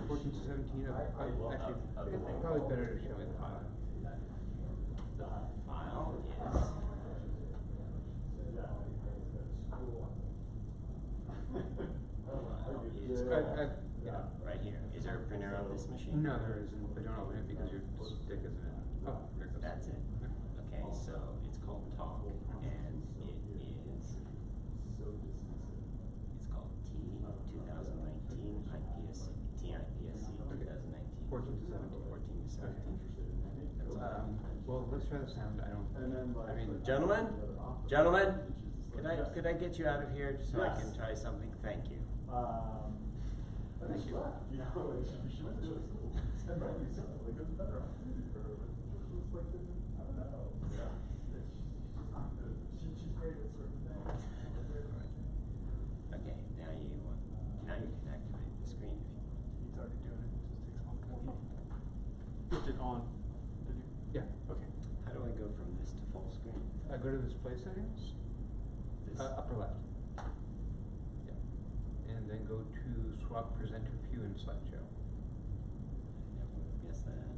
14 to 17, actually, it's probably better to show it. The file is right here. Is there a printer on this machine? No, there isn't, but don't open it because your stick isn't in. Oh, there it goes. That's it. Okay, so it's called Talk, and it is. It's called T 2019 IPSC, TIPSC 2019. 14 to 17. 14 to 17. Well, let's try the sound. I mean, Gentlemen, could I get you out of here so I can try something? Thank you. Thank you. Okay, now you can activate the screen if you want. He's already doing it. Just takes one. Put it on. Did you? Yeah. Okay. How do I go from this to full screen? Go to display settings. This. Upper left. Yeah. And then go to swap presenter view and slideshow. Guess that.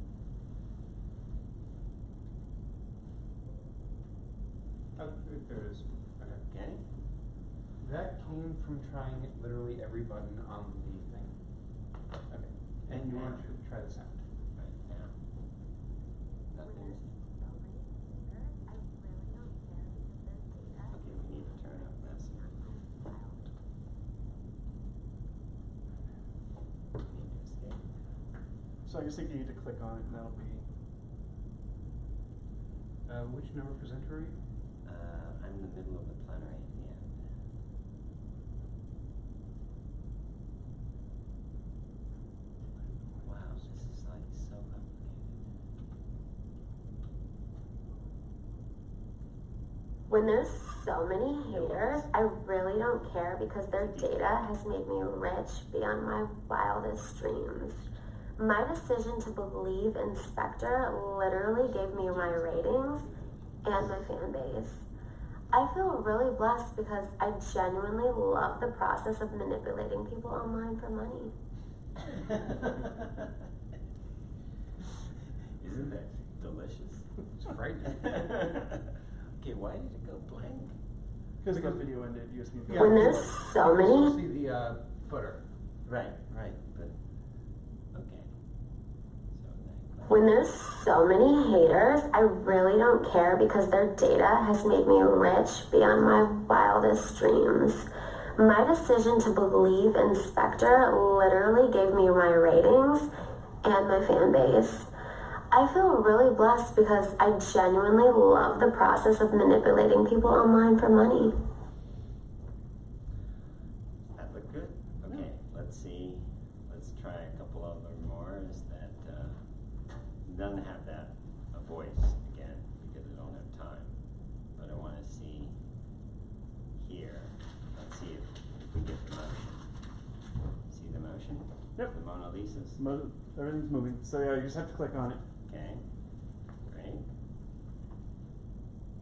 Oh, there it is. Okay. That came from trying literally every button on the thing. Okay. And you want to try the sound. Right now. Nothing. Okay, we need to turn up massive. So I just think you need to click on it and that'll be. Which number presenter are you? I'm in the middle of the plenary at the end. Wow, this is like so complicated. When there's so many haters, I really don't care because their data has made me rich beyond my wildest dreams. My decision to believe in Spectre literally gave me my ratings and my fan base. I feel really blessed because I genuinely love the process of manipulating people online for money. Isn't that delicious? It's frightening. Okay, why did it go blank? Because the video ended, you just need to. When there's so many. See the footer. Right, but okay. When there's so many haters, I really don't care because their data has made me rich beyond my wildest dreams. My decision to believe in Spectre literally gave me my ratings and my fan base. I feel really blessed because I genuinely love the process of manipulating people online for money. That looked good. Okay, let's see. Let's try a couple of them more. Is that doesn't have that voice again because I don't have time. But I want to see here. Let's see if we get the motion. See the motion? Yep. The Mona Lisa's. Everything's moving. So yeah, you just have to click on it. Okay, great.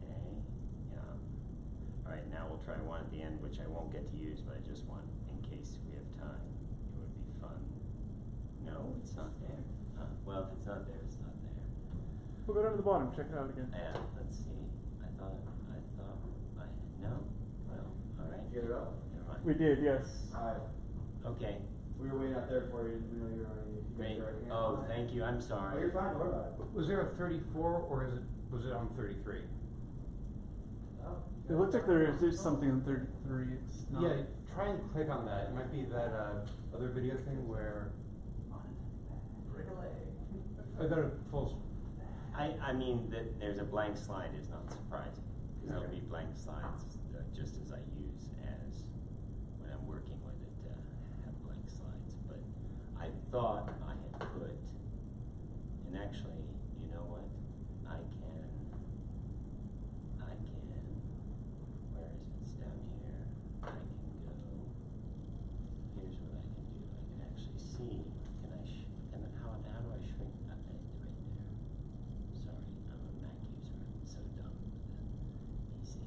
Okay, yeah. Alright, now we'll try one at the end, which I won't get to use, but I just want, in case we have time, it would be fun. No, it's not there. Well, if it's not there, it's not there. We'll go down to the bottom, check it out again. Yeah, let's see. No? Well, alright. Get it up? Never mind. We did, yes. Okay. We were waiting out there for you, we know you're already. Great. Oh, thank you, I'm sorry. Oh, you're fine, what about it? Was there a 34 or was it on 33? Oh. It looks like there's something in 33. It's not. Yeah, try and click on that. It might be that other video thing where. I got a full. I mean, that there's a blank slide is not surprising, because there'll be blank slides just as I use as when I'm working with it to have blank slides. But I thought I had put, and actually, you know what? I can, where is it? It's down here. I can go, here's what I can do. I can actually see, and how do I shrink that right there? Sorry, I'm a Mac user, I'm so dumb with the PC.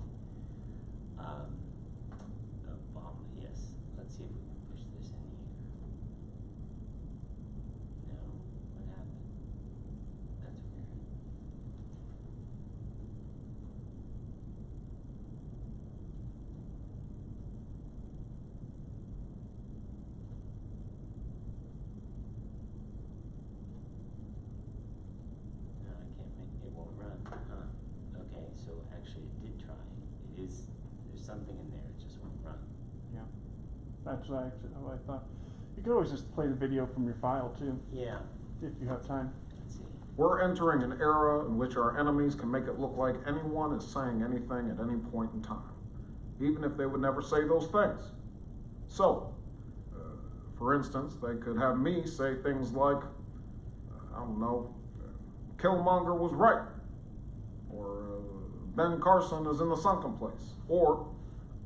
Yes, let's see if we can push this in here. No, what happened? That's weird. No, I can't make it won't run, huh? Okay, so actually it did try. There's something in there, it just won't run. Yeah. That's what I thought. You could always just play the video from your file too. Yeah. If you have time. Let's see. We're entering an era in which our enemies can make it look like anyone is saying anything at any point in time, even if they would never say those things. So, for instance, they could have me say things like, I don't know, Killmonger was right, or Ben Carson is in the sunken place, or,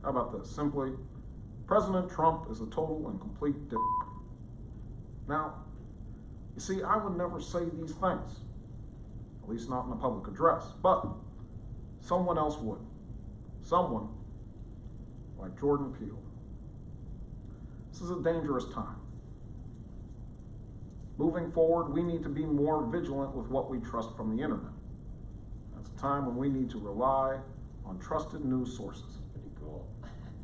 how about this, simply, President Trump is a total and complete dick. Now, you see, I would never say these things, at least not in a public address, but someone else would. Someone like Jordan Peele. This is a dangerous time. Moving forward, we need to be more vigilant with what we trust from the internet. That's a time when we need to rely on trusted news sources. Pretty cool.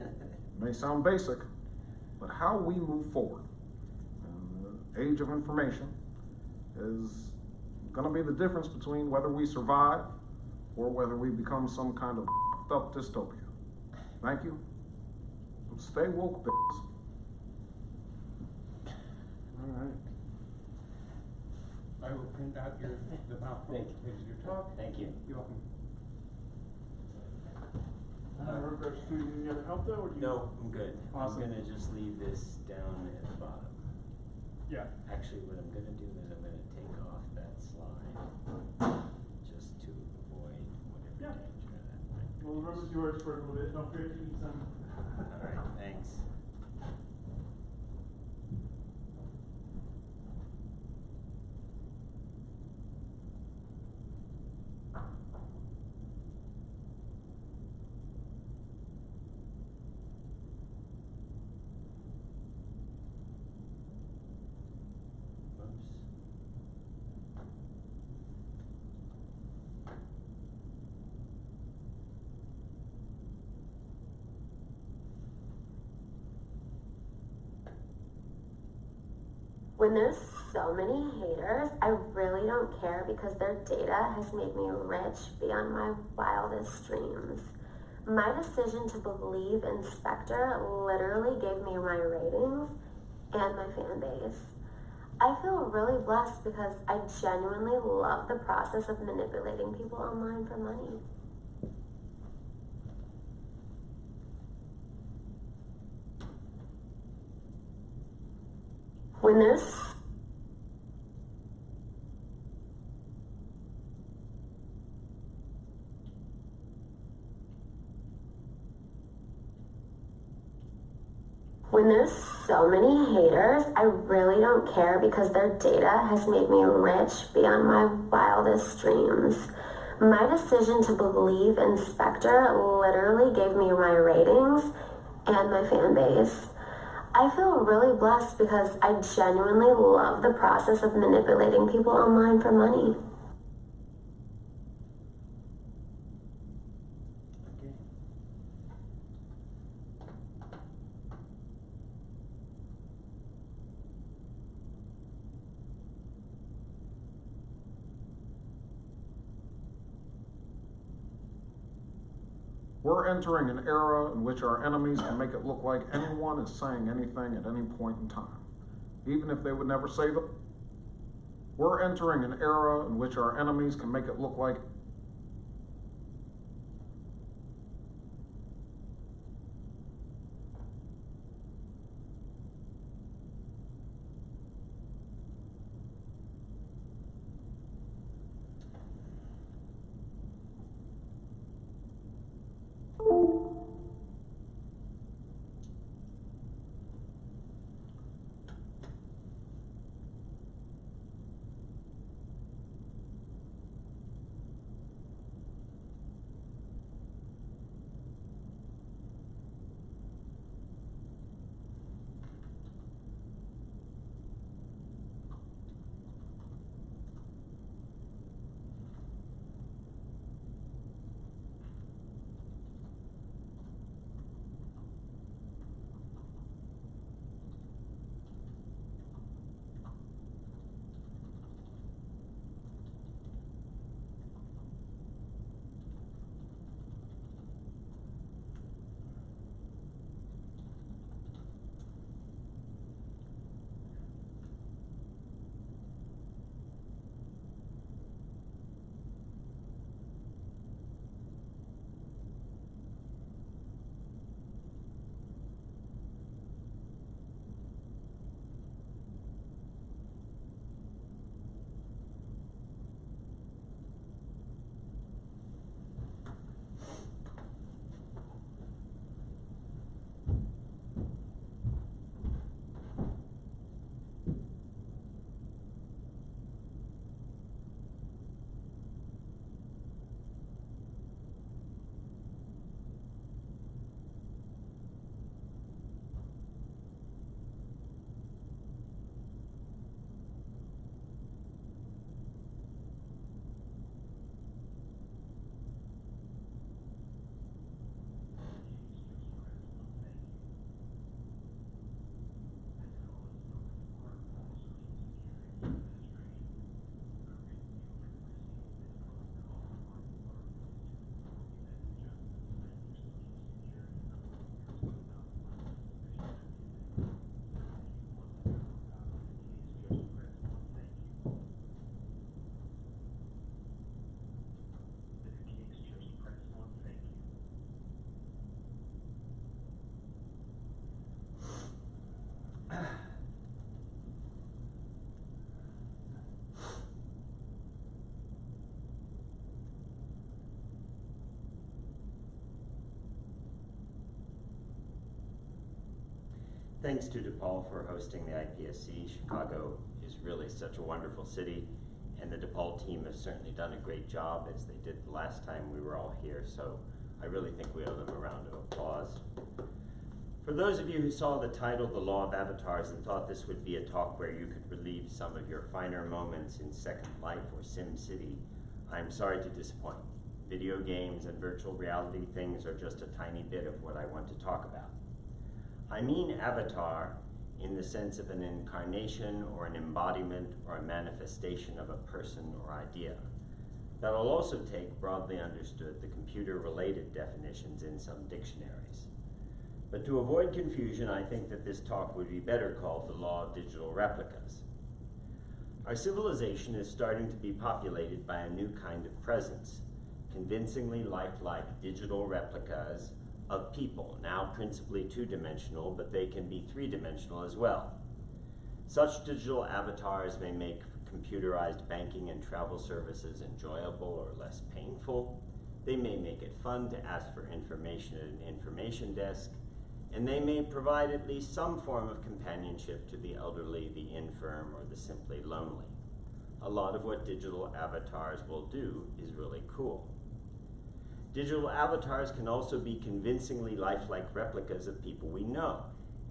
It may sound basic, but how we move forward in the age of information is going to be the difference between whether we survive or whether we become some kind of up dystopia. Thank you. Stay woke, bitches. All right. I will print out the PowerPoint pages of your talk. Thank you. You're welcome. Regards to any other help though? Or do you No, I'm good. Awesome. I'm gonna just leave this down at the bottom. Yeah. Actually, what I'm gonna do is I'm gonna take off that slide, just to avoid whatever danger that might be. Well, the room is yours for a little bit. Don't forget to eat some. Alright, thanks. When there's so many haters, I really don't care because their data has made me rich beyond my wildest dreams. My decision to believe in Spectre literally gave me my ratings and my fan base. I feel really blessed because I genuinely love the process of manipulating people online for money. When there's so many haters, I really don't care because their data has made me rich beyond my wildest dreams. My decision to believe in Spectre literally gave me my ratings and my fan base. I feel really blessed because I genuinely love the process of manipulating people online for money. We're entering an era in which our enemies can make it look like anyone is saying anything at any point in time, even if they would never say them. We're entering an era in which our enemies can make it look like Thanks to DePaul for hosting the IPSC. Chicago is really such a wonderful city, and the DePaul team has certainly done a great job, as they did the last time we were all here, so I really think we owe them a round of applause. For those of you who saw the title, The Law of Avatars, and thought this would be a talk where you could relive some of your finer moments in Second Life or SimCity, I'm sorry to disappoint. Video games and virtual reality things are just a tiny bit of what I want to talk about. I mean avatar in the sense of an incarnation or an embodiment or a manifestation of a person or idea. That'll also take, broadly understood, the computer-related definitions in some dictionaries. But to avoid confusion, I think that this talk would be better called The Law of Digital Replicas. Our civilization is starting to be populated by a new kind of presence, convincingly lifelike digital replicas of people, now principally two-dimensional, but they can be three-dimensional as well. Such digital avatars may make computerized banking and travel services enjoyable or less painful. They may make it fun to ask for information at an information desk, and they may provide at least some form of companionship to the elderly, the infirm, or the simply lonely. A lot of what digital avatars will do is really cool. Digital avatars can also be convincingly lifelike replicas of people we know.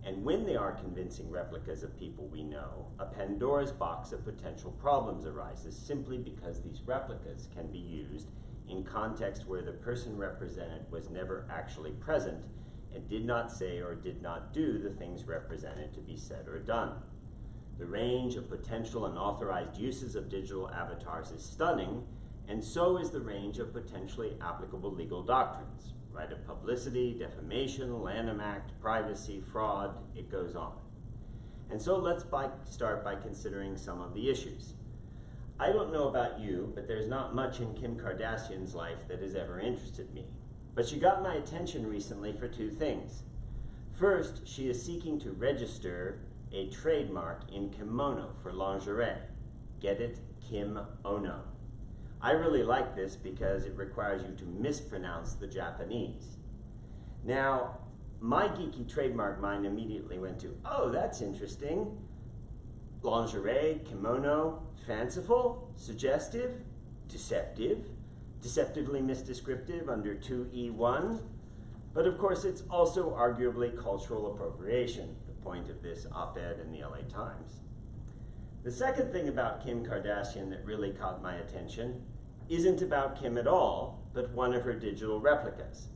And when they are convincing replicas of people we know, a Pandora's box of potential problems arises simply because these replicas can be used in context where the person represented was never actually present and did not say or did not do the things represented to be said or done. The range of potential and authorized uses of digital avatars is stunning, and so is the range of potentially applicable legal doctrines. right of publicity, defamation, Lanham Act, privacy, fraud, it goes on. And so let's start by considering some of the issues. I don't know about you, but there's not much in Kim Kardashian's life that has ever interested me. But she got my attention recently for two things. First, she is seeking to register a trademark in kimono for lingerie. Get it? Kim-ono. I really like this because it requires you to mispronounce the Japanese. Now, my geeky trademark mind immediately went to, oh, that's interesting. Lingerie, kimono, fanciful, suggestive, deceptive, deceptively misdescriptive under 2E1. But of course, it's also arguably cultural appropriation, the point of this op-ed in the LA Times. The second thing about Kim Kardashian that really caught my attention isn't about Kim at all, but one of her digital replicas.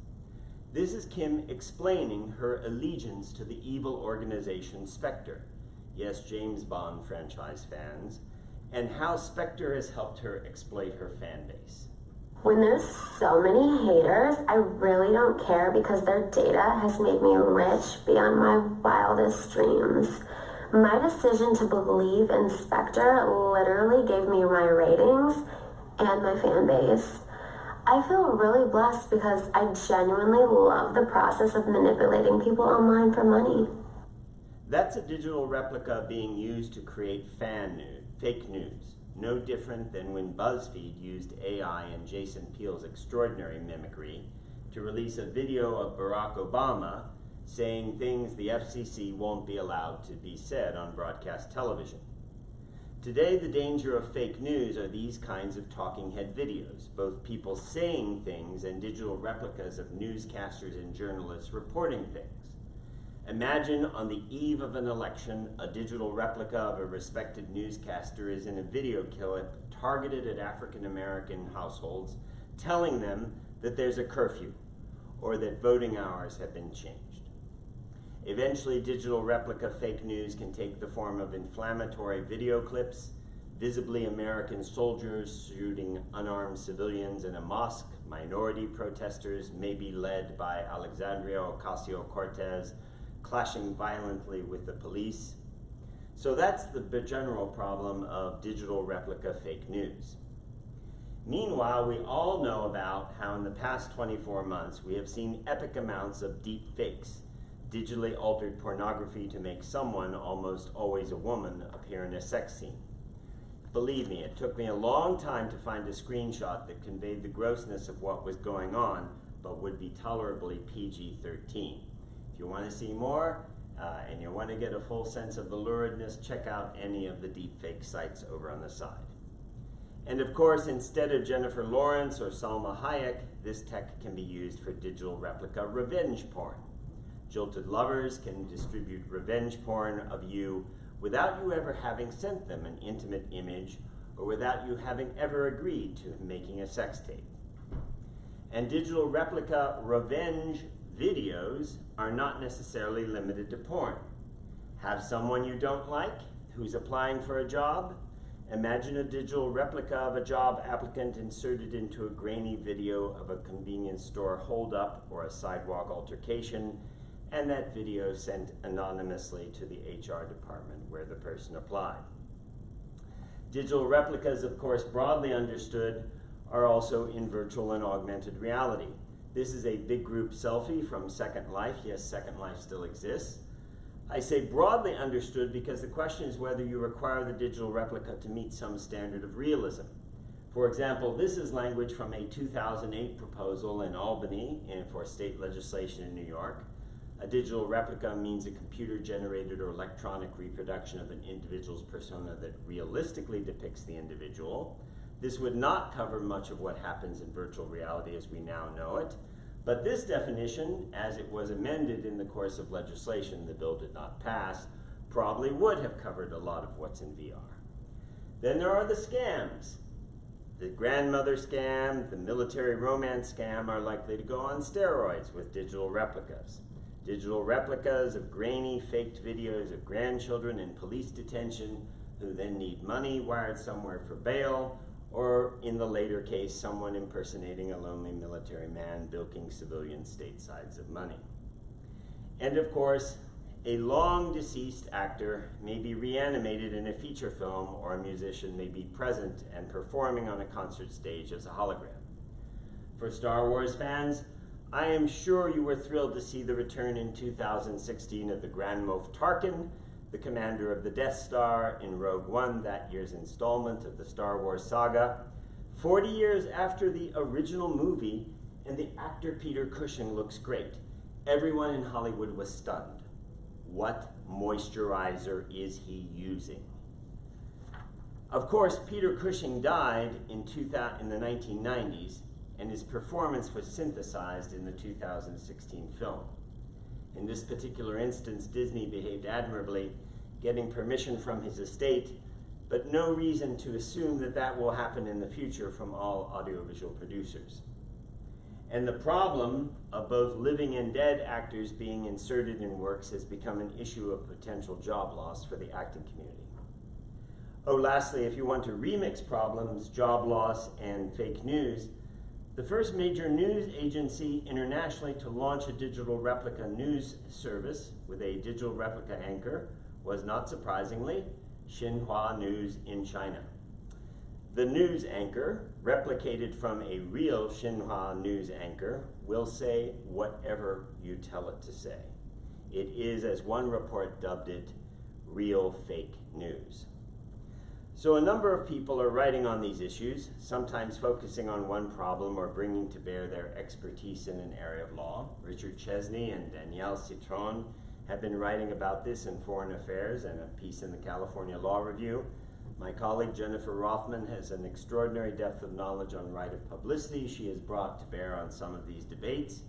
This is Kim explaining her allegiance to the evil organization Spectre. Yes, James Bond franchise fans, and how Spectre has helped her exploit her fan base. When there's so many haters, I really don't care because their data has made me rich beyond my wildest dreams. My decision to believe in Spectre literally gave me my ratings and my fan base. I feel really blessed because I genuinely love the process of manipulating people online for money. That's a digital replica being used to create fake news, no different than when BuzzFeed used AI and Jason Peele's extraordinary mimicry to release a video of Barack Obama saying things the FCC won't be allowed to be said on broadcast television. Today, the danger of fake news are these kinds of talking head videos, both people saying things and digital replicas of newscasters and journalists reporting things. Imagine on the eve of an election, a digital replica of a respected newscaster is in a video clip targeted at African American households, telling them that there's a curfew or that voting hours have been changed. Eventually, digital replica fake news can take the form of inflammatory video clips, visibly American soldiers shooting unarmed civilians in a mosque, minority protesters, maybe led by Alexandria Ocasio-Cortez, clashing violently with the police. So that's the general problem of digital replica fake news. Meanwhile, we all know about how in the past 24 months we have seen epic amounts of deep fakes, digitally altered pornography to make someone, almost always a woman, appear in a sex scene. Believe me, it took me a long time to find a screenshot that conveyed the grossness of what was going on, but would be tolerably PG-13. If you want to see more, and you want to get a full sense of the luridness, check out any of the deepfake sites over on the side. And of course, instead of Jennifer Lawrence or Salma Hayek, this tech can be used for digital replica revenge porn. Jilted lovers can distribute revenge porn of you without you ever having sent them an intimate image or without you having ever agreed to making a sex tape. And digital replica revenge videos are not necessarily limited to porn. Have someone you don't like who's applying for a job? Imagine a digital replica of a job applicant inserted into a grainy video of a convenience store holdup or a sidewalk altercation, and that video sent anonymously to the HR department where the person applied. Digital replicas, of course, broadly understood, are also in virtual and augmented reality. This is a big group selfie from Second Life. Yes, Second Life still exists. I say broadly understood because the question is whether you require the digital replica to meet some standard of realism. For example, this is language from a 2008 proposal in Albany for state legislation in New York. A digital replica means a computer-generated or electronic reproduction of an individual's persona that realistically depicts the individual. This would not cover much of what happens in virtual reality as we now know it, but this definition, as it was amended in the course of legislation, the bill did not pass, probably would have covered a lot of what's in VR. Then there are the scams. The grandmother scam, the military romance scam are likely to go on steroids with digital replicas. Digital replicas of grainy, faked videos of grandchildren in police detention who then need money wired somewhere for bail, or in the later case, someone impersonating a lonely military man bilking civilian statesides of money. And of course, a long deceased actor may be reanimated in a feature film, or a musician may be present and performing on a concert stage as a hologram. For Star Wars fans, I am sure you were thrilled to see the return in 2016 of the Grand Moff Tarkin, the commander of the Death Star in Rogue One, that year's installment of the Star Wars saga. 40 years after the original movie, and the actor Peter Cushing looks great. Everyone in Hollywood was stunned. What moisturizer is he using? Of course, Peter Cushing died in the 1990s, and his performance was synthesized in the 2016 film. In this particular instance, Disney behaved admirably, getting permission from his estate, but no reason to assume that that will happen in the future from all audiovisual producers. And the problem of both living and dead actors being inserted in works has become an issue of potential job loss for the acting community. Oh, lastly, if you want to remix problems, job loss, and fake news, the first major news agency internationally to launch a digital replica news service with a digital replica anchor was, not surprisingly, Xinhua News in China. The news anchor, replicated from a real Xinhua news anchor, will say whatever you tell it to say. It is, as one report dubbed it, real fake news. So a number of people are writing on these issues, sometimes focusing on one problem or bringing to bear their expertise in an area of law. Richard Chesney and Danielle Citron have been writing about this in Foreign Affairs and a piece in the California Law Review. My colleague Jennifer Rothman has an extraordinary depth of knowledge on right of publicity she has brought to bear on some of these debates.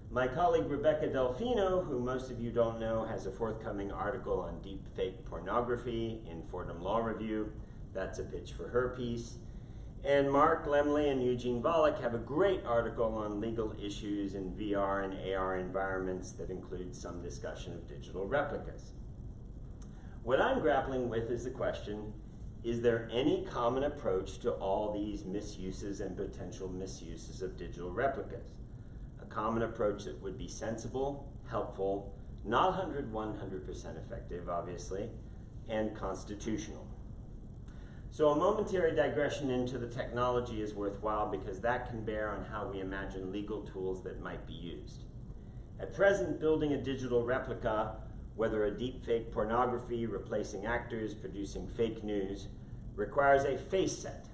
My colleague Rebecca Delfino, who most of you don't know, has a forthcoming article on deep fake pornography in Fordham Law Review. That's a pitch for her piece. And Mark Lemley and Eugene Volokh have a great article on legal issues in VR and AR environments that includes some discussion of digital replicas. What I'm grappling with is the question, is there any common approach to all these misuses and potential misuses of digital replicas? A common approach that would be sensible, helpful, not 100% effective, obviously, and constitutional. So a momentary digression into the technology is worthwhile because that can bear on how we imagine legal tools that might be used. At present, building a digital replica, whether a deepfake pornography, replacing actors, producing fake news, requires a face set,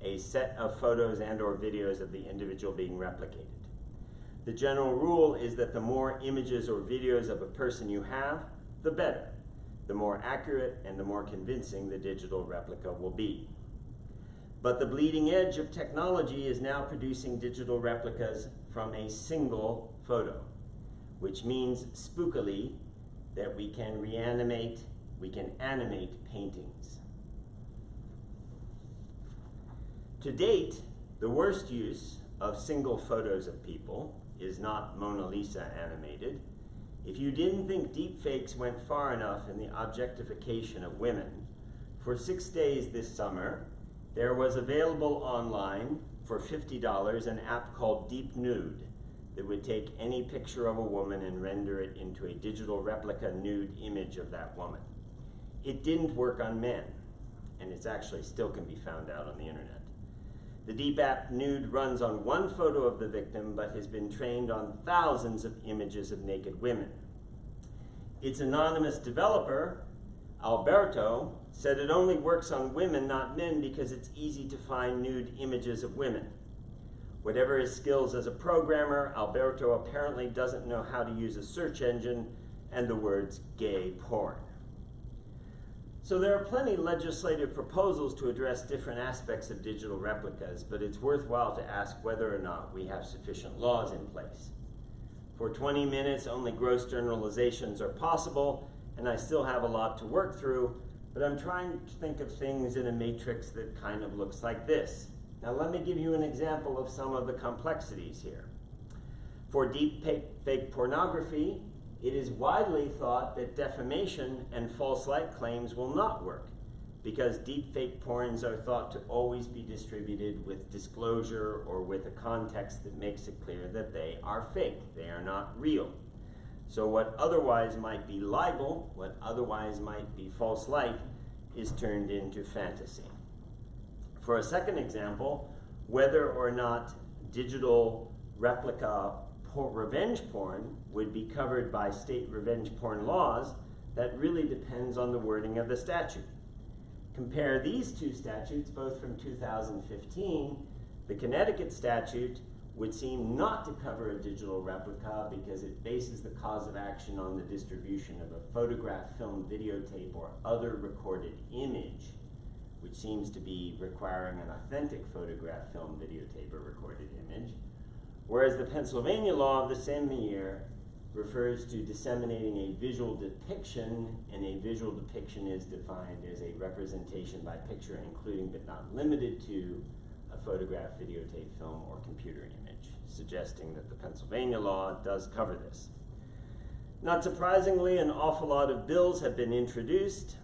a set of photos and or videos of the individual being replicated. The general rule is that the more images or videos of a person you have, the better. The more accurate and the more convincing the digital replica will be. But the bleeding edge of technology is now producing digital replicas from a single photo, which means spookily that we can animate paintings. To date, the worst use of single photos of people is not Mona Lisa animated. If you didn't think deepfakes went far enough in the objectification of women, for 6 days this summer, there was available online for $50 an app called Deep Nude that would take any picture of a woman and render it into a digital replica nude image of that woman. It didn't work on men, and it actually still can be found out on the internet. The Deep app Nude runs on one photo of the victim, but has been trained on thousands of images of naked women. Its anonymous developer, Alberto, said it only works on women, not men, because it's easy to find nude images of women. Whatever his skills as a programmer, Alberto apparently doesn't know how to use a search engine and the words gay porn. So there are plenty of legislative proposals to address different aspects of digital replicas, but it's worthwhile to ask whether or not we have sufficient laws in place. For 20 minutes, only gross generalizations are possible, and I still have a lot to work through, but I'm trying to think of things in a matrix that kind of looks like this. Now let me give you an example of some of the complexities here. For deep fake pornography, it is widely thought that defamation and false light claims will not work because deepfake porns are thought to always be distributed with disclosure or with a context that makes it clear that they are fake, they are not real. So what otherwise might be libel, what otherwise might be false light, is turned into fantasy. For a second example, whether or not digital replica revenge porn would be covered by state revenge porn laws, that really depends on the wording of the statute. Compare these two statutes, both from 2015. The Connecticut statute would seem not to cover a digital replica because it bases the cause of action on the distribution of a photograph, film, videotape, or other recorded image, which seems to be requiring an authentic photograph, film, videotape, or recorded image. Whereas the Pennsylvania law of the same year refers to disseminating a visual depiction, and a visual depiction is defined as a representation by picture, including but not limited to a photograph, videotape, film, or computer image, suggesting that the Pennsylvania law does cover this. Not surprisingly, an awful lot of bills have been introduced.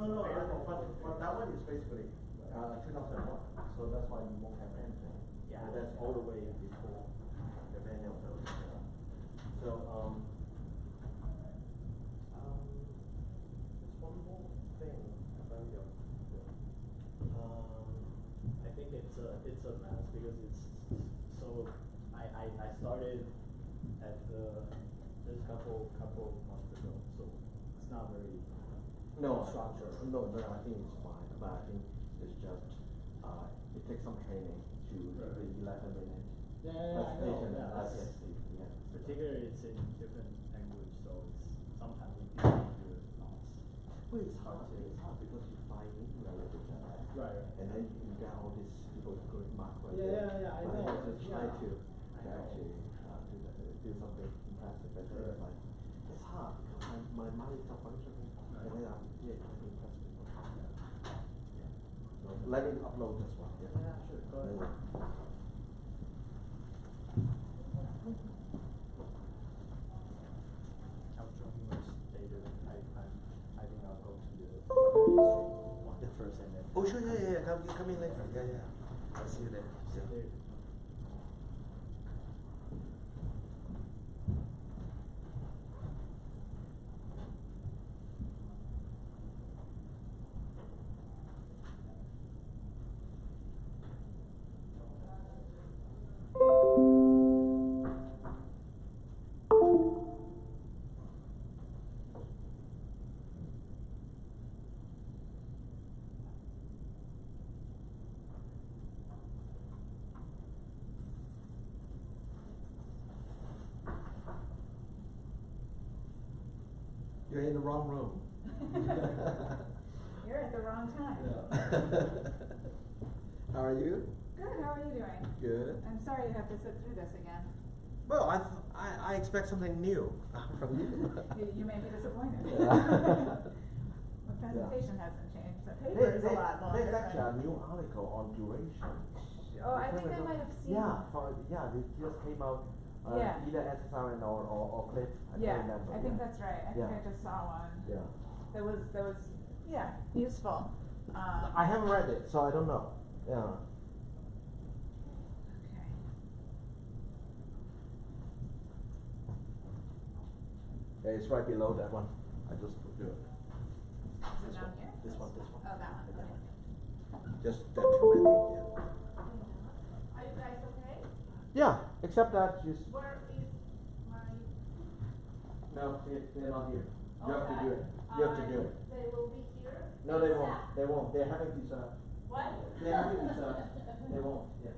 no, but that one is basically, 2001, so that's why you won't have anything. Yeah. But that's all the way before the any of those. So, there's one more thing about your, I think it's a mess because it's, so I started at just couple months ago, so it's not very structured. No, I think it's fine, but I think it's just, it takes some training to do the 11-minute presentation and IPSC, yeah. Particularly it's in different language, so it's sometimes you can't do it notes. Well, it's hard because you find English language, Right. and then you get all these people going mark right Yeah, there. I But know. I just try Yeah. to actually do something impressive, and then it's like, it's hard because my mind is not functioning, and then I'm trying to impress people. So let me upload this one, yeah? Yeah, sure, go ahead. I'm joining this later. I think I'll go to the first and then. Oh, sure, yeah, come in later, yeah. I'll see you there. See you later. You're in the wrong room. You're at the wrong time. How are you? Good, how are you doing? Good. I'm sorry you have to sit through this again. Well, I expect something new from you. You may be disappointed. Yeah. The presentation hasn't changed, the paper There's is a lot longer. There's actually but- a new article on duration. Oh, I think I might have seen. Yeah, it just came out, Yeah. either SSRN or Clip, I Yeah, can't remember. I think that's right. I think I just saw one. Yeah. That was, yeah, useful. I haven't read it, so I don't know, yeah. Yeah, it's right below that one, I just do it. Is it down here? This one. Oh, that one, okay. Just that traumatic, yeah. Are you guys okay? Yeah, except that just. Where is my? No, they're not here. You have to Okay. do it. You have to do it. They will be here? No, they ASAP. won't. They won't. They're having pizza. What? They're having pizza. They won't. Yeah.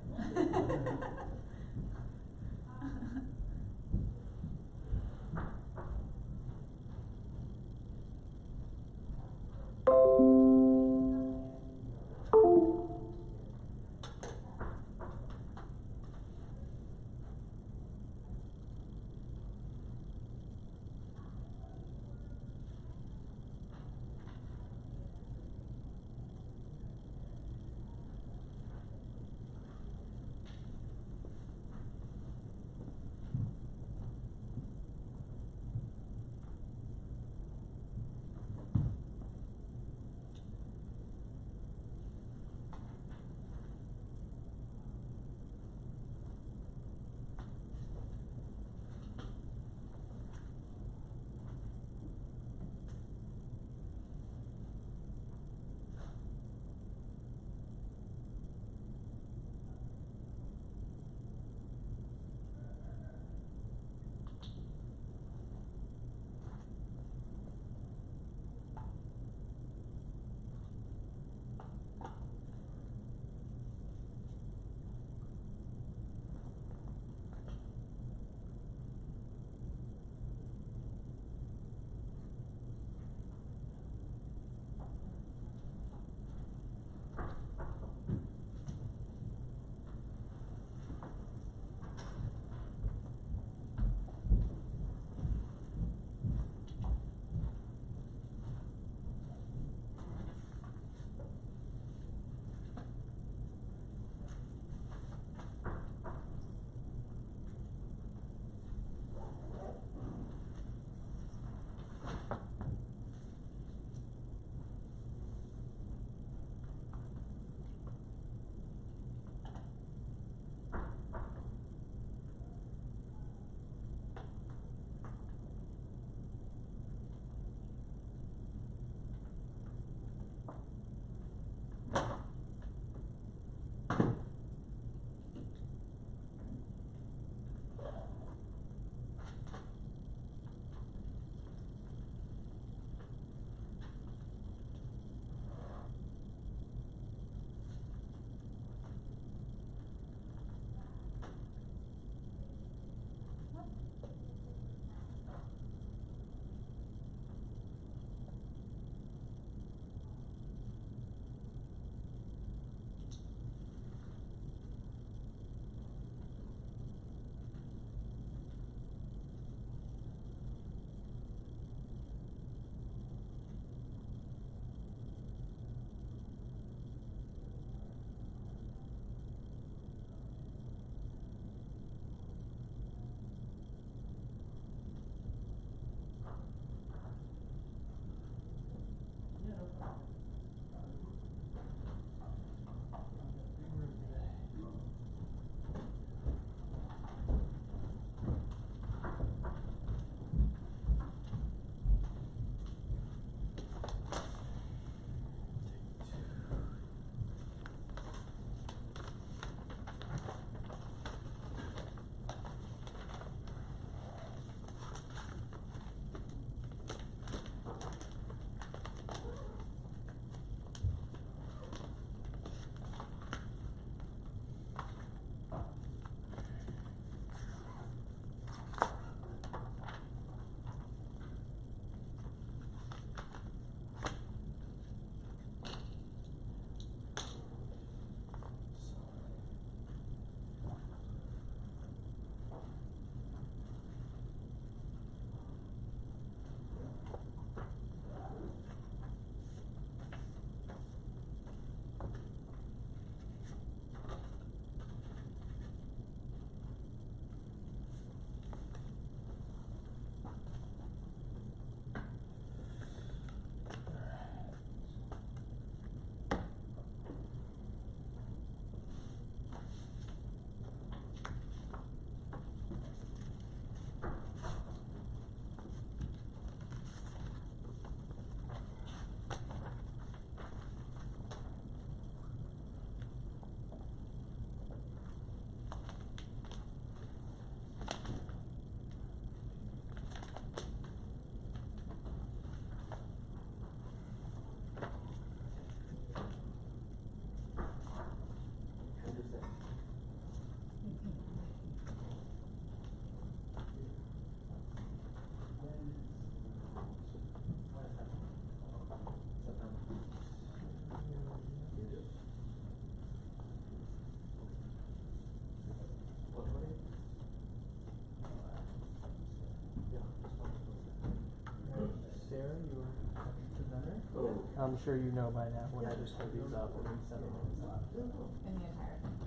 I'm sure you know by now when I just hold these up, it'll be 7 minutes left. In the entire thing?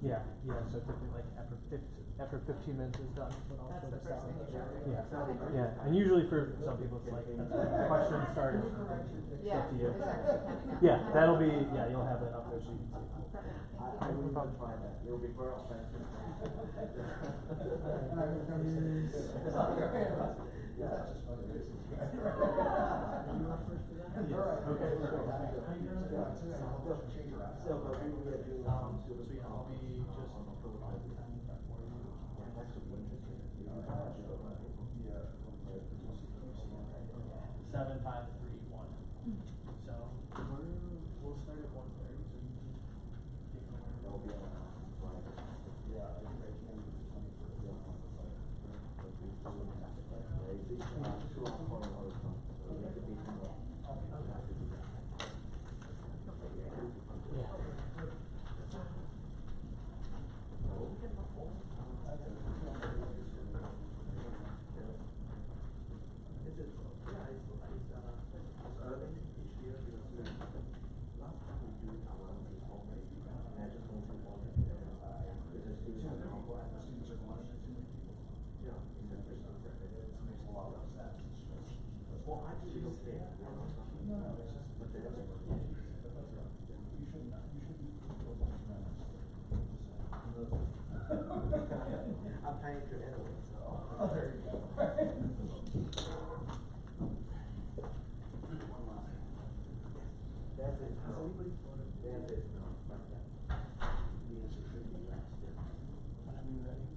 Yeah. Okay. Yeah, so typically like after 15 minutes is done, then I'll That's show the the first sound. thing you show. Yeah, yeah, and usually for some people it's like question started. Yeah, Up to you. is that counting down? Yeah, that'll be, yeah, you'll have it up there so you can see. Perfect, thank I you. will not try that. You'll be very offensive. Seven, 5, 3, 1. So we'll start at 1:30. So you can take I'm trying to anyway, so. There you go. That's it. That's it. Whenever you're ready.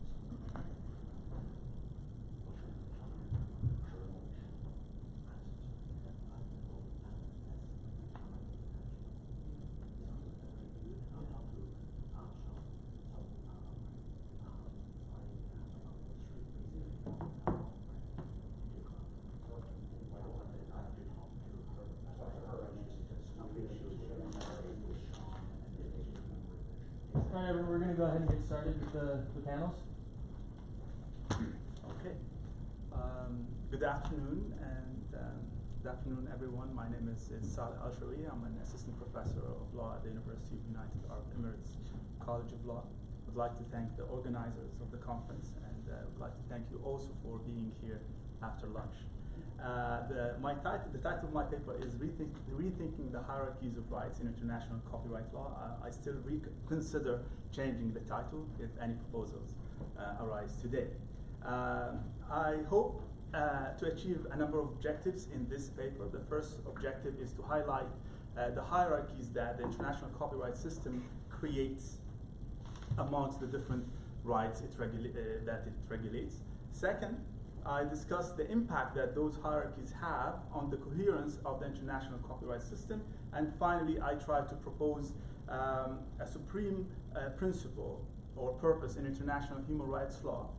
Alright, we're going to go ahead and get started with the panels. Okay. Good afternoon, and good afternoon, everyone. My name is Saleh Al-Shawi. I'm an assistant professor of law at the University of United Arab Emirates College of Law. I'd like to thank the organizers of the conference, and I'd like to thank you also for being here after lunch. The title of my paper is Rethinking the Hierarchies of Rights in International Copyright Law. I still consider changing the title if any proposals arise today. I hope to achieve a number of objectives in this paper. The first objective is to highlight the hierarchies that the international copyright system creates amongst the different rights that it regulates. Second, I discussed the impact that those hierarchies have on the coherence of the international copyright system. And finally, I tried to propose a supreme principle or purpose in international human rights law,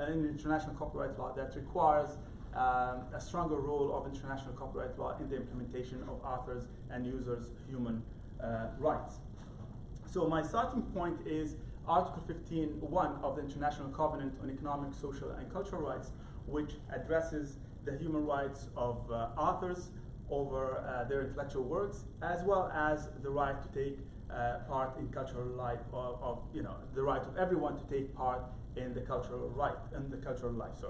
in international copyright law, that requires a stronger role of international copyright law in the implementation of authors' and users' human rights. So my starting point is Article 15.1 of the International Covenant on Economic, Social, and Cultural Rights, which addresses the human rights of authors over their intellectual works, as well as the right to take part in cultural life, the right of everyone to take part in the cultural life.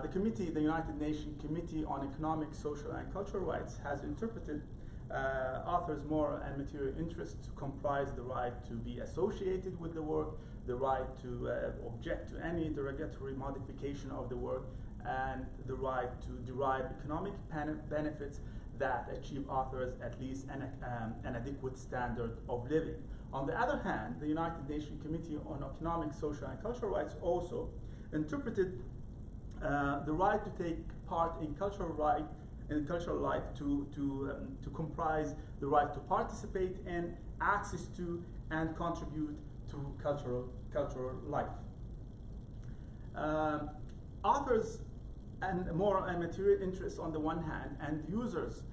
The committee, the United Nations Committee on Economic, Social, and Cultural Rights, has interpreted authors' moral and material interests to comprise the right to be associated with the work, the right to object to any derogatory modification of the work, and the right to derive economic benefits that achieve authors at least an adequate standard of living. On the other hand, the United Nations Committee on Economic, Social, and Cultural Rights also interpreted the right to take part in cultural life to comprise the right to participate in, access to, and contribute to cultural life. Authors and moral and material interests on the one hand, and users'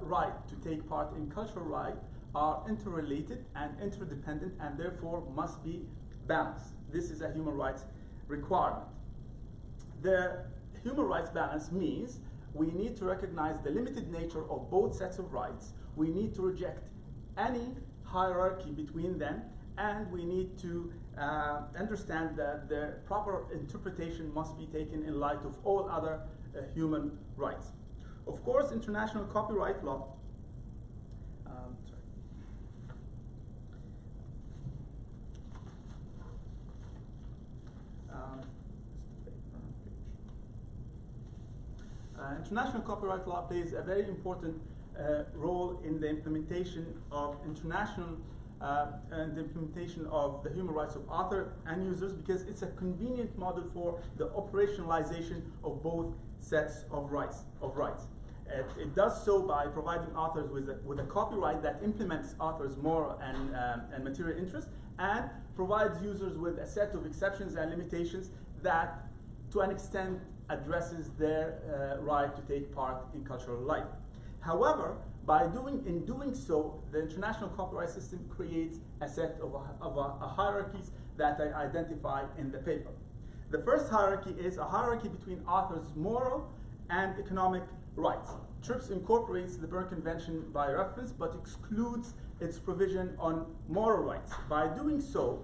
right to take part in cultural life are interrelated and interdependent, and therefore must be balanced. This is a human rights requirement. The human rights balance means we need to recognize the limited nature of both sets of rights. We need to reject any hierarchy between them, and we need to understand that the proper interpretation must be taken in light of all other human rights. Of course, international copyright law international copyright law plays a very important role in the implementation of international and the implementation of the human rights of author and users, because it's a convenient model for the operationalization of both sets of rights. It does so by providing authors with a copyright that implements authors' moral and material interests, and provides users with a set of exceptions and limitations that, to an extent, addresses their right to take part in cultural life. However, in doing so, the international copyright system creates a set of hierarchies that I identify in the paper. The first hierarchy is a hierarchy between authors' moral and economic rights. TRIPS incorporates the Berne Convention by reference, but excludes its provision on moral rights. By doing so,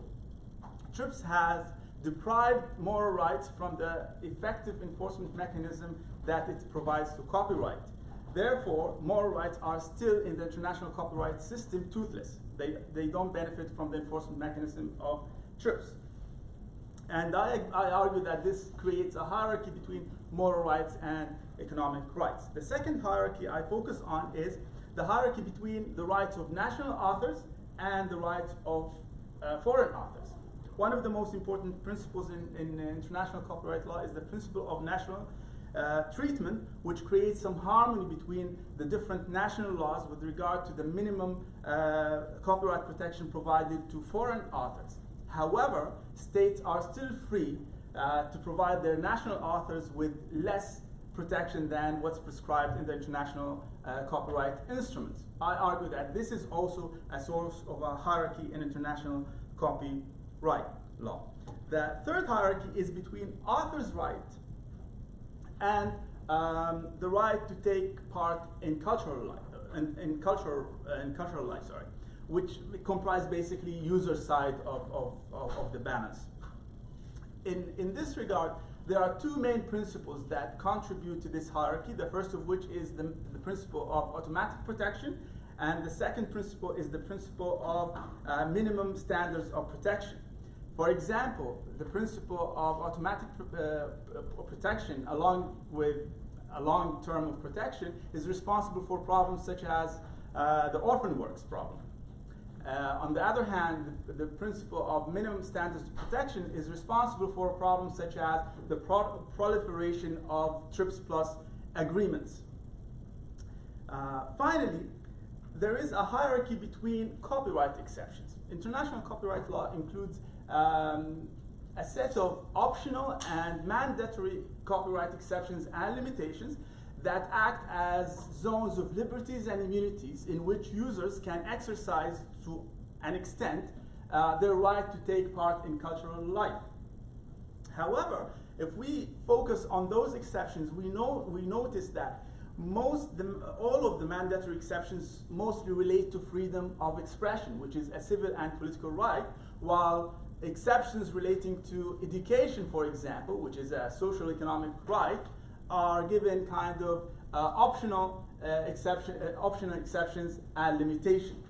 TRIPS has deprived moral rights from the effective enforcement mechanism that it provides to copyright. Therefore, moral rights are still in the international copyright system toothless. They don't benefit from the enforcement mechanism of TRIPS. And I argue that this creates a hierarchy between moral rights and economic rights. The second hierarchy I focus on is the hierarchy between the rights of national authors and the rights of foreign authors. One of the most important principles in international copyright law is the principle of national treatment, which creates some harmony between the different national laws with regard to the minimum copyright protection provided to foreign authors. However, states are still free to provide their national authors with less protection than what's prescribed in the international copyright instruments. I argue that this is also a source of a hierarchy in international copyright law. The third hierarchy is between author's right and the right to take part in cultural life, which comprise basically user side of the balance. In this regard, there are two main principles that contribute to this hierarchy. The first of which is the principle of automatic protection, and the second principle is the principle of minimum standards of protection. For example, the principle of automatic protection, along with a long term of protection, is responsible for problems such as the orphan works problem. On the other hand, the principle of minimum standards of protection is responsible for problems such as the proliferation of TRIPS Plus agreements. Finally, there is a hierarchy between copyright exceptions. International copyright law includes a set of optional and mandatory copyright exceptions and limitations that act as zones of liberties and immunities in which users can exercise to an extent their right to take part in cultural life. However, if we focus on those exceptions, we notice that all of the mandatory exceptions mostly relate to freedom of expression, which is a civil and political right, while exceptions relating to education, for example, which is a social economic right, are given kind of optional exceptions and limitations.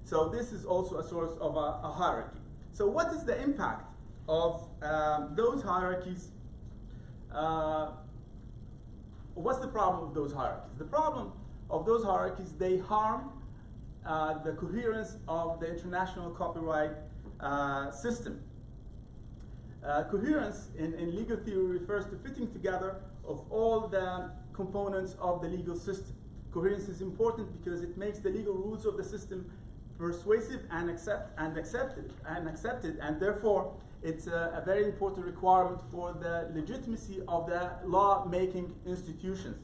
So this is also a source of a hierarchy. So what is the impact of those hierarchies? What's the problem of those hierarchies? The problem of those hierarchies, they harm the coherence of the international copyright system. Coherence in legal theory refers to fitting together of all the components of the legal system. Coherence is important because it makes the legal rules of the system persuasive and accepted, and therefore it's a very important requirement for the legitimacy of the law-making institutions.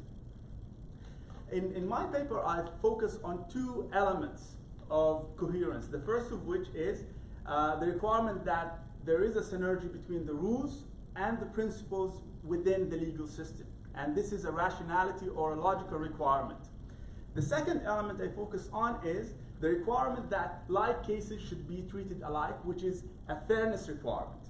In my paper, I focus on two elements of coherence. The first of which is the requirement that there is a synergy between the rules and the principles within the legal system. And this is a rationality or a logical requirement. The second element I focus on is the requirement that like cases should be treated alike, which is a fairness requirement.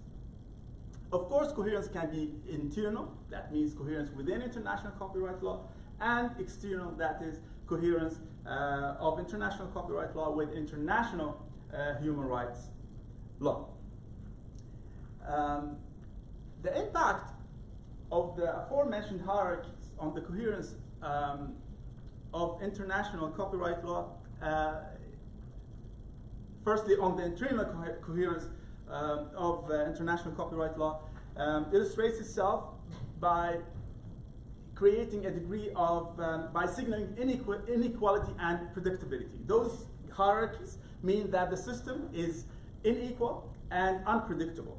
Of course, coherence can be internal, that means coherence within international copyright law, and external, that is coherence of international copyright law with international human rights law. The impact of the aforementioned hierarchies on the coherence of international copyright law, firstly on the internal coherence of international copyright law, illustrates itself by creating a degree of, by signaling inequality and predictability. Those hierarchies mean that the system is unequal and unpredictable.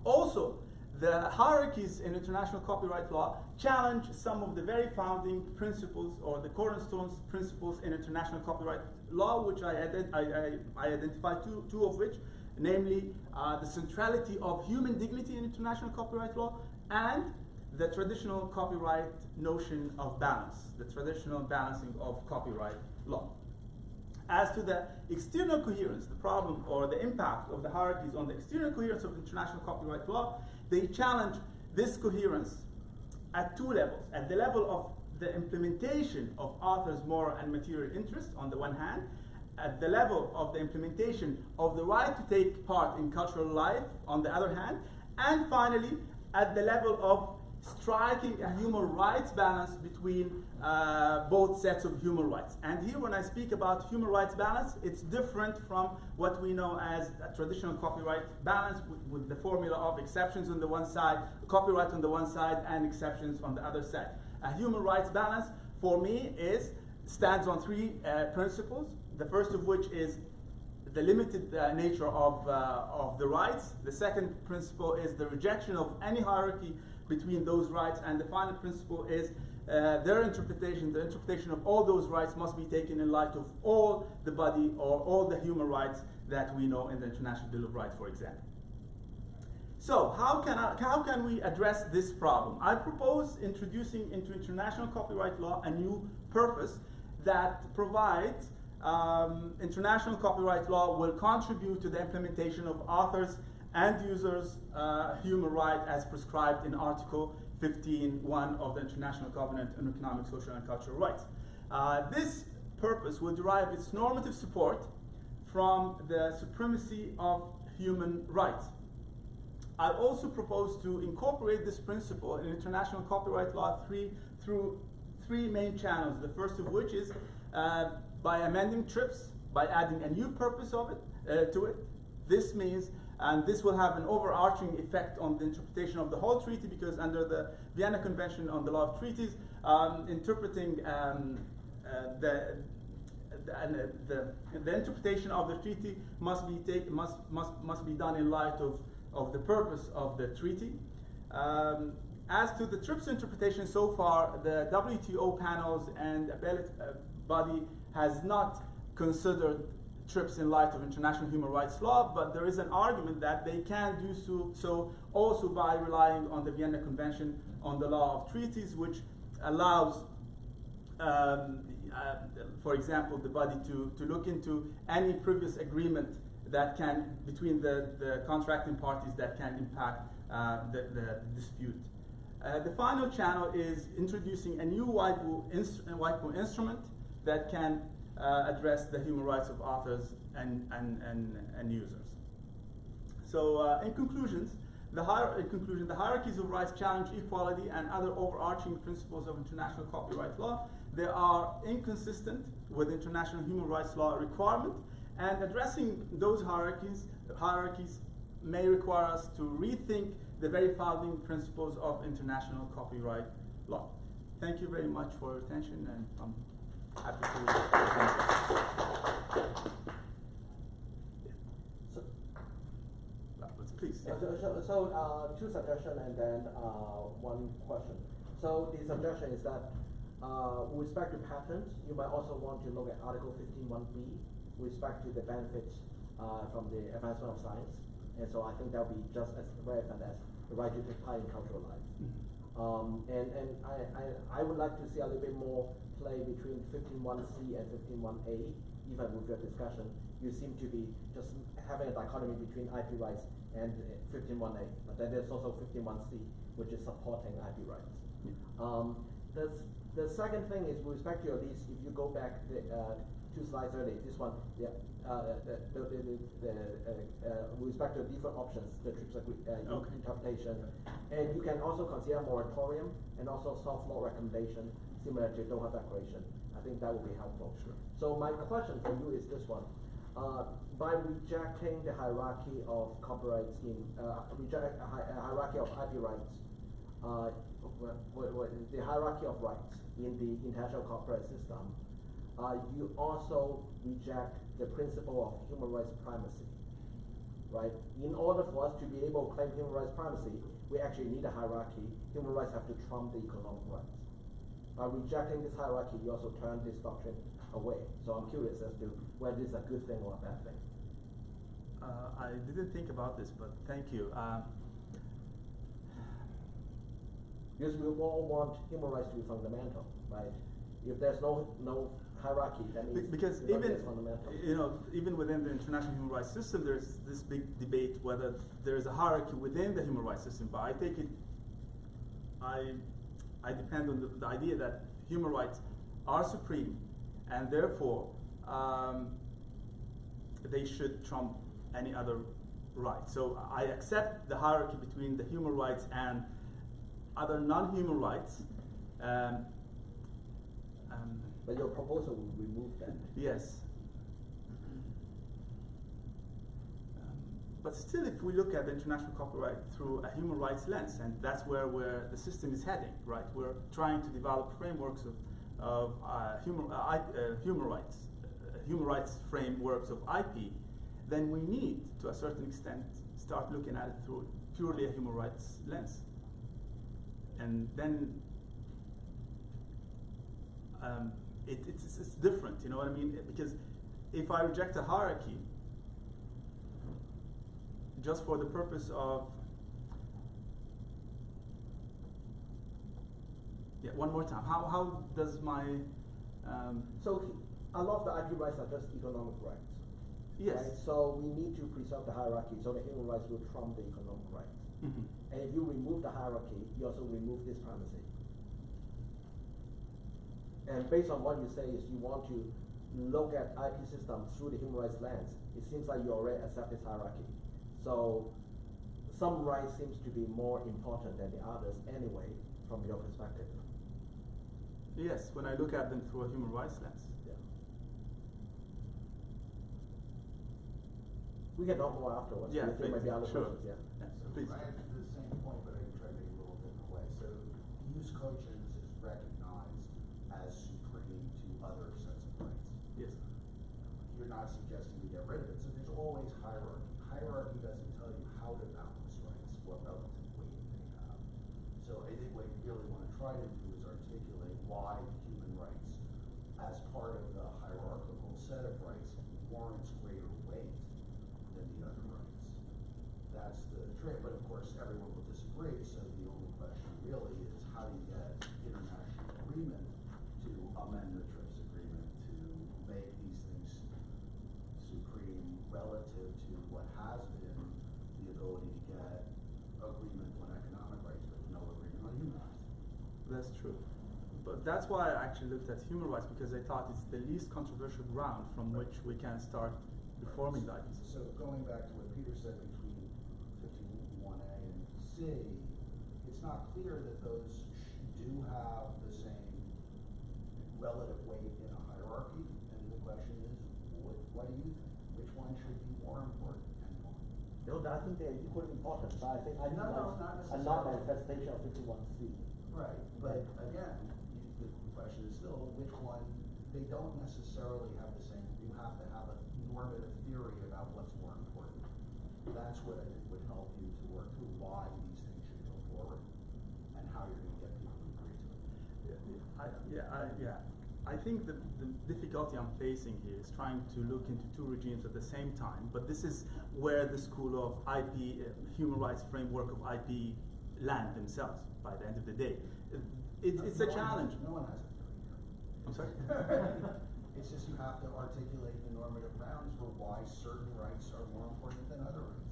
Also, the hierarchies in international copyright law challenge some of the very founding principles or the cornerstone principles in international copyright law, which I identified two of which, namely the centrality of human dignity in international copyright law and the traditional copyright notion of balance, the traditional balancing of copyright law. As to the external coherence, the problem or the impact of the hierarchies on the external coherence of international copyright law, they challenge this coherence at two levels. At the level of the implementation of authors' moral and material interests on the one hand, at the level of the implementation of the right to take part in cultural life on the other hand, and finally, at the level of striking a human rights balance between both sets of human rights. And here when I speak about human rights balance, it's different from what we know as a traditional copyright balance with the formula of exceptions on the one side, copyright on the one side, and exceptions on the other side. A human rights balance for me stands on three principles. The first of which is the limited nature of the rights. The second principle is the rejection of any hierarchy between those rights, and the final principle is their interpretation. The interpretation of all those rights must be taken in light of all the body or all the human rights that we know in the International Bill of Rights, for example. So how can we address this problem? I propose introducing into international copyright law a new purpose that provides international copyright law will contribute to the implementation of authors and users' human rights as prescribed in Article 15.1 of the International Covenant on Economic, Social, and Cultural Rights. This purpose will derive its normative support from the supremacy of human rights. I also propose to incorporate this principle in international copyright law through three main channels. The first of which is by amending TRIPS, by adding a new purpose of it to it. This means, and this will have an overarching effect on the interpretation of the whole treaty, because under the Vienna Convention on the Law of Treaties, interpreting the interpretation of the treaty must be done in light of the purpose of the treaty. As to the TRIPS interpretation, so far the WTO panels and appellate body has not considered TRIPS in light of international human rights law, but there is an argument that they can do so also by relying on the Vienna Convention on the Law of Treaties, which allows, for example, the body to look into any previous agreement that can, between the contracting parties, that can impact the dispute. The final channel is introducing a new WIPO instrument that can address the human rights of authors and users. So in conclusion, the hierarchies of rights challenge equality and other overarching principles of international copyright law. They are inconsistent with international human rights law requirement, and addressing those hierarchies may require us to rethink the very founding principles of international copyright law. Thank you very much for your attention, and I'm happy to please. So two suggestions and then one question. So the suggestion is that with respect to patents, you might also want to look at Article 15.1b with respect to the benefits from the advancement of science. And so I think that would be just as relevant as the right to take part in cultural life. And I would like to see a little bit more play between 15.1c and 15.1a, even with your discussion. You seem to be just having a dichotomy between IP rights and 15.1a, but then there's also 15.1c, which is supporting IP rights. The second thing is with respect to your lease, if you go back 2 slides early, this one, yeah, with respect to different options, the TRIPS interpretation, and you can also consider moratorium and also soft law recommendation similar to Doha Declaration. I think that would be helpful. Sure. So my question for you is this one. By rejecting the hierarchy of copyright scheme, reject a hierarchy of IP rights, the hierarchy of rights in the international copyright system, you also reject the principle of human rights primacy, right? In order for us to be able to claim human rights primacy, we actually need a hierarchy. Human rights have to trump the economic rights. By rejecting this hierarchy, you also turn this doctrine away. So I'm curious as to whether this is a good thing or a bad thing. I didn't think about this, but thank you. Because we all want human rights to be fundamental, right? If there's no hierarchy, that means because even within the international human rights system, there's this big debate whether there's a hierarchy within the human rights system. But I take it, I depend on the idea that human rights are supreme, and therefore they should trump any other right. So I accept the hierarchy between the human rights and other non-human rights. But your proposal would remove that. Yes. But still, if we look at the international copyright through a human rights lens, and that's where the system is heading, right? We're trying to develop frameworks of human rights frameworks of IP. Then we need, to a certain extent, start looking at it through purely a human rights lens, and then it's different. You know what I mean? Because if I reject a hierarchy just for the purpose of one more time. How does my so a lot of the IP rights are just economic rights. Yes. Right? So we need to preserve the hierarchy so the human rights will trump the economic rights. Mm-hmm. And if you remove the hierarchy, you also remove this primacy. And based on what you say is you want to look at IP systems through the human rights lens, it seems like you already accept this hierarchy. So some rights seems to be more important than the others anyway, from your perspective. Yes, when I look at them through a human rights lens. Yeah. We can talk more afterwards. Yeah, there might be other sure. questions. Yeah. Yes, So please. I have the same point, but I can try to make it a little different way. So use coaches is recognized as supreme to other sets of rights. Yes. You're not suggesting we get rid of it, so there's always hierarchy. Hierarchy doesn't tell you how to balance rights, what relative weight they have. So I think what you really want to try to do is articulate why human rights, as part of the hierarchical set of rights, warrants greater weight than the other rights. That's the trick, but of course everyone will disagree, so the only question really is how do you get international agreement to amend the TRIPS agreement to make these things supreme relative to what has been the ability to get agreement on economic rights, but no agreement on human rights. That's true. But that's why I actually looked at human rights, because I thought it's the least controversial ground from which we can start reforming the IP system. So going back to what Peter said between 15.1a and c, it's not clear that those do have the same relative weight in a hierarchy, and the question is, what do you think? Which one should be more important and why? No, I think they're equally important, but I think No, it's not a non-manifestation of 51C. Right, but again, the question is still, which one, they don't necessarily have the same, you have to have a normative theory about what's more important. That's what I think would help you to work through why these things should go forward and how you're going to get people to agree to it. I think the difficulty I'm facing here is trying to look into two regimes at the same time, but this is where the school of IP, human rights framework of IP land themselves by the end of the day. It's a challenge. No one has a theory here. I'm sorry? It's just you have to articulate the normative grounds for why certain rights are more important than other rights.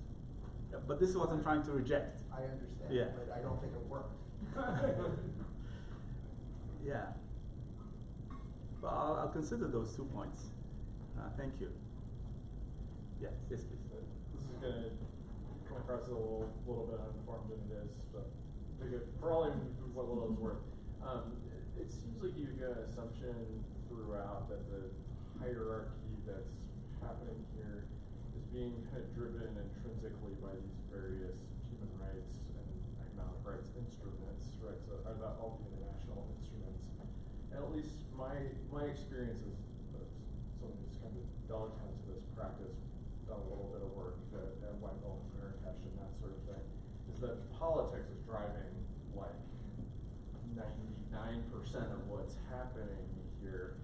Yeah, but this is what I'm trying to reject. I understand, Yeah. but I don't think it worked. Yeah. But I'll consider those 2 points. Thank you. Yes, please. This is gonna come across a little bit uninformed than it is, but for all what little it's worth. It seems like you've got an assumption throughout that the hierarchy that's happening here is being kind of driven intrinsically by these various human rights and economic rights instruments, right? So are that all the international instruments? And at least my experience is someone who's kind of delved into this practice, done a little bit of work at Wendell and Marrakesh and that sort of thing, is that politics is driving like 99% of what's happening here.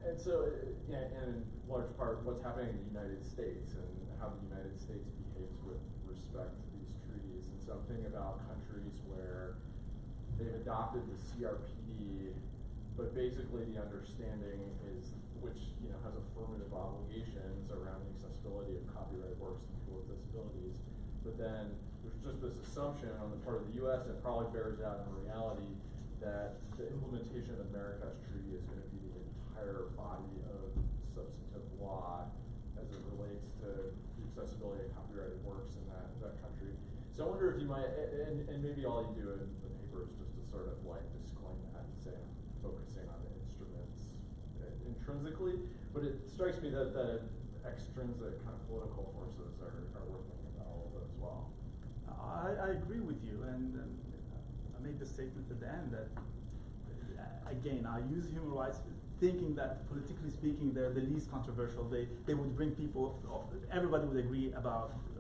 And so, yeah, and in large part, what's happening in the United States and how the United States behaves with respect to these treaties. And so I'm thinking about countries where they've adopted the CRPD, but basically the understanding is, which has affirmative obligations around the accessibility of copyright works to people with disabilities. But then there's just this assumption on the part of the U.S. that probably bears out in reality that the implementation of the Marrakesh Treaty is going to be the entire body of substantive law as it relates to the accessibility of copyrighted works in that country. So I wonder if you might, and maybe all you do in the paper is just to sort of like disclaim that and say I'm focusing on the instruments intrinsically, but it strikes me that the extrinsic kind of political forces are worth thinking about a little bit as well. I agree with you, and I made the statement at the end that, again, I use human rights thinking that, politically speaking, they're the least controversial. They would bring people, everybody would agree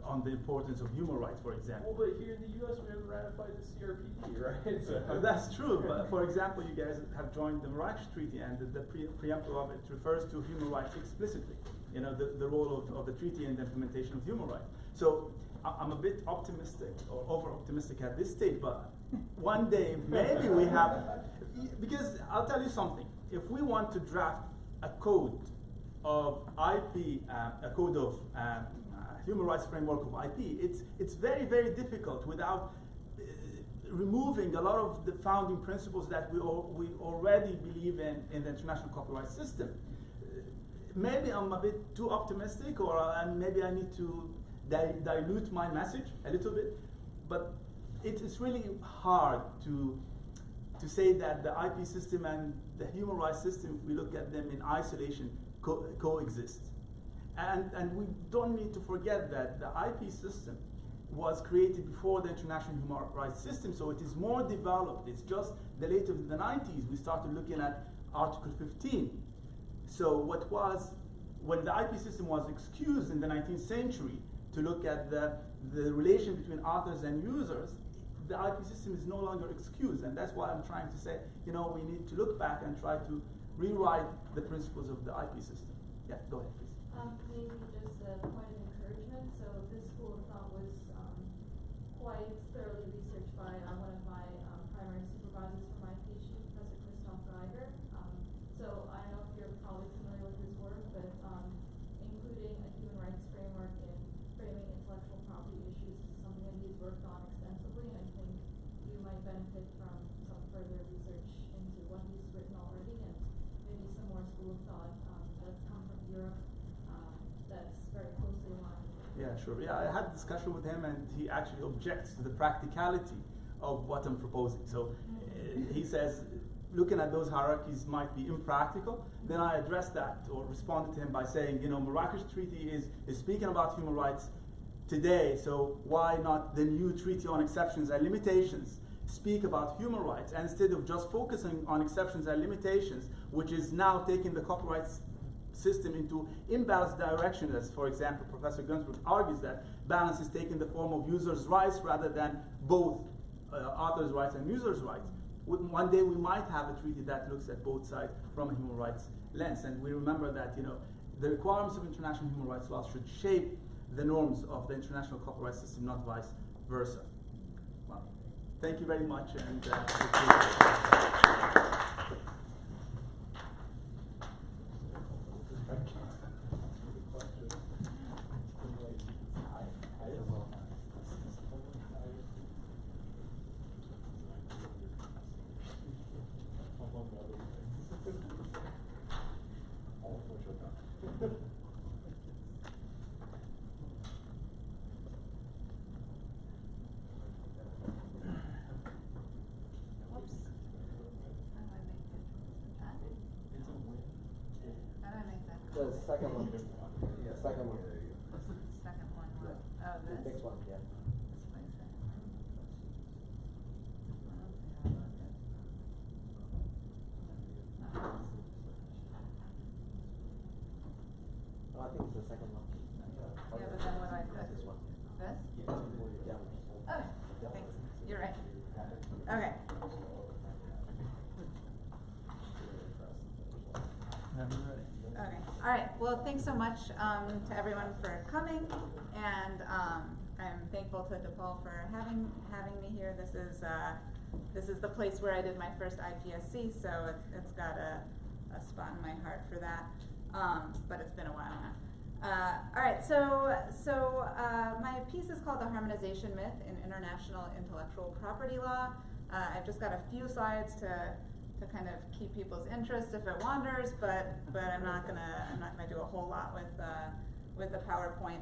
on the importance of human rights, for example. Well, but here in the U.S. we haven't ratified the CRPD, right? So. That's true, but for example, you guys have joined the Marrakesh Treaty, and the preamble of it refers to human rights explicitly. The role of the treaty in the implementation of human rights. So I'm a bit optimistic, or over-optimistic at this stage, but one day maybe we have, because I'll tell you something, if we want to draft a code of IP, a code of human rights framework of IP, it's very, very difficult without removing a lot of the founding principles that we already believe in the international copyright system. Maybe I'm a bit too optimistic, or maybe I need to dilute my message a little bit, but it's really hard to say that the IP system and the human rights system, if we look at them in isolation, coexist. And we don't need to forget that the IP system was created before the international human rights system, so it is more developed. It's just the late of the 90s we started looking at Article 15. So when the IP system was excused in the 19th century to look at the relation between authors and users, the IP system is no longer excused, and that's why I'm trying to say, we need to look back and try to rewrite the principles of the IP system. Yeah, go ahead, please. Maybe just a point of encouragement. So this school of thought was quite thoroughly researched by one of my primary supervisors for my PhD, Professor Christoph Geiger. So I don't know if you're probably familiar with his work, but including a human rights framework in framing intellectual property issues is something that he's worked on extensively, and I think you might benefit from some further research into what he's written already, and maybe some more school of thought that's come from Europe that's very closely aligned. Yeah, sure. Yeah, I had a discussion with him, and he actually objects to the practicality of what I'm proposing. So he says, looking at those hierarchies might be impractical. Then I addressed that, or responded to him by saying, Marrakesh Treaty is speaking about human rights today, so why not the new Treaty on Exceptions and Limitations speak about human rights, and instead of just focusing on exceptions and limitations, which is now taking the copyright system into imbalanced direction, as for example Professor Gunsberg argues that balance is taking the form of users' rights rather than both authors' rights and users' rights. One day we might have a treaty that looks at both sides from a human rights lens, and we remember that the requirements of international human rights law should shape the norms of the international copyright system, not vice versa. Well, thank you very much, and The second one. Yeah, second one. Second one, what? Oh, The this? next one, yeah. This place right Oh, I think it's the second one. Yeah, but then what do I put? This one. This? Yeah. Okay, thanks. You're right. Okay. Okay, all right, well, thanks so much to everyone for coming, and I'm thankful to DePaul for having me here. This is the place where I did my first IPSC, so it's got a spot in my heart for that, but it's been a while now. All right, so my piece is called The Harmonization Myth in International Intellectual Property Law. I've just got a few slides to kind of keep people's interest if it wanders, but I'm not gonna do a whole lot with the PowerPoint.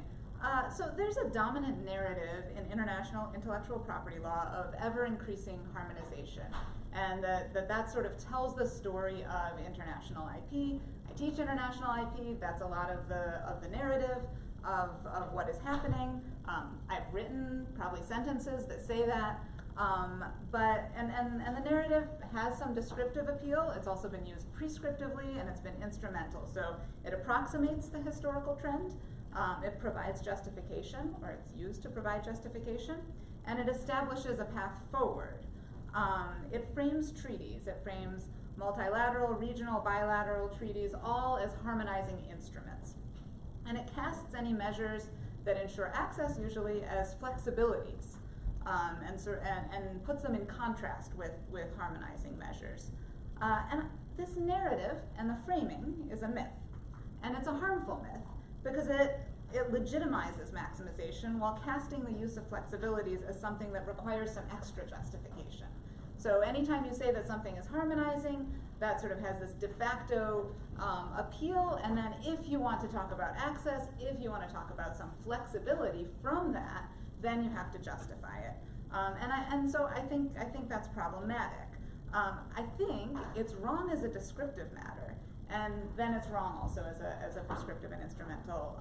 So there's a dominant narrative in international intellectual property law of ever-increasing harmonization, and that sort of tells the story of international IP. I teach international IP. That's a lot of the narrative of what is happening. I've written probably sentences that say that. But the narrative has some descriptive appeal. It's also been used prescriptively, and it's been instrumental. So it approximates the historical trend, it provides justification, or it's used to provide justification, and it establishes a path forward. It frames treaties. It frames multilateral, regional, bilateral treaties, all as harmonizing instruments. And it casts any measures that ensure access usually as flexibilities. And puts them in contrast with harmonizing measures. And this narrative and the framing is a myth. And it's a harmful myth because it legitimizes maximization while casting the use of flexibilities as something that requires some extra justification. So anytime you say that something is harmonizing, that sort of has this de facto appeal, and then if you want to talk about access, if you want to talk about some flexibility from that, then you have to justify it. So I think that's problematic. I think it's wrong as a descriptive matter, and then it's wrong also as a prescriptive and instrumental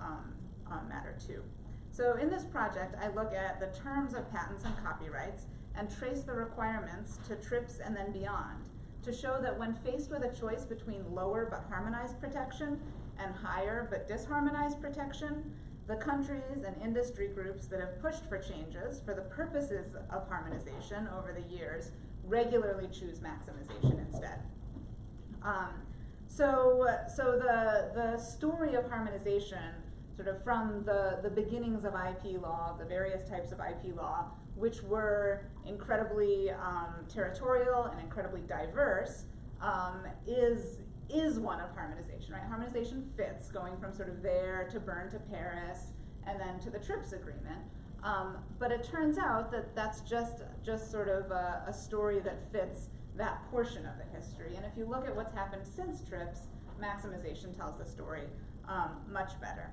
matter too. So in this project, I look at the terms of patents and copyrights and trace the requirements to TRIPS and then beyond to show that when faced with a choice between lower but harmonized protection and higher but disharmonized protection, the countries and industry groups that have pushed for changes for the purposes of harmonization over the years regularly choose maximization instead. So the story of harmonization, sort of from the beginnings of IP law, the various types of IP law, which were incredibly territorial and incredibly diverse, is one of harmonization, right? Harmonization fits, going from sort of there to Berne to Paris, and then to the TRIPS agreement. But it turns out that that's just sort of a story that fits that portion of the history. And if you look at what's happened since TRIPS, maximization tells the story much better.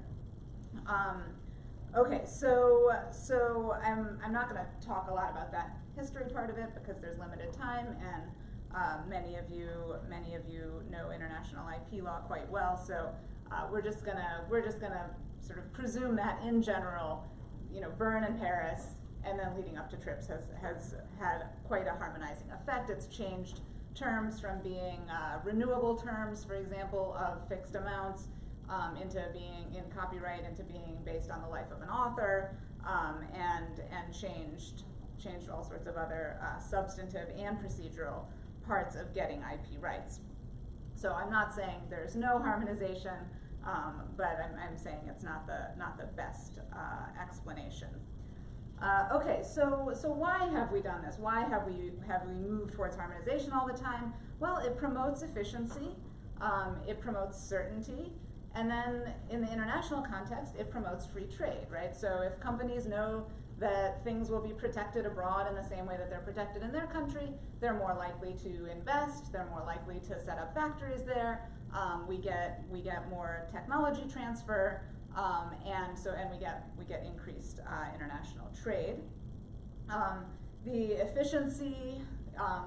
Okay, so I'm not going to talk a lot about that history part of it because there's limited time, and many of you know international IP law quite well. So we're just gonna sort of presume that in general, Berne and Paris, and then leading up to TRIPS has had quite a harmonizing effect. It's changed terms from being renewable terms, for example, of fixed amounts, into being in copyright, into being based on the life of an author, and changed all sorts of other substantive and procedural parts of getting IP rights. So I'm not saying there's no harmonization, but I'm saying it's not the best explanation. Okay, so why have we done this? Why have we moved towards harmonization all the time? Well, it promotes efficiency, it promotes certainty, and then in the international context, it promotes free trade, right? So if companies know that things will be protected abroad in the same way that they're protected in their country, they're more likely to invest, they're more likely to set up factories there, we get more technology transfer, and we get increased international trade. The efficiency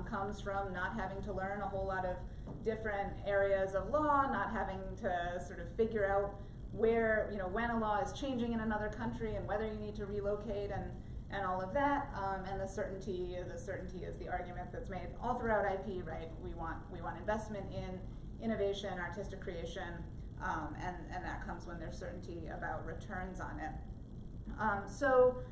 comes from not having to learn a whole lot of different areas of law, not having to sort of figure out where, when a law is changing in another country and whether you need to relocate and all of that. And the certainty is the argument that's made all throughout IP, right? We want investment in innovation, artistic creation, and that comes when there's certainty about returns on it. So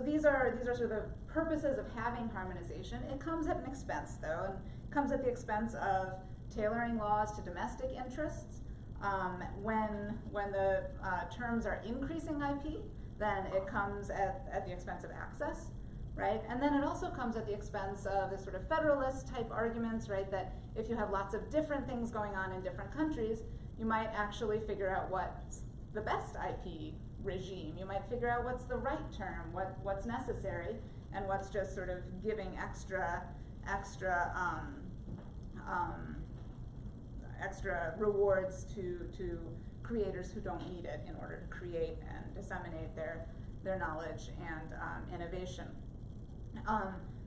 these are sort of the purposes of having harmonization. It comes at an expense, though, and it comes at the expense of tailoring laws to domestic interests. When the terms are increasing IP, then it comes at the expense of access, right? And then it also comes at the expense of the sort of federalist type arguments, right? That if you have lots of different things going on in different countries, you might actually figure out what's the best IP regime. You might figure out what's the right term, what's necessary, and what's just sort of giving extra rewards to creators who don't need it in order to create and disseminate their knowledge and innovation.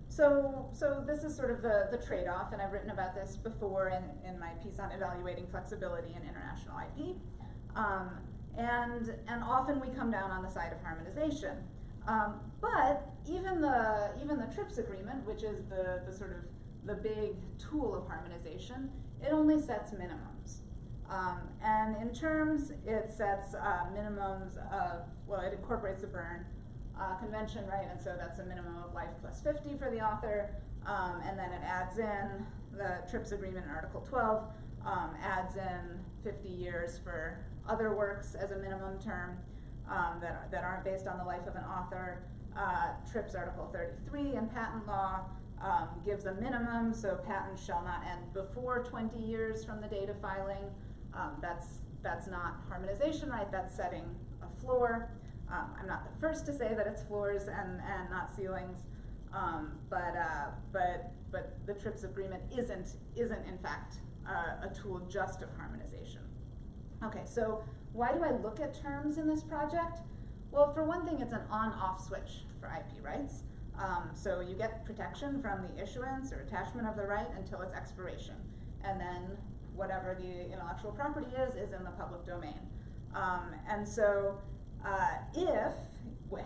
So this is sort of the trade-off, and I've written about this before in my piece on evaluating flexibility in international IP. And often we come down on the side of harmonization. But even the TRIPS agreement, which is the sort of the big tool of harmonization, it only sets minimums. And in terms, it sets minimums of, well, it incorporates the Berne Convention, right? And so that's a minimum of life plus 50 for the author. And then it adds in the TRIPS agreement in Article 12, adds in 50 years for other works as a minimum term that aren't based on the life of an author. TRIPS Article 33 in patent law gives a minimum, so patents shall not end before 20 years from the date of filing. That's not harmonization, right? That's setting a floor. I'm not the first to say that it's floors and not ceilings, but the TRIPS agreement isn't in fact a tool just of harmonization. Okay, so why do I look at terms in this project? Well, for one thing, it's an on-off switch for IP rights. So you get protection from the issuance or attachment of the right until its expiration. And then whatever the intellectual property is in the public domain. And so if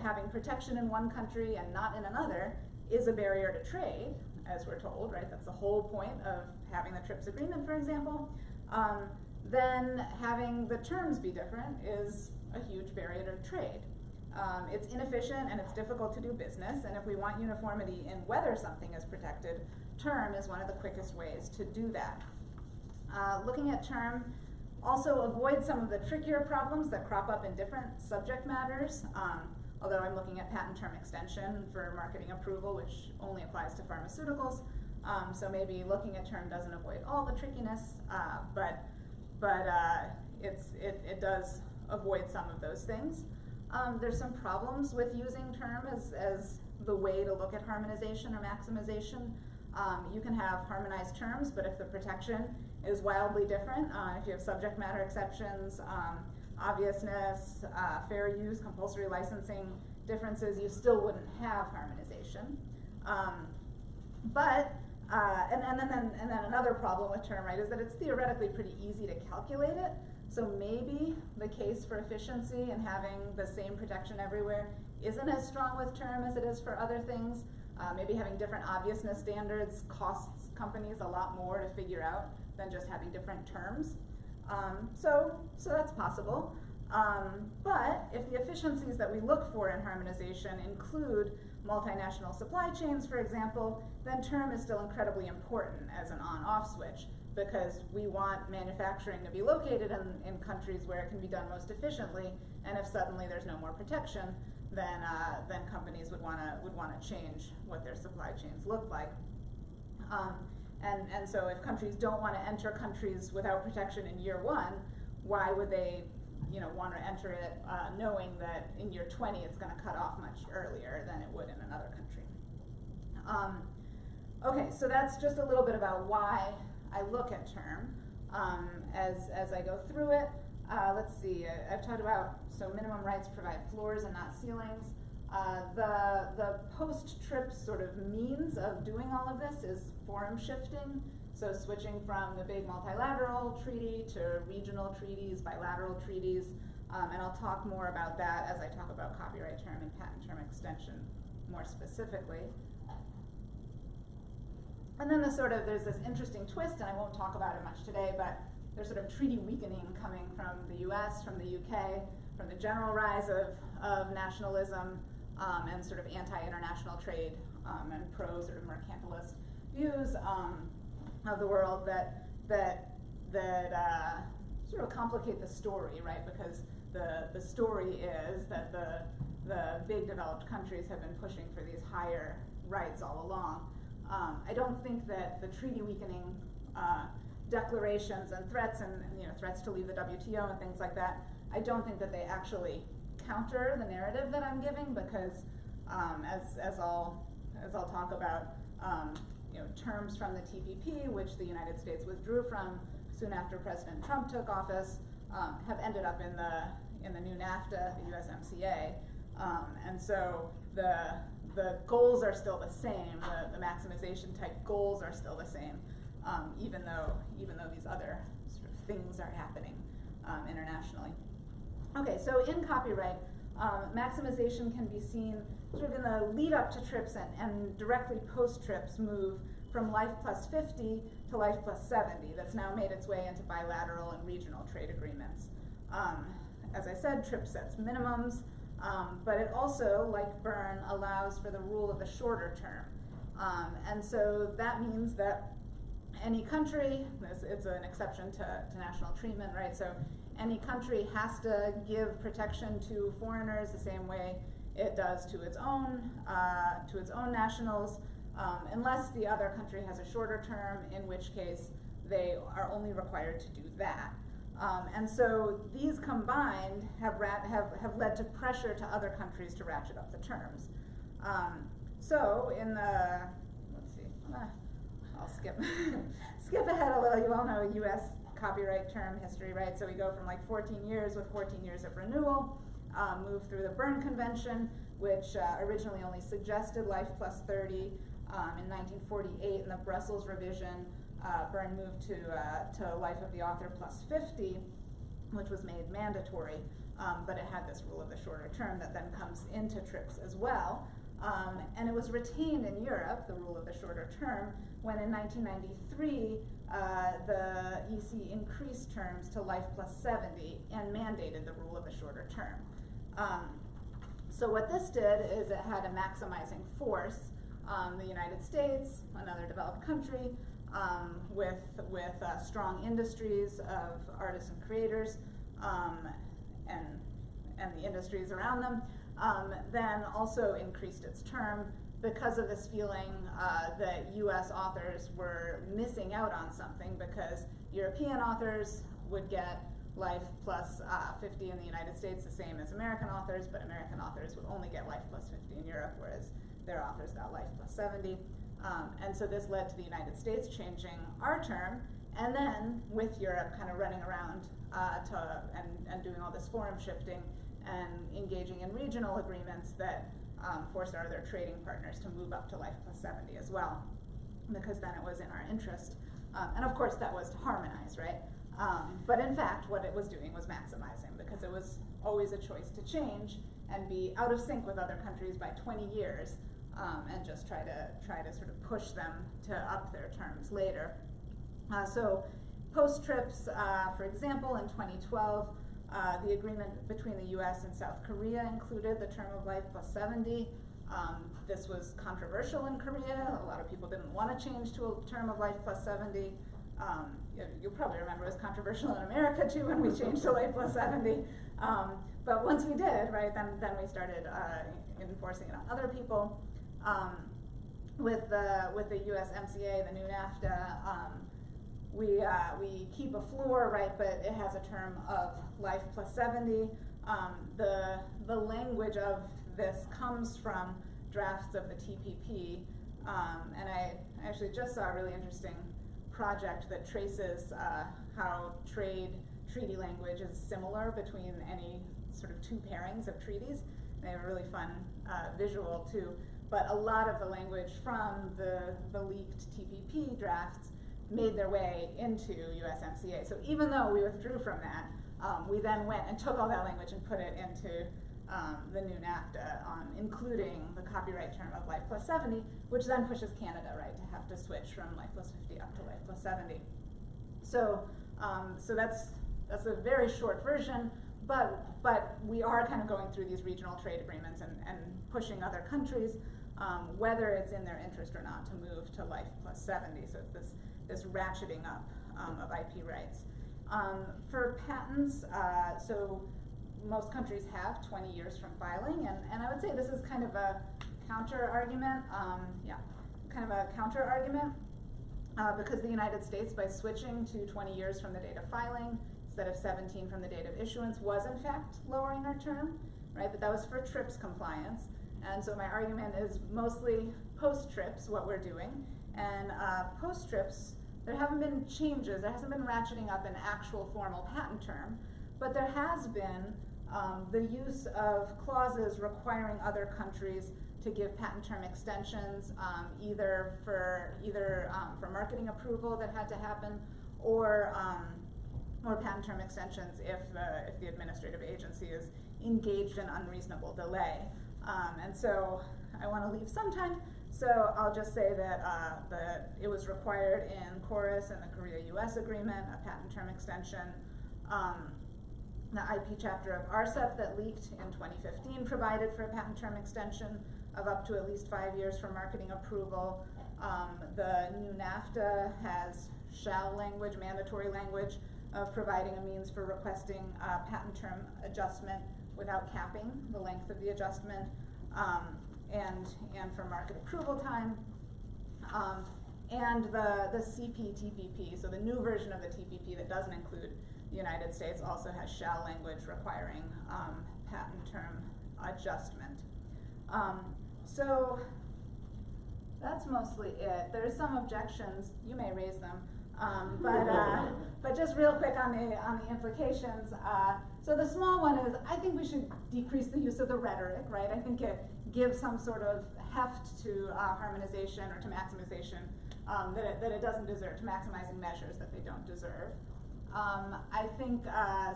having protection in one country and not in another is a barrier to trade, as we're told, right? That's the whole point of having the TRIPS agreement, for example. Then having the terms be different is a huge barrier to trade. It's inefficient and it's difficult to do business, and if we want uniformity in whether something is protected, term is one of the quickest ways to do that. Looking at term also avoids some of the trickier problems that crop up in different subject matters, although I'm looking at patent term extension for marketing approval, which only applies to pharmaceuticals. So maybe looking at term doesn't avoid all the trickiness, but it does avoid some of those things. There's some problems with using term as the way to look at harmonization or maximization. You can have harmonized terms, but if the protection is wildly different, if you have subject matter exceptions, obviousness, fair use, compulsory licensing differences, you still wouldn't have harmonization. And then another problem with term, right, is that it's theoretically pretty easy to calculate it. So maybe the case for efficiency and having the same protection everywhere isn't as strong with term as it is for other things. Maybe having different obviousness standards costs companies a lot more to figure out than just having different terms. So that's possible. But if the efficiencies that we look for in harmonization include multinational supply chains, for example, then term is still incredibly important as an on-off switch, because we want manufacturing to be located in countries where it can be done most efficiently, and if suddenly there's no more protection, then companies would wanna change what their supply chains look like. And so if countries don't wanna enter countries without protection in year 1, why would they, wanna enter it knowing that in year 20 it's gonna cut off much earlier than it would in another country? Okay, so that's just a little bit about why I look at term. As I go through it, let's see, I've talked about, so minimum rights provide floors and not ceilings. The post-TRIPS sort of means of doing all of this is forum shifting, so switching from the big multilateral treaty to regional treaties, bilateral treaties, and I'll talk more about that as I talk about copyright term and patent term extension more specifically. And then there's this interesting twist, and I won't talk about it much today, but there's sort of treaty weakening coming from the US, from the UK, from the general rise of nationalism, and sort of anti-international trade, and pro sort of mercantilist views, of the world that sort of complicate the story, right? Because the story is that the big developed countries have been pushing for these higher rights all along. I don't think that the treaty weakening declarations and threats and threats to leave the WTO and things like that, I don't think that they actually counter the narrative that I'm giving, because as I'll talk about, terms from the TPP, which the United States withdrew from soon after President Trump took office, have ended up in the new NAFTA, the USMCA, and so the goals are still the same. The maximization type goals are still the same, even though these other sort of things are happening internationally. Okay, so in copyright, maximization can be seen sort of in the lead up to TRIPS and directly post TRIPS move from life plus 50 to life plus 70. That's now made its way into bilateral and regional trade agreements. As I said, TRIPS sets minimums, but it also, like Berne, allows for the rule of the shorter term. And so that means that any country, it's an exception to national treatment, right? So any country has to give protection to foreigners the same way it does to its own nationals, unless the other country has a shorter term, in which case they are only required to do that. And so these combined have led to pressure to other countries to ratchet up the terms. So in the, let's see, I'll skip ahead a little. You all know U.S. copyright term history, right? So we go from like 14 years with 14 years of renewal, move through the Berne Convention, which originally only suggested life plus 30. In 1948, in the Brussels revision, Berne moved to life of the author plus 50, which was made mandatory, but it had this rule of the shorter term that then comes into TRIPS as well. And it was retained in Europe, the rule of the shorter term, when in 1993, the EC increased terms to life plus 70 and mandated the rule of the shorter term. So what this did is it had a maximizing force. The United States, another developed country, with strong industries of artists and creators, and the industries around them, then also increased its term because of this feeling that US authors were missing out on something, because European authors would get life plus 50 in the United States, the same as American authors, but American authors would only get life plus 50 in Europe, whereas their authors got life plus 70. And so this led to the United States changing our term, and then with Europe kind of running around and doing all this forum shifting and engaging in regional agreements that forced our other trading partners to move up to life plus 70 as well, because then it was in our interest. And of course that was to harmonize, right? But in fact, what it was doing was maximizing, because it was always a choice to change and be out of sync with other countries by 20 years, and just try to sort of push them to up their terms later. So post-TRIPS, for example, in 2012, the agreement between the US and South Korea included the term of life plus 70. This was controversial in Korea. A lot of people didn't want to change to a term of life plus 70. you'll probably remember it was controversial in America too when we changed to life plus 70. But once we did, right, then we started enforcing it on other people. With the USMCA, the new NAFTA, we keep a floor, right, but it has a term of life plus 70. The language of this comes from drafts of the TPP, and I actually just saw a really interesting project that traces how treaty language is similar between any sort of two pairings of treaties. They have a really fun visual too. But a lot of the language from the leaked TPP drafts made their way into USMCA. So even though we withdrew from that, we then went and took all that language and put it into the new NAFTA, including the copyright term of life plus 70, which then pushes Canada, right, to have to switch from life plus 50 up to life plus 70. So that's a very short version, but we are kind of going through these regional trade agreements and pushing other countries, whether it's in their interest or not, to move to life plus 70. So it's this ratcheting up of IP rights. For patents, so most countries have 20 years from filing, and I would say this is kind of a counter-argument, because the United States, by switching to 20 years from the date of filing, instead of 17 from the date of issuance, was in fact lowering our term, right? But that was for TRIPS compliance. And so my argument is mostly post-TRIPS, what we're doing. And post-TRIPS, there haven't been changes, there hasn't been ratcheting up an actual formal patent term, but there has been the use of clauses requiring other countries to give patent term extensions, either for marketing approval that had to happen, or patent term extensions if the administrative agency is engaged in unreasonable delay. And so I want to leave some time, so I'll just say that it was required in Chorus and the Korea-US agreement, a patent term extension. The IP chapter of RCEP that leaked in 2015 provided for a patent term extension of up to at least 5 years for marketing approval. The new NAFTA has shall language, mandatory language, of providing a means for requesting patent term adjustment without capping the length of the adjustment, and for market approval time. And the CPTPP, so the new version of the TPP that doesn't include the United States, also has shall language requiring patent term adjustment. So that's mostly it. There's some objections, you may raise them, but just real quick on the implications. So the small one is, I think we should decrease the use of the rhetoric, right? I think it gives some sort of heft to harmonization or to maximization that it doesn't deserve, to maximizing measures that they don't deserve. I think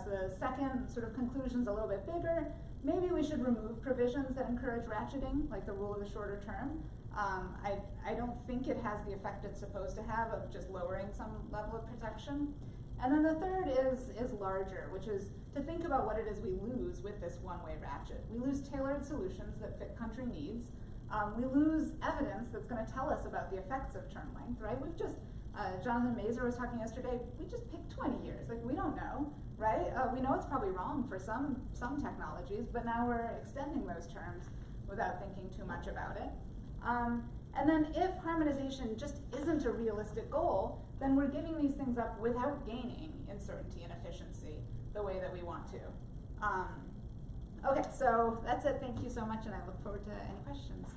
so the second sort of conclusion's a little bit bigger. Maybe we should remove provisions that encourage ratcheting, like the rule of the shorter term. I don't think it has the effect it's supposed to have of just lowering some level of protection. And then the third is larger, which is to think about what it is we lose with this one-way ratchet. We lose tailored solutions that fit country needs. We lose evidence that's going to tell us about the effects of term length, right? We've just, Jonathan Mazur was talking yesterday, we just picked 20 years. Like, we don't know, right? We know it's probably wrong for some technologies, but now we're extending those terms without thinking too much about it. And then if harmonization just isn't a realistic goal, then we're giving these things up without gaining in certainty and efficiency the way that we want to. Okay, so that's it. Thank you so much, and I look forward to any questions.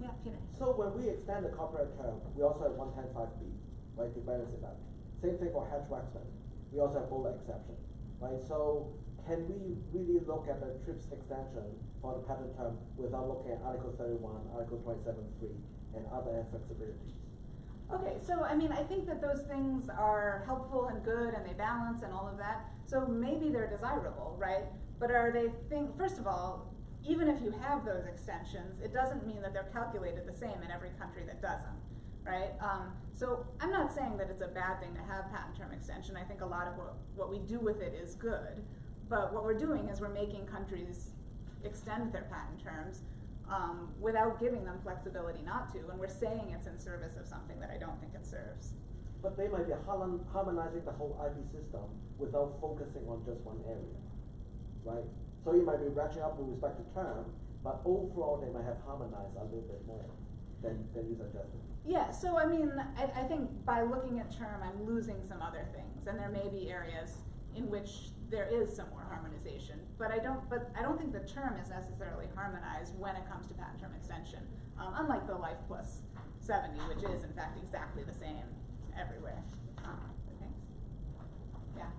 Yeah, Peter. So when we extend the copyright term, we also have 110(5)(b), right, to balance it out. Same thing for Hatch-Waxman. We also have BOLA exception, right? So can we really look at the TRIPS extension for the patent term without looking at Article 31, Article 27.3, and other flexibilities? Okay, so I mean, I think that those things are helpful and good, and they balance and all of that. So maybe they're desirable, right? But are they first of all, even if you have those extensions, it doesn't mean that they're calculated the same in every country that doesn't, right? So I'm not saying that it's a bad thing to have patent term extension. I think a lot of what we do with it is good. But what we're doing is we're making countries extend their patent terms without giving them flexibility not to, and we're saying it's in service of something that I don't think it serves. But they might be harmonizing the whole IP system without focusing on just one area, right? So you might be ratcheting up with respect to term, but overall they might have harmonized a little bit more than you suggested. Yeah, so I mean, I think by looking at term, I'm losing some other things, and there may be areas in which there is some more harmonization, but I don't think the term is necessarily harmonized when it comes to patent term extension, unlike the Life Plus 70, which is in fact exactly the same everywhere. Thanks. Yeah.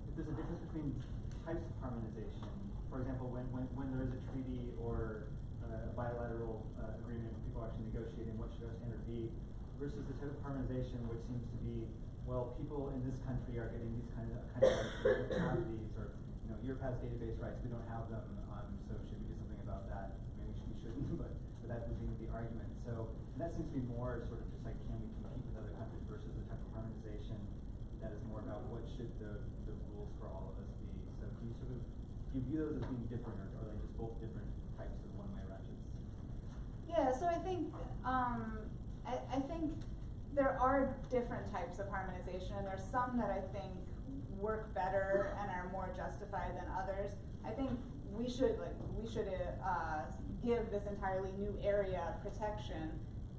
If there's a difference between types of harmonization, for example, when there is a treaty or a bilateral agreement where people are actually negotiating what should our standard be, versus the type of harmonization which seems to be, well, people in this country are getting these kind of rights, we don't have these, or Europe has database rights, we don't have them, so should we do something about that? Maybe we shouldn't, but that would be the argument. So and that seems to be more sort of just like, can we compete with other countries versus the type of harmonization that is more about what should the rules for all of us be. So do you view those as being different, or are they just both different types of one-way ratchets? Yeah, so I think I think there are different types of harmonization, and there's some that I think work better and are more justified than others. I think we should give this entirely new area protection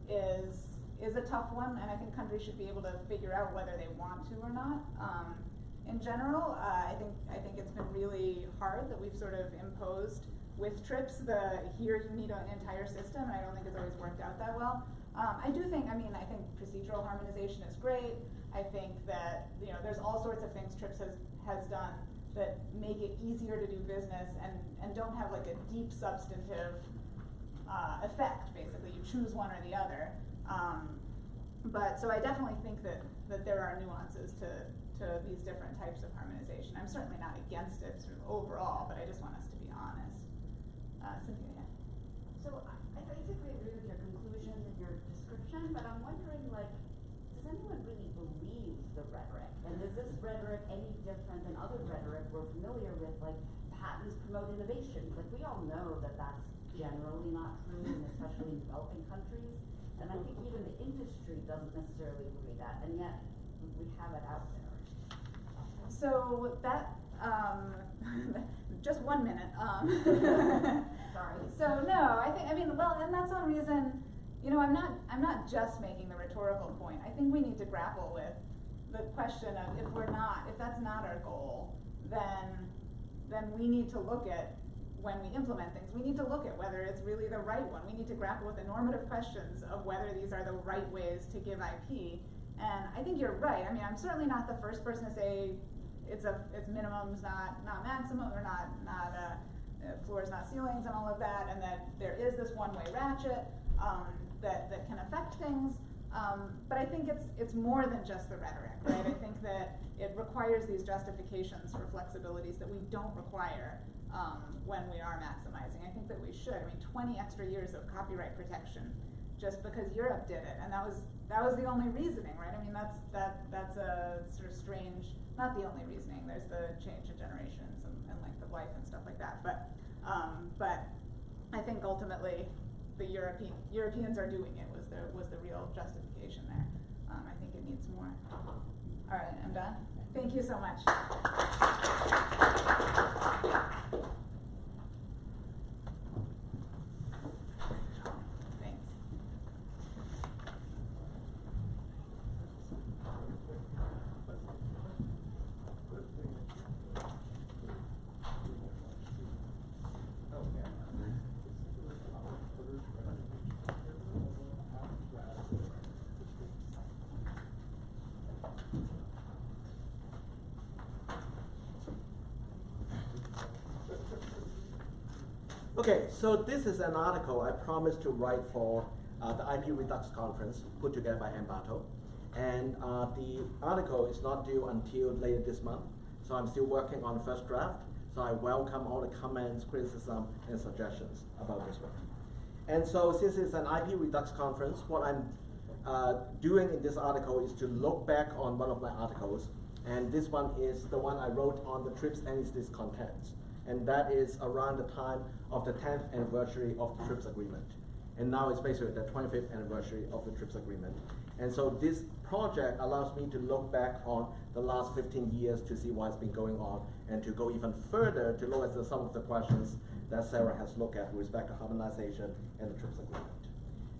is a tough one, and I think countries should be able to figure out whether they want to or not. In general, I think it's been really hard that we've sort of imposed with TRIPS here you need an entire system, and I don't think it's always worked out that well. I think procedural harmonization is great. I think that there's all sorts of things TRIPS has done that make it easier to do business and don't have like a deep substantive effect. Basically, you choose one or the other. But so I definitely think that there are nuances to these different types of harmonization. I'm certainly not against it sort of overall, but I just want us to be honest. Cynthia, yeah. So I basically agree with your conclusion and your description, but I'm wondering, like, does anyone really believe the rhetoric? And is this rhetoric any different than other rhetoric we're familiar with, like patents promote innovation? Like, we all know that that's generally not true, and especially in developing countries. And I think even the industry doesn't necessarily agree that, and yet we have it out there. So that, just 1 minute. Sorry. So no, and that's one reason, I'm not just making the rhetorical point. I think we need to grapple with the question of if that's not our goal, then we need to look at, when we implement things, we need to look at whether it's really the right one. We need to grapple with the normative questions of whether these are the right ways to give IP. And I think you're right. I mean, I'm certainly not the first person to say it's minimums, not maximum, or not floors, not ceilings, and all of that, and that there is this one-way ratchet that can affect things. But I think it's more than just the rhetoric, right? I think that it requires these justifications for flexibilities that we don't require when we are maximizing. I think that we should. I mean, 20 extra years of copyright protection just because Europe did it, and that was the only reasoning, right? I mean, that's a sort of strange, not the only reasoning. There's the change in generations and length of life and stuff like that. But I think ultimately the Europeans are doing it was the real justification there. I think it needs more. All right, I'm done. Thank you so much. Thanks. Okay, so this is an article I promised to write for the IP Redux conference put together by Ambato. And the article is not due until later this month, so I'm still working on the first draft. So I welcome all the comments, criticism, and suggestions about this one. And so since it's an IP Redux conference, what I'm doing in this article is to look back on one of my articles. And this one is the one I wrote on the TRIPS and its contents. and that is around the time of the 10th anniversary of the TRIPS agreement. And now it's basically the 25th anniversary of the TRIPS agreement. And so this project allows me to look back on the last 15 years to see what's been going on, and to go even further to look at some of the questions that Sarah has looked at with respect to harmonization and the TRIPS agreement.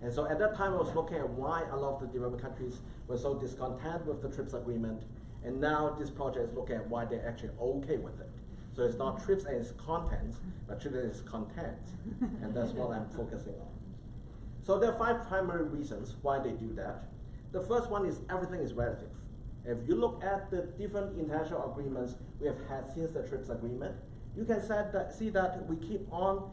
And so at that time, I was looking at why a lot of the developing countries were so discontent with the TRIPS agreement, and now this project is looking at why they're actually okay with it. So it's not TRIPS and its contents, but TRIPS and its content, and that's what I'm focusing on. So there are 5 primary reasons why they do that. The first one is everything is relative. If you look at the different international agreements we have had since the TRIPS agreement, you can see that we keep on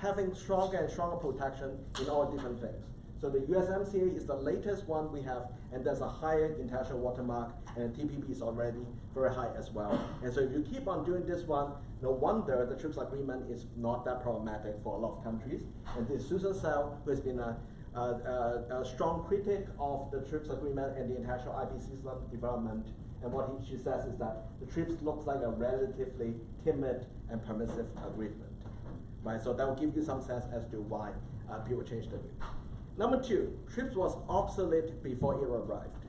having stronger and stronger protection in all different things. So the USMCA is the latest one we have, and there's a higher international watermark, and the TPP is already very high as well. And so if you keep on doing this one, no wonder the TRIPS agreement is not that problematic for a lot of countries. And this Susan Sell, who has been a strong critic of the TRIPS agreement and the international IP system development, and what she says is that the TRIPS looks like a relatively timid and permissive agreement, right? So that will give you some sense as to why people changed their view. Number 2, TRIPS was obsolete before it arrived.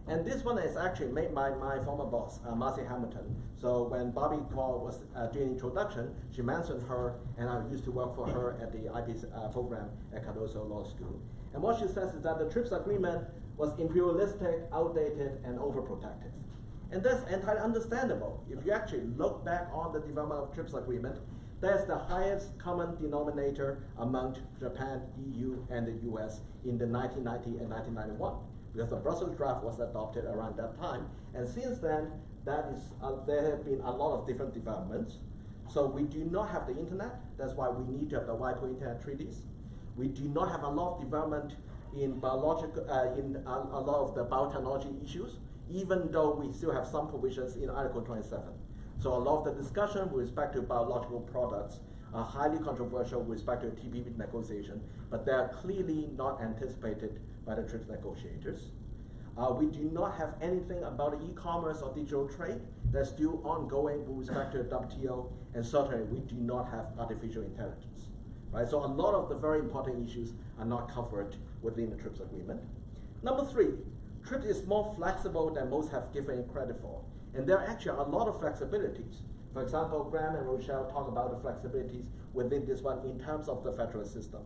And this one is actually made by my former boss, Marcy Hamilton. So when Bobby Call was doing introduction, she mentioned her, and I used to work for her at the IP program at Cardozo Law School. And what she says is that the TRIPS agreement was imperialistic, outdated, and overprotective. And that's entirely understandable. If you actually look back on the development of TRIPS agreement, that's the highest common denominator among Japan, EU, and the US in the 1990 and 1991. Because the Brussels draft was adopted around that time. And since then, there have been a lot of different developments. So we do not have the internet. That's why we need to have the WIPO internet treaties. We do not have a lot of development in biological, in a lot of the biotechnology issues, even though we still have some provisions in Article 27. So a lot of the discussion with respect to biological products are highly controversial with respect to TPP negotiation, but they are clearly not anticipated by the TRIPS negotiators. We do not have anything about e-commerce or digital trade. That's still ongoing with respect to WTO, and certainly we do not have artificial intelligence. Right? So a lot of the very important issues are not covered within the TRIPS agreement. Number 3, TRIPS is more flexible than most have given it credit for. And there are actually a lot of flexibilities. For example, Graham and Rochelle talk about the flexibilities within this one in terms of the federal system.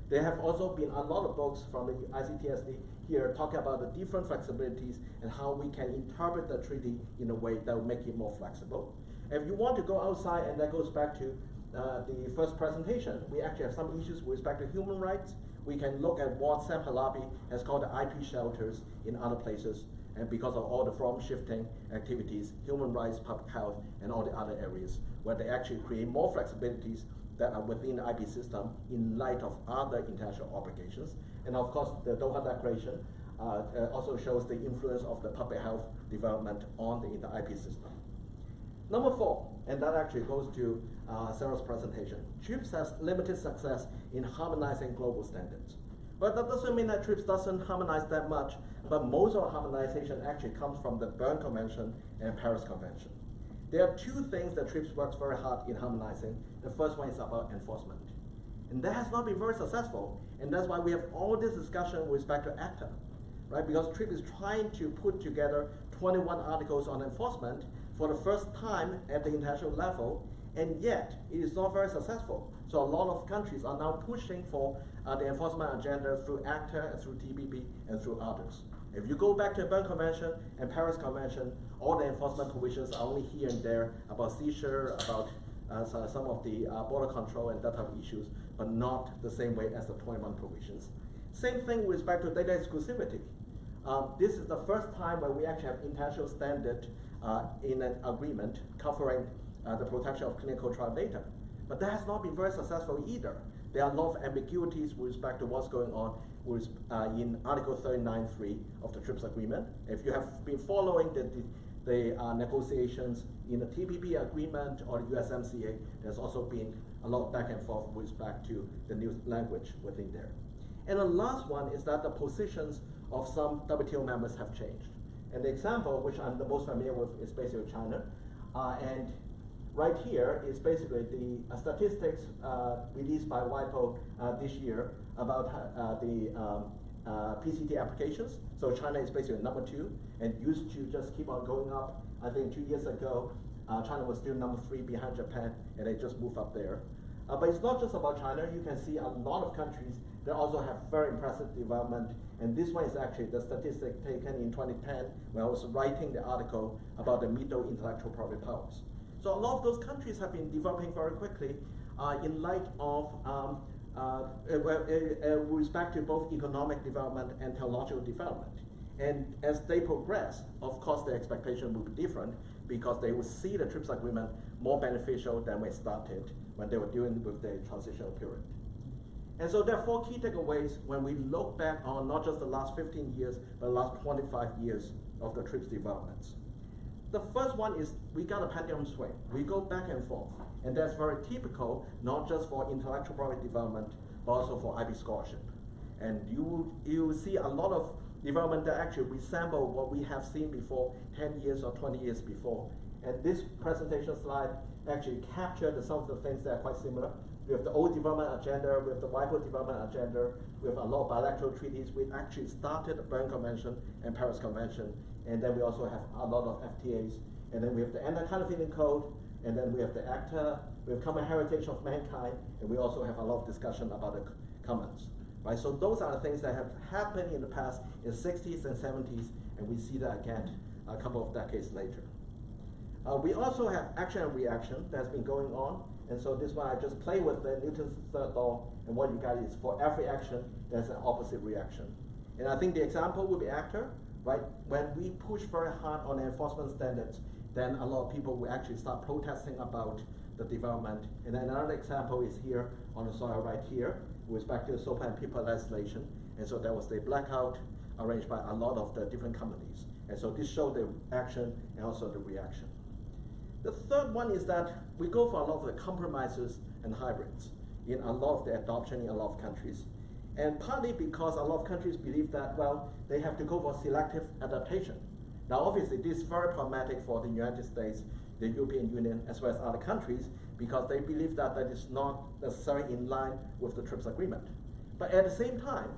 There have also been a lot of books from the ICTSD here talking about the different flexibilities and how we can interpret the treaty in a way that will make it more flexible. If you want to go outside, and that goes back to the first presentation, we actually have some issues with respect to human rights. We can look at what Sam Halabi has called the IP shelters in other places, and because of all the form shifting activities, human rights, public health, and all the other areas, where they actually create more flexibilities that are within the IP system in light of other international obligations. And of course, the Doha Declaration also shows the influence of the public health development on the IP system. Number 4, and that actually goes to Sarah's presentation. TRIPS has limited success in harmonizing global standards. But that doesn't mean that TRIPS doesn't harmonize that much, but most of harmonization actually comes from the Berne Convention and Paris Convention. There are 2 things that TRIPS works very hard in harmonizing. The first one is about enforcement. And that has not been very successful, and that's why we have all this discussion with respect to ACTA, right? Because TRIPS is trying to put together 21 articles on enforcement for the first time at the international level, and yet it is not very successful. So a lot of countries are now pushing for the enforcement agenda through ACTA, and through TPP, and through others. If you go back to the Berne Convention and Paris Convention, all the enforcement provisions are only here and there about seizure, about some of the border control and that type of issues, but not the same way as the 21 provisions. Same thing with respect to data exclusivity. This is the first time where we actually have international standard in an agreement covering the protection of clinical trial data. But that has not been very successful either. There are a lot of ambiguities with respect to what's going on with, in Article 39.3 of the TRIPS agreement. If you have been following the negotiations in the TPP agreement or the USMCA, there's also been a lot of back and forth with respect to the new language within there. And the last one is that the positions of some WTO members have changed. And the example, which I'm the most familiar with, is basically China. And right here is basically the statistics released by WIPO this year about the PCT applications. So China is basically number 2 and used to just keep on going up. I think 2 years ago, China was still number 3 behind Japan, and they just moved up there. But it's not just about China. You can see a lot of countries that also have very impressive development. And this one is actually the statistic taken in 2010 when I was writing the article about the middle intellectual property powers. So a lot of those countries have been developing very quickly in light of with respect to both economic development and technological development. And as they progress, of course, the expectation will be different because they will see the TRIPS agreement more beneficial than when it started, when they were dealing with the transitional period. And so there are 4 key takeaways when we look back on not just the last 15 years, but the last 25 years of the TRIPS developments. The first one is we got a pendulum swing. We go back and forth. And that's very typical, not just for intellectual property development, but also for IB scholarship. And you see a lot of development that actually resemble what we have seen before 10 years or 20 years before. And this presentation slide actually captured some of the things that are quite similar. We have the old development agenda, we have the WIPO development agenda, we have a lot of bilateral treaties. We actually started the Berne Convention and Paris Convention, and then we also have a lot of FTAs. And then we have the Anti-Counterfeiting Code, and then we have the ACTA, we have Common Heritage of Mankind, and we also have a lot of discussion about the commons. Right? So those are the things that have happened in the past in the 60s and 70s, and we see that again a couple of decades later. We also have action and reaction that's been going on, and so this one I just play with the Newton's third law, and what you got is for every action, there's an opposite reaction. And I think the example would be ACTA, right? When we push very hard on enforcement standards, then a lot of people will actually start protesting about the development. And then another example is here on the soil right here, with respect to SOPA and PIPA legislation. And so there was the blackout arranged by a lot of the different companies. And so this showed the action and also the reaction. The third one is that we go for a lot of the compromises and hybrids in a lot of the adoption in a lot of countries. And partly because a lot of countries believe that, well, they have to go for selective adaptation. Now, obviously, this is very problematic for the United States, the European Union, as well as other countries, because they believe that that is not necessarily in line with the TRIPS agreement. But at the same time,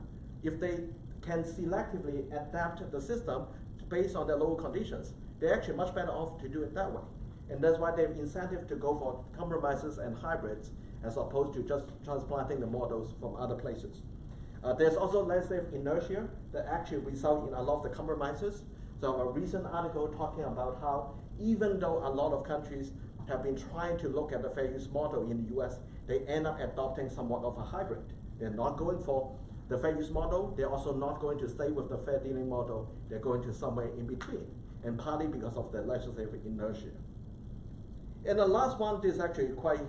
if they can selectively adapt the system based on their local conditions, they're actually much better off to do it that way. And that's why they have incentive to go for compromises and hybrids as opposed to just transplanting the models from other places. There's also legislative inertia that actually result in a lot of the compromises. So a recent article talking about how even though a lot of countries have been trying to look at the fair use model in the US, they end up adopting somewhat of a hybrid. They're not going for the fair use model, they're also not going to stay with the fair dealing model, they're going to somewhere in between, and partly because of the legislative inertia. And the last one is actually quite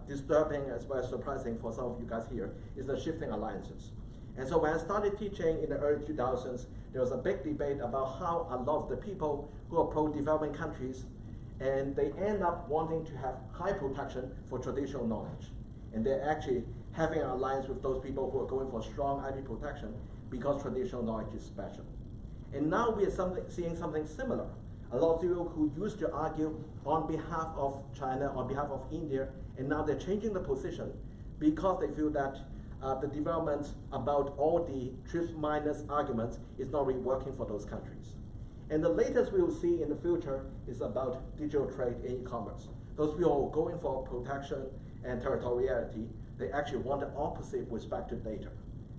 disturbing as well as surprising for some of you guys here, is the shifting alliances. And so when I started teaching in the early 2000s, there was a big debate about how a lot of the people who are pro-developing countries, and they end up wanting to have high protection for traditional knowledge. And they're actually having an alliance with those people who are going for strong IP protection because traditional knowledge is special. And now we are seeing something similar. A lot of people who used to argue on behalf of China, on behalf of India, and now they're changing the position because they feel that the development about all the TRIPS minus arguments is not really working for those countries. And the latest we will see in the future is about digital trade and e-commerce. Those people who are going for protection and territoriality, they actually want the opposite with respect to data.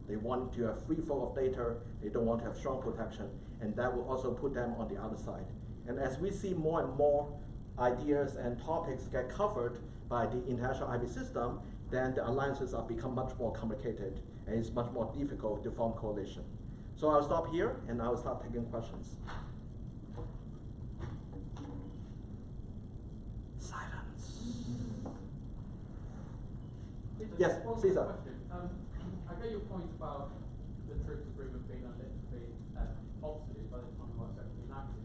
They want to have free flow of data, they don't want to have strong protection, and that will also put them on the other side. And as we see more and more ideas and topics get covered by the international IP system, then the alliances are become much more complicated, and it's much more difficult to form coalition. So I'll stop here, and I'll start taking questions. Silence. Yes, Cesar. I get your point about the TRIPS agreement being obsolete by the time it was actually enacted.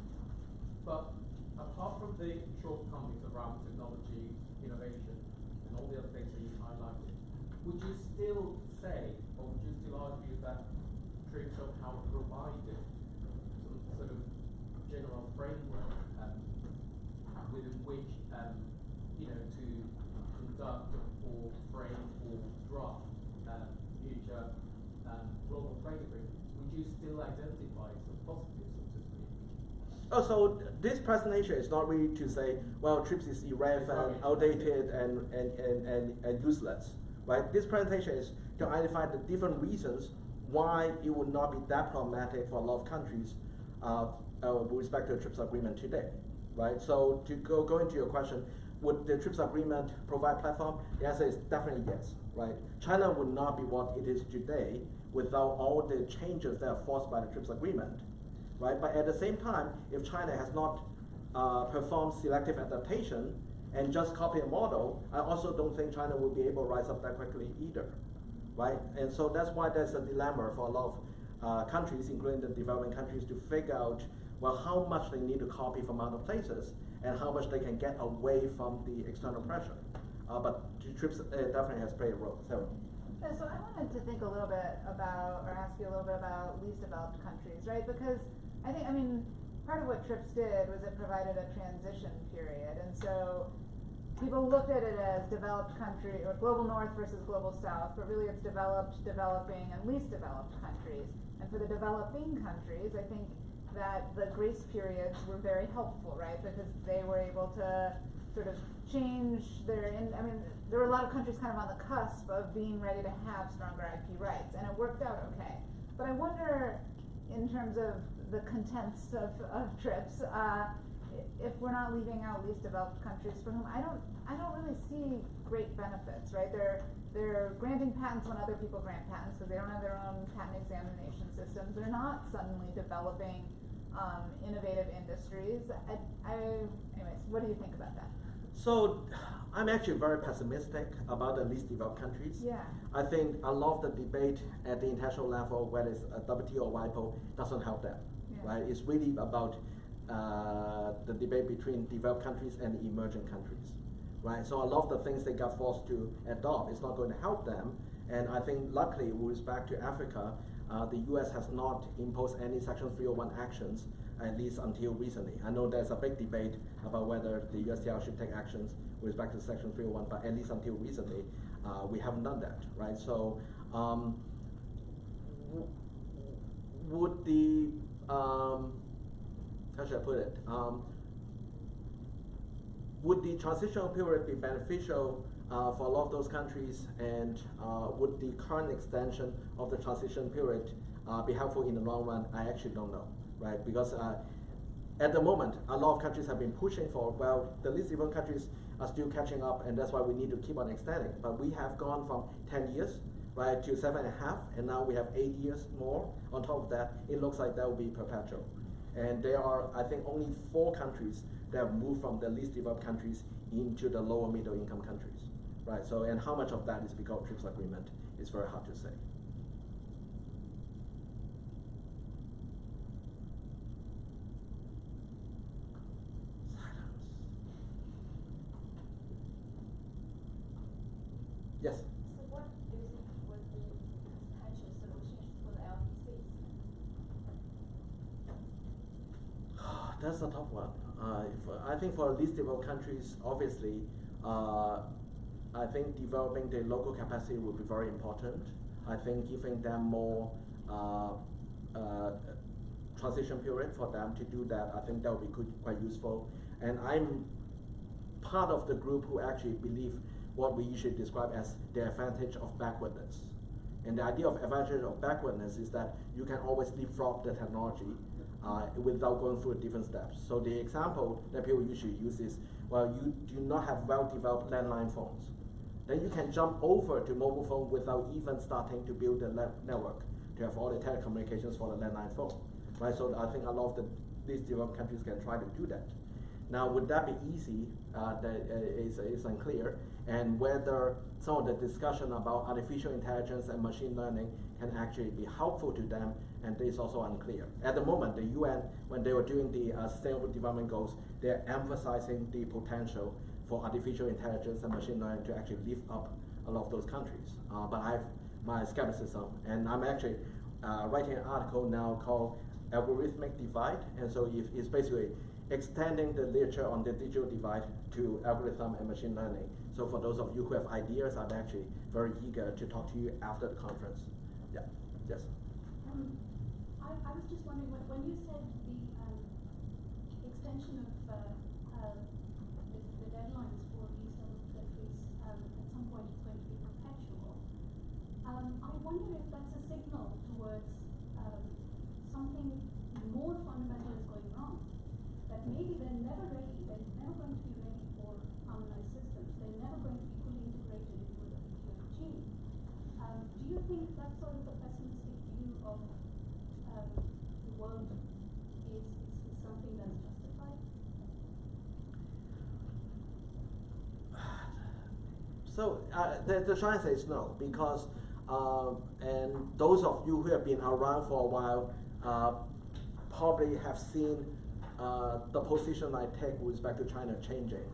But apart from the shortcomings around technology, innovation, and all the other things that you highlighted, would you still say, or would you still argue that TRIPS somehow provided some sort of general framework within which to conduct or frame or draft future global trade agreements, would you still identify some positives of this agreement? Oh, so this presentation is not really to say, well, TRIPS is irrelevant, outdated, and useless, right? This presentation is to identify the different reasons why it would not be that problematic for a lot of countries with respect to the TRIPS agreement today, right? So to go into your question, would the TRIPS agreement provide platform? The answer is definitely yes, right? China would not be what it is today without all the changes that are forced by the TRIPS agreement, right? But at the same time, if China has not performed selective adaptation and just copy a model, I also don't think China will be able to rise up that quickly either, right? And so that's why there's a dilemma for a lot of countries, including the developing countries, to figure out, well, how much they need to copy from other places and how much they can get away from the external pressure. But TRIPS definitely has played a role. So. Yeah, so I wanted to think a little bit about, or ask you a little bit about least developed countries, right? Because I mean, part of what TRIPS did was it provided a transition period. And so people looked at it as developed country, or global north versus global south, but really it's developed, developing, and least developed countries. And for the developing countries, I think that the grace periods were very helpful, right? Because they were able to sort of change their, I mean, there were a lot of countries kind of on the cusp of being ready to have stronger IP rights, and it worked out okay. But I wonder, in terms of the contents of TRIPS, if we're not leaving out least developed countries for whom I don't really see great benefits, right? They're granting patents when other people grant patents because they don't have their own patent examination systems. They're not suddenly developing innovative industries. Anyways, what do you think about that? So I'm actually very pessimistic about the least developed countries. Yeah. I think a lot of the debate at the international level, whether it's WTO or WIPO, doesn't help them, right? It's really about the debate between developed countries and emerging countries, right? So a lot of the things they got forced to adopt is not going to help them. And I think luckily, with respect to Africa, the US has not imposed any Section 301 actions, at least until recently. I know there's a big debate about whether the USTR should take actions with respect to Section 301, but at least until recently, we haven't done that, right? So would the, how should I put it? Would the transitional period be beneficial for a lot of those countries, and would the current extension of the transition period be helpful in the long run? I actually don't know, right? Because at the moment, a lot of countries have been pushing for, well, the least developed countries are still catching up, and that's why we need to keep on extending. But we have gone from 10 years, right, to 7.5, and now we have 8 years more. On top of that, it looks like that will be perpetual. And there are, I think, only 4 countries that have moved from the least developed countries into the lower middle income countries, right? So, and how much of that is because of TRIPS agreement is very hard to say. Silence. Yes? So what do you think would be potential solutions for the LDCs? That's a tough one. I think for least developed countries, obviously, I think developing the local capacity would be very important. I think giving them more transition period for them to do that, I think that would be quite useful. And I'm part of the group who actually believe what we usually describe as the advantage of backwardness. And the idea of advantage of backwardness is that you can always leapfrog the technology without going through different steps. So the example that people usually use is, well, you do not have well-developed landline phones. Then you can jump over to mobile phone without even starting to build the network to have all the telecommunications for the landline phone, right? So I think a lot of the least developed countries can try to do that. Now, would that be easy? That is unclear. And whether some of the discussion about artificial intelligence and machine learning can actually be helpful to them, and this is also unclear. At the moment, the UN, when they were doing the Sustainable Development Goals, they're emphasizing the potential for artificial intelligence and machine learning to actually lift up a lot of those countries. But I have my skepticism, and I'm actually writing an article now called Algorithmic Divide, and so if it's basically extending the literature on the digital divide to algorithm and machine learning. So for those of you who have ideas, I'm actually very eager to talk to you after the conference. Yeah, yes. I was just wondering, when you said the extension of the deadlines for these developed countries, at some point it's going to be perpetual. I wonder if that's a signal towards something more fundamental is going wrong. That maybe they're never ready, they're never going to be ready for harmonized systems, they're never going to be fully integrated into a WTO regime. Do you think that sort of a pessimistic view of the world is something that's justified? So the short answer is no, because and those of you who have been around for a while probably have seen the position I take with respect to China changing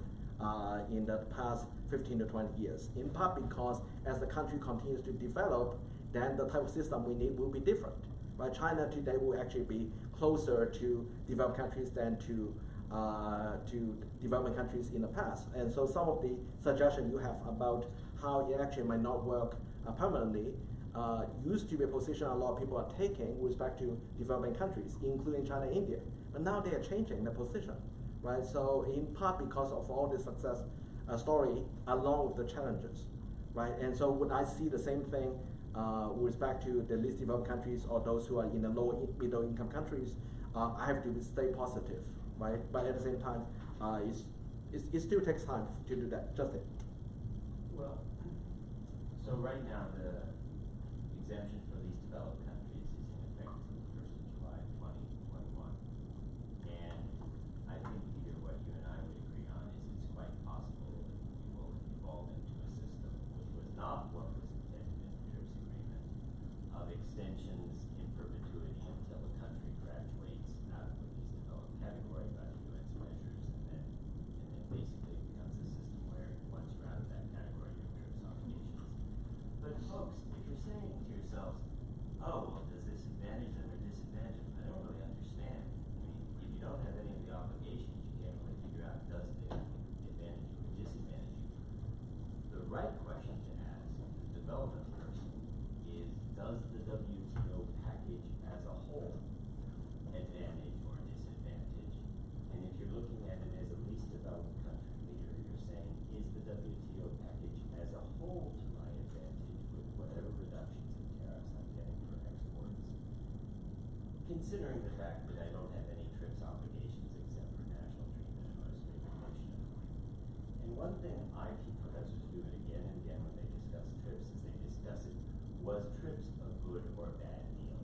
in the past 15 to 20 years. In part because as the country continues to develop, then the type of system we need will be different. Right? China today will actually be closer to developed countries than to developing countries in the past. And so some of the suggestions you have about how it actually might not work permanently used to be a position a lot of people are taking with respect to developing countries, including China and India. But now they are changing the position, right? So in part because of all the success story along with the challenges, right? And so when I see the same thing with respect to the least developed countries or those who are in the low middle income countries, I have to stay positive, right? But at the same time, it still takes time to do that. Justin. Well, so right now the exemption for least developed countries is in effect until the 1st of July 2021. And I think, Peter, what you and I would agree on is it's quite possible that we will evolve into a system which was not what was intended in the TRIPS agreement of extensions in perpetuity until a country graduates out of the least developed category by the UN's measures, and then basically it becomes a system where once you're out of that category, you have TRIPS obligations. But folks, if you're saying to yourselves, oh, well, does this advantage them or disadvantage them? I don't really understand. I mean, if you don't have any of the obligations, you can't really figure out does it advantage you or disadvantage you. The right question to ask the development person is, does the WTO package as a whole advantage or disadvantage? And if you're looking at it as a least developed country leader, you're saying, is the WTO package as a whole to my advantage with whatever reductions in tariffs I'm getting for exports? Considering the fact that I don't have any TRIPS obligations except for national treatment and most favored nation. And one thing I see professors do it again and again when they discuss TRIPS is they discuss it, was TRIPS a good or bad deal?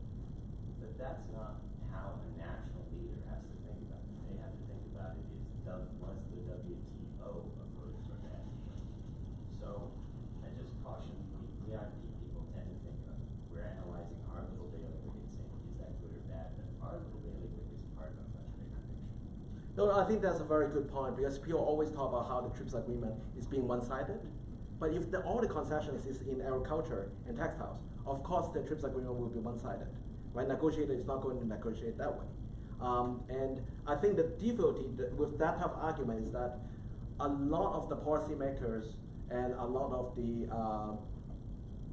But that's not how a national leader has to think about it. They have to think about it is, was the WTO a good or bad deal? So I just caution, we IP people tend to think of, we're analyzing our little bailiwick and saying, is that good or bad? But our little bailiwick is part of a much bigger picture. No, I think that's a very good point, because people always talk about how the TRIPS agreement is being one-sided. But if all the concessions is in agriculture and textiles, of course the TRIPS agreement will be one-sided. Right? Negotiator is not going to negotiate that way. And I think the difficulty with that type of argument is that a lot of the policymakers and a lot of the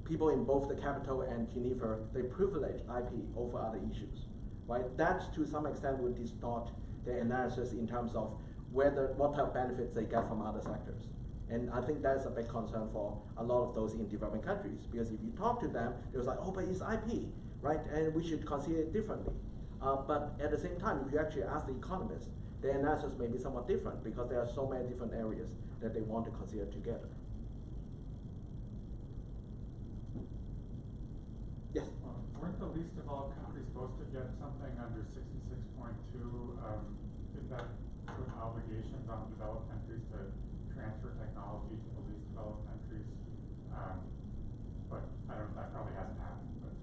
people in both the capital and Geneva, they privilege IP over other issues. Right? That to some extent would distort the analysis in terms of what type of benefits they get from other sectors. And I think that's a big concern for a lot of those in developing countries, because if you talk to them, they're like, oh, but it's IP, right? And we should consider it differently. But at the same time, if you actually ask the economists, the analysis may be somewhat different, because there are so many different areas that they want to consider together. Yes? Weren't the least developed countries supposed to get something under 66.2? Did that put obligations on developed countries to transfer technology to the least developed countries? But I don't know, that probably hasn't happened, but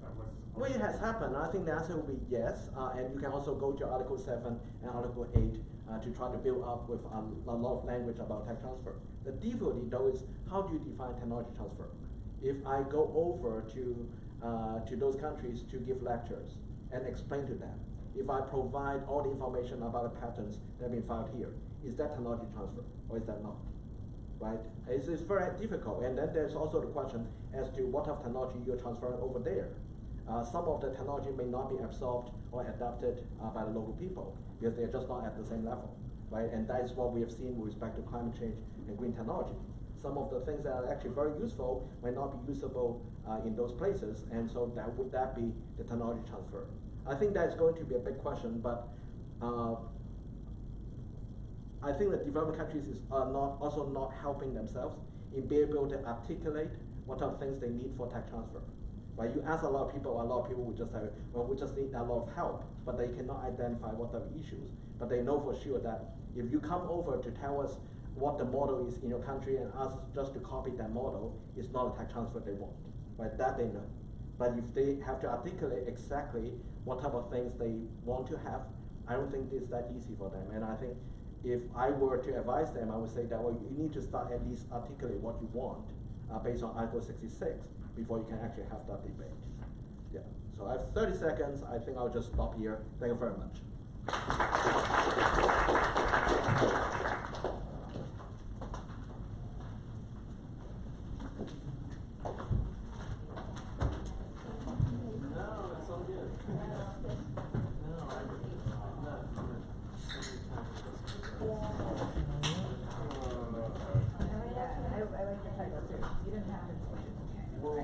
that was supposed Well, it has happened. I think the answer will be yes. And you can also go to Article 7 and Article 8 to try to build up with a lot of language about tech transfer. The difficulty, though, is how do you define technology transfer? If I go over to those countries to give lectures and explain to them, if I provide all the information about the patents that have been filed here, is that technology transfer or is that not? Right? It's very difficult. And then there's also the question as to what type of technology you're transferring over there. Some of the technology may not be absorbed or adopted by the local people because they're just not at the same level, right? And that is what we have seen with respect to climate change and green technology. Some of the things that are actually very useful might not be usable in those places, and so would that be the technology transfer? I think that's going to be a big question, but I think that developing countries are also not helping themselves in being able to articulate what are things they need for tech transfer. Right? You ask a lot of people will just say, well, we just need a lot of help, but they cannot identify what are the issues. But they know for sure that if you come over to tell us what the model is in your country and ask just to copy that model, it's not a tech transfer they want. Right? That they know. But if they have to articulate exactly what type of things they want to have, I don't think it's that easy for them. And I think if I were to advise them, I would say that, well, you need to start at least articulate what you want based on Article 66 before you can actually have that debate. Yeah. So I have 30 seconds. I think I'll just stop here. Thank you very much.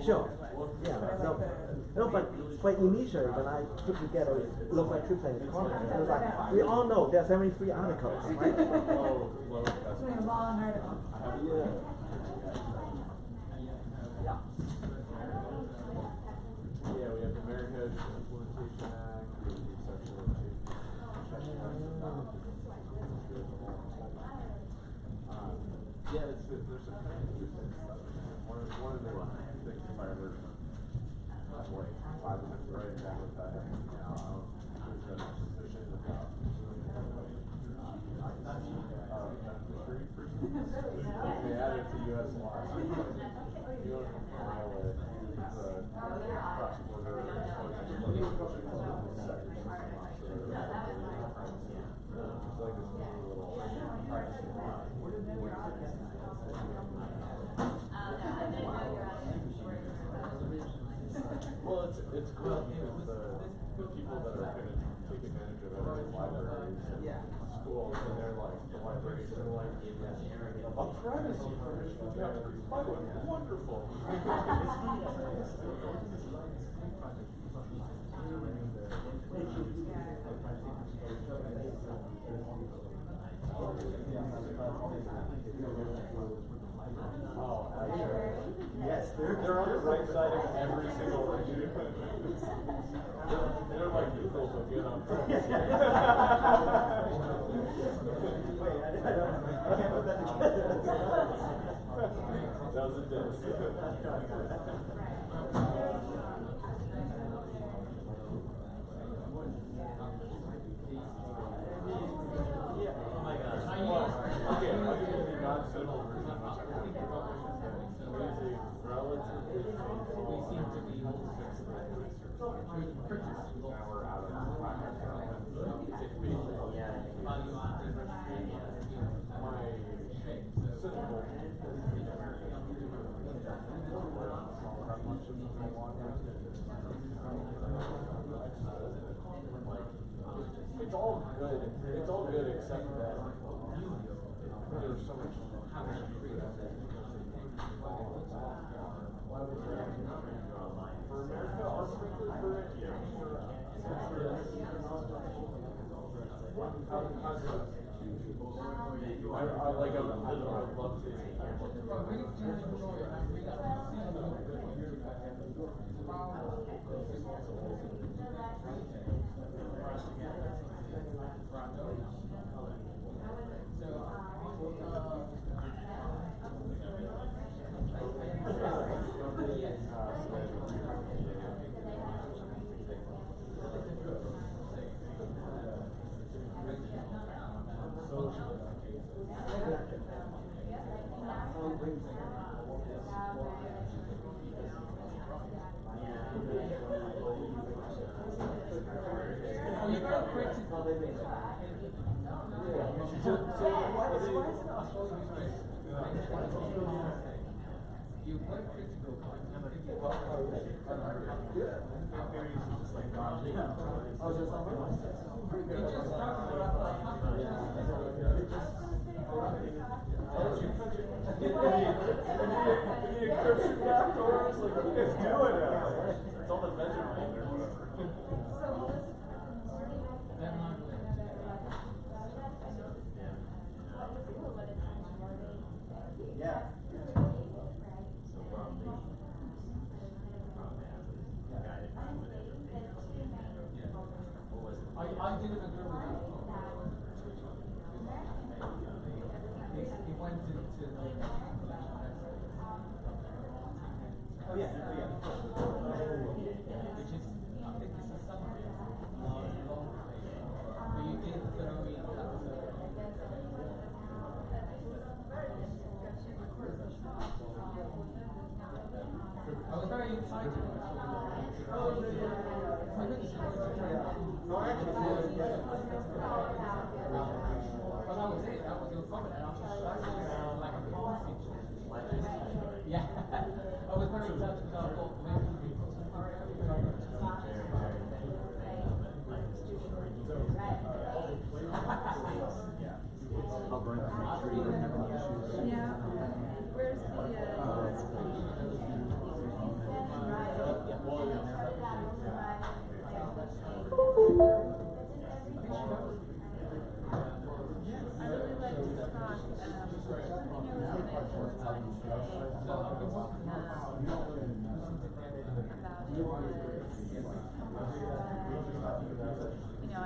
Sure. Yeah. No, but initially when I put together look like troops and economy, it was like we all know there are 73 articles, right? It's a long article. Yeah, we have the American Implementation Act, we have the Sexual yeah, there's some kind of interesting stuff in there. One of the things if I ever like 5 minutes right back with that, there's a position about they added to U.S. law. You don't comply with the cross-border well, it's cool because the people that are going to take advantage of it are libraries and schools, and they're like, the libraries are like, a privacy provision you have to comply with. Wonderful. Oh, actually, yes, they're on the right side of every single issue. They're like equals will get on track. I can't put that together. That was a dentist. Yeah. Oh my gosh. Okay, I'll give you the non-civil version. We seem to be now we're out of it's all good. It's all good except that there's so much for America, our sprinklers for it. I'd love to. I didn't agree with that. He went into Oh yeah, oh yeah. which is, I think it's a summary of a long page. But you did throw in I was very excited. No, actually, But that was it, that was your comment, and I was like a policy. Yeah, I was very excited because I thought maybe we put some I'll burn it, make sure you don't have any issues. Yeah. Where's the, I really like to talk,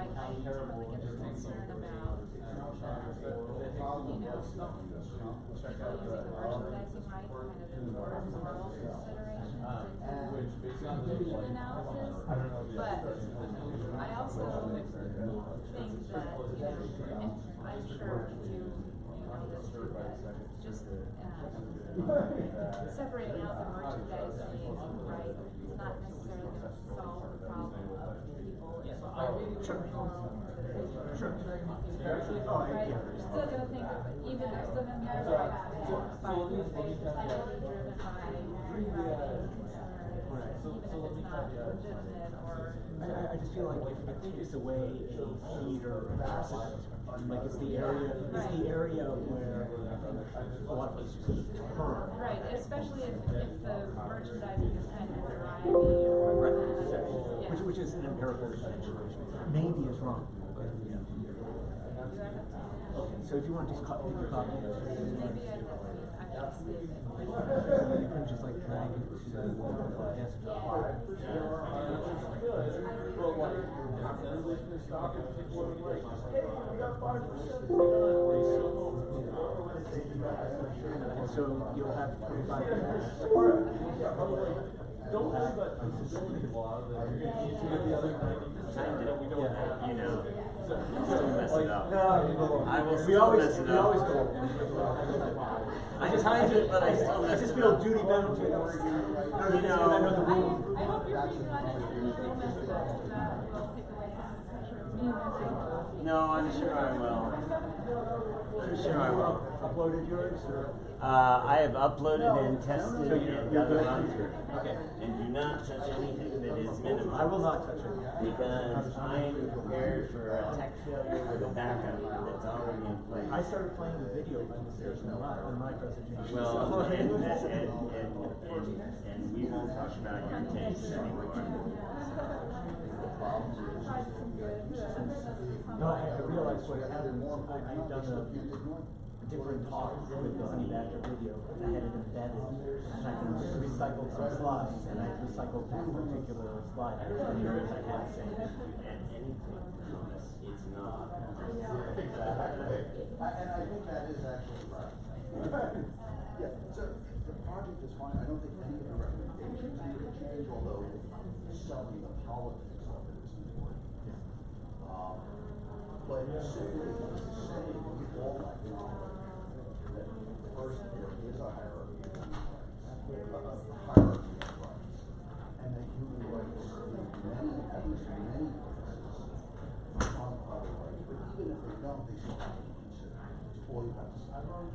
I really get concerned about, merchandising right kind of important moral considerations into video analysis, but I also think that, and I'm sure you know this too, but just separating out the merchandising right is not necessarily going to solve the problem of people in moral considerations. Sure. Right? Still gonna think of, even they're still gonna be driven by driven by even if it's not legitimate or. I just feel like it takes away a heat or like it's the area where a lot of places turn. Right, especially if the merchandising is kind of variety or. Right. Yeah. Which is an empirical situation. Maybe is wrong. But, yeah. Okay, so if you want to just copy your copy. Maybe I just save it. You can just like drag it to the desktop. And so you'll have 25 minutes. Don't worry about disability law, that you're gonna need to get the other 90% that we don't have. You know, still mess it up. No, I will we still always, mess it we up. always go. I just hide it, but I still I mess just it feel up. duty bound to it. You know, I hope you're being honest and you don't mess it up, so that will take away some pressure of me messing it up. No, I'm sure I will. I'm sure I will. Uploaded yours or? I have uploaded and tested and got it run through. Okay. And do not touch anything that is minimum. I will not touch it. Because I'm prepared for a tech failure with a backup that's already in place. I started playing the video demonstration a lot in my presentation. Well, and we won't talk about your tastes anymore. No, I realized what happened. I've done a different talk with the Honey Badger video. I had it embedded, and I can recycle some slides, and I recycled that particular slide. I'm sure if I had to add anything, Thomas, it's not. And I think that is actually right. Yeah, so the project is fine. I don't think any of the recommendations need to change, although certainly the politics of it is important. But simply saying we all like that first there is a hierarchy of human rights, and that human rights in many places, on other But even if they don't, they should have to consider it. It's all you have to say.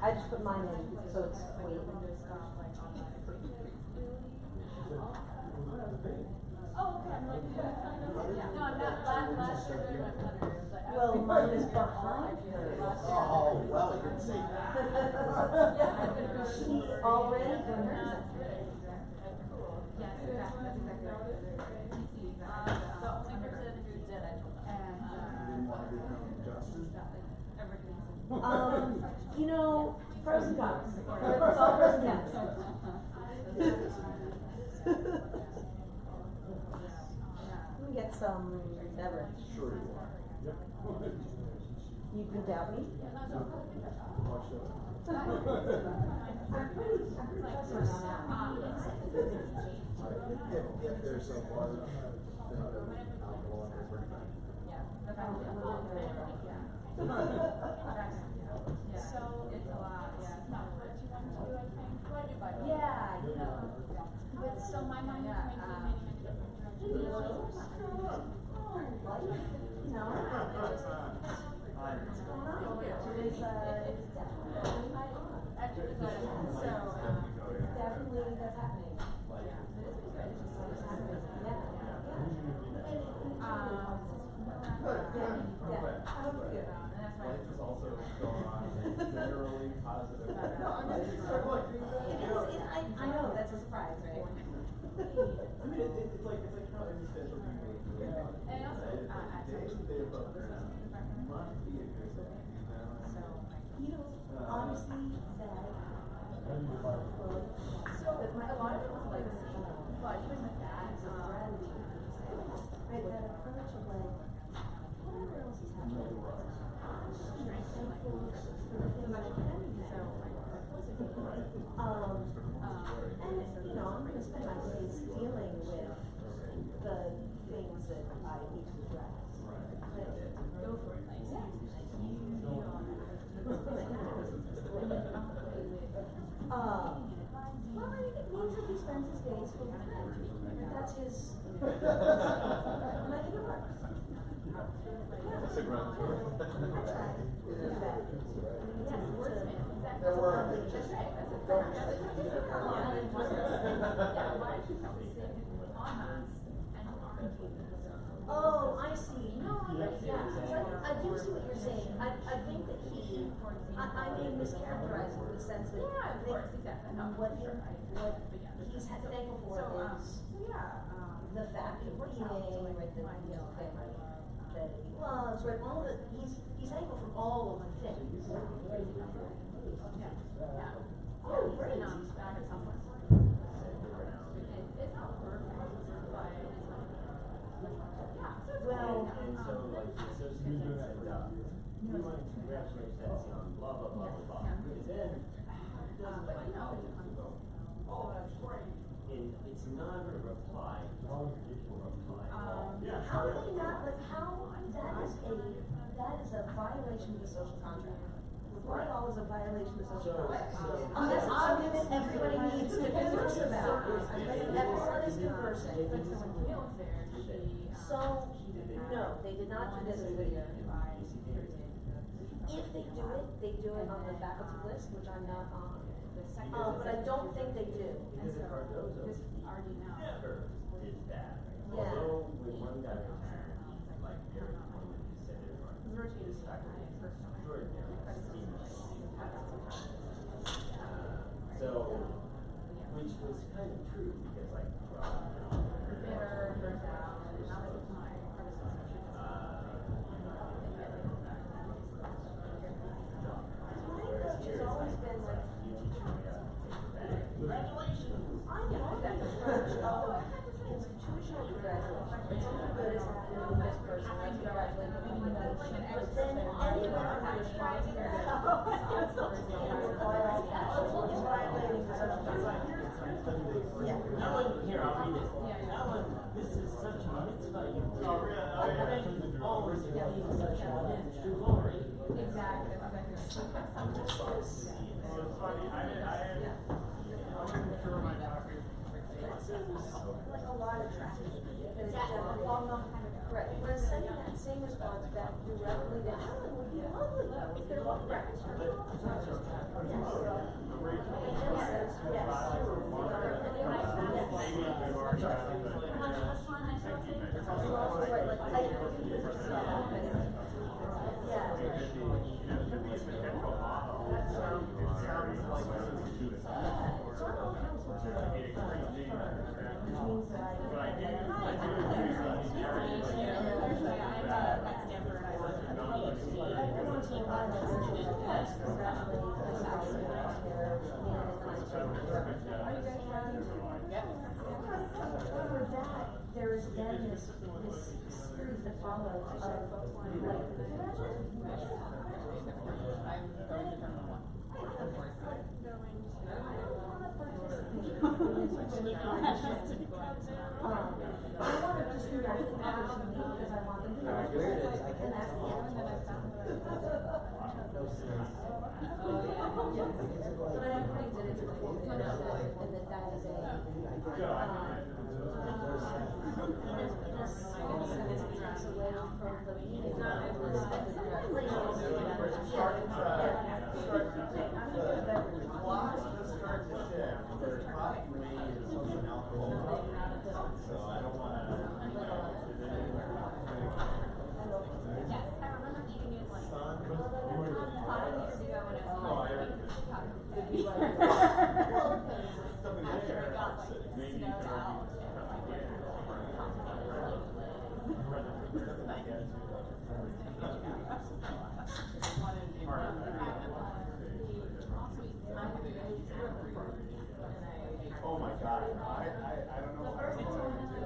I just put mine in, so it's sweet. Oh, okay, I'm like, no, I'm not, last year we went 100, but I was Well, mine is behind her. Oh, well, you didn't say that. She already done hers. Yes, exactly, that's exactly right. The only person who did, I told them. And, Didn't want to become justice. You know, pros and cons. It's all pros and cons. Let me get some beverage. Sure you are. You can doubt me? Watch that. If there's a large thing of alcohol in it, bring it back. So it's a lot, yeah. It's not what you want to do, I think. What I do by Yeah, you know. But so my mom went many different directions. No. What's going on over here? It's definitely that's happening. Life is also going on in a generally positive way. I know, that's a surprise, right? I mean, it's like how existential people are doing it. And also, Day to day above ground must be a good thing, You know, honestly, that. So a lot of it was like, well, even with that, Right, that approach of like, whatever else is happening. And you know, I'm gonna spend my days dealing with the things that I need to address. go for it, like, Yeah. Well, it means that he spends his days with that's his. Like, he works. That's a grand tour. Yes, wordsmith, exactly. There were. That's right, that's a Oh, I see. No, I do see what you're saying. I think that I may mischaracterize it in the sense that I think what he's thankful for is the fact that PA, right, that, you know, family, that he loves, right, all the, he's thankful for all of the things. Oh, great. Well, And so like the associate then said, we want to congratulate Betsy on blah, blah, blah, blah, blah. And then, doesn't like, oh, that's great. And it's not a reply, it's a reply. how do they not, like, that is a violation of the social contract. Reply all is a violation of the social contract. That's something that everybody needs to converse about. Everyone is conversing. So, no, they did not do this video. If they do it on the faculty list, which I'm not on. But I don't think they do. Because the Cardozo never did that. Yeah. Although when one guy retired, like Eric Coleman, who said everyone, this faculty is extraordinary, esteemed. So, which was kind of true because like, It's always been like, congratulations! I know that approach of institutional congratulations. It's only good as happening with this person, I congratulate them. But then anyone who responds to that is violating the social contract. Yeah. Ellen, here, I'll read it. Ellen, this is such a mitzvah. You already always gave such a minute. You've already. Exactly. So it's funny, I wasn't sure my doctor. That seems like a lot of traction. Right, whereas sending that same response back directly to Ellen would be lovely, if they're all right. team violence incident, especially because however, there's then this series that follows of like I want to just do that because I want them to know. And that's the answer. But I agree that it's and that is Yes, I remember eating it like 5 years ago when I was after it got like snowed out Oh my God, I don't know what I was going to do.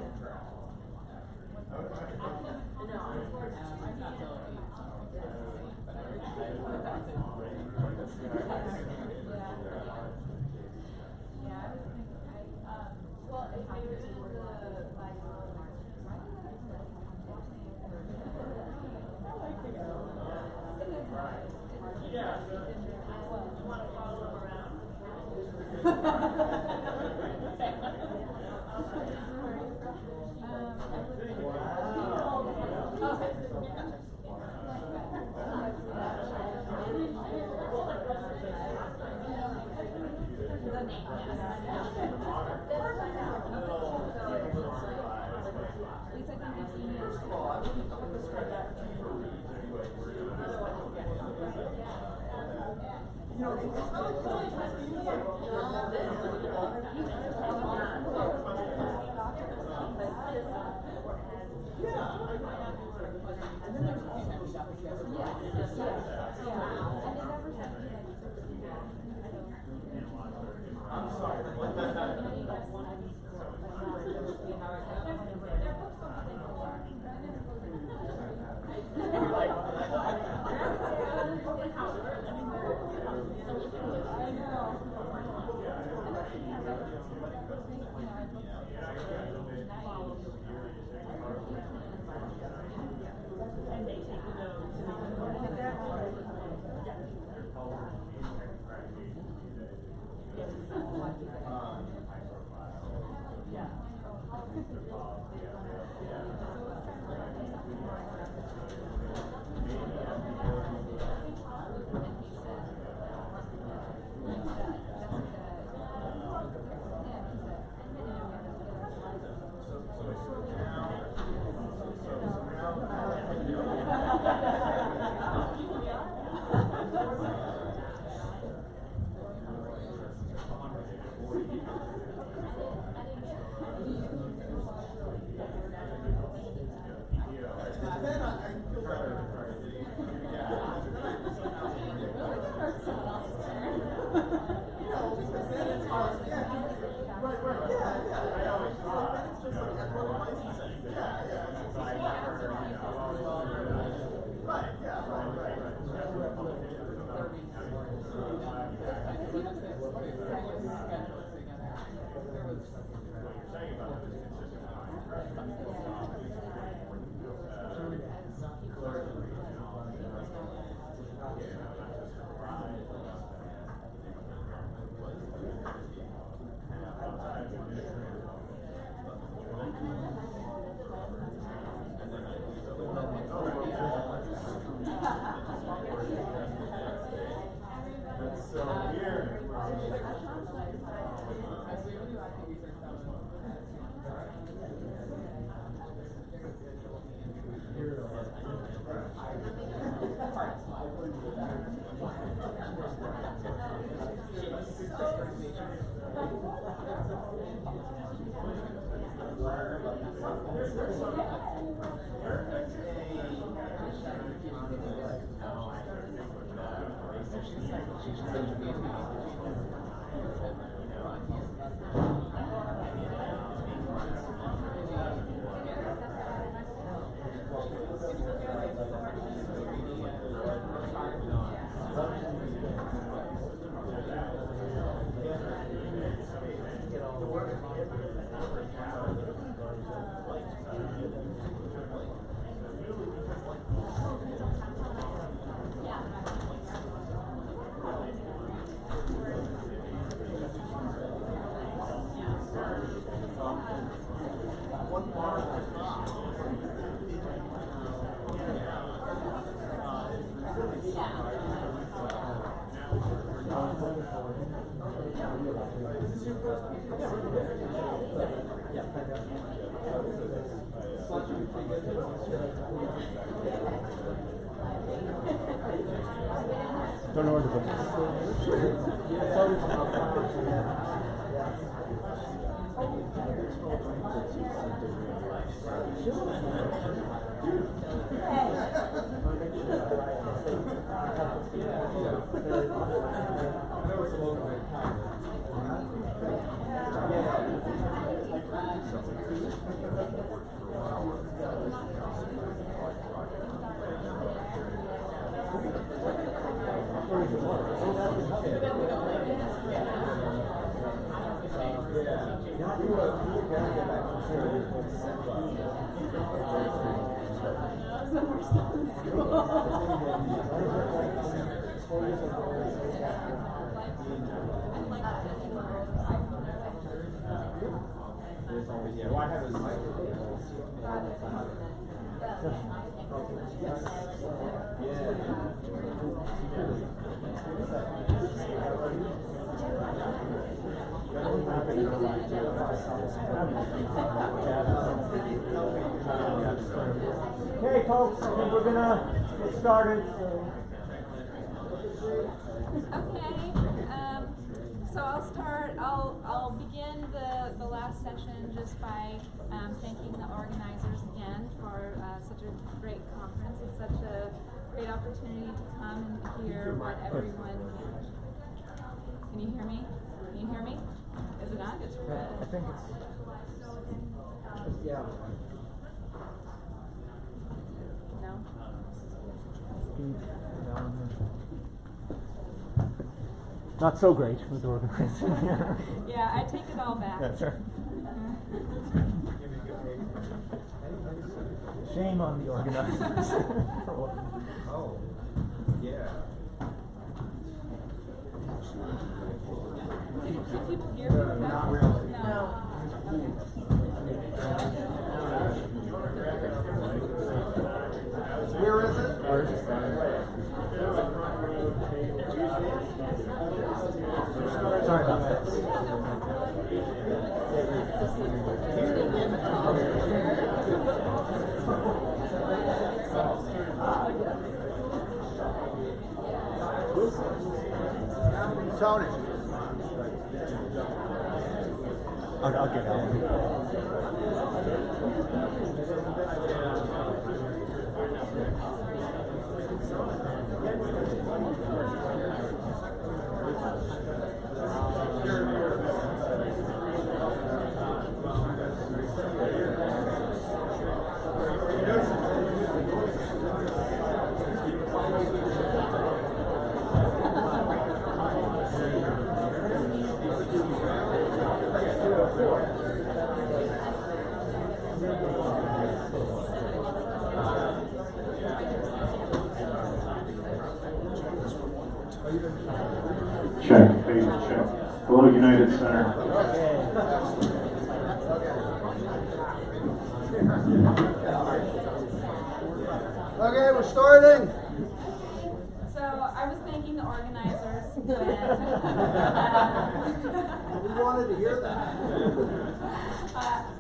Don't know where to put Okay, folks, I think we're gonna get started. Okay, so I'll begin the last session just by thanking the organizers again for such a great conference. It's such a great opportunity to come and hear what everyone. Can you hear me? Can you hear me? Is it on? I think it's yeah. No? Not so great with organizing. Yeah, I take it all back. That's right. Shame on the organizers. Oh, yeah. Can people hear me? Not really. No. Where is it? Sorry about that. Tony. I'll get it. Check, phase check. Hello, United Center. Okay, we're starting. So I was thanking the organizers. We wanted to hear that.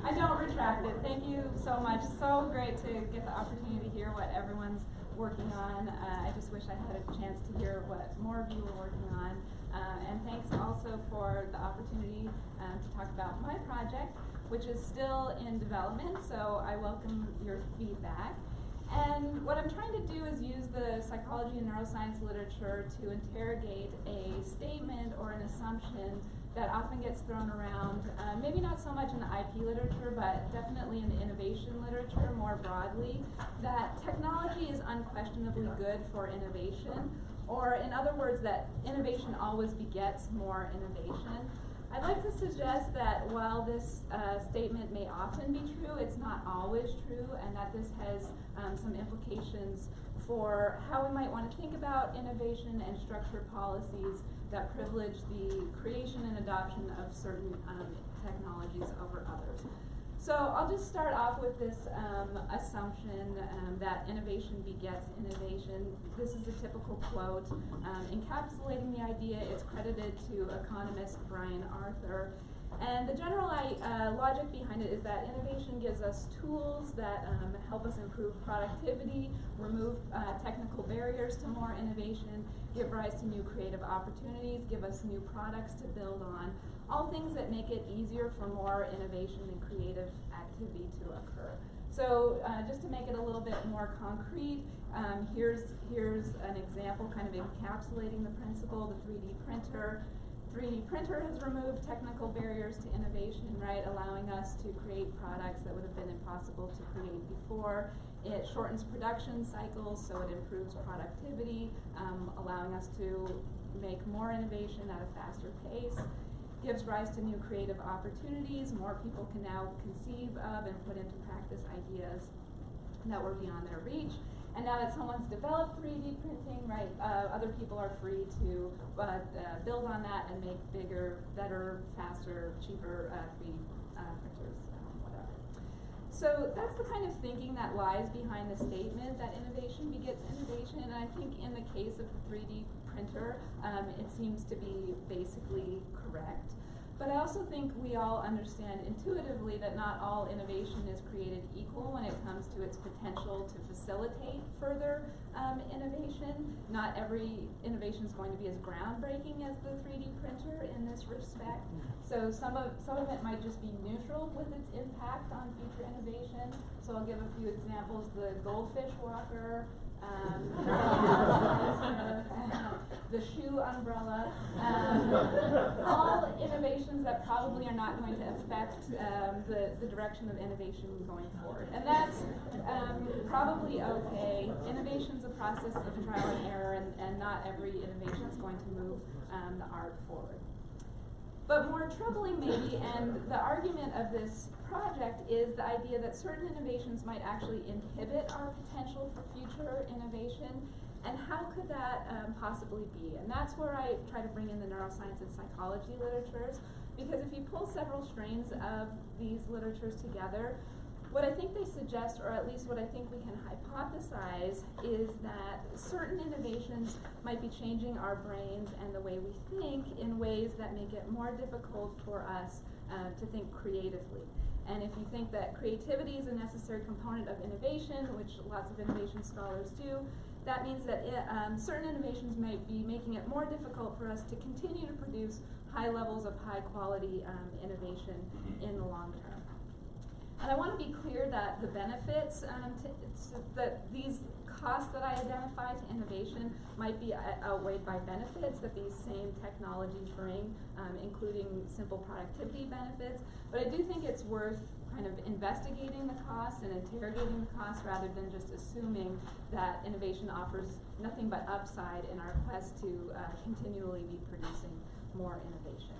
I don't retract it. Thank you so much. So great to get the opportunity to hear what everyone's working on. I just wish I had a chance to hear what more of you were working on. And thanks also for the opportunity to talk about my project, which is still in development, so I welcome your feedback. And what I'm trying to do is use the psychology and neuroscience literature to interrogate a statement or an assumption that often gets thrown around, maybe not so much in the IP literature, but definitely in the innovation literature more broadly, that technology is unquestionably good for innovation, or in other words, that innovation always begets more innovation. I'd like to suggest that while this statement may often be true, it's not always true, and that this has some implications for how we might want to think about innovation and structure policies that privilege the creation and adoption of certain technologies over others. So I'll just start off with this assumption that innovation begets innovation. This is a typical quote encapsulating the idea. It's credited to economist Brian Arthur. And the general logic behind it is that innovation gives us tools that help us improve productivity, remove technical barriers to more innovation, give rise to new creative opportunities, give us new products to build on, all things that make it easier for more innovation and creative activity to occur. So just to make it a little bit more concrete, here's an example kind of encapsulating the principle, the 3D printer. 3D printer has removed technical barriers to innovation, right, allowing us to create products that would have been impossible to create before. It shortens production cycles, so it improves productivity, allowing us to make more innovation at a faster pace. Gives rise to new creative opportunities. More people can now conceive of and put into practice ideas that were beyond their reach. And now that someone's developed 3D printing, right, other people are free to build on that and make bigger, better, faster, cheaper 3D printers, whatever. So that's the kind of thinking that lies behind the statement that innovation begets innovation. And I think in the case of the 3D printer, it seems to be basically correct. But I also think we all understand intuitively that not all innovation is created equal when it comes to its potential to facilitate further innovation. Not every innovation is going to be as groundbreaking as the 3D printer in this respect. So some of it might just be neutral with its impact on future innovation. So I'll give a few examples. The goldfish walker, the shoe umbrella, all innovations that probably are not going to affect the direction of innovation going forward. And that's probably okay. Innovation's a process of trial and error, and not every innovation is going to move the art forward. But more troubling maybe, and the argument of this project is the idea that certain innovations might actually inhibit our potential for future innovation. And how could that possibly be? And that's where I try to bring in the neuroscience and psychology literatures, because if you pull several strains of these literatures together, what I think they suggest, or at least what I think we can hypothesize, is that certain innovations might be changing our brains and the way we think in ways that make it more difficult for us to think creatively. And if you think that creativity is a necessary component of innovation, which lots of innovation scholars do, that means that certain innovations may be making it more difficult for us to continue to produce high levels of high quality innovation in the long term. And I want to be clear that the benefits, that these costs that I identify to innovation might be outweighed by benefits that these same technologies bring, including simple productivity benefits. But I do think it's worth kind of investigating the costs and interrogating the costs rather than just assuming that innovation offers nothing but upside in our quest to continually be producing more innovation.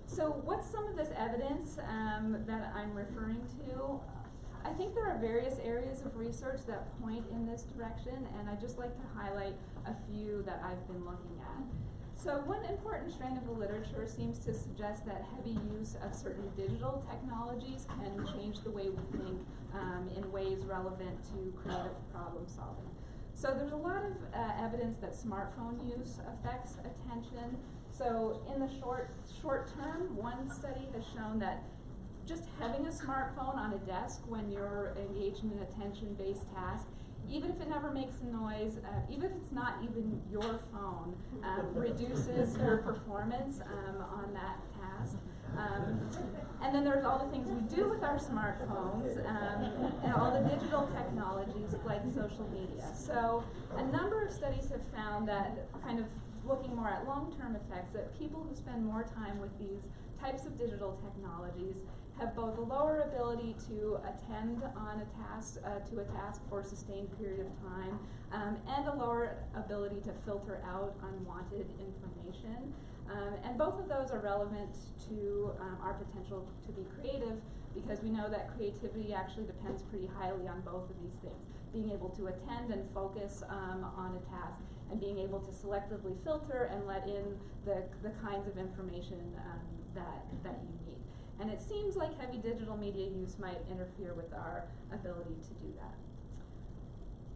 So what's some of this evidence that I'm referring to? I think there are various areas of research that point in this direction, and I'd just like to highlight a few that I've been looking at. So one important strain of the literature seems to suggest that heavy use of certain digital technologies can change the way we think in ways relevant to creative problem solving. So there's a lot of evidence that smartphone use affects attention. So in the short term, one study has shown that just having a smartphone on a desk when you're engaged in an attention-based task even if it never makes a noise, even if it's not even your phone, reduces your performance on that task. And then there's all the things we do with our smartphones and all the digital technologies like social media. So a number of studies have found that, kind of looking more at long-term effects, that people who spend more time with these types of digital technologies have both a lower ability to attend on a task, for a sustained period of time, and a lower ability to filter out unwanted information. And both of those are relevant to our potential to be creative, because we know that creativity actually depends pretty highly on both of these things. Being able to attend and focus on a task, and being able to selectively filter and let in the kinds of information that you need. And it seems like heavy digital media use might interfere with our ability to do that.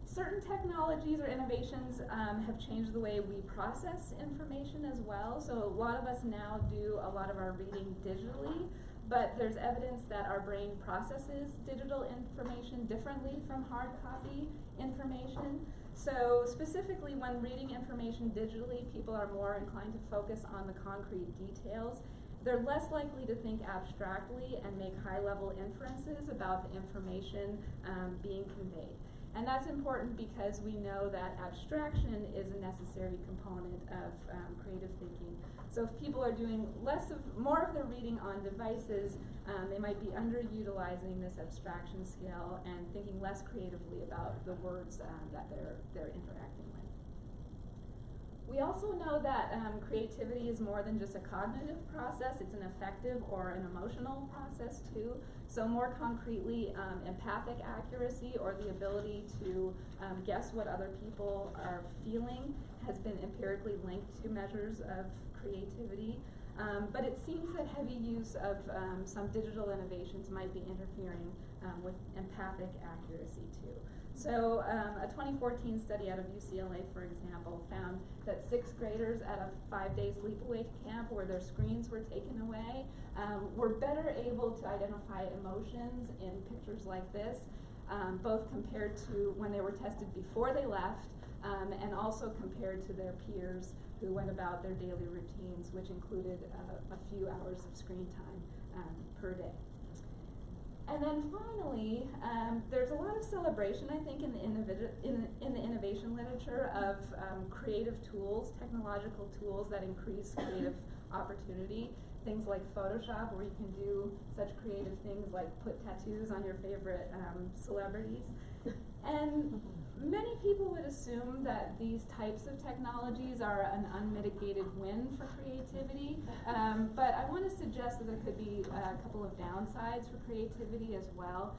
Certain technologies or innovations have changed the way we process information as well. So a lot of us now do a lot of our reading digitally, but there's evidence that our brain processes digital information differently from hard copy information. So specifically, when reading information digitally, people are more inclined to focus on the concrete details. They're less likely to think abstractly and make high-level inferences about the information being conveyed. And that's important because we know that abstraction is a necessary component of creative thinking. So if people are doing more of their reading on devices, they might be underutilizing this abstraction skill and thinking less creatively about the words that they're interacting with. We also know that creativity is more than just a cognitive process. It's an affective or an emotional process too. So more concretely, empathic accuracy, or the ability to guess what other people are feeling, has been empirically linked to measures of creativity. But it seems that heavy use of some digital innovations might be interfering with empathic accuracy too. So a 2014 study out of UCLA, for example, found that 6th graders at a 5-day sleepaway camp where their screens were taken away were better able to identify emotions in pictures like this, both compared to when they were tested before they left, and also compared to their peers who went about their daily routines, which included a few hours of screen time per day. And then finally, there's a lot of celebration, I think, in the innovation literature of creative tools, technological tools that increase creative opportunity. Things like Photoshop, where you can do such creative things like put tattoos on your favorite celebrities. And many people would assume that these types of technologies are an unmitigated win for creativity, but I want to suggest that there could be a couple of downsides for creativity as well.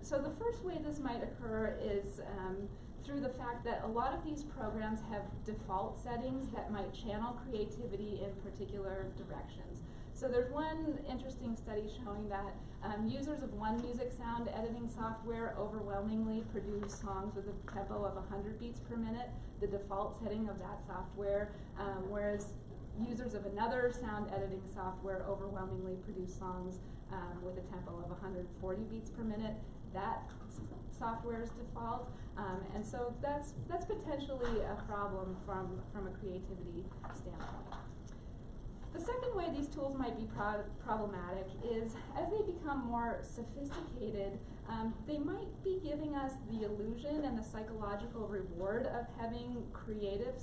So the first way this might occur is through the fact that a lot of these programs have default settings that might channel creativity in particular directions. So there's one interesting study showing that users of one music sound editing software overwhelmingly produce songs with a tempo of 100 beats per minute, the default setting of that software, whereas users of another sound editing software overwhelmingly produce songs with a tempo of 140 beats per minute. That software's default, and so that's potentially a problem from a creativity standpoint. The second way these tools might be problematic is as they become more sophisticated, they might be giving us the illusion and the psychological reward of having creative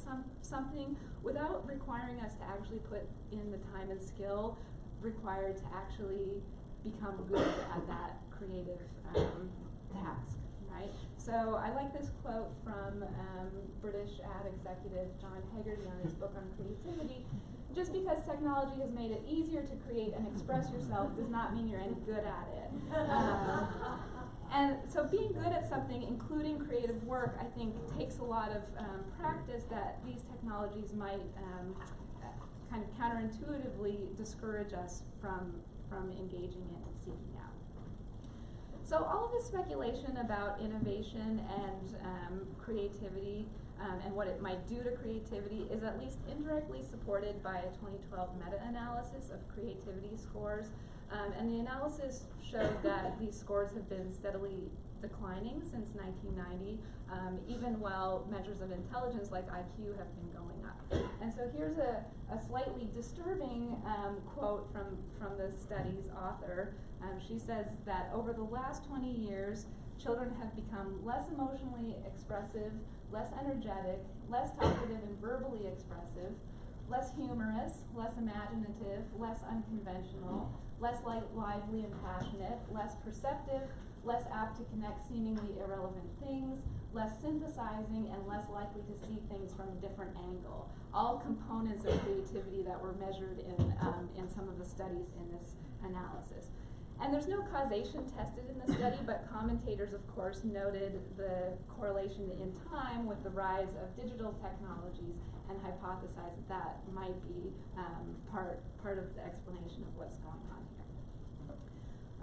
something without requiring us to actually put in the time and skill required to actually become good at that creative task, right? So I like this quote from British ad executive John Hegarty on his book on creativity. Just because technology has made it easier to create and express yourself does not mean you're any good at it. And so being good at something, including creative work, I think takes a lot of practice that these technologies might kind of counterintuitively discourage us from engaging in and seeking out. So all of this speculation about innovation and creativity and what it might do to creativity is at least indirectly supported by a 2012 meta-analysis of creativity scores. And the analysis showed that these scores have been steadily declining since 1990, even while measures of intelligence like IQ have been going up. And so here's a slightly disturbing quote from the study's author. She says that over the last 20 years, children have become less emotionally expressive, less energetic, less talkative and verbally expressive, less humorous, less imaginative, less unconventional, less lively and passionate, less perceptive, less apt to connect seemingly irrelevant things, less synthesizing, and less likely to see things from a different angle. All components of creativity that were measured in some of the studies in this analysis. And there's no causation tested in the study, but commentators, of course, noted the correlation in time with the rise of digital technologies and hypothesized that that might be part of the explanation of what's going on here.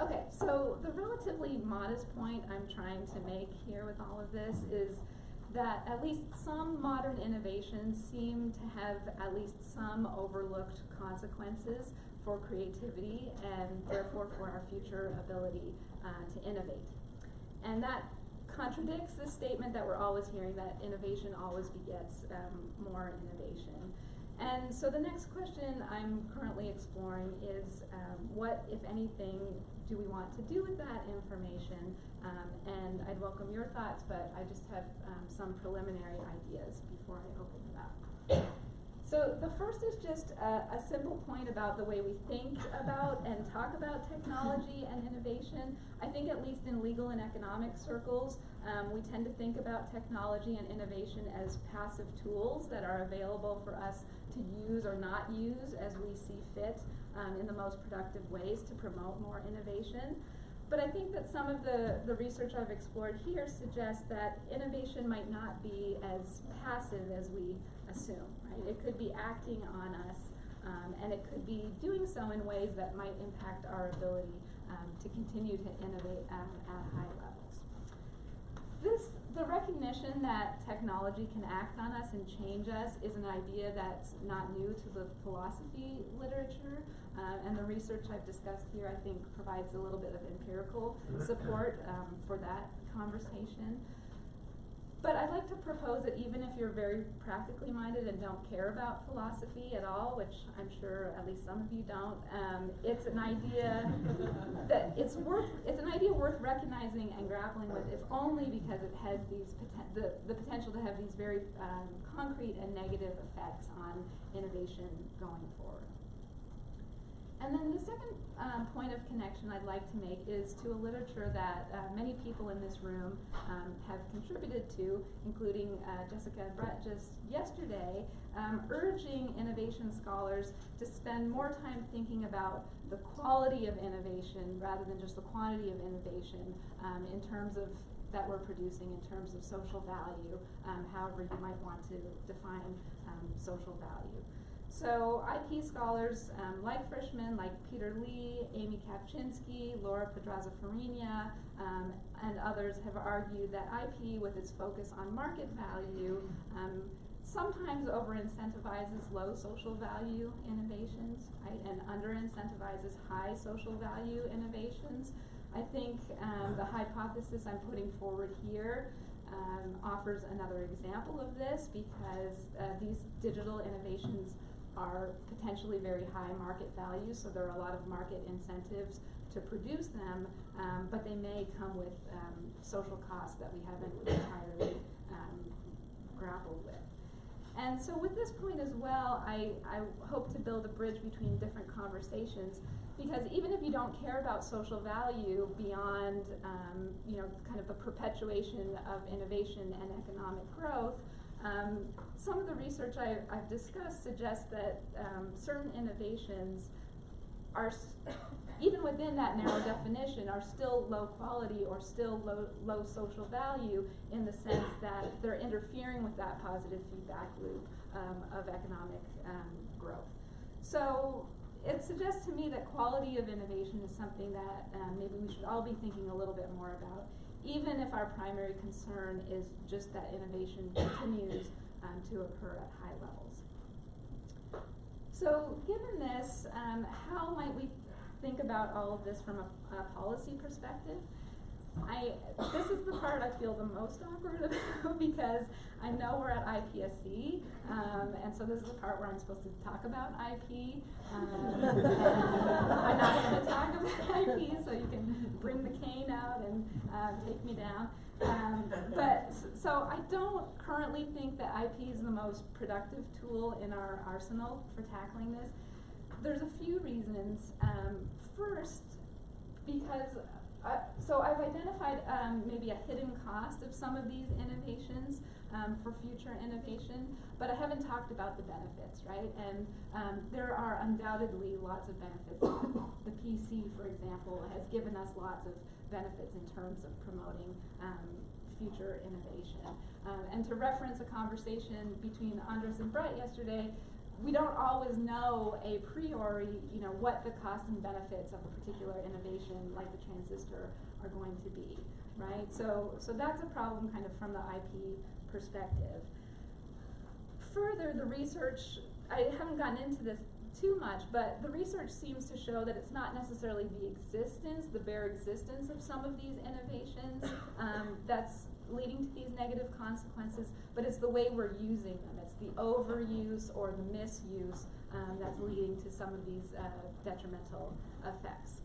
Okay, so the relatively modest point I'm trying to make here with all of this is that at least some modern innovations seem to have at least some overlooked consequences for creativity and therefore for our future ability to innovate. And that contradicts the statement that we're always hearing that innovation always begets more innovation. And so the next question I'm currently exploring is what, if anything, do we want to do with that information? And I'd welcome your thoughts, but I just have some preliminary ideas before I open it up. So the first is just a simple point about the way we think about and talk about technology and innovation. I think at least in legal and economic circles, we tend to think about technology and innovation as passive tools that are available for us to use or not use as we see fit in the most productive ways to promote more innovation. But I think that some of the research I've explored here suggests that innovation might not be as passive as we assume, right? It could be acting on us, and it could be doing so in ways that might impact our ability to continue to innovate at high levels. The recognition that technology can act on us and change us is an idea that's not new to the philosophy literature, and the research I've discussed here, I think, provides a little bit of empirical support for that conversation. But I'd like to propose that even if you're very practically minded and don't care about philosophy at all, which I'm sure at least some of you don't, it's an idea that it's an idea worth recognizing and grappling with, if only because it has these the potential to have these very concrete and negative effects on innovation going forward. And then the second point of connection I'd like to make is to a literature that many people in this room have contributed to, including Jessica and Brett just yesterday, urging innovation scholars to spend more time thinking about the quality of innovation rather than just the quantity of innovation in terms of that we're producing in terms of social value, however you might want to define social value. So IP scholars like Frischman, like Peter Lee, Amy Kapczynski, Laura Pedraza-Farina, and others have argued that IP, with its focus on market value, sometimes over-incentivizes low social value innovations, right, and under-incentivizes high social value innovations. I think the hypothesis I'm putting forward here offers another example of this, because these digital innovations are potentially very high market value, so there are a lot of market incentives to produce them, but they may come with social costs that we haven't entirely grappled with. And so with this point as well, I hope to build a bridge between different conversations, because even if you don't care about social value beyond kind of the perpetuation of innovation and economic growth, some of the research I've discussed suggests that certain innovations are, even within that narrow definition, are still low quality or still low social value, in the sense that they're interfering with that positive feedback loop of economic growth. So it suggests to me that quality of innovation is something that maybe we should all be thinking a little bit more about, even if our primary concern is just that innovation continues to occur at high levels. So given this, how might we think about all of this from a policy perspective? This is the part I feel the most awkward about because I know we're at IPSC, and so this is the part where I'm supposed to talk about IP. And I'm not going to talk about IP, so you can bring the cane out and take me down. So I don't currently think that IP is the most productive tool in our arsenal for tackling this. There's a few reasons. First, because so I've identified maybe a hidden cost of some of these innovations for future innovation, but I haven't talked about the benefits, right? And there are undoubtedly lots of benefits. The PC, for example, has given us lots of benefits in terms of promoting future innovation. And to reference a conversation between Andres and Brett yesterday, we don't always know a priori, what the costs and benefits of a particular innovation like the transistor are going to be, right? So that's a problem kind of from the IP perspective. Further, the research, I haven't gotten into this too much, but the research seems to show that it's not necessarily the bare existence of some of these innovations that's leading to these negative consequences, but it's the way we're using them. It's the overuse or the misuse that's leading to some of these detrimental effects.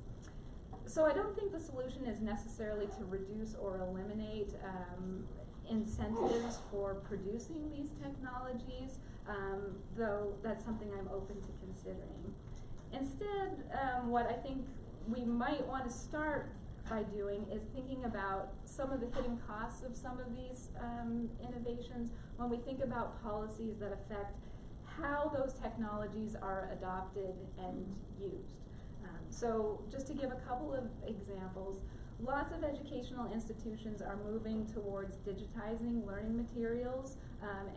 So I don't think the solution is necessarily to reduce or eliminate incentives for producing these technologies, though that's something I'm open to considering. Instead, what I think we might want to start by doing is thinking about some of the hidden costs of some of these innovations when we think about policies that affect how those technologies are adopted and used. So just to give a couple of examples, lots of educational institutions are moving towards digitizing learning materials,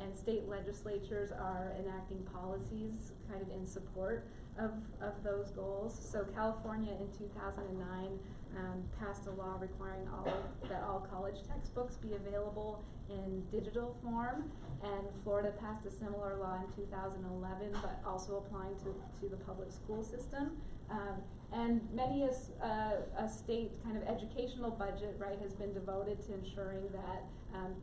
and state legislatures are enacting policies kind of in support of those goals. So California in 2009 passed a law requiring that all college textbooks be available in digital form, and Florida passed a similar law in 2011, but also applying to the public school system. And many a state kind of educational budget, right, has been devoted to ensuring that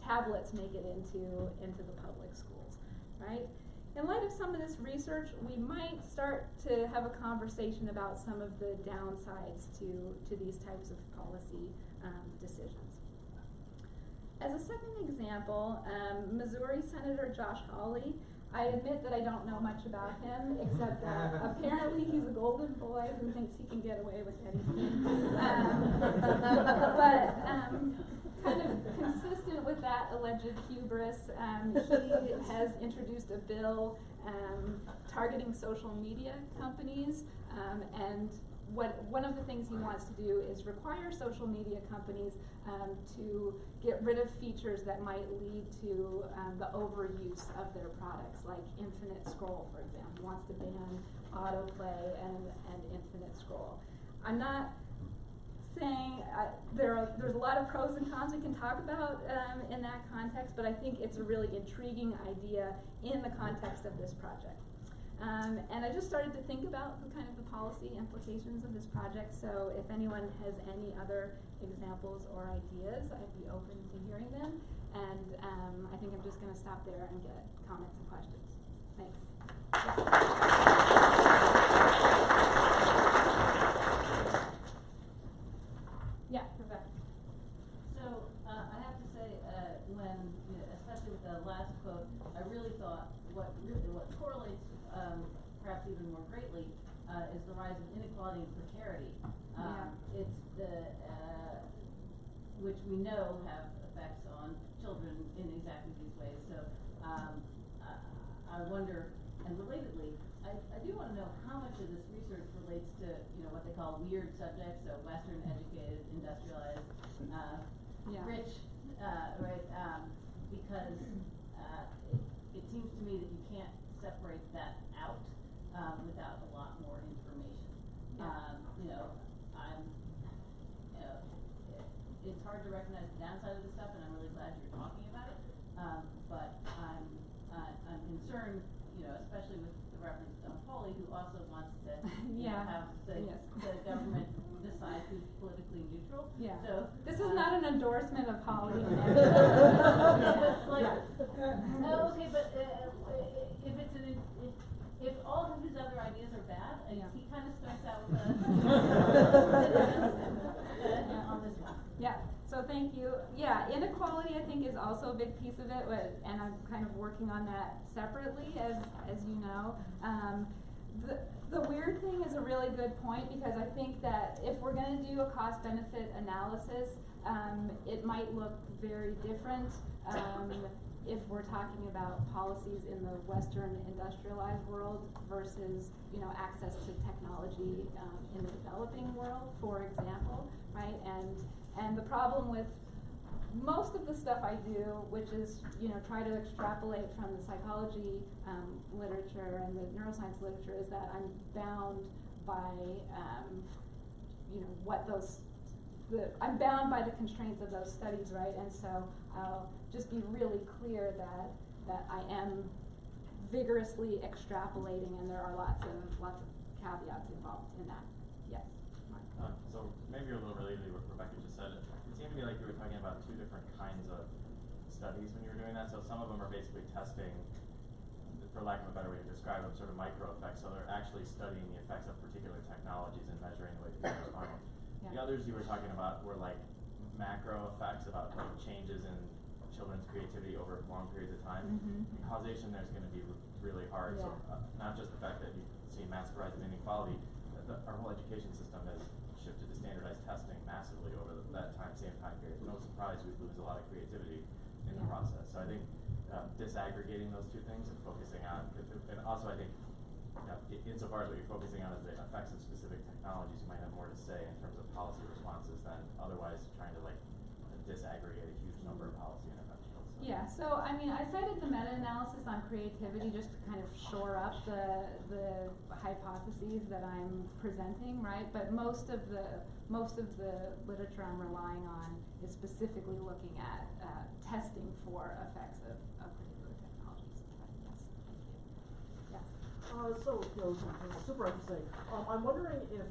tablets make it into the public schools, right? In light of some of this research, we might start to have a conversation about some of the downsides to these types of policy decisions. As a second example, Missouri Senator Josh Hawley, I admit that I don't know much about him, except that apparently he's a golden boy who thinks he can get away with anything. But kind of consistent with that alleged hubris, he has introduced a bill targeting social media companies, and one of the things he wants to do is require social media companies to get rid of features that might lead to the overuse of their products, like infinite scroll, for example. He wants to ban autoplay and infinite scroll. I'm not saying there's a lot of pros and cons we can talk about in that context, but I think it's a really intriguing idea in the context of this project. And I just started to think about the kind of the policy implications of this project, so if anyone has any other examples or ideas, I'd be open to hearing them. And I think I'm just going to stop there and get comments and questions. Thanks. Yeah, Rebecca. So I have to say, when, especially with the last quote, I really thought what correlates perhaps even more greatly is the rise of inequality and precarity. It's which we know have effects on children in exactly these ways. So I wonder, and relatedly, I do want to know how much of this research relates to what they call weird subjects, so Western educated, industrialized, rich, right? Because it seems to me that you can't separate that out without a lot more information. It's hard to recognize the downside of this stuff, and I'm really glad you're talking about it. But I'm concerned, especially with the reference to Don Pauly, who also wants to have the government decide who's politically neutral. Yeah. So this is not endorsement of Holly. It's like, oh, okay, but, if it's if all of his other ideas are bad, he kind of starts out with on this one. Yeah, so thank you. Yeah, inequality I think is also a big piece of it, and I'm kind of working on that separately, as you know. The weird thing is a really good point, because I think that if we're going to do a cost-benefit analysis, it might look very different if we're talking about policies in the Western industrialized world versus, you know, access to technology in the developing world, for example, right? And the problem with most of the stuff I do, which is, you know, try to extrapolate from the psychology literature and the neuroscience literature, is that I'm bound by, you know, I'm bound by the constraints of those studies, right? And so I'll just be really clear that I am vigorously extrapolating, and there are lots of caveats involved in that. Yes. So maybe a little related to what Rebecca just said. It seemed to me like you were talking about two different kinds of studies when you were doing that. So some of them are basically testing, for lack of a better way to describe them, sort of micro effects. So they're actually studying the effects of particular technologies and measuring the way people respond. The others you were talking about were like macro effects, about like changes in children's creativity over long periods of time. And causation there is going to be really hard. So not just the fact that you see massive rise in inequality, our whole education system has shifted to standardized testing massively over that same time period. No surprise we lose a lot of creativity in the process. So I think disaggregating those two things and focusing on, and also I think, insofar as what you're focusing on is the effects of specific technologies, you might have more to say in terms of policy responses than otherwise trying to like disaggregate a huge number of policy interventions. Yeah, so I mean, I cited the meta-analysis on creativity just to kind of shore up the hypotheses that I'm presenting, right? But most of the literature I'm relying on is specifically looking at testing for effects of particular technologies. But yes, thank you. Yeah. So, you know, super interesting. I'm wondering if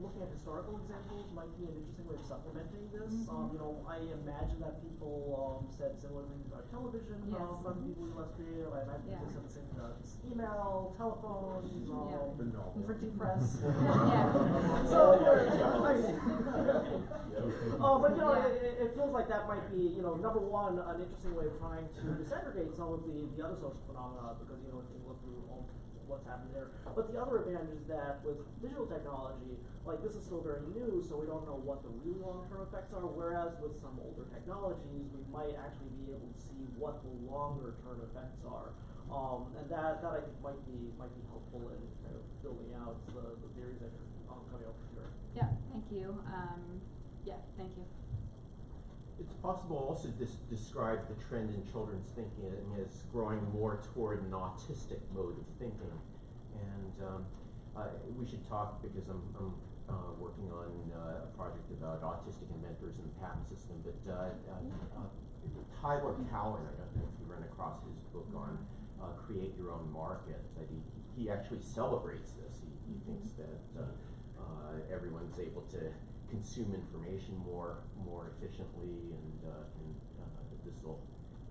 looking at historical examples might be an interesting way of supplementing this. You know, I imagine that people said similar things about television. Some people were less creative. I imagine people said the same thing about email, telephone, printing press. But you know, it feels like that might be, you know, number one, an interesting way of trying to disaggregate some of the other social phenomena, because, you know, if you look through all what's happening there. But the other advantage is that with digital technology, like, this is still very new, so we don't know what the really long-term effects are, whereas with some older technologies, we might actually be able to see what the longer-term effects are. And that I think might be helpful in kind of building out the theories that are coming up here. Yeah, thank you. Thank you. It's possible also to describe the trend in children's thinking as growing more toward an autistic mode of thinking. And we should talk, because I'm working on a project about autistic inventors in the patent system. But Tyler Cowen, I don't know if you ran across his book on Create Your Own Market, that he actually celebrates this. He thinks that everyone's able to consume information more efficiently, and that this will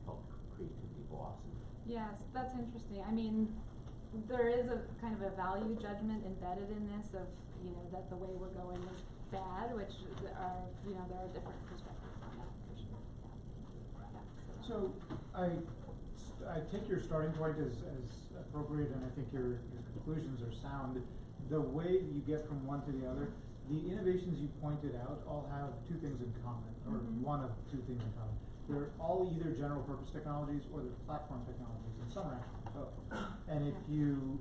help creativity blossom. Yes, that's interesting. I mean, there is a kind of a value judgment embedded in this of, you know, that the way we're going is bad, which are, you know, there are different perspectives on that for sure. So I take your starting point as appropriate, and I think your conclusions are sound. The way you get from one to the other, the innovations you pointed out all have two things in common, or one of two things in common. They're all either general purpose technologies or they're platform technologies, and some are actually both. And if you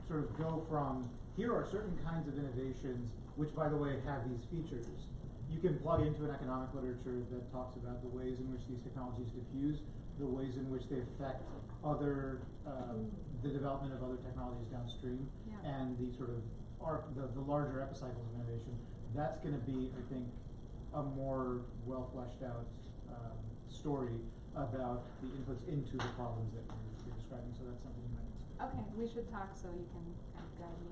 sort of go from, here are certain kinds of innovations, which by the way have these features, you can plug into an economic literature that talks about the ways in which these technologies diffuse, the ways in which they affect other, the development of other technologies downstream, and the sort of the larger epicycles of innovation. That's going to be, I think, a more well fleshed out story about the inputs into the problems that you're describing. So that's something you might explore. Okay, we should talk so you can kind of guide me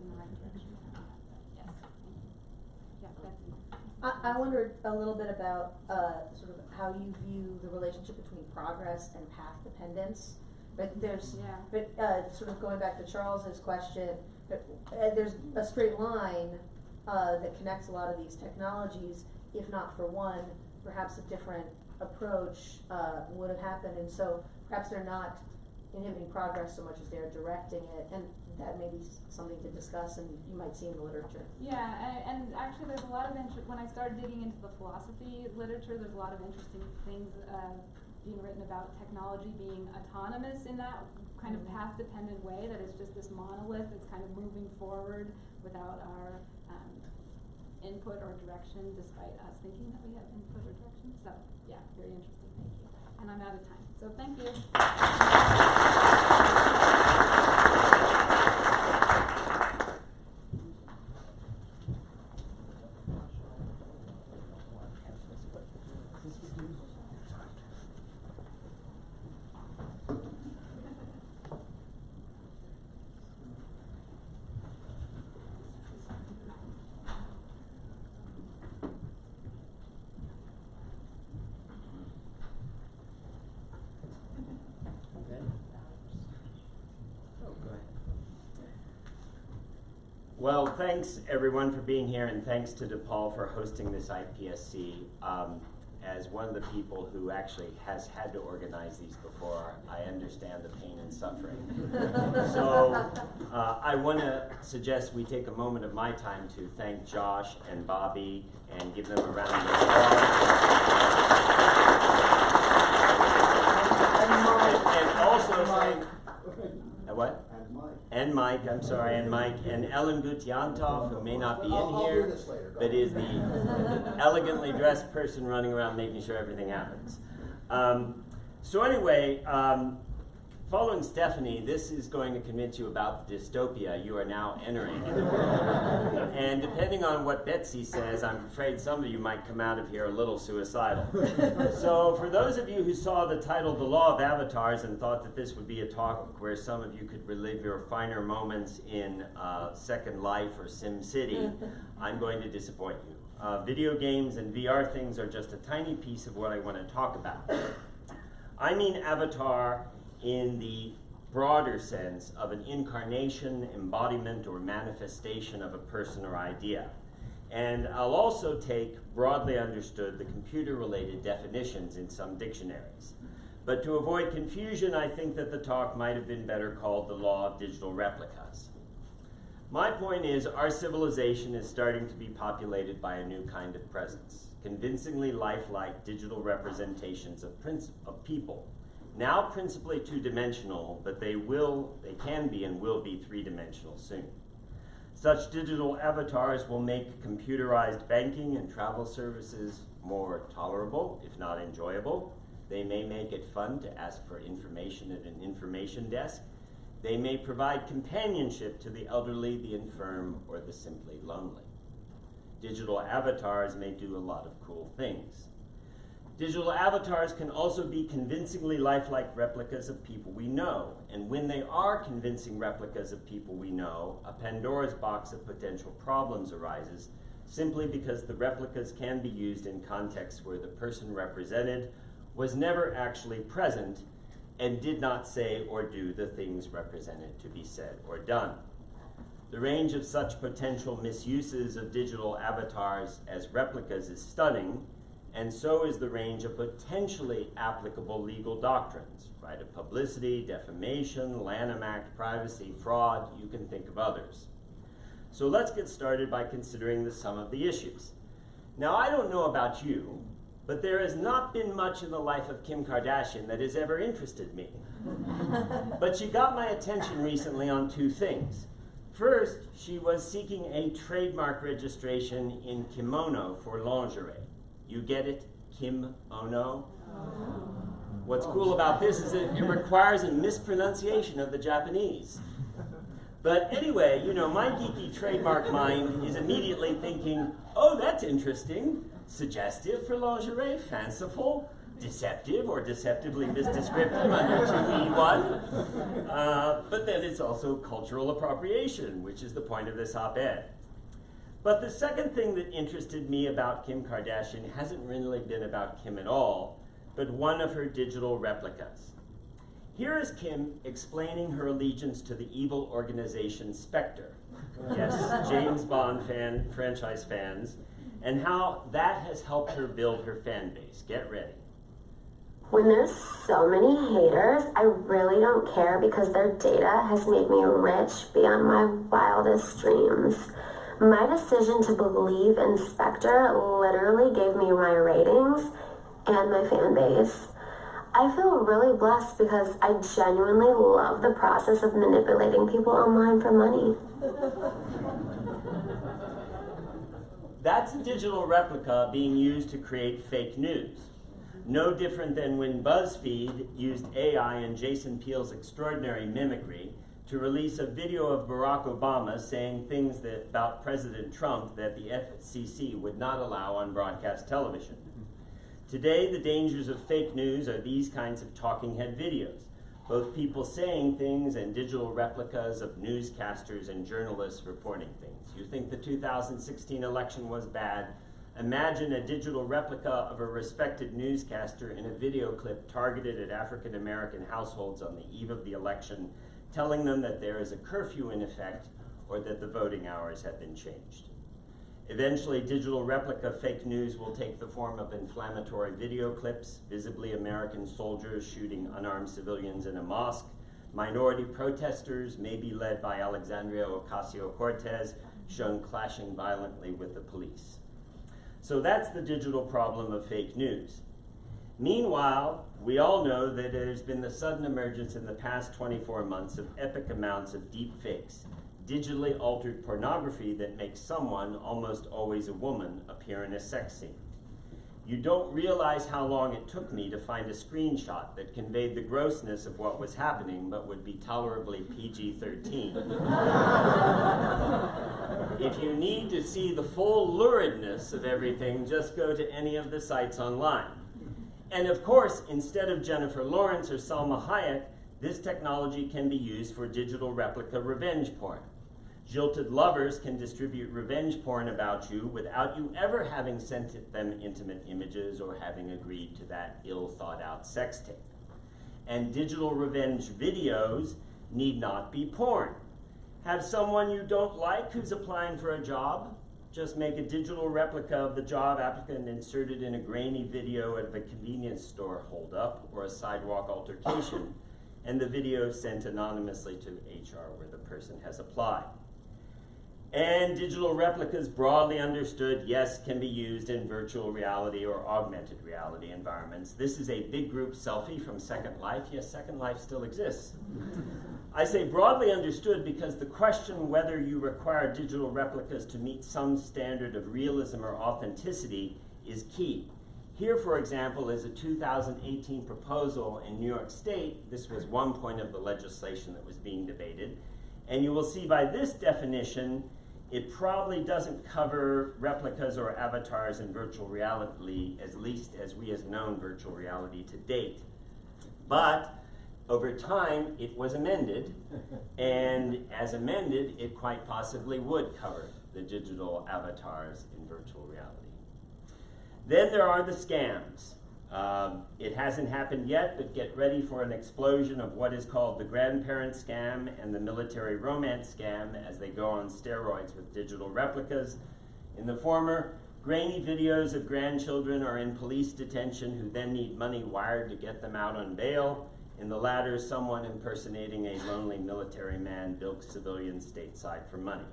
in the right direction. Yes. Yeah, that's it. I wondered a little bit about, sort of how you view the relationship between progress and path dependence. But there's, sort of going back to Charles's question, there's a straight line, that connects a lot of these technologies. If not for one, perhaps a different approach, would have happened, and so perhaps they're not inhibiting progress so much as they're directing it, and that may be something to discuss, and you might see in the literature. Yeah, and actually there's a lot of interest, when I started digging into the philosophy literature, there's a lot of interesting things being written about technology being autonomous in that kind of path-dependent way, that it's just this monolith that's kind of moving forward without our input or direction, despite us thinking that we have input or direction. So, yeah, very interesting, thank you. And I'm out of time, so thank you. Well, thanks everyone for being here, and thanks to DePaul for hosting this IPSC. As one of the people who actually has had to organize these before, I understand the pain and suffering. So I want to suggest we take a moment of my time to thank Josh and Bobby and give them a round of applause. And also thank, what? And Mike, I'm sorry, and Mike, and Ellen Gutiantov, who may not be in here, but is the elegantly dressed person running around making sure everything happens. So anyway, following Stephanie, this is going to convince you about the dystopia you are now entering. And depending on what Betsy says, I'm afraid some of you might come out of here a little suicidal. So for those of you who saw the title, The Law of Avatars, and thought that this would be a talk where some of you could relive your finer moments in Second Life or Sim City, I'm going to disappoint you. Video games and VR things are just a tiny piece of what I want to talk about. I mean avatar in the broader sense of an incarnation, embodiment, or manifestation of a person or idea. And I'll also take, broadly understood, the computer-related definitions in some dictionaries. But to avoid confusion, I think that the talk might have been better called The Law of Digital Replicas. My point is, our civilization is starting to be populated by a new kind of presence, convincingly lifelike digital representations of people. Now principally two-dimensional, but they can be and will be three-dimensional soon. Such digital avatars will make computerized banking and travel services more tolerable, if not enjoyable. They may make it fun to ask for information at an information desk. They may provide companionship to the elderly, the infirm, or the simply lonely. Digital avatars may do a lot of cool things. Digital avatars can also be convincingly lifelike replicas of people we know, and when they are convincing replicas of people we know, a Pandora's box of potential problems arises, simply because the replicas can be used in contexts where the person represented was never actually present and did not say or do the things represented to be said or done. The range of such potential misuses of digital avatars as replicas is stunning, and so is the range of potentially applicable legal doctrines, right of publicity, defamation, Lanham Act, privacy, fraud, you can think of others. So let's get started by considering the sum of the issues. Now, I don't know about you, but there has not been much in the life of Kim Kardashian that has ever interested me. But she got my attention recently on two things. First, she was seeking a trademark registration in kimono for lingerie. You get it? Kimono? What's cool about this is that it requires a mispronunciation of the Japanese. But anyway, you know, my geeky trademark mind is immediately thinking, oh, that's interesting. Suggestive for lingerie, fanciful, deceptive or deceptively misdescriptive under 2E1. But then it's also cultural appropriation, which is the point of this op-ed. But the second thing that interested me about Kim Kardashian hasn't really been about Kim at all, but one of her digital replicas. Here is Kim explaining her allegiance to the evil organization Spectre. Yes, James Bond franchise fans, and how that has helped her build her fan base. Get ready. When there's so many haters, I really don't care because their data has made me rich beyond my wildest dreams. My decision to believe in Spectre literally gave me my ratings and my fan base. I feel really blessed because I genuinely love the process of manipulating people online for money. That's a digital replica being used to create fake news. No different than when BuzzFeed used AI and Jason Peele's extraordinary mimicry to release a video of Barack Obama saying things about President Trump that the FCC would not allow on broadcast television. Today, the dangers of fake news are these kinds of talking head videos, both people saying things and digital replicas of newscasters and journalists reporting things. You think the 2016 election was bad? Imagine a digital replica of a respected newscaster in a video clip targeted at African American households on the eve of the election, telling them that there is a curfew in effect or that the voting hours have been changed. Eventually, digital replica fake news will take the form of inflammatory video clips, visibly American soldiers shooting unarmed civilians in a mosque, minority protesters, maybe led by Alexandria Ocasio-Cortez, shown clashing violently with the police. So that's the digital problem of fake news. Meanwhile, we all know that there's been the sudden emergence in the past 24 months of epic amounts of deep fakes, digitally altered pornography that makes someone, almost always a woman, appear in a sex scene. You don't realize how long it took me to find a screenshot that conveyed the grossness of what was happening but would be tolerably PG-13. If you need to see the full luridness of everything, just go to any of the sites online. And of course, instead of Jennifer Lawrence or Salma Hayek, this technology can be used for digital replica revenge porn. Jilted lovers can distribute revenge porn about you without you ever having sent them intimate images or having agreed to that ill-thought-out sex tape. And digital revenge videos need not be porn. Have someone you don't like who's applying for a job? Just make a digital replica of the job applicant inserted in a grainy video of a convenience store holdup or a sidewalk altercation, and the video sent anonymously to HR where the person has applied. And digital replicas, broadly understood, yes, can be used in virtual reality or augmented reality environments. This is a big group selfie from Second Life. Yes, Second Life still exists. I say broadly understood because the question whether you require digital replicas to meet some standard of realism or authenticity is key. Here, for example, is a 2018 proposal in New York State. This was one point of the legislation that was being debated. And you will see by this definition, it probably doesn't cover replicas or avatars in virtual reality, at least as we have known virtual reality to date. But over time, it was amended, and as amended, it quite possibly would cover the digital avatars in virtual reality. Then there are the scams. It hasn't happened yet, but get ready for an explosion of what is called the grandparent scam and the military romance scam as they go on steroids with digital replicas. In the former, grainy videos of grandchildren are in police detention who then need money wired to get them out on bail. In the latter, someone impersonating a lonely military man bilks civilians stateside for money.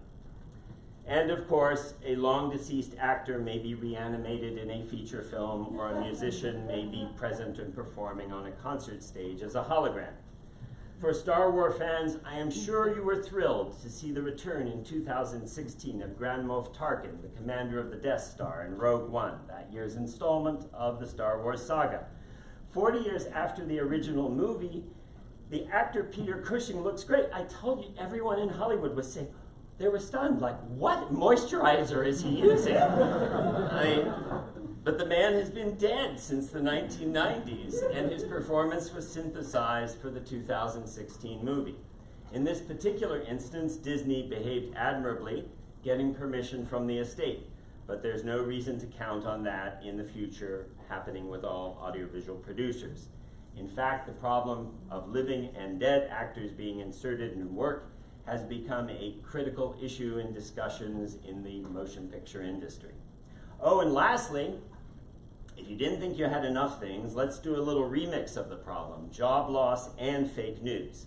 And of course, a long-deceased actor may be reanimated in a feature film, or a musician may be present and performing on a concert stage as a hologram. For Star Wars fans, I am sure you were thrilled to see the return in 2016 of Grand Moff Tarkin, the commander of the Death Star in Rogue One, that year's installment of the Star Wars saga. 40 years after the original movie, the actor Peter Cushing looks great. I told you, everyone in Hollywood was saying, they were stunned, like, what moisturizer is he using? But the man has been dead since the 1990s, and his performance was synthesized for the 2016 movie. In this particular instance, Disney behaved admirably, getting permission from the estate, but there's no reason to count on that in the future happening with all audiovisual producers. In fact, the problem of living and dead actors being inserted in work has become a critical issue in discussions in the motion picture industry. Oh, and lastly, if you didn't think you had enough things, let's do a little remix of the problem: job loss and fake news.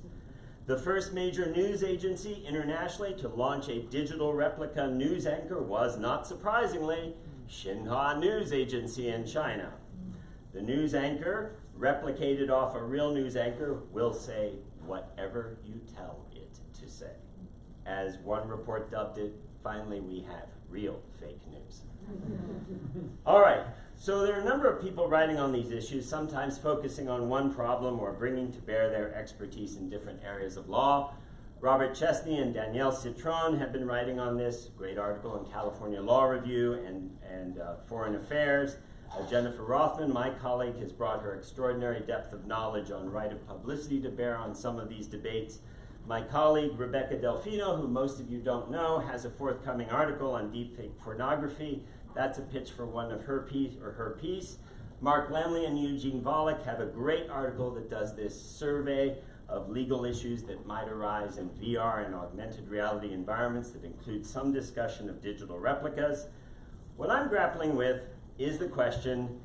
The first major news agency internationally to launch a digital replica news anchor was, not surprisingly, Xinhua News Agency in China. The news anchor, replicated off a real news anchor, will say whatever you tell it to say. As one report dubbed it, finally we have real fake news. All right, so there are a number of people writing on these issues, sometimes focusing on one problem or bringing to bear their expertise in different areas of law. Robert Chesney and Danielle Citron have been writing on this, great article in California Law Review and Foreign Affairs. Jennifer Rothman, my colleague, has brought her extraordinary depth of knowledge on right of publicity to bear on some of these debates. My colleague, Rebecca Delfino, who most of you don't know, has a forthcoming article on deepfake pornography. That's a pitch for one of her piece. Mark Lemley and Eugene Volokh have a great article that does this survey of legal issues that might arise in VR and augmented reality environments that include some discussion of digital replicas. What I'm grappling with is the question,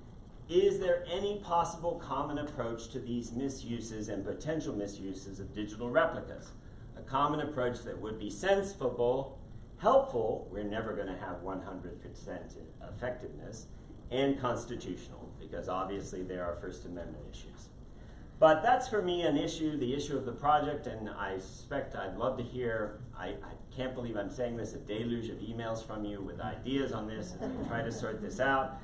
is there any possible common approach to these misuses and potential misuses of digital replicas? A common approach that would be sensible, helpful, we're never going to have 100% effectiveness, and constitutional, because obviously there are First Amendment issues. But that's for me an issue, the issue of the project, and I suspect I'd love to hear, I can't believe I'm saying this, a deluge of emails from you with ideas on this as we try to sort this out.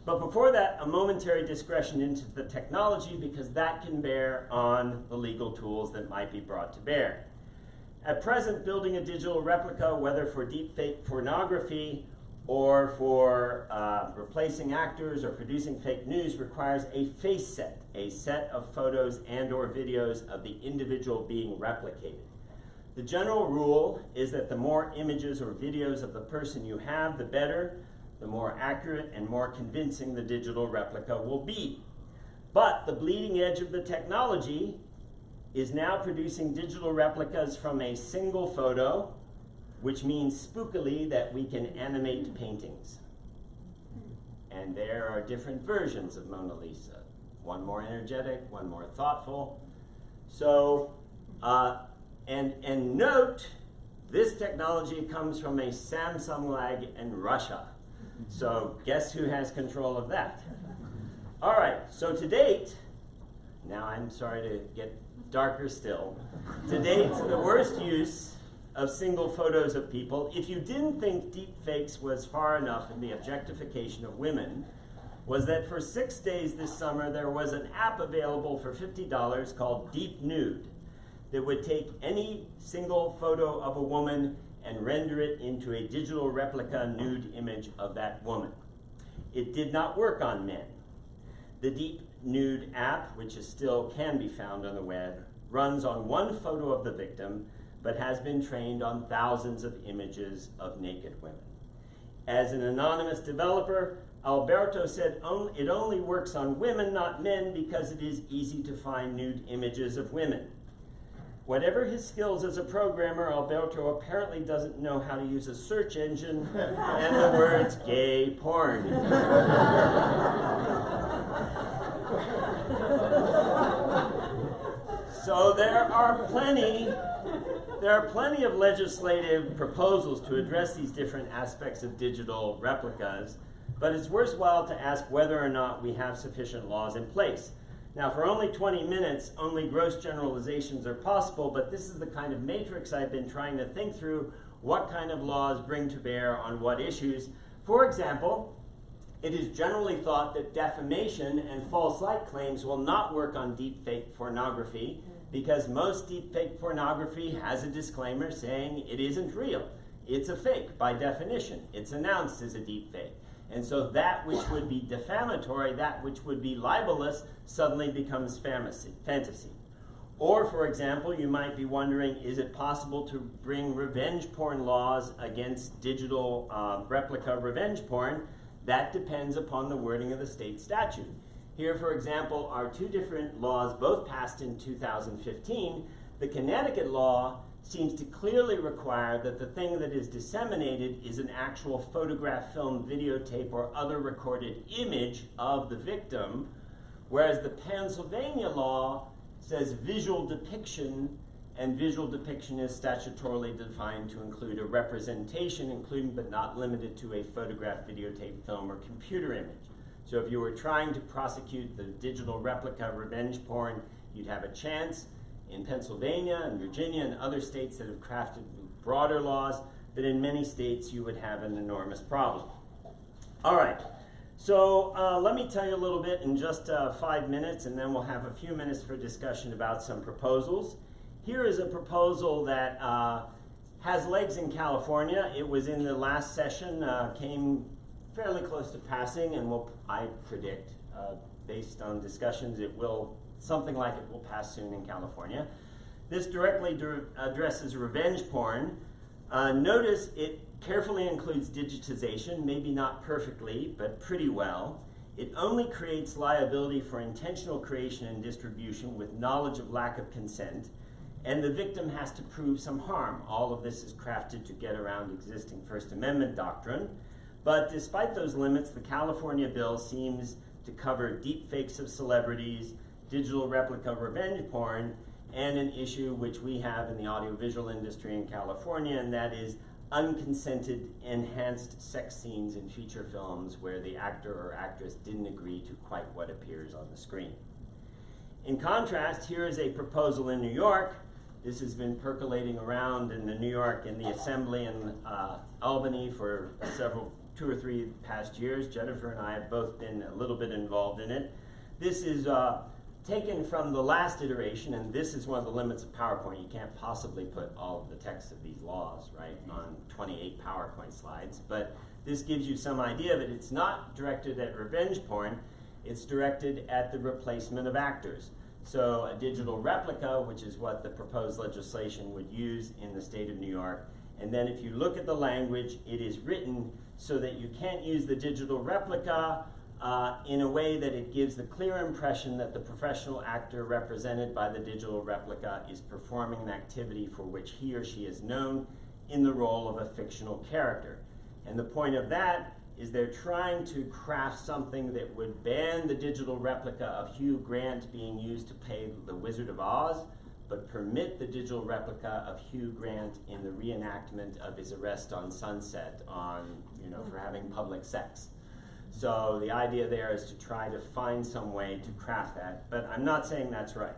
But before that, a momentary discretion into the technology, because that can bear on the legal tools that might be brought to bear. At present, building a digital replica, whether for deepfake pornography or for replacing actors or producing fake news, requires a face set, a set of photos and or videos of the individual being replicated. The general rule is that the more images or videos of the person you have, the better, the more accurate and more convincing the digital replica will be. But the bleeding edge of the technology is now producing digital replicas from a single photo, which means spookily that we can animate paintings. And there are different versions of Mona Lisa. One more energetic, one more thoughtful. So, and note, this technology comes from a Samsung lag in Russia. So guess who has control of that? All right, so to date, now I'm sorry to get darker still. To date, the worst use of single photos of people, if you didn't think deepfakes was far enough in the objectification of women, was that for 6 days this summer there was an app available for $50 called Deep Nude that would take any single photo of a woman and render it into a digital replica nude image of that woman. It did not work on men. The Deep Nude app, which is still can be found on the web, runs on one photo of the victim, but has been trained on thousands of images of naked women. As an anonymous developer, Alberto said it only works on women, not men, because it is easy to find nude images of women. Whatever his skills as a programmer, Alberto apparently doesn't know how to use a search engine and the words gay porn. So there are plenty of legislative proposals to address these different aspects of digital replicas, but it's worthwhile to ask whether or not we have sufficient laws in place. Now, for only 20 minutes, only gross generalizations are possible, but this is the kind of matrix I've been trying to think through, what kind of laws bring to bear on what issues. For example, it is generally thought that defamation and false light claims will not work on deepfake pornography because most deepfake pornography has a disclaimer saying it isn't real. It's a fake by definition. It's announced as a deepfake. And so that which would be defamatory, that which would be libelous, suddenly becomes fantasy. Or, for example, you might be wondering, is it possible to bring revenge porn laws against digital replica revenge porn? That depends upon the wording of the state statute. Here, for example, are two different laws, both passed in 2015. The Connecticut law seems to clearly require that the thing that is disseminated is an actual photograph, film, videotape, or other recorded image of the victim, whereas the Pennsylvania law says visual depiction, and visual depiction is statutorily defined to include a representation, including but not limited to a photograph, videotape, film, or computer image. So if you were trying to prosecute the digital replica revenge porn, you'd have a chance. In Pennsylvania and Virginia and other states that have crafted broader laws, but in many states you would have an enormous problem. All right, so let me tell you a little bit in just 5 minutes, and then we'll have a few minutes for discussion about some proposals. Here is a proposal that has legs in California. It was in the last session, came fairly close to passing, and I predict, based on discussions, something like it will pass soon in California. This directly addresses revenge porn. Notice it carefully includes digitization, maybe not perfectly, but pretty well. It only creates liability for intentional creation and distribution with knowledge of lack of consent, and the victim has to prove some harm. All of this is crafted to get around existing First Amendment doctrine. But despite those limits, the California bill seems to cover deep fakes of celebrities, digital replica revenge porn, and an issue which we have in the audiovisual industry in California, and that is unconsented enhanced sex scenes in feature films where the actor or actress didn't agree to quite what appears on the screen. In contrast, here is a proposal in New York. This has been percolating around in the New York in the Assembly in Albany for 2 or 3 past years. Jennifer and I have both been a little bit involved in it. This is taken from the last iteration, and this is one of the limits of PowerPoint. You can't possibly put all of the text of these laws, right, on 28 PowerPoint slides. But this gives you some idea that it's not directed at revenge porn, it's directed at the replacement of actors. So a digital replica, which is what the proposed legislation would use in the state of New York. And then if you look at the language, it is written so that you can't use the digital replica in a way that it gives the clear impression that the professional actor represented by the digital replica is performing an activity for which he or she is known in the role of a fictional character. And the point of that is they're trying to craft something that would ban the digital replica of Hugh Grant being used to play the Wizard of Oz, but permit the digital replica of Hugh Grant in the reenactment of his arrest on Sunset for having public sex. So the idea there is to try to find some way to craft that, but I'm not saying that's right.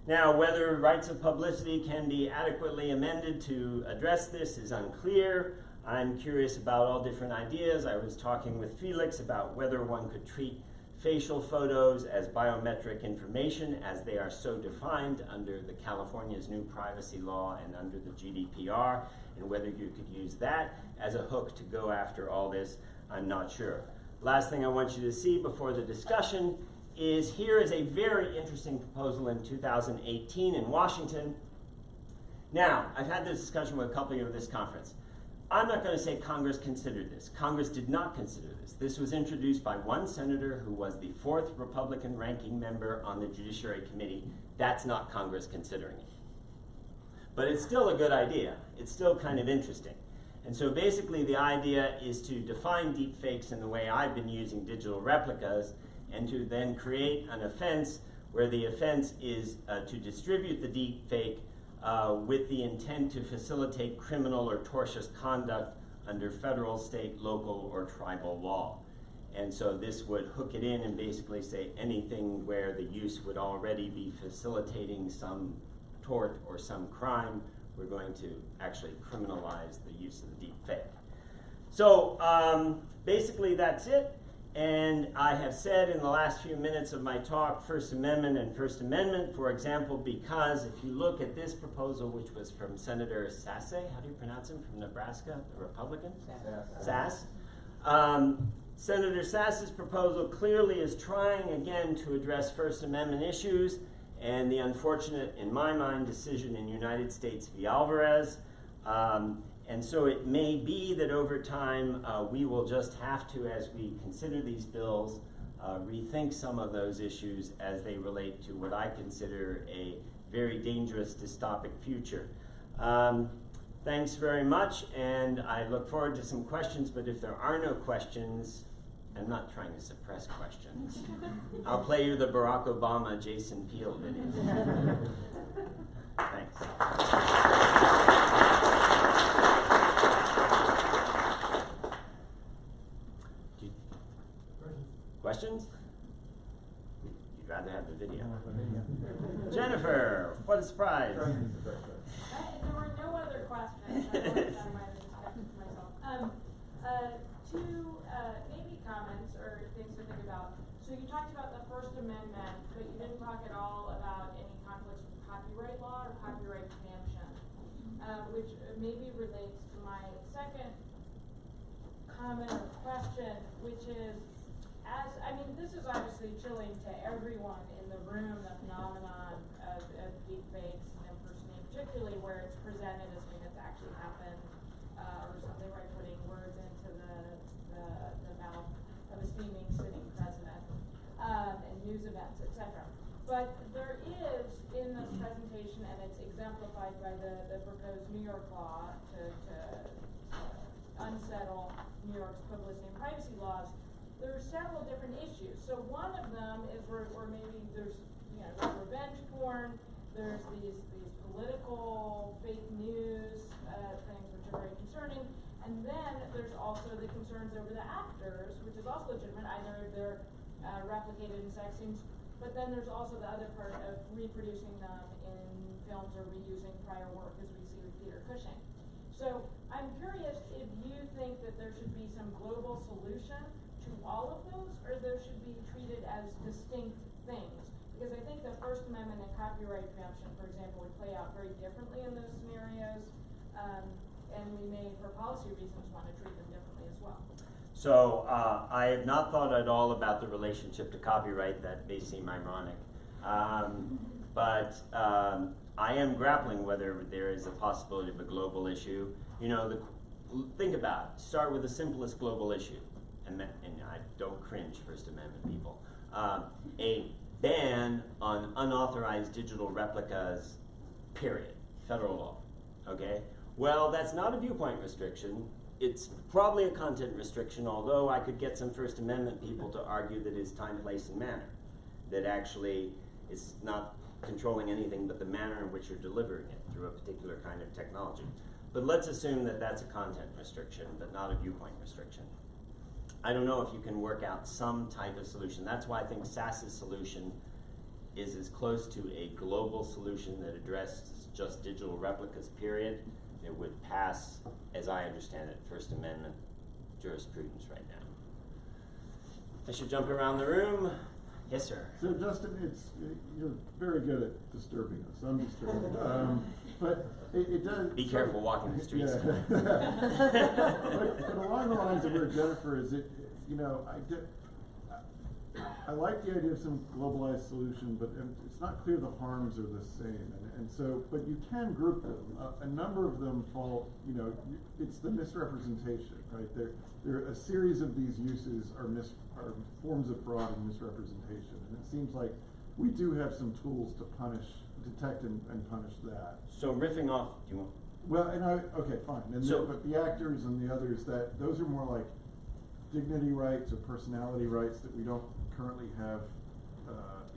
Now, whether rights of publicity can be adequately amended to address this is unclear. I'm curious about all different ideas. I was talking with Felix about whether one could treat facial photos as biometric information as they are so defined under the California's new privacy law and under the GDPR, and whether you could use that as a hook to go after all this, I'm not sure. Last thing I want you to see before the discussion is here is a very interesting proposal in 2018 in Washington. Now, I've had this discussion with a couple of you at this conference. I'm not going to say Congress considered this. Congress did not consider this. This was introduced by one senator who was the 4th Republican ranking member on the Judiciary Committee. That's not Congress considering it. But it's still a good idea. It's still kind of interesting. And so basically the idea is to define deep fakes in the way I've been using digital replicas, and to then create an offense where the offense is to distribute the deep fake with the intent to facilitate criminal or tortious conduct under federal, state, local, or tribal law. And so this would hook it in and basically say anything where the use would already be facilitating some tort or some crime, we're going to actually criminalize the use of the deep fake. So basically that's it. And I have said in the last few minutes of my talk, First Amendment and First Amendment, for example, because if you look at this proposal, which was from Senator Sasse, how do you pronounce him, from Nebraska, the Republican? Sass. Senator Sass's proposal clearly is trying again to address First Amendment issues, and the unfortunate, in my mind, decision in United States v. Alvarez. And so it may be that over time we will just have to, as we consider these bills, rethink some of those issues as they relate to what I consider a very dangerous dystopic future. Thanks very much, and I look forward to some questions, but if there are no questions, I'm not trying to suppress questions. I'll play you the Barack Obama Jason Peele video. Thanks. Questions? You'd rather have the video. Jennifer, what a surprise. There were no other questions. I might have expected myself. Two maybe comments or things to think about. So you talked about the First Amendment, but you didn't talk at all about any conflicts with copyright law or copyright preemption, which maybe relates to my second comment or question, which is, this is obviously chilling to everyone in the room, the phenomenon of deepfakes and impersonating, particularly where it's presented as if it's actually happened, or something like putting words into the mouth of a steaming sitting president, and news events, etc. But there is, in this presentation, and it's exemplified by the proposed New York law to unsettle New York's privacy and privacy laws, there are several different issues. So one of them is where maybe there's revenge porn, there's these political fake news things which are very concerning, and then there's also the concerns over the actors, which is also legitimate. Either they're replicated in sex scenes, but then there's also the other part of reproducing them in films or reusing prior work, as we see with Peter Cushing. So I'm curious if you think that there should be some global solution to all of those, or there should be treated as distinct things. Because I think the First Amendment and copyright preemption, for example, would play out very differently in those scenarios, and we may, for policy reasons, want to treat them differently as well. So I have not thought at all about the relationship to copyright. That may seem ironic. But I am grappling whether there is a possibility of a global issue. Think about it. Start with the simplest global issue. And I don't cringe, First Amendment people. A ban on unauthorized digital replicas, period. Federal law. Okay? Well, that's not a viewpoint restriction. It's probably a content restriction, although I could get some First Amendment people to argue that it's time, place, and manner. That actually it's not controlling anything but the manner in which you're delivering it through a particular kind of technology. But let's assume that that's a content restriction, but not a viewpoint restriction. I don't know if you can work out some type of solution. That's why I think SAS's solution is as close to a global solution that addresses just digital replicas, period. It would pass, as I understand it, First Amendment jurisprudence right now. I should jump around the room. Yes, sir. So, Justin, you're very good at disturbing us. I'm disturbed. But it does... Be careful walking the streets. Yeah. but along the lines of where Jennifer is, I like the idea of some globalized solution, but it's not clear the harms are the same. And so, but you can group them. A number of them fall, it's the misrepresentation, right? There are a series of these uses are forms of fraud and misrepresentation. And it seems like we do have some tools to detect and punish that. So riffing off, do you want? Well, okay, fine. But the actors and the others, those are more like dignity rights or personality rights that we don't currently have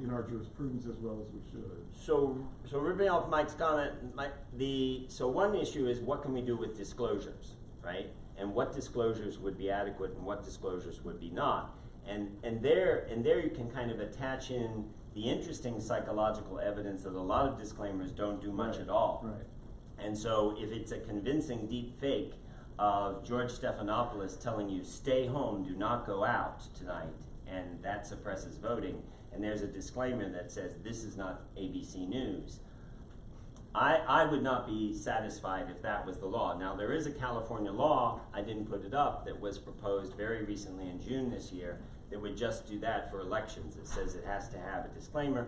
in our jurisprudence as well as we should. So ripping off Mike's comment, so one issue is what can we do with disclosures, right? And what disclosures would be adequate and what disclosures would be not. And there you can kind of attach in the interesting psychological evidence that a lot of disclaimers don't do much at all. Right. And so if it's a convincing deep fake of George Stephanopoulos telling you, stay home, do not go out tonight, and that suppresses voting, and there's a disclaimer that says this is not ABC News, I would not be satisfied if that was the law. Now, there is a California law, I didn't put it up, that was proposed very recently in June this year that would just do that for elections. It says it has to have a disclaimer.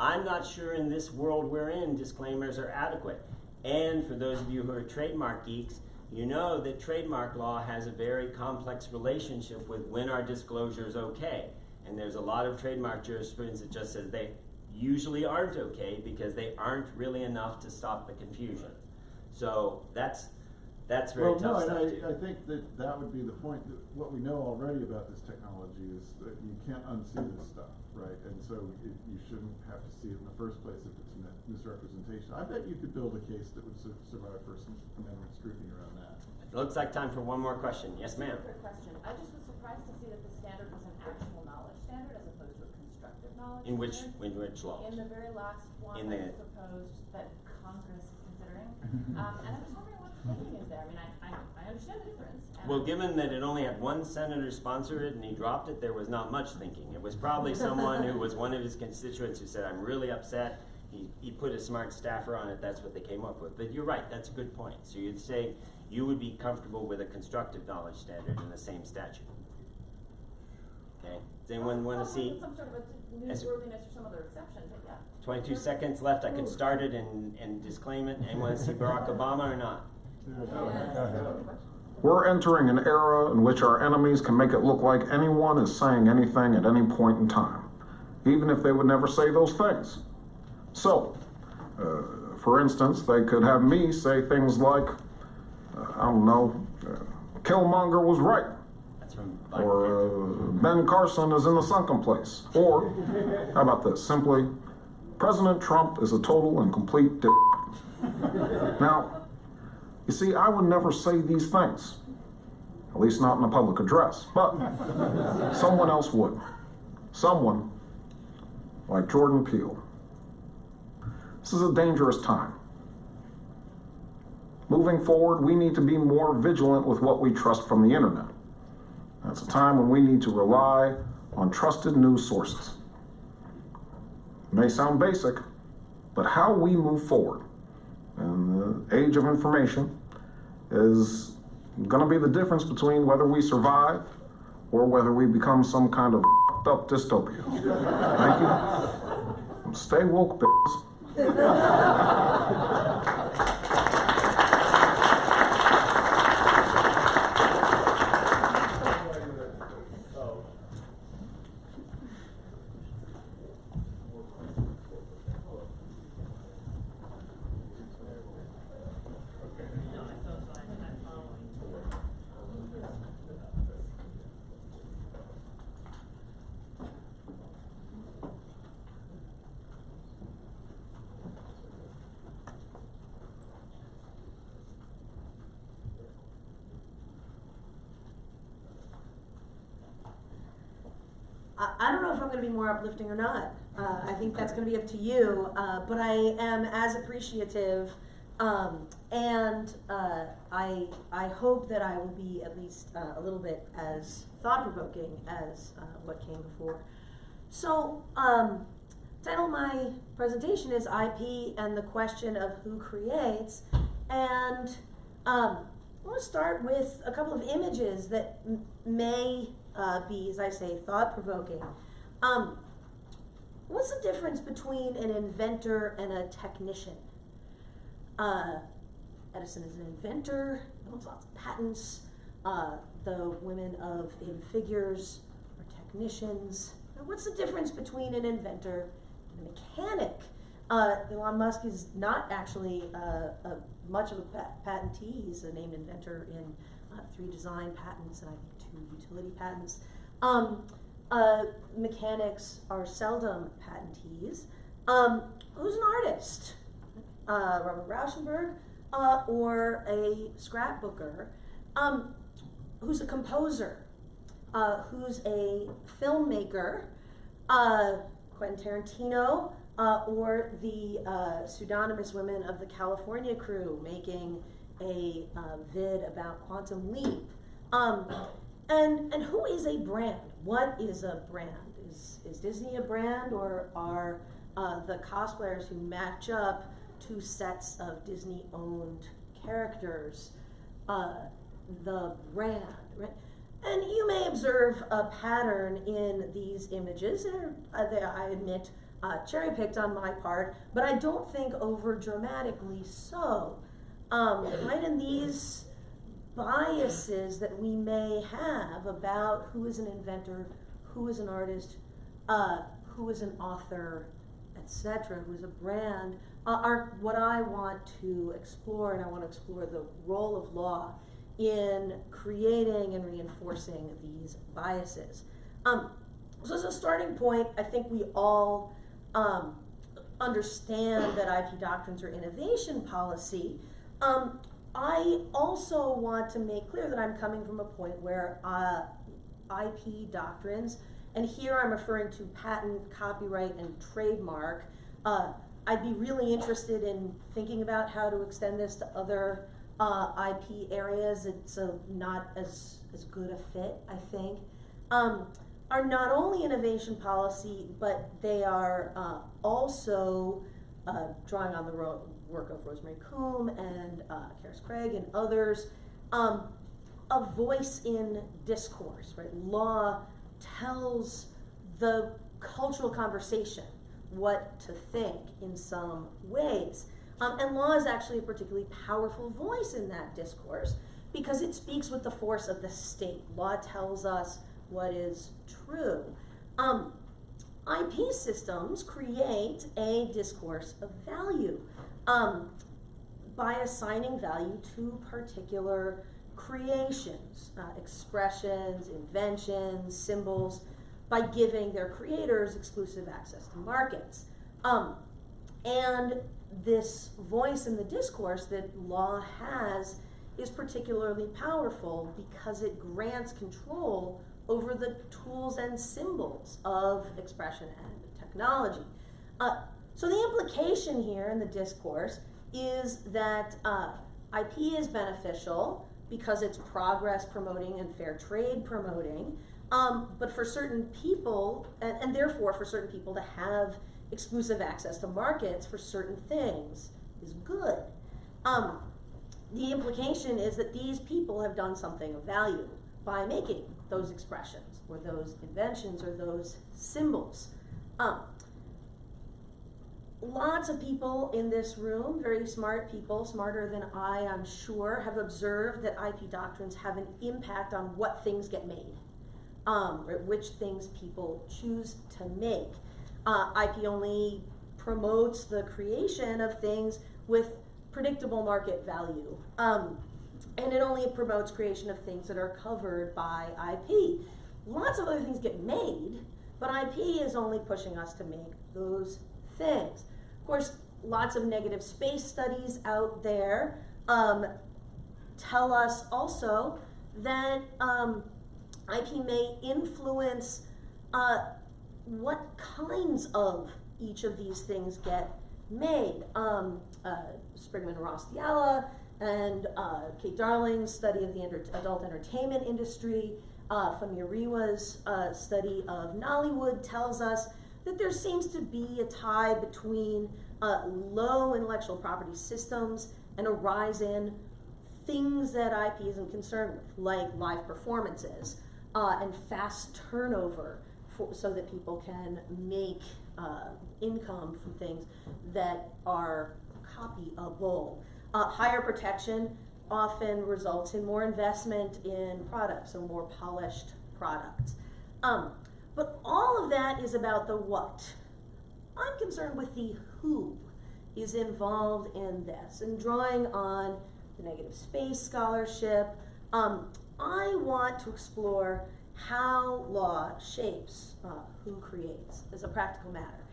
I'm not sure in this world we're in, disclaimers are adequate. And for those of you who are trademark geeks, you know that trademark law has a very complex relationship with when our disclosure is okay. And there's a lot of trademark jurisprudence that just says they usually aren't okay because they aren't really enough to stop the confusion. So that's very tough stuff. I think that would be the point. That what we know already about this technology is that you can't unsee this stuff, right? And so you shouldn't have to see it in the first place if it's misrepresentation. I bet you could build a case that would survive First Amendment scrutiny around that. It looks like time for one more question. Yes, ma'am. Quick question. I just was surprised to see that the standard was an actual knowledge standard as opposed to a constructive knowledge In which law? In the very last one In that the- was proposed that Congress is considering. And I was wondering what the thinking is there. I mean, I understand the difference. and Well, given that it only had one senator sponsor it and he dropped it, there was not much thinking. It was probably someone who was one of his constituents who said, I'm really upset. He put a smart staffer on it, that's what they came up with. But you're right, that's a good point. So you'd say you would be comfortable with a constructive knowledge standard in the same statute. Okay, does anyone want to see? Some sort of a newsworthiness or some other exception, but yeah. 22 seconds left, I could start it and disclaim it. Anyone see Barack Obama or not? We're entering an era in which our enemies can make it look like anyone is saying anything at any point in time, even if they would never say those things. So, for instance, they could have me say things like, I don't know, Killmonger was right. That's from Or Ben Carson is in the sunken place. Or, how about this? Simply, President Trump is a total and complete dick. Now, you see, I would never say these things, at least not in a public address, but someone else would. Someone like Jordan Peele. This is a dangerous time. Moving forward, we need to be more vigilant with what we trust from the internet. That's a time when we need to rely on trusted news sources. It may sound basic, but how we move forward in the age of information is going to be the difference between whether we survive or whether we become some kind of up dystopia. Thank you. And stay woke, bitches. I don't know if I'm going to be more uplifting or not. I think that's going to be up to you. But I am as appreciative, and I hope that I will be at least a little bit as thought-provoking as what came before. So, title of my presentation is IP and the question of who creates, and I want to start with a couple of images that may be, as I say, thought-provoking. What's the difference between an inventor and a technician? Edison is an inventor, he owns lots of patents. The women of In Figures are technicians. Now, what's the difference between an inventor and a mechanic? Elon Musk is not actually much of a patentee. He's a named inventor in 3 design patents and I think 2 utility patents. Mechanics are seldom patentees. Who's an artist? Robert Rauschenberg or a scrapbooker? Who's a composer? Who's a filmmaker? Quentin Tarantino or the pseudonymous women of the California Crew making a vid about Quantum Leap. And who is a brand? What is a brand? Is Disney a brand, or are the cosplayers who match up 2 sets of Disney-owned characters the brand? Right? And you may observe a pattern in these images. I admit cherry-picked on my part, but I don't think over-dramatically so. Right in these biases that we may have about who is an inventor, who is an artist, who is an author, etc., who is a brand, are what I want to explore, and I want to explore the role of law in creating and reinforcing these biases. So as a starting point, I think we all understand that IP doctrines are innovation policy. I also want to make clear that I'm coming from a point where IP doctrines, and here I'm referring to patent, copyright, and trademark. I'd be really interested in thinking about how to extend this to other IP areas. It's not as good a fit, I think. Are not only innovation policy, but they are also drawing on the work of Rosemary Coombe and Karis Craig and others, a voice in discourse, right? Law tells the cultural conversation what to think in some ways. And law is actually a particularly powerful voice in that discourse because it speaks with the force of the state. Law tells us what is true. IP systems create a discourse of value by assigning value to particular creations, expressions, inventions, symbols, by giving their creators exclusive access to markets. And this voice in the discourse that law has is particularly powerful because it grants control over the tools and symbols of expression and technology. So the implication here in the discourse is that IP is beneficial because it's progress promoting and fair trade promoting, but for certain people, and therefore for certain people to have exclusive access to markets for certain things is good. The implication is that these people have done something of value by making those expressions or those inventions or those symbols. Lots of people in this room, very smart people, smarter than I'm sure, have observed that IP doctrines have an impact on what things get made, which things people choose to make. IP only promotes the creation of things with predictable market value. And it only promotes creation of things that are covered by IP. Lots of other things get made, but IP is only pushing us to make those things. Of course, lots of negative space studies out there tell us also that IP may influence what kinds of each of these things get made. Sprigman and Rostiala and Kate Darling's study of the adult entertainment industry, Famiriwa's study of Nollywood tells us that there seems to be a tie between low intellectual property systems and a rise in things that IP isn't concerned with, like live performances and fast turnover so that people can make income from things that are copyable. Higher protection often results in more investment in products, so more polished products. But all of that is about the what. I'm concerned with the who is involved in this. And drawing on the negative space scholarship, I want to explore how law shapes who creates as a practical matter,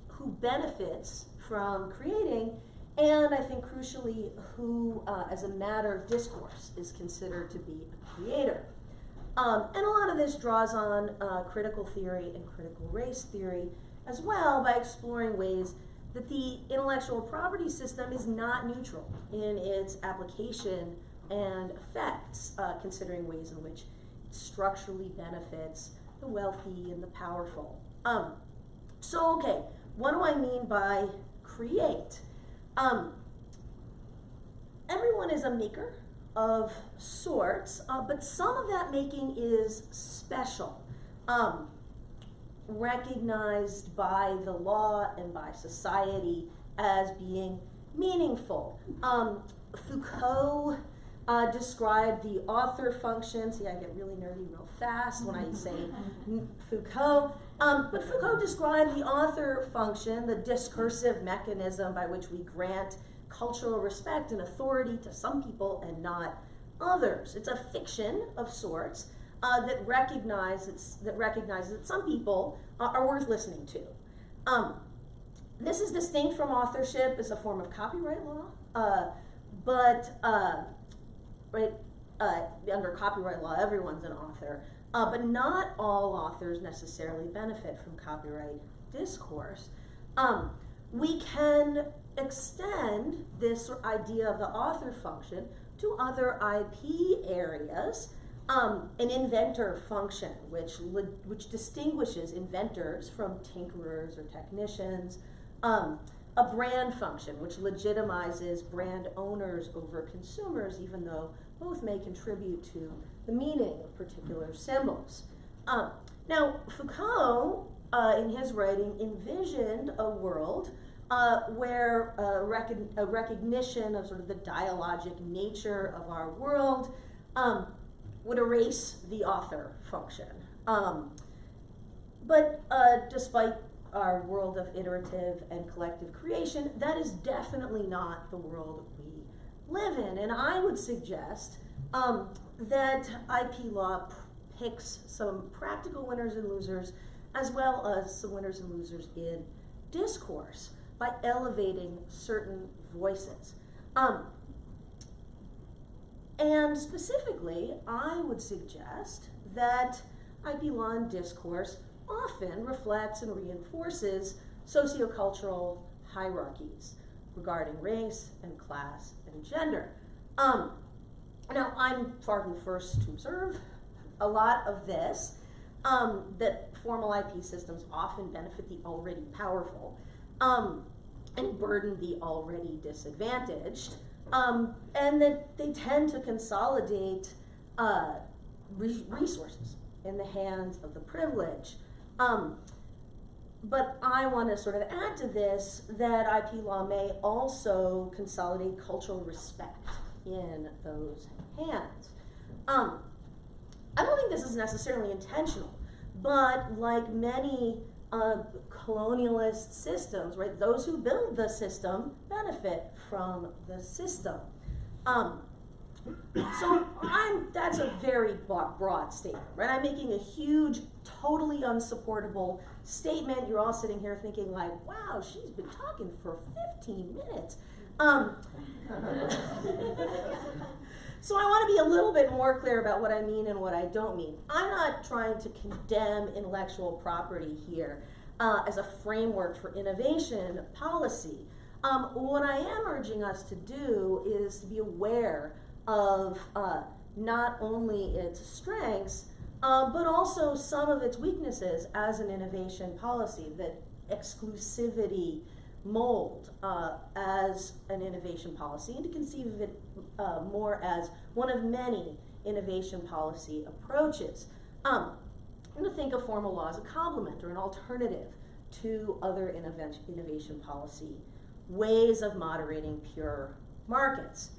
who benefits from creating, and I think crucially who as a matter of discourse is considered to be a creator. And a lot of this draws on critical theory and critical race theory as well by exploring ways that the intellectual property system is not neutral in its application and effects, considering ways in which it structurally benefits the wealthy and the powerful. So, okay, what do I mean by create? Everyone is a maker of sorts, but some of that making is special. recognized by the law and by society as being meaningful. Foucault described the author function. See, I get really nerdy real fast when I say Foucault. But Foucault described the author function, the discursive mechanism by which we grant cultural respect and authority to some people and not others. It's a fiction of sorts that recognizes that some people are worth listening to. This is distinct from authorship as a form of copyright law, under copyright law, everyone's an author, but not all authors necessarily benefit from copyright discourse. We can extend this idea of the author function to other IP areas. An inventor function, which distinguishes inventors from tinkerers or technicians. A brand function, which legitimizes brand owners over consumers, even though both may contribute to the meaning of particular symbols. Now, Foucault, in his writing, envisioned a world where a recognition of sort of the dialogic nature of our world would erase the author function. But despite our world of iterative and collective creation, that is definitely not the world we live in. And I would suggest that IP law picks some practical winners and losers, as well as some winners and losers in discourse by elevating certain voices. And specifically, I would suggest that IP law and discourse often reflects and reinforces sociocultural hierarchies regarding race and class and gender. Now, I'm far from first to observe a lot of this, that formal IP systems often benefit the already powerful and burden the already disadvantaged. And that they tend to consolidate resources in the hands of the privileged. But I want to sort of add to this that IP law may also consolidate cultural respect in those hands. I don't think this is necessarily intentional, but like many colonialist systems, right, those who build the system benefit from the system. So that's a very broad statement, right? I'm making a huge, totally unsupportable statement. You're all sitting here thinking like, wow, she's been talking for 15 minutes. So I want to be a little bit more clear about what I mean and what I don't mean. I'm not trying to condemn intellectual property here as a framework for innovation policy. What I am urging us to do is to be aware of not only its strengths, but also some of its weaknesses as an innovation policy, that exclusivity mold as an innovation policy, and to conceive of it more as one of many innovation policy approaches. And to think of formal law as a complement or an alternative to other innovation policy ways of moderating pure markets.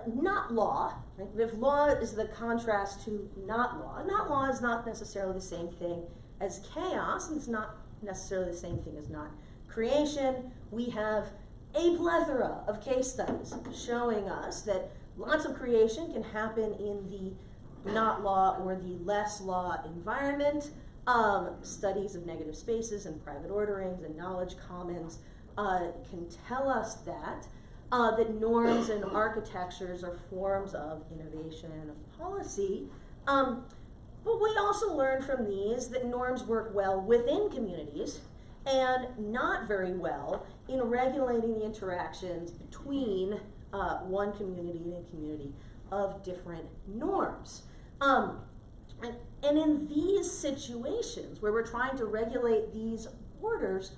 Not law, right? If law is the contrast to not law is not necessarily the same thing as chaos, and it's not necessarily the same thing as not creation. We have a plethora of case studies showing us that lots of creation can happen in the not law or the less law environment. Studies of negative spaces and private orderings and knowledge commons can tell us that norms and architectures are forms of innovation and policy. But we also learn from these that norms work well within communities and not very well in regulating the interactions between one community and a community of different norms. And in these situations where we're trying to regulate these borders,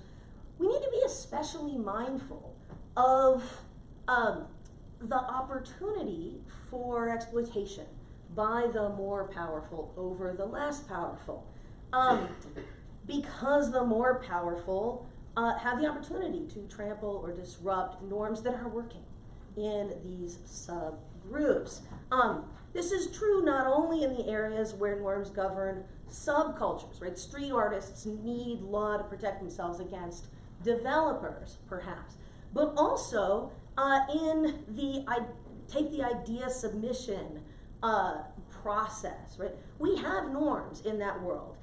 we need to be especially mindful of the opportunity for exploitation by the more powerful over the less powerful. because the more powerful have the opportunity to trample or disrupt norms that are working in these subgroups. This is true not only in the areas where norms govern subcultures, right? Street artists need law to protect themselves against developers, perhaps, but also in the take the idea submission process, right? We have norms in that world.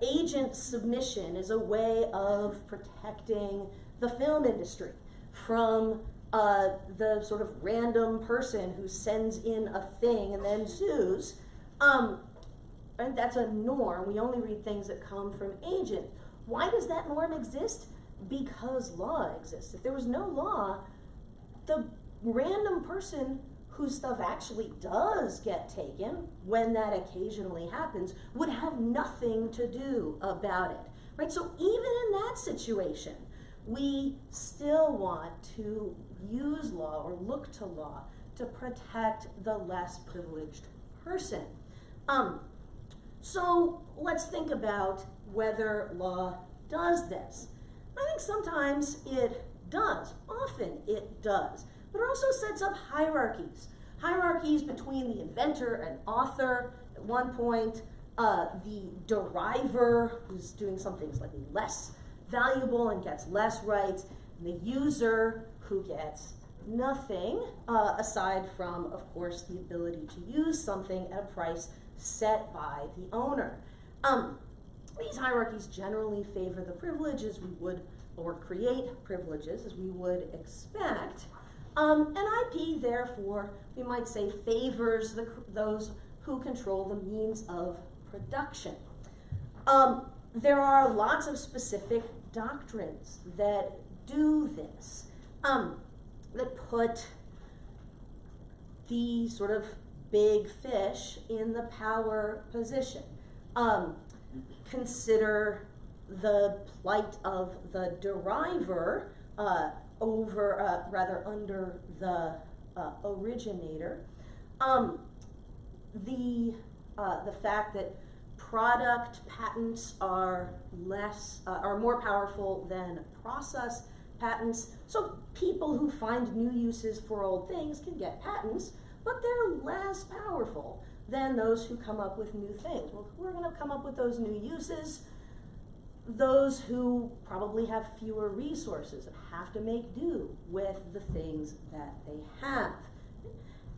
Agent submission is a way of protecting the film industry from the sort of random person who sends in a thing and then sues. And that's a norm. We only read things that come from agents. Why does that norm exist? Because law exists. If there was no law, the random person whose stuff actually does get taken, when that occasionally happens, would have nothing to do about it, right? So even in that situation, we still want to use law or look to law to protect the less privileged person. So let's think about whether law does this. I think sometimes it does, often it does, but it also sets up hierarchies. Hierarchies between the inventor and author. At one point, the deriver, who's doing something slightly less valuable and gets less rights, and the user, who gets nothing, aside from, of course, the ability to use something at a price set by the owner. These hierarchies generally favor the privileges we would, or create privileges as we would expect. And IP, therefore, we might say favors those who control the means of production. There are lots of specific doctrines that do this, that put the sort of big fish in the power position. Consider the plight of the deriver under the originator. The fact that product patents are more powerful than process patents. So people who find new uses for old things can get patents, but they're less powerful than those who come up with new things. Well, who are going to come up with those new uses? Those who probably have fewer resources and have to make do with the things that they have.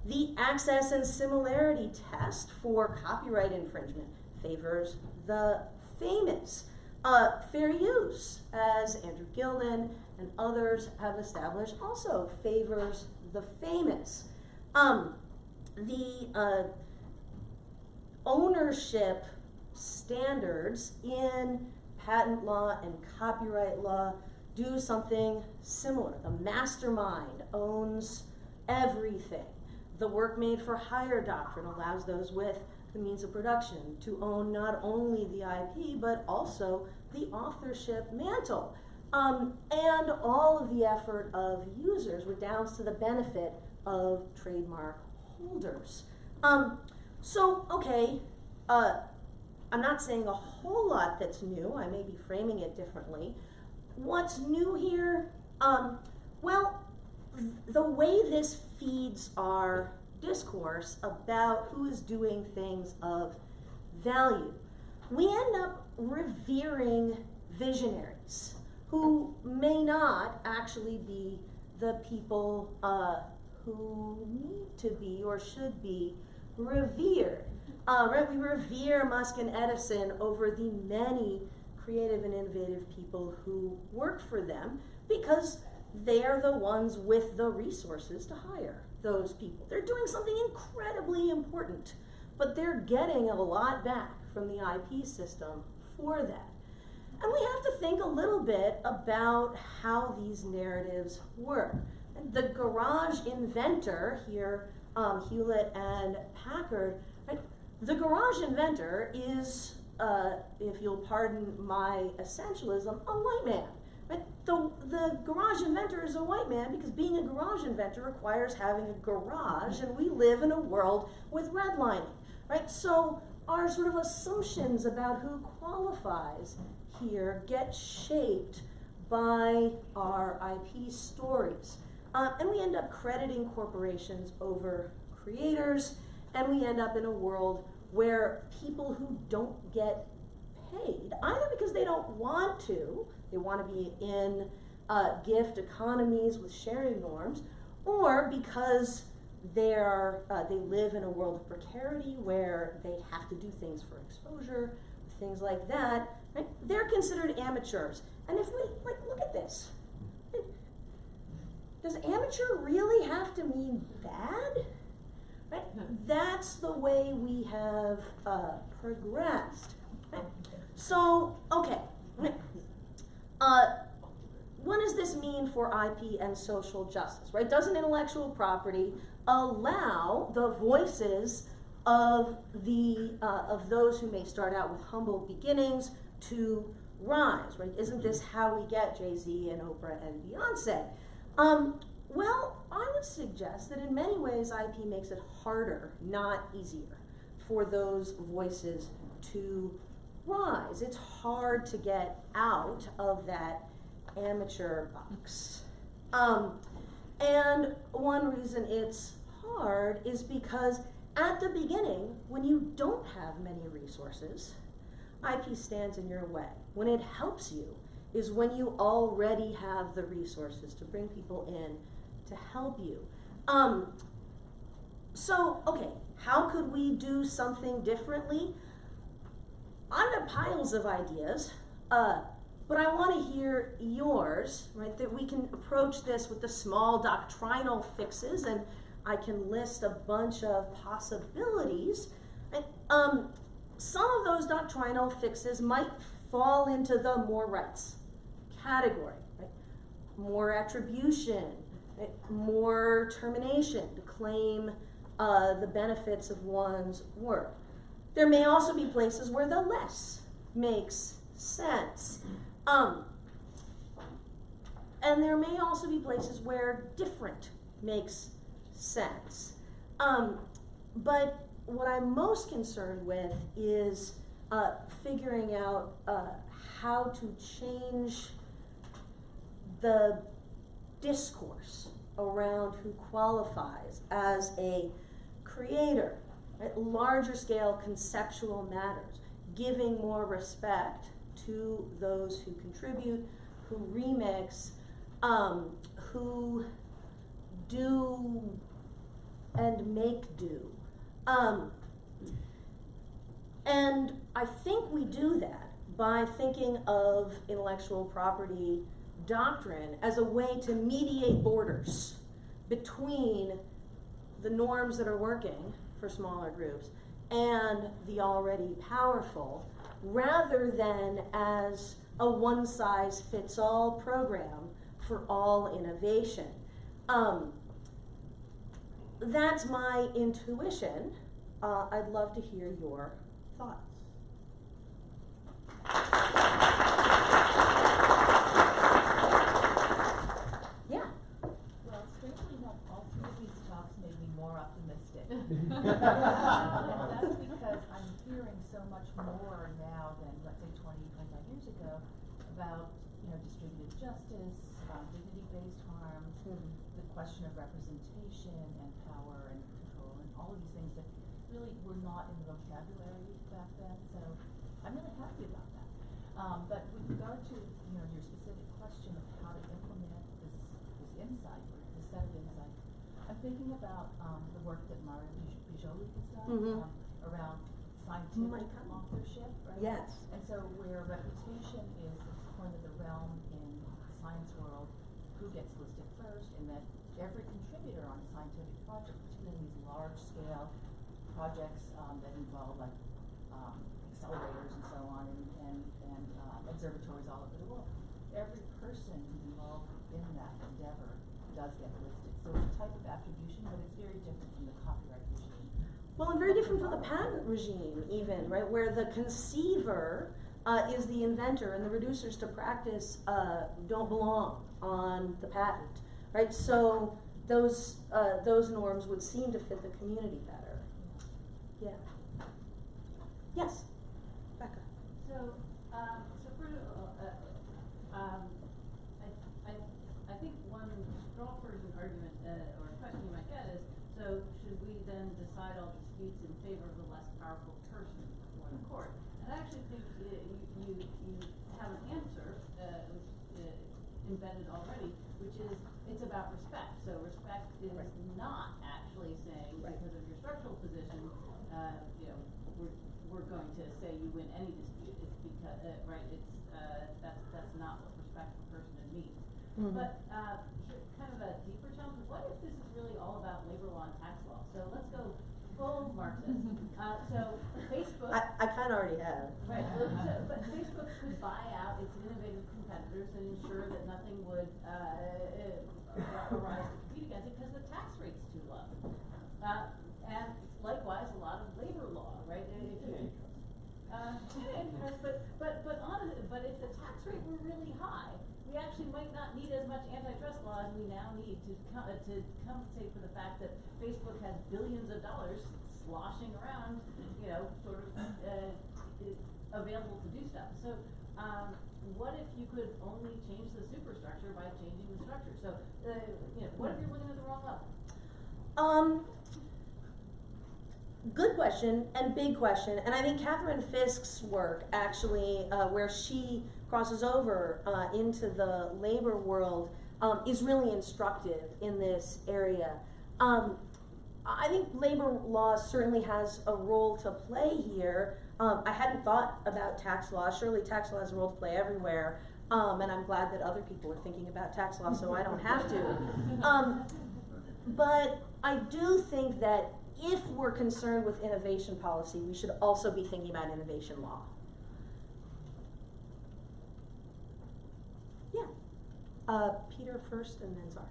The access and similarity test for copyright infringement favors the famous. Fair use, as Andrew Gilman and others have established, also favors the famous. The ownership standards in patent law and copyright law do something similar. The mastermind owns everything. The work made for hire doctrine allows those with the means of production to own not only the IP, but also the authorship mantle. And all of the effort of users redounds to the benefit of trademark holders. I'm not saying a whole lot that's new. I may be framing it differently. What's new here? Well, the way this feeds our discourse about who is doing things of value, we end up revering visionaries who may not actually be the people who need to be or should be revered. Right? We revere Musk and Edison over the many creative and innovative people who work for them because they're the ones with the resources to hire those people. They're doing something incredibly important, but they're getting a lot back from the IP system for that. And we have to think a little bit about how these narratives work. And the garage inventor here, Hewlett and Packard, right? The garage inventor is, if you'll pardon my essentialism, a white man. Right? The garage inventor is a white man because being a garage inventor requires having a garage, and we live in a world with redlining. Right? So our sort of assumptions about who qualifies here get shaped by our IP stories. And we end up crediting corporations over creators, and we end up in a world where people who don't get paid, either because they don't want to, they want to be in gift economies with sharing norms, or because they live in a world of precarity where they have to do things for exposure, things like that, right? They're considered amateurs. And if we look at this, does amateur really have to mean bad? Right? That's the way we have progressed. Right? So, okay. What does this mean for IP and social justice? Right? Doesn't intellectual property allow the voices of those who may start out with humble beginnings to rise? Right? Isn't this how we get Jay-Z and Oprah and Beyonce? Well, I would suggest that in many ways IP makes it harder, not easier, for those voices to rise. It's hard to get out of that amateur box. And one reason it's hard is because at the beginning, when you don't have many resources, IP stands in your way. When it helps you is when you already have the resources to bring people in to help you. So, okay, how could we do something differently? I've got piles of ideas, but I want to hear yours, right? That we can approach this with the small doctrinal fixes, and I can list a bunch of possibilities. Right? Some of those doctrinal fixes might fall into the more rights category, right? More attribution, right? More termination to claim the benefits of one's work. There may also be places where the less makes sense. And there may also be places where different makes sense. But what I'm most concerned with is figuring out how to change the discourse around who qualifies as a creator, right? Larger scale conceptual matters, giving more respect to those who contribute, who remix, who do and make do. And I think we do that by thinking of intellectual property doctrine as a way to mediate borders between the norms that are working for smaller groups and the already powerful, rather than as a one-size-fits-all program for all innovation. That's my intuition. I'd love to hear your thoughts. Yeah. Well, strangely enough, all three of these talks made me more optimistic. That's because I'm hearing so much more now than, let's say, 20, 25 years ago about, distributed justice, dignity-based harms, the question of representation and power and control, and all of these things that really were not in the vocabulary back then. So I'm really happy about that. But with regard to your specific question of how to implement this insight, this set of insight, I'm thinking about the work that Mara Bijoli has done around scientific authorship, right? Yes. And so where reputation is the point of the realm in the science world, who gets listed first, and that every contributor on a scientific project, particularly these large-scale projects that involve accelerators and so on, and observatories all over the world, every person who's involved in that endeavor does get listed. So it's a type of attribution, but it's very different from the copyright regime. Well, and very different from the patent regime, even, right, where the conceiver is the inventor and the reducers to practice don't belong on the patent, right? So those norms would seem to fit the community better. Yeah. Yes, Becca. So, I think one straw person argument, or question you might get is, so should we then decide all disputes in favor of the less powerful person before the court? And I actually think you have an answer, embedded already, which is, it's about respect. So respect is not actually saying, because of your structural position, we're going to say you win any dispute. It's because, that's not what respectful person means. Mm-hmm. But, kind of a deeper challenge, what if this is really all about labor law and tax law? So let's go full Marxist. So Facebook. I kind of already have. Right, but Facebook could buy out its innovative competitors and ensure that nothing would arise to compete against it because the tax rate's too low. And likewise, a lot of labor law, right? But if the tax rate were really high, we actually might not need as much antitrust law as we now need to compensate for the fact that Facebook has billions of dollars sloshing around, available to do stuff. So, what if you could only change the superstructure by changing the structure? So, what if you're looking at the wrong level? Good question and big question, and I think Catherine Fisk's work actually, where she crosses over into the labor world, is really instructive in this area. I think labor law certainly has a role to play here. I hadn't thought about tax law. Surely tax law has a role to play everywhere, and I'm glad that other people are thinking about tax law so I don't have to. But I do think that if we're concerned with innovation policy, we should also be thinking about innovation law. Yeah. Peter first and then Zara.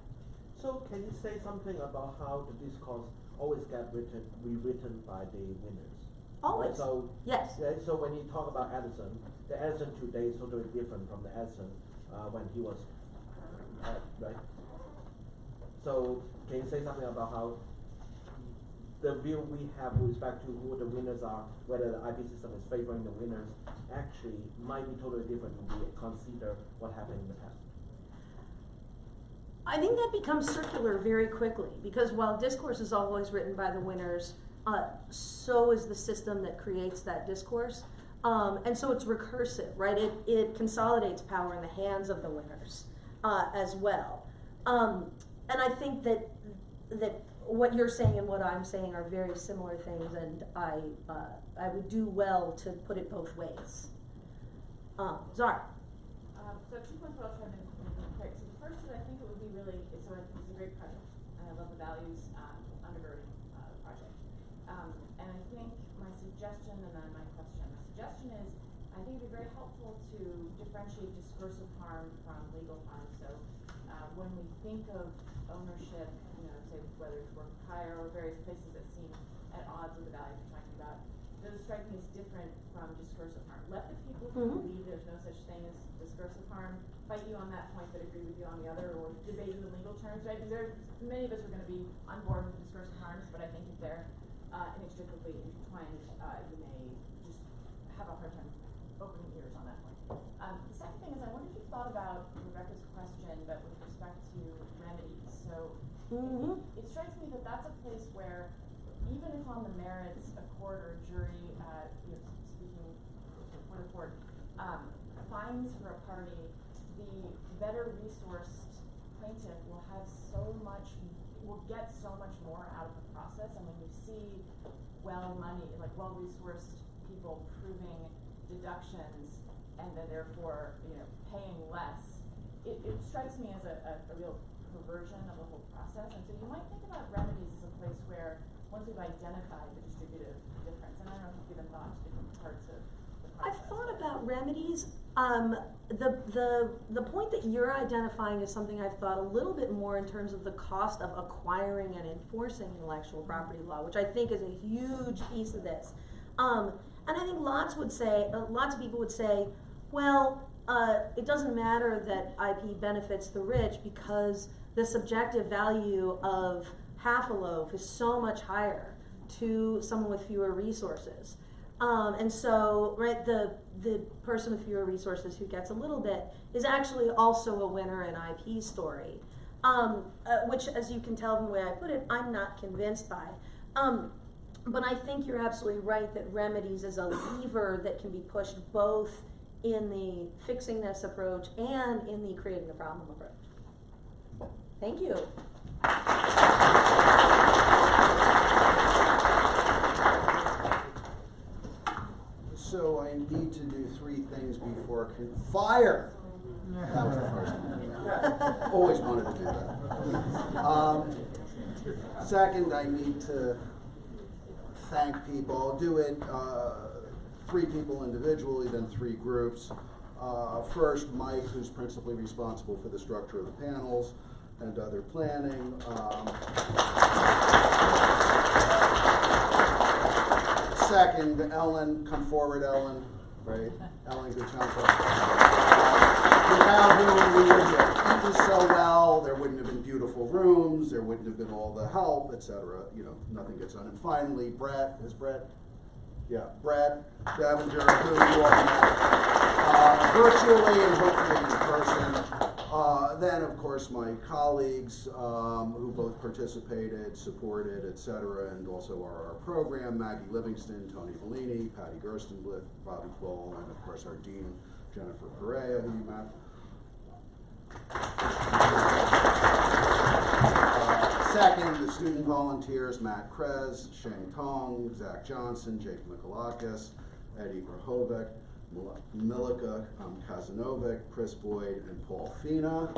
So can you say something about how the discourse always get rewritten by the winners? Always. Right? So, yes. So when you talk about Edison, the Edison today is totally different from the Edison when he was, right? So can you say something about how the view we have with respect to who the winners are, whether the IP system is favoring the winners, actually might be totally different when we consider what happened in the past? I think that becomes circular very quickly, because while discourse is always written by the winners, so is the system that creates that discourse. And so it's recursive, right? It consolidates power in the hands of the winners as well. And I think that what you're saying and what I'm saying are very similar things, and I would do well to put it both ways. Zara. So 2 points what I'll try to make quick. So the first is I think it would be really, it's a great project, and I love the values undergirding the project. And I think my suggestion, and then my suggestion is, I think it would be very helpful to differentiate discursive harm from legal harm. So when we think of ownership, say whether it's work hire or various places that seem at odds with the values we're talking about, those strike me as different from discursive harm. Let the people who believe there's no such thing as discursive harm fight you on that point, but agree with you on the other, or debate you in legal terms, right? Because many of us are going to be on board with discursive harms, but I think if they're inextricably intertwined, you may just have a hard time opening ears on that point. The second thing is, I wonder if you've thought about Rebecca's question, but with respect to remedies. So it strikes me that that's a place where, even if on the merits a court or a jury, speaking before the court, finds for a party, the better resourced plaintiff will get so much more out of the process. And when you see well-resourced people proving deductions and then therefore paying less, it strikes me as a real perversion of the whole process. And so you might think about remedies as a place where, once we've identified the distributive difference, and I don't know if you've given thought to different parts of the process. I've thought about remedies. The point that you're identifying is something I've thought a little bit more in terms of the cost of acquiring and enforcing intellectual property law, which I think is a huge piece of this. And I think lots of people would say, well, it doesn't matter that IP benefits the rich because the subjective value of half a loaf is so much higher to someone with fewer resources. And so, right, the person with fewer resources who gets a little bit is actually also a winner in IP story. Which, as you can tell from the way I put it, I'm not convinced by. But I think you're absolutely right that remedies is a lever that can be pushed both in the fixing this approach and in the creating the problem approach. Thank you. So I need to do 3 things before fire. That was the first one. Always wanted to do that. Second, I need to thank people. I'll do it 3 people individually, then 3 groups. First, Mike, who's principally responsible for the structure of the panels and other planning. Second, Ellen, come forward, Ellen. Right, Ellen Guccianto. Without whom we wouldn't have eaten so well, there wouldn't have been beautiful rooms, there wouldn't have been all the help, etc. You know, nothing gets done. And finally, Brett, is Brett? Yeah, Brett Davinger, who you all met virtually and hopefully in person. Then, of course, my colleagues who both participated, supported, etc., and also our program, Maggie Livingston, Tony Bellini, Patty Gerstenblith, Bobby Cole, and of course our dean, Jennifer Perea, who you met. Second, the student volunteers, Matt Krez, Shane Tong, Zach Johnson, Jake Mikolakis, Eddie Grahovic, Milika Kazanovic, Chris Boyd, and Paul Fina.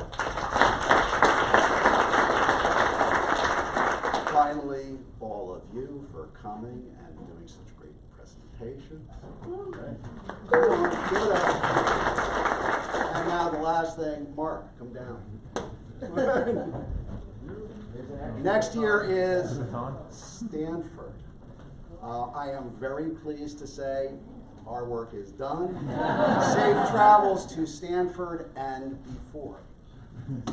Finally, all of you for coming and doing such great presentations. And now the last thing, Mark, come down. Next year is Stanford. I am very pleased to say our work is done. Safe travels to Stanford and before.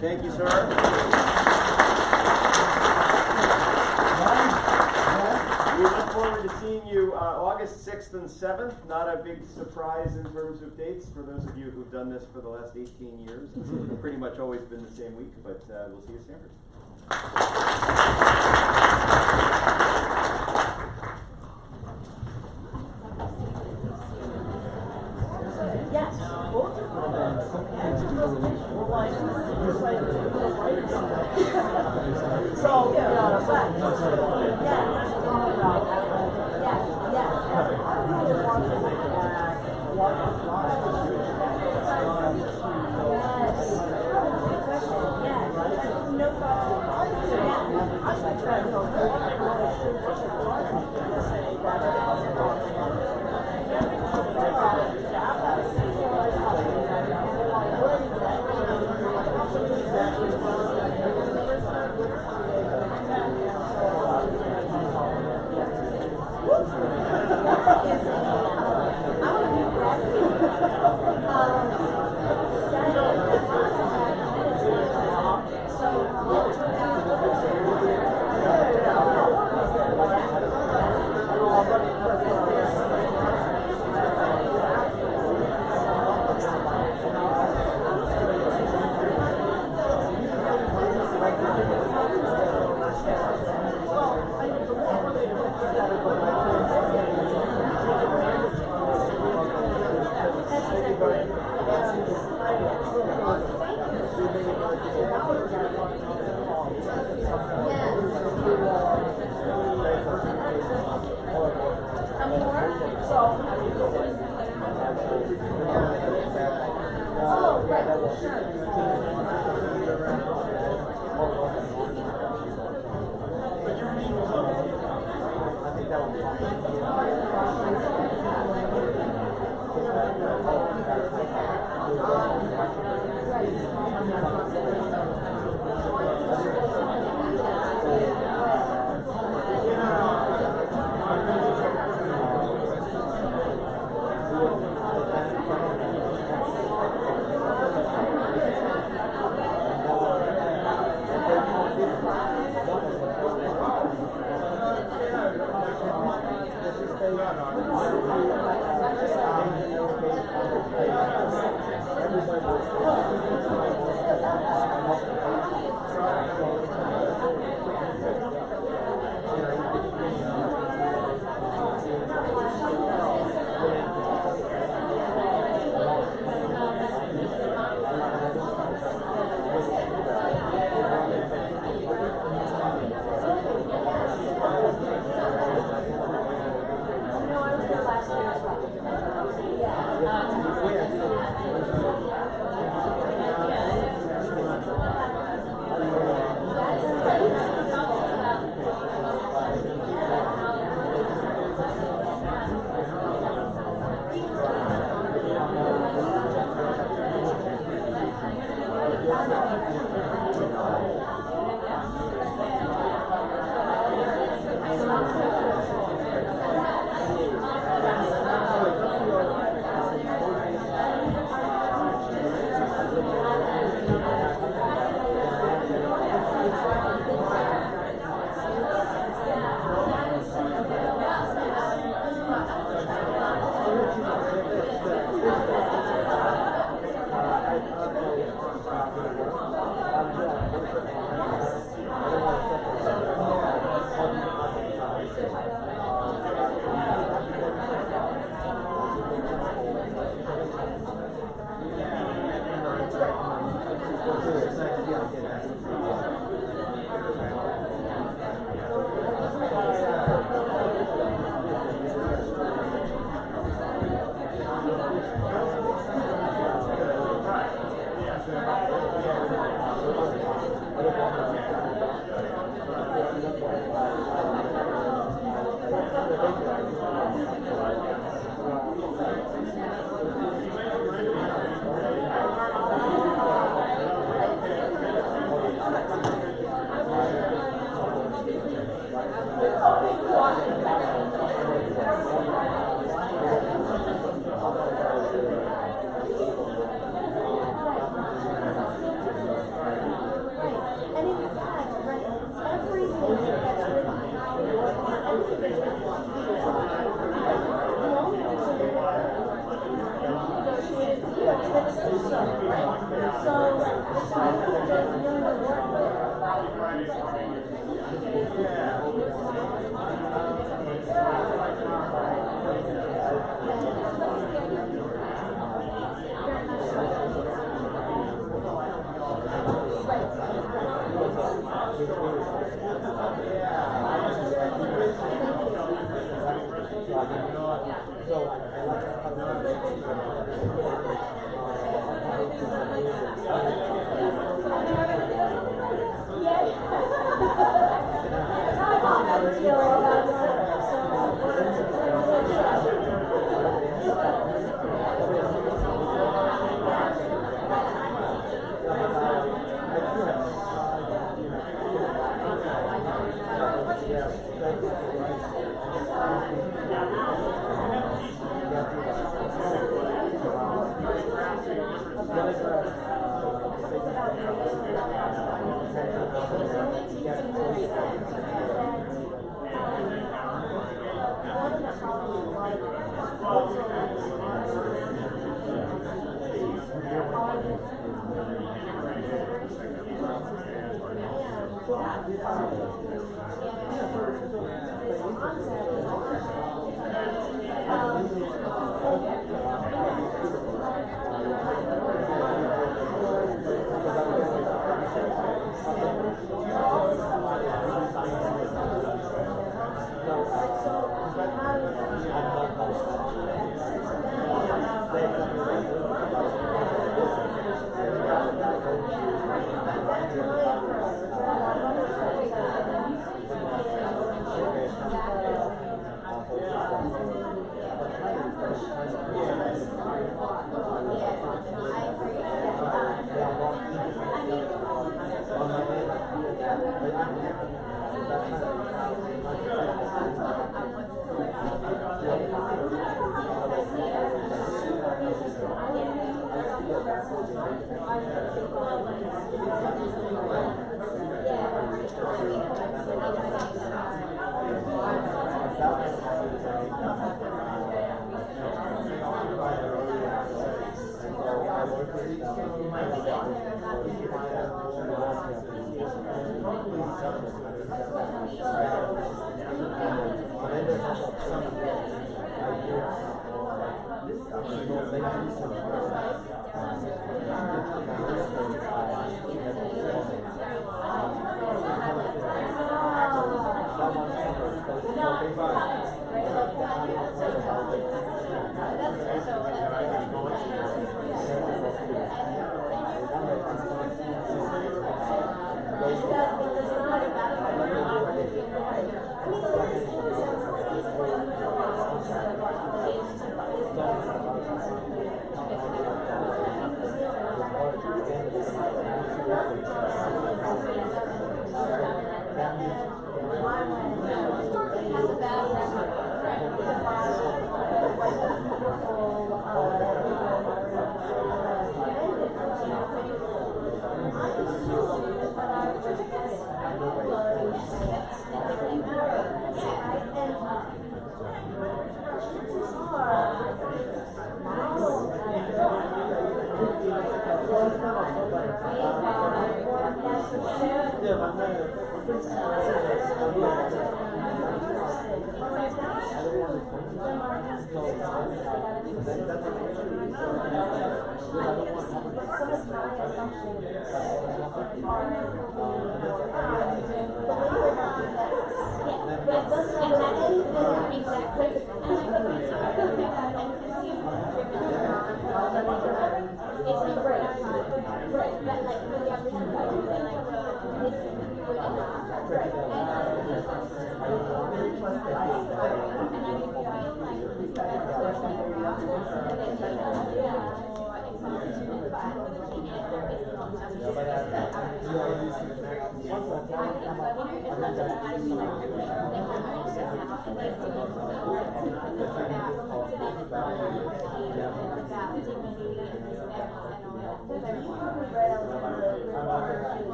Thank you, sir. We look forward to seeing you August 6th and 7th. Not a big surprise in terms of dates for those of you who've done this for the last 18 years. It's pretty much always been the same week, but we'll see you at Stanford. Yes.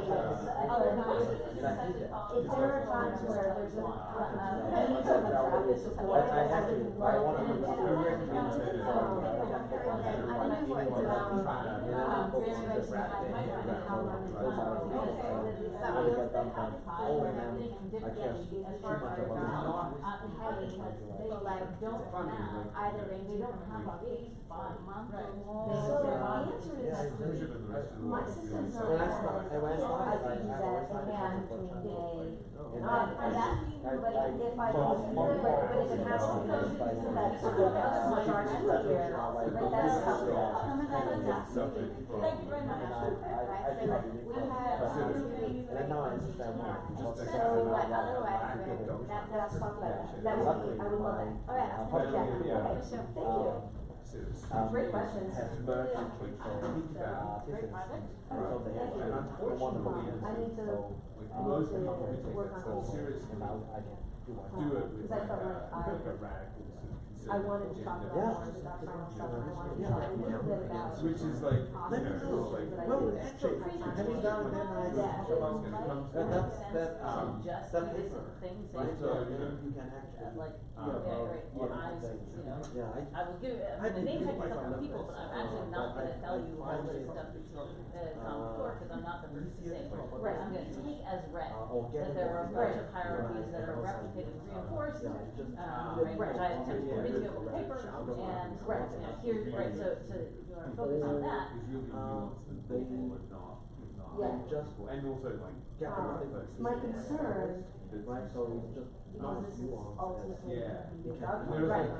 If there are times where there's a, either they don't have a big 5 month or more. So the answer is, my system's not that, I use that in hand between day, and that, but if I don't do it, but if it has to go through that sort of charge here, right, that's covered. Thank you very much. Right, so we have, And now I understand why. so what otherwise, Let's talk about that, that would be, I would love that. all right. Yeah, okay, so, thank you. Great questions. Great project. I need to work on these. Because I felt like I wanted to talk about more of the doctrinal stuff, and I wanted to talk a little bit about. Which is like, let me know, like, well, actually, have you done that nice? That paper, right, so you can actually. Like, Yeah, I will give, the name tag to a couple of people, but I'm actually not gonna tell you all the stuff that's come before, because I'm not the person to say. Right, I'm gonna take as read, that there are a bunch of hierarchies that are replicated, reinforced, which I attempted to bring to you on paper, and, here, so you wanna focus on that. Yeah. And also like, My concern, right, so it's just. because this is ultimately Yeah. your There document, is right, like,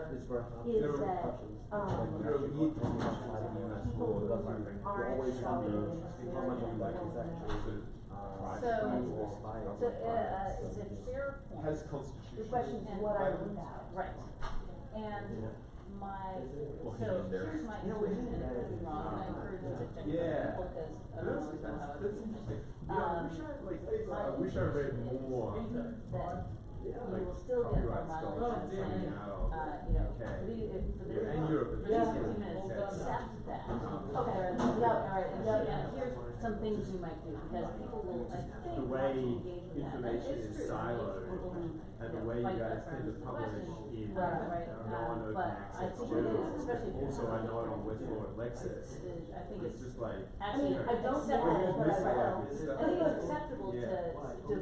is that, people aren't showing in the spirit So, it's a fair point. Has constitution. The question is what I look at. Right. And so here's my intuition, and it could be wrong, and I encourage you to check with people, because I don't know how That's interesting. Yeah, I wish I read more. that you will still get a model saying, for these 15 minutes, accept that. Okay. Alright, and here's some things you might do, because people will, I think, The way engage in that. That information is is true. siloed, People who, and the way you fight guys for tend to publish questions. in Right, non-open but I access think it is, journals. especially if you're. Also, I know it on Westlaw and Lexis. I think It's just like. actually I don't know, acceptable, but I will. I think it's acceptable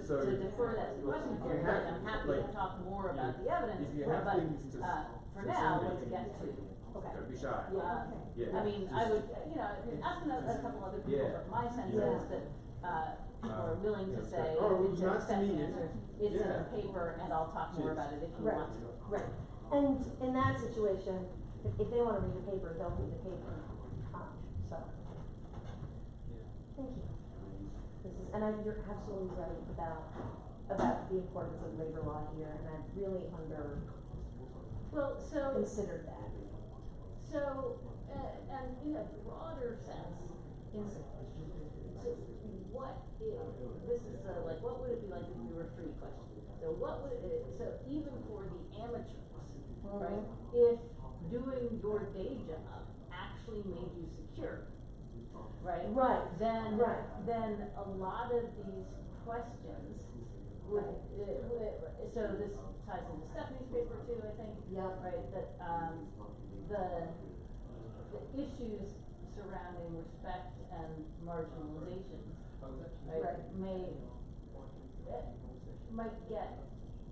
So, to defer that to the question if you period, have, I'm happy like, to talk more about the evidence, if you have but, things to for to now, send let's me, get to. Don't be shy. I mean, I would, ask a couple other people, Yeah. but my sense Yeah. is that, people are willing to say, Oh, it was to nice to accept meet the you. answer, it's in Yeah. the paper, and I'll talk more about it if you Right. want to. Right, and in that situation, if they wanna read the paper, they'll read the paper, so. Thank you. This is, and you're absolutely right about the importance of labor law here, and I've really Well, so. considered that. So, and in a broader sense, is, so what if, this is like, what would it be like if you were free question? So what would it, so even for the amateurs, right, if doing your day job actually made you secure, right? Right. Then, Right. then a lot of these questions would, so this ties into Stephanie's paper too, I think. Yeah. Right, that, the issues surrounding respect and marginalization, right, might get,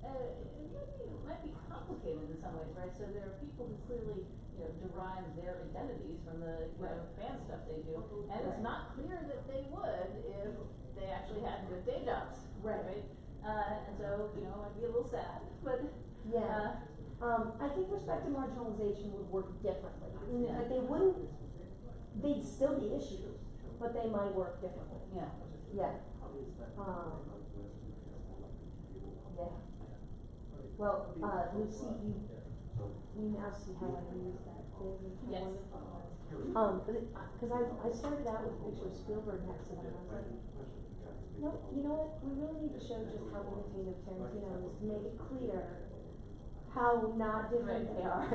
it might be complicated in some ways, right? So there are people who clearly, derive their identities from the, fan stuff they do, and it's not clear that they would if they actually had good day jobs, right? And so, it might be a little sad, but, Yeah. I think respect and marginalization would work differently. Yeah. Like they'd still be issues, but they might work differently. yeah. Yeah. Yeah. Well, Lucy, you now see how I use that thing. Yes. Cause I started out with a picture of Spielberg next to them, and I was like, no, you know what, we really need to show just how imitative Tarantino is to make it clear how not different they are.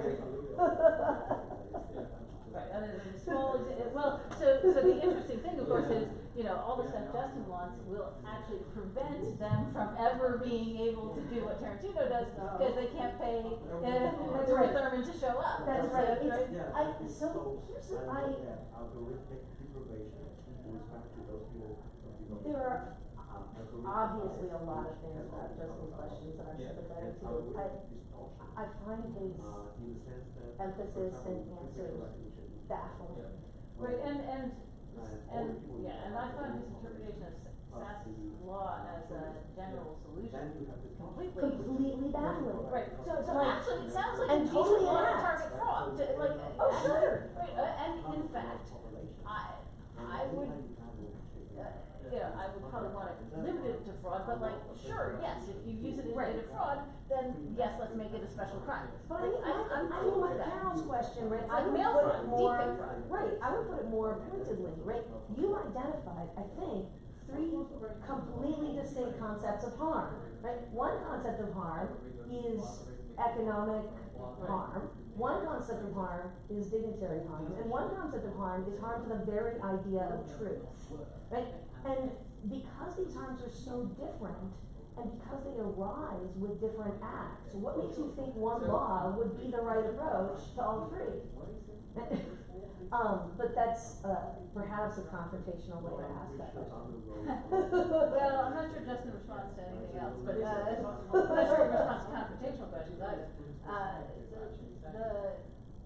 Right, other than the small, well, so the interesting thing, of course, is you know, all the stuff Justin wants will actually prevent them from ever being able to do what Tarantino does, because they can't pay, Uma Thurman to show up. That's right. So, It's, so here's the, Algorithmic deprivation with respect to those people. there are obviously a lot of things about Justin's questions that I'm sympathetic to. I find his emphasis and answers baffling. Right, and I find his interpretation of Sass's law as a general solution Completely baffling. Right, so Like, actually, it sounds like and a total totally inapt. target fraud, like. Oh, sure. Right, and in fact, I would, I would probably want to limit it to fraud, but like, sure, yes, if you use it as data fraud, then yes, let's make it a special crime. But I mean, like Carol's question, right? I would Mail put fraud, it more, deepfake fraud. right, I would put it more pointedly, right? You identified, I think, 3 completely distinct concepts of harm, right? One concept of harm is economic harm. One concept of harm is dignitary harm, and one concept of harm is harm to the very idea of truth, right? And because these harms are so different, and because they arise with different acts, what makes you think one law would be the right approach to all 3? But that's perhaps a confrontational way to ask that question. Well, I'm not sure Justin responds to anything else, but, I'm not sure he responds to confrontational questions either.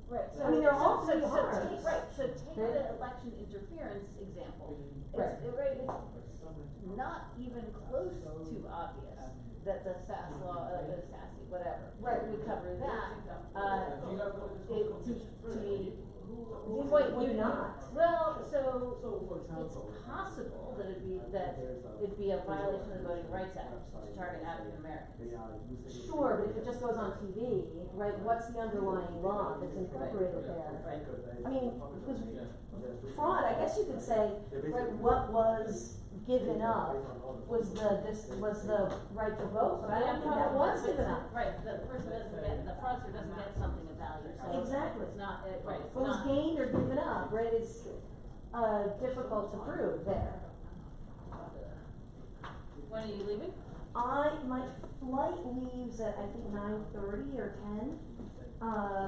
Right, so. I mean, they're all so pretty hard. take the election interference example. It's not even close to obvious that the SAS law, the SASE, whatever, would cover that. To me, would not. Well, so it's possible that it'd be a violation of the Voting Rights Act to target African Americans. Sure, but if it just goes on TV, right, what's the underlying law that's incorporated there? I mean, because fraud, I guess you could say, right, what was given up was the right to vote, but I don't think that was given up. Right, the person doesn't get, the fraudster doesn't get something of value, so. Exactly. It's not, right, it's What was not. gained or given up, right, is difficult to prove there. When are you leaving? My flight leaves at, I think, 9:30 or 10,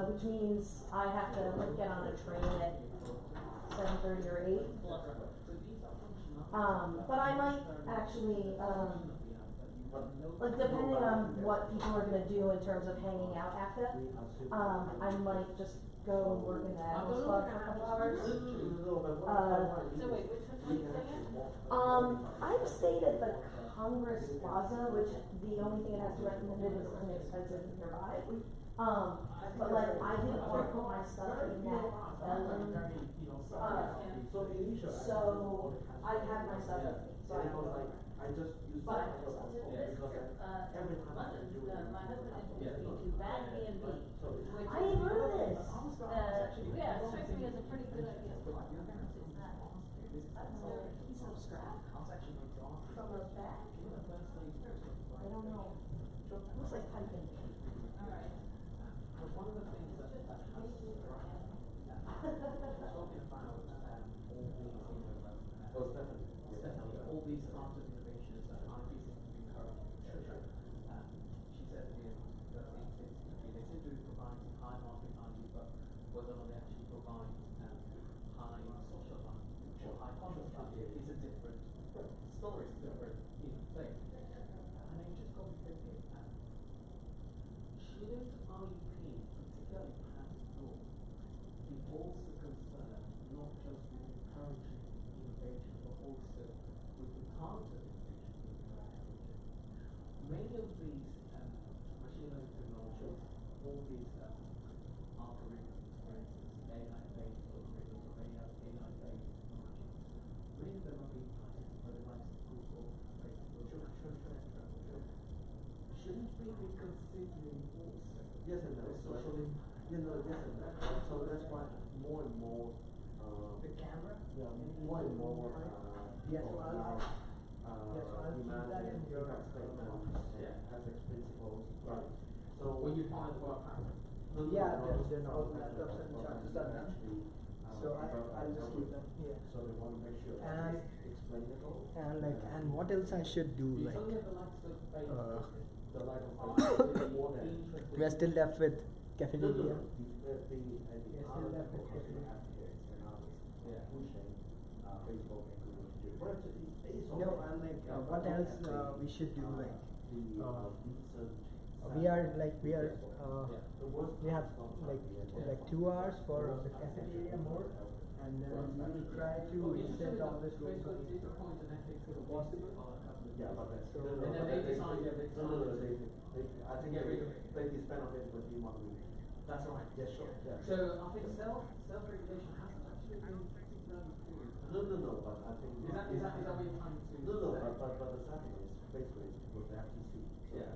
which means I have to get on a train at 7:30 or 8. But I might actually, like, depending on what people are gonna do in terms of hanging out after, I might just go and work in the Admirals Club for a couple hours. So wait, which one are you staying at? I've stayed at the Congress Plaza, which the only thing it has to recommend is inexpensive and nearby. But like, I didn't want to put my stuff in that so I have my stuff, so I don't like, I just use but that. London, my husband introduced me to Bad B&B, which I ain't heard of this. Yeah, it strikes me as a pretty good idea. Piece of scrap from a bag? I don't know. Looks like piping. Alright. One of the things that Stephanie, all these kinds of innovations that are increasingly being encouraged in the future. She said to me that they seem to be providing high market value, but whether or not they actually provide high social value or high conscious value is a different story, it's a different thing. And it just got me thinking, shouldn't IUP, particularly patent law, be also concerned not just with encouraging innovation, but also with the targeted innovation? Many of these machine learning technologies, all these algorithms, for instance, AI-based algorithms or AI-based technologies, many of them are being patented by the likes of Google, Facebook, shouldn't we be considering also yes and no, social impact? Yes and no. So that's why more and more the camera, more and more demanding impact statements ethics principles. Right. So when you find they're not laptops and chargers actually So I'll just keep them here. So we want to make sure that And- it's explainable. And like, and what else I should do, like, The light of more than. we are still left with cafeteria. The other applications and others, they are pushing, Facebook and Google to do. But it's No, okay. I'm like, what else we should do, like, we have like 2 hours for the cafeteria more, and then we will try to set all this rules on if possible. Yeah, but that's. So- I think they spend on it with you one week. That's right. Yeah, sure, yeah. So I think self-regulation hasn't actually been done before. No, but I think. Is that what you're trying to No, say? but the second is basically with the FTC. So Yeah.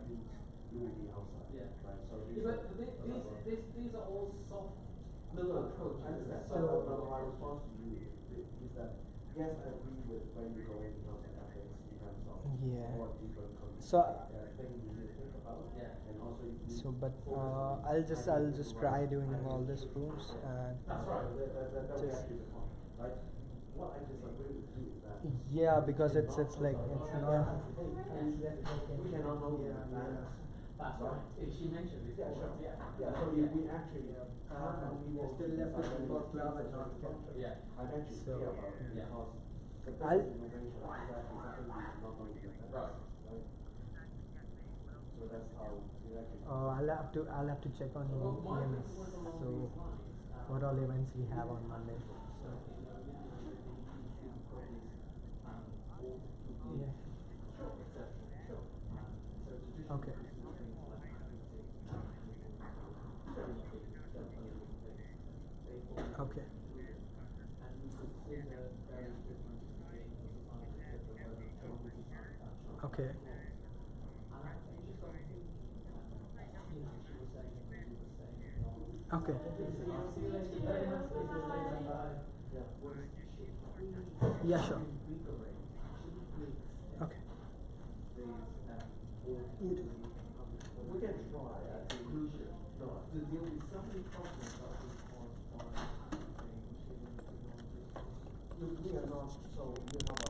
You will be outside. Yeah. Right, so. Yeah, but these are all soft approaches. I understand. So, But my response to you is that, yes, I agree with when you go in terms of ethics, in terms of Yeah. more deeper So- thing you need to think about. Yeah. And also you need. So, but I'll just try doing all these rooms and. That's right, that was just- actually the point, right? What I disagree with you is that. Yeah, because it's like, it's not. We cannot know the advance. that's right. She mentioned it. Yeah, sure. Yeah. Yeah, so we actually, we are still left with both club and non-club. Yeah. I bet you So- care about it Yeah. because the I'll- best innovation is actually something we are not going to get. Right. So that's how we actually. I'll have to check on EMS. So, what all events we have on Monday. So, yeah. Okay. Okay. Okay. Okay. Yeah, sure. Okay. You too. We can try, I think we should try. There will be so many problems that we cause by saying we are not, so we're not